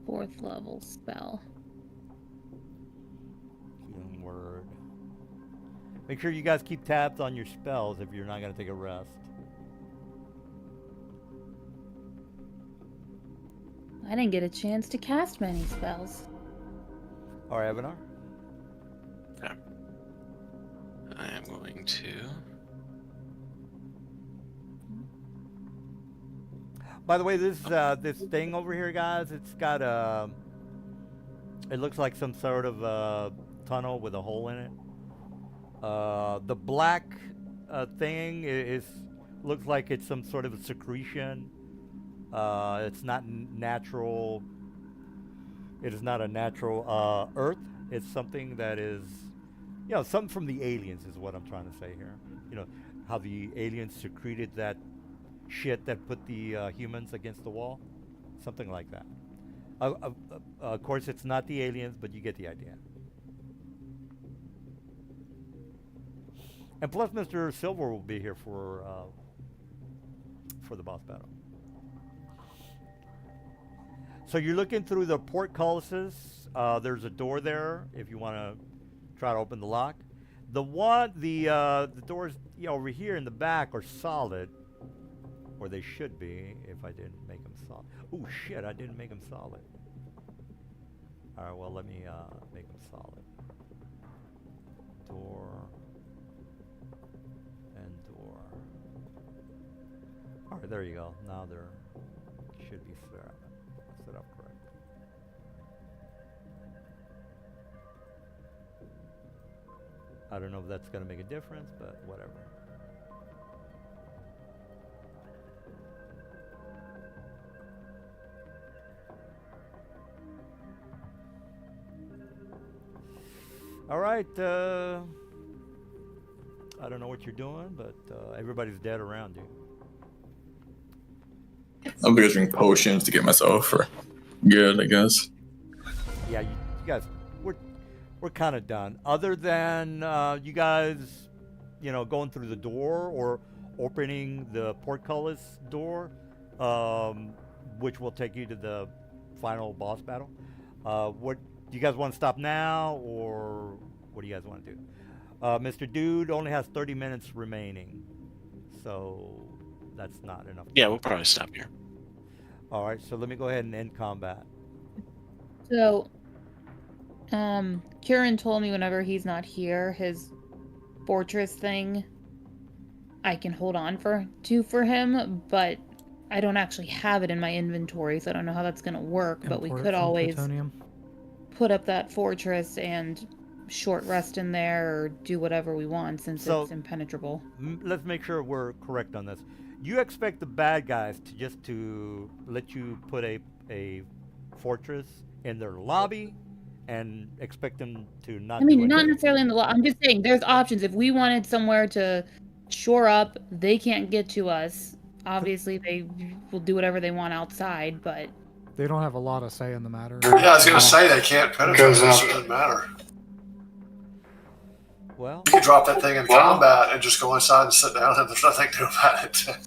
4th level spell. Healing word. Make sure you guys keep tabs on your spells if you're not gonna take a rest. I didn't get a chance to cast many spells. All right, Evanar. I am going to. By the way, this thing over here, guys, it's got it looks like some sort of tunnel with a hole in it. The black thing looks like it's some sort of a secretion. It's not natural. It is not a natural earth. It's something that is, something from the aliens is what I'm trying to say here. You know, how the aliens secreted that shit that put the humans against the wall. Something like that. Of course, it's not the aliens, but you get the idea. And plus, Mr. Silver will be here for the boss battle. So you're looking through the portcullises. There's a door there if you want to try to open the lock. The doors over here in the back are solid, or they should be if I didn't make them solid. Oh shit! I didn't make them solid. All right, well let me make them solid. Door and door. All right, there you go. Now they're should be set up correct. I don't know if that's going to make a difference, but whatever. All right. I don't know what you're doing, but everybody's dead around you. I'm gonna drink potions to get myself for good, I guess. Yeah, you guys, we're kind of done. Other than you guys, going through the door or opening the portcullis door, which will take you to the final boss battle. What do you guys want to stop now, or what do you guys want to do? Mr. Dude only has 30 minutes remaining, so that's not enough. Yeah, we'll probably stop here. All right, so let me go ahead and end combat. So, Kieran told me whenever he's not here, his fortress thing, I can hold on for him, but I don't actually have it in my inventory, so I don't know how that's gonna work. But we Import it could from always plutonium. put up that fortress and short rest in there, or do whatever we want since So- it's impenetrable. Let's make sure we're correct on this. You expect the bad guys to just to let you put a fortress in their lobby, and expect them to not. I mean, do not anything? necessarily in the law. I'm just saying there's options. If we wanted somewhere to shore up, they can't get to us. Obviously, they will do whatever they want outside, but They don't have a lot of say in the matter. Yeah, I was gonna say they can't penetrate. Goes It up. doesn't matter. Well, You could drop that thing in combat and just go inside and sit down, and there's nothing to do about it.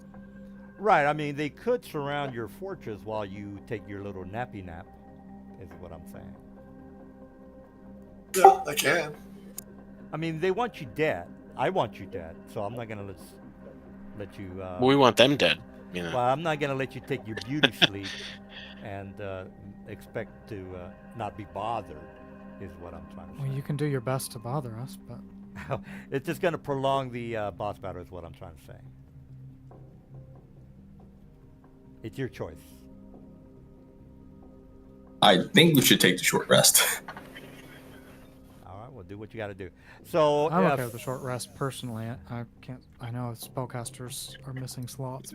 right. I mean, they could surround your fortress while you take your little nappy nap. Is what I'm saying. Yeah, they can. I mean, they want you dead. I want you dead, so I'm not gonna let you. Well, we want them dead. You know. Well, I'm not gonna let you take your beauty sleep and expect to not be bothered. Is what I'm trying to say. Well, you can do your best to bother us, but It's just gonna prolong the boss battle. Is what I'm trying to say. It's your choice. I think we should take the short rest. All right, well, do what you got to do. So I'm if- okay with the short rest personally. I can't. I know spellcasters are missing slots.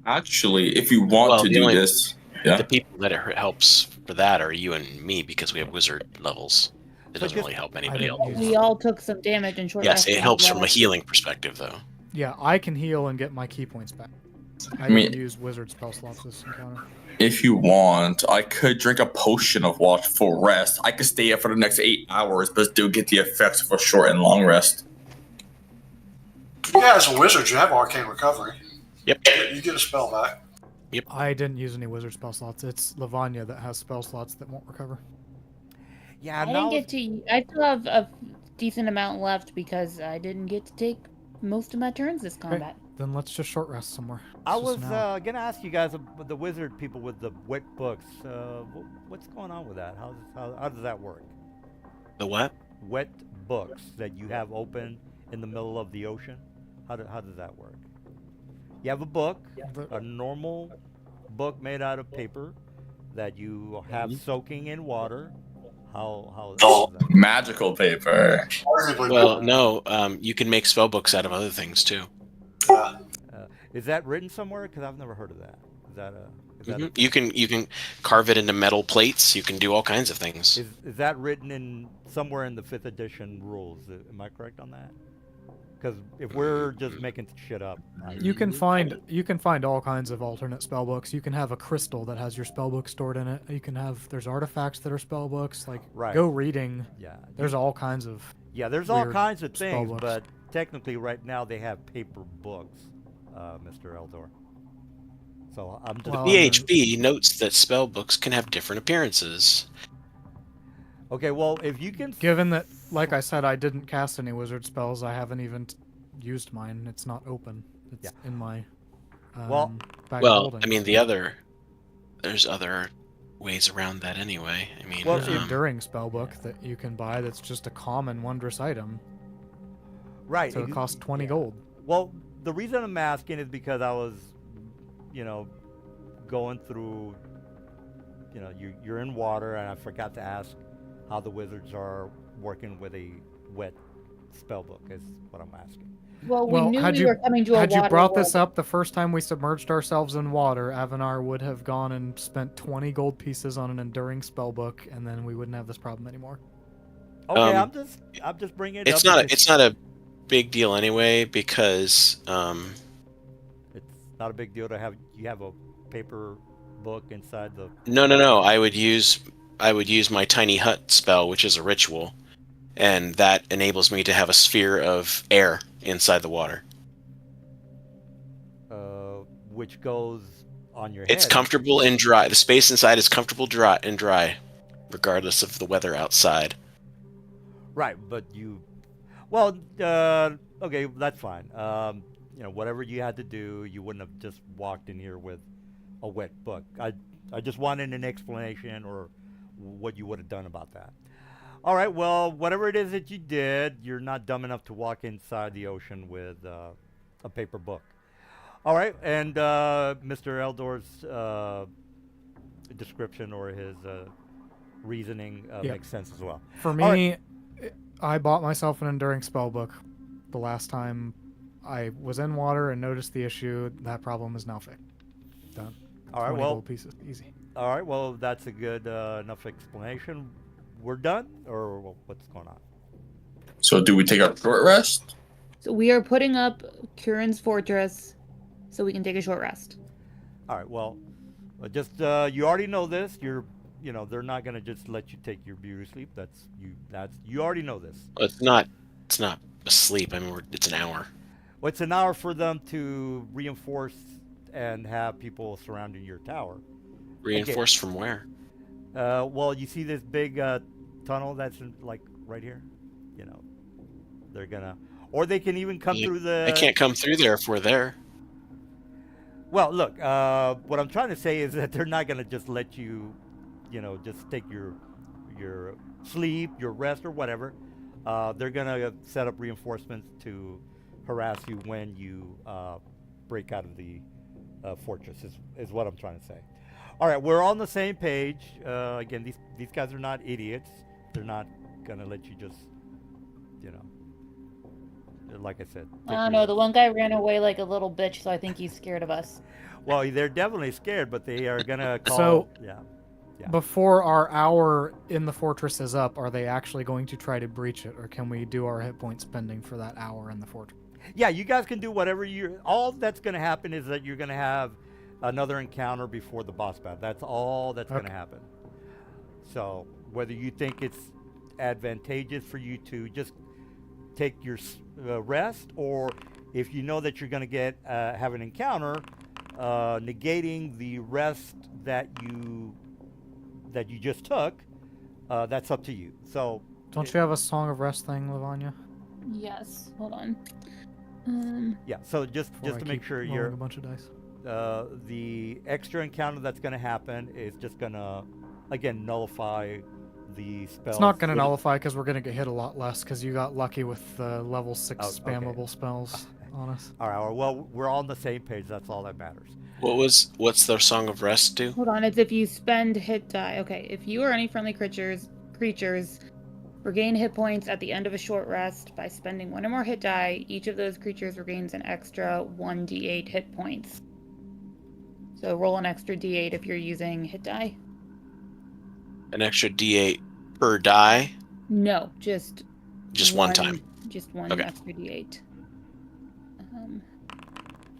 Actually, if you want Well, to the do only- this, yeah. The people that it helps for that are you and me because we have wizard levels. It So doesn't just- really help I anybody didn't else. use- we all took some damage in short Yes, rest it as helps from well. a healing perspective, though. Yeah, I can heal and get my key points back. I mean- didn't use wizard spell slots this encounter. If you want, I could drink a potion of watchful rest. I could stay up for the next 8 hours, but still get the effects of a short and long rest. Yeah, as a wizard, you have arcane recovery. Yep. You get a spell back. I didn't use any wizard spell slots. It's Lavanya that has spell slots that won't recover. yeah, I now didn't get to. I still have a decent amount left because I didn't get to take most of my turns this combat. Then let's just short rest somewhere. I It's just was an hour. gonna ask you guys, the wizard people with the wet books. What's going on with that? How does that work? The what? Wet books that you have open in the middle of the ocean. How does that work? You have a book, a normal book made out of paper that you have soaking in water. How Oh, is that? magical paper. Arguably, Well, no. You can make spell books out of other things too. Is that written somewhere? Because I've never heard of that. Is that a? Is, that You can carve it into metal plates. You can do all kinds of things. is that written in somewhere in the 5th edition rules? Am I correct on that? Because if we're just making shit up, You can find all kinds of alternate spell books. You can have a crystal that has your spell book stored in it. You can have there's artifacts that are spell books. Like Right. go reading. yeah, There's all kinds of there's all weird kinds of spell things, books. but technically, right now they have paper books, Mr. Eldor. So I'm just Well, BHB notes that spell books can have different appearances. okay. Well, if you can, given that, like I said, I didn't cast any wizard spells. I haven't even used mine. It's not open. It's in my Well- bag of Well, holding. I mean, there's other ways around that anyway. I mean, Well, There's the um, enduring spell book that you can buy. That's just a common wondrous item. right? So it costs 20 gold. Well, the reason I'm asking is because I was, going through, you're in water, and I forgot to ask how the wizards are working with a wet spell book. Is what I'm asking. Well, we Well, knew had we you- were coming to a Had water you brought this world. up the first time we submerged ourselves in water, Avanar would have gone and spent 20 gold pieces on an enduring spell book, and then we wouldn't have this problem anymore. Okay, Um, I'm just bringing it it's up. it's not a big deal anyway because It's not a big deal to have a paper book inside the. no. I would use my tiny hut spell, which is a ritual, and that enables me to have a sphere of air inside the water. Which goes on your It's head. comfortable and dry. The space inside is comfortable dry, regardless of the weather outside. Right, but well, okay, that's fine. Whatever you had to do, you wouldn't have just walked in here with a wet book. I just wanted an explanation or what you would have done about that. All right, well, whatever it is that you did, you're not dumb enough to walk inside the ocean with a paper book. All right, and Mr. Eldor's description or his reasoning Yep. makes sense as well. For All right. me, I bought myself an enduring spell book the last time I was in water and noticed the issue. That problem is now fixed. Done. All right, 20 well, gold pieces, easy. all right, well, that's a good enough explanation. We're done, or what's going on? So do we take a short rest? So we are putting up Kurin's fortress so we can take a short rest. All right, well, just you already know this. They're not gonna just let you take your beauty sleep. You already know this. It's not asleep. I mean, it's an hour. Well, it's an hour for them to reinforce and have people surrounding your tower. Reinforced from where? Well, you see this big tunnel that's right here. They're gonna, or they can even come through the. I can't come through there if we're there. Well, look, what I'm trying to say is that they're not gonna just let you, just take your sleep, your rest, or whatever. They're gonna set up reinforcements to harass you when you break out of the fortress. Is what I'm trying to say. All right, we're on the same page. Again, these guys are not idiots. They're not gonna let you just, like I said. I don't know. The one guy ran away like a little bitch, so I think he's scared of us. Well, they're definitely scared, but they are gonna call. So, yeah. Before our hour in the fortress is up, are they actually going to try to breach it, or can we do our hit point spending for that hour in the fortress? Yeah, you guys can do whatever all that's gonna happen is that you're gonna have another encounter before the boss battle. That's all that's gonna happen. So whether you think it's advantageous for you to just take your rest, or if you know that you're going to have an encounter, negating the rest that you just took, that's up to you. So don't you have a Song of Rest thing, Lavanya? Yes. Hold on. Yeah. So just to make sure you're a bunch of dice. The extra encounter that's going to happen is just going to again nullify the spell. It's not going to nullify because we're going to get hit a lot less because you got lucky with the level 6 spammable spells on us. All right. Well, we're all on the same page. That's all that matters. What's the Song of Rest do? Hold on. It's if you spend hit die. Okay. If you or any friendly creatures regain hit points at the end of a short rest by spending one or more hit die, each of those creatures regains an extra 1d8 hit points. So roll an extra d8 if you're using hit die. An extra d8 per die? No, just one time. Just one extra d8.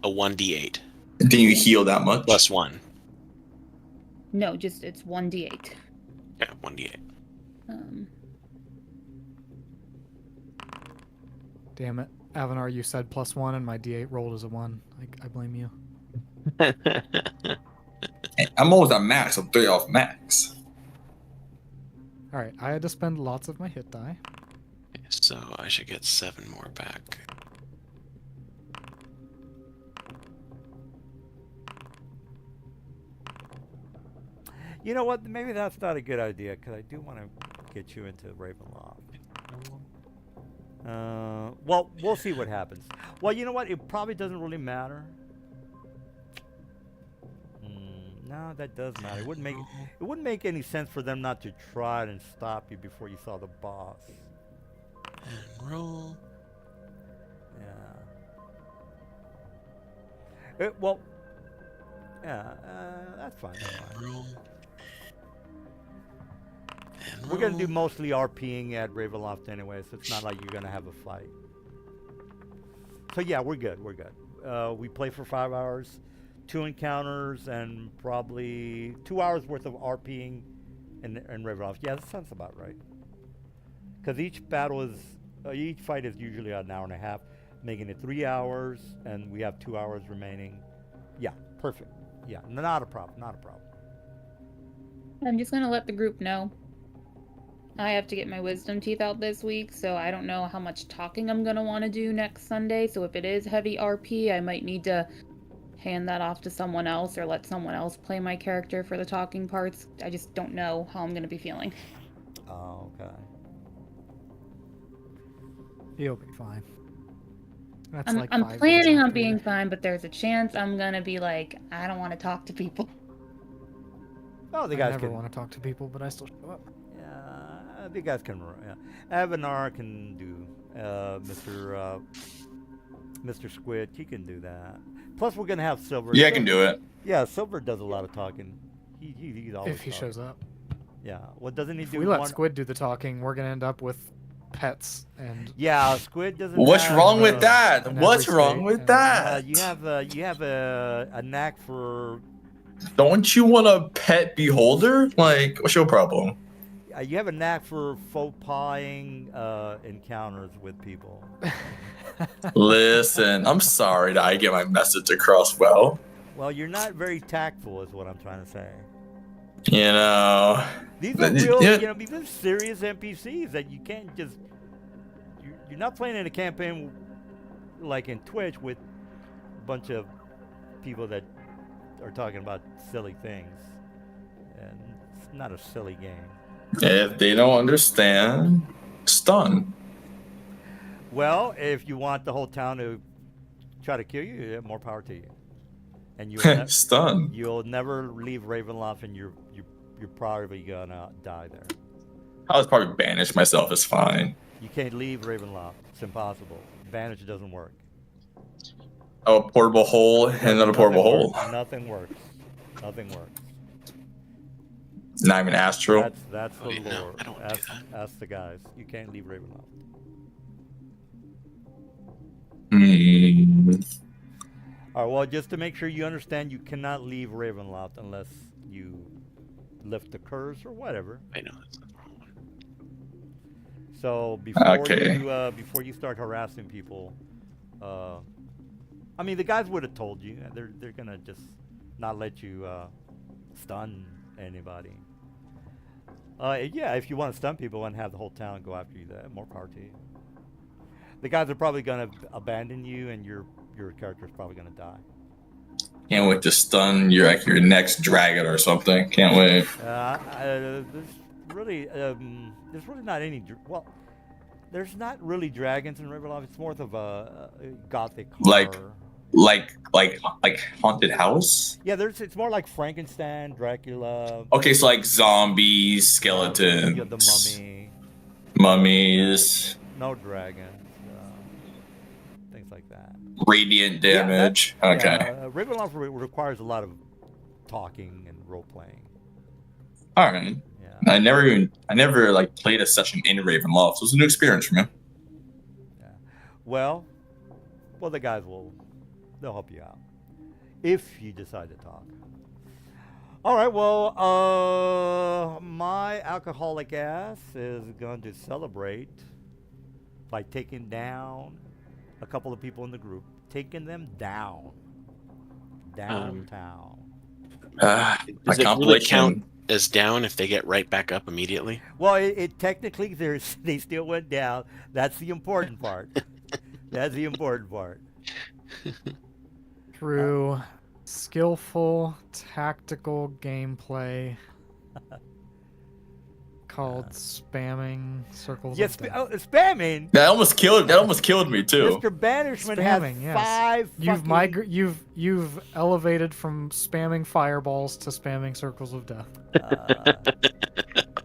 A 1d8. Then you heal that much? Plus 1. No, just it's 1d8. Yeah, 1d8. Damn it. Avanar, you said +1 and my d8 rolled as a 1. I blame you. I'm almost at max. I'm 3 off max. Alright, I had to spend lots of my hit die. So I should get 7 more back. You know what? Maybe that's not a good idea because I do want to get you into Ravenloft. Well, we'll see what happens. Well, you know what? It probably doesn't really matter. No, that does matter. It wouldn't make any sense for them not to try and stop you before you saw the boss. And roll. Yeah. Well, yeah, that's fine. That's fine. Roll. We're gonna do mostly RPing at Ravenloft anyway, so it's not like you're gonna have a fight. So yeah, we're good. We're good. We play for 5 hours, 2 encounters, and probably 2 hours worth of RPing in Ravenloft. Yeah, that sounds about right. Because each fight is usually an hour and a half, making it 3 hours, and we have 2 hours remaining. Yeah, perfect. Yeah, not a problem. Not a problem. I'm just gonna let the group know. I have to get my wisdom teeth out this week, so I don't know how much talking I'm gonna want to do next Sunday. So if it is heavy RP, I might need to hand that off to someone else or let someone else play my character for the talking parts. I just don't know how I'm gonna be feeling. Oh, okay. You'll be fine. That's I'm, like I'm 5 days planning on after being you- fine, but there's a chance I'm gonna be like, I don't want to talk to people. Oh, the I guys never can. want to talk to people, but I still show up. Yeah, the guys can. Yeah. Avanar can do. Mr. Squid, he can do that. Plus, we're gonna have Silver. Yeah, I can do it. Yeah, Silver does a lot of talking. He's always If he talking. shows up. Yeah. What doesn't he If do? we let one... Squid do the talking, we're gonna end up with pets and Yeah, Squid doesn't. What's have, wrong with that? in What's every wrong state, with and- that? You have a knack for. Don't you want a pet beholder? Like, what's your problem? You have a knack for faux pawing encounters with people. Listen, I'm sorry that I get my message across well. Well, you're not very tactful, is what I'm trying to say. You know. These are real, these are serious NPCs that you can't just. You're not playing in a campaign like in Twitch with a bunch of people that are talking about silly things, and it's not a silly game. If they don't understand, stun. Well, if you want the whole town to try to kill you, more power to you. And Stun. you'll never leave Ravenloft, and you're probably gonna die there. I'll probably banish myself. It's fine. You can't leave Ravenloft. It's impossible. Banish doesn't work. Oh, a portable hole and another portable hole. Nothing works. Nothing works. Not even astral. That's the Okay, no, lore. I don't wanna do that. Ask the guys. You can't leave Ravenloft. All right. Well, just to make sure you understand, you cannot leave Ravenloft unless you lift the curse or whatever. I know that's not the wrong one. So Okay. before you start harassing people, I mean the guys would have told you. They're gonna just not let you stun anybody. Yeah, if you want to stun people and have the whole town go after you, that more power to you. The guys are probably gonna abandon you, and your character's probably gonna die. Can't wait to stun your next dragon or something. Can't wait. There's really not any. Well, there's not really dragons in Ravenloft. It's more of a gothic horror. Like haunted house. Yeah, it's more like Frankenstein, Dracula. Okay, so like zombies, skeletons, The mummy. mummies, No dragons. Things like that. radiant damage. Okay. Ravenloft requires a lot of talking and role playing. All right. Yeah. I never like played a session in Ravenloft. So it was a new experience for me. Yeah. Well, the guys they'll help you out if you decide to talk. All right. Well, my alcoholic ass is going to celebrate by taking down a couple of people in the group, taking them downtown. My Does it really compilation. count as down if they get right back up immediately? Well, it technically they still went down. That's the important part. That's the important part. through skillful tactical gameplay called spamming circles. Yes, of death. spamming. That almost killed me too. Mr. Banishment has Spamming, yes. 5 fucking... You've elevated from spamming fireballs to spamming circles of death.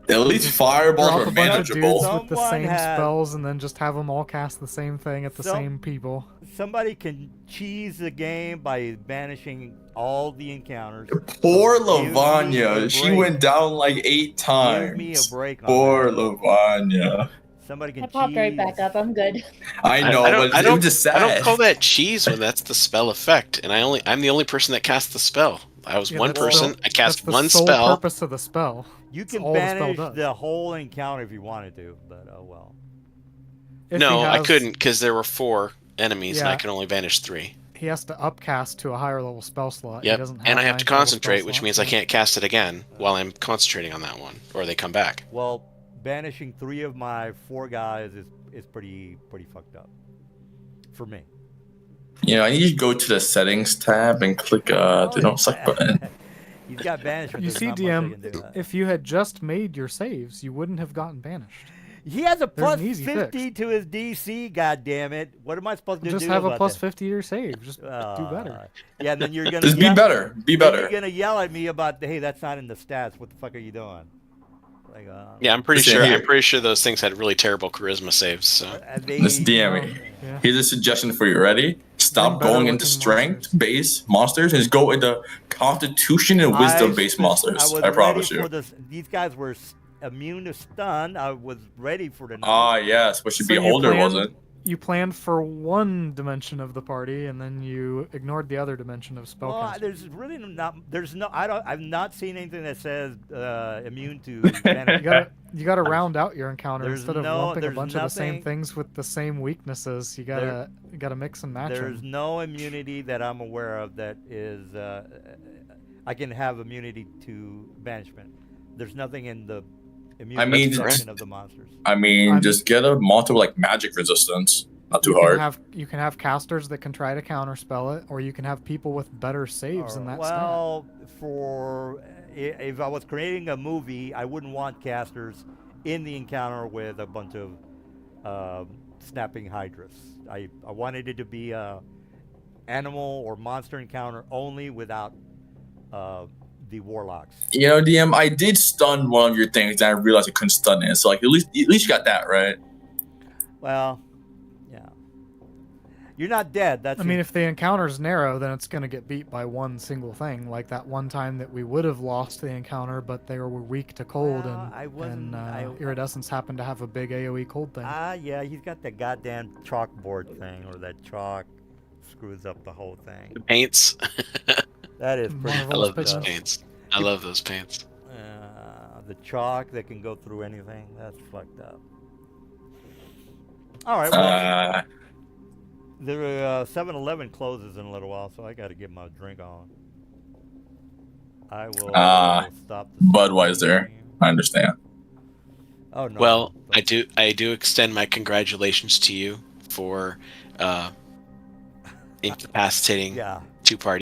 At least fireballs Drop were a bunch of dudes manageable. with the Someone same had- spells and then just have them all cast the same thing at the same people. Somebody can cheese the game by banishing all the encounters. Poor Give me a Lavanya. She break. went down like 8 times. Give me a break on Poor that. Lavanya. Somebody can I popped right back cheese- up. I'm good. I know, but it was just sad. I don't call that cheese when that's the spell effect, and I'm the only person that cast the spell. I was Yeah, one that's person. the- I cast that's the one sole spell. purpose of the spell. You That's can all the spell banish does. the whole encounter if you wanted to, but oh well. If No, he I has- couldn't because there were 4 enemies and I Yeah. could only banish 3. he has to upcast to a higher level spell slot. He Yep. doesn't have And I have 9th to level concentrate, spell which slot, means I so- can't cast it again while I'm concentrating on that one, or they come back. Well, banishing 3 of my 4 guys is pretty fucked up for me. You know, I need you to go to the settings tab and click Oh, the don't suck button. He's got banishment. You There's see, not much I DM, can do. if you had just made your saves, you wouldn't have gotten banished. He has a plus an easy 50 fix. to his DC. God damn it! What am I supposed to Just do have a about plus that? 50 to your save. Just do better. Yeah, and then you're gonna Just be better. Be then better. You're gonna yell at me about, hey, that's not in the stats. What the fuck are you doing? Like, Yeah, I'm pretty Listen sure. here. I'm pretty sure those things had really terrible charisma saves. So This DM, Yeah. here's a suggestion for you. Ready? Stop better going into looking strength-based monsters and just go into Constitution and Wisdom-based monsters. I promise you. These guys were immune to stun. I was ready for the. Ah, yes, but should So be you older, planned- wasn't? You planned for one dimension of the party, and then you ignored the other dimension of Well, spellcasting. there's really not. There's no. I've not seen anything that says immune to. You gotta round out your encounter There's instead of no- lumping a there's bunch of the same nothing- things with the same weaknesses. You gotta mix and match There's them. no immunity that I'm aware of that is. I can have immunity to banishment. There's nothing in the immunity mean, section of the monsters. I mean, just get a monster with like magic resistance. Not too hard. You can have casters that can try to counterspell it, or you can have people with better saves in that stat. Well, if I was creating a movie, I wouldn't want casters in the encounter with a bunch of snapping hydras. I wanted it to be a animal or monster encounter only without the warlocks. You know, DM, I did stun one of your things, and I realized I couldn't stun it. So like, at least you got that right. Well, yeah. You're not dead. That's I mean, if the encounter's narrow, then it's going to get beat by one single thing. Like that one time that we would have lost the encounter, but they were weak to cold, Well, I wasn't- and Iridescence happened to have a big AoE cold thing. yeah, he's got that goddamn chalkboard thing, or that chalk screws up the whole thing. the paints. That is pretty. I love those fucked up. paints. I love those paints. The chalk that can go through anything. That's fucked up. All right. Well, the 7-Eleven closes in a little while, so I got to get my drink on. I will stop. Budweiser. I understand. Oh no. Well, I do extend my congratulations to you for incapacitating Yeah. 2 parties.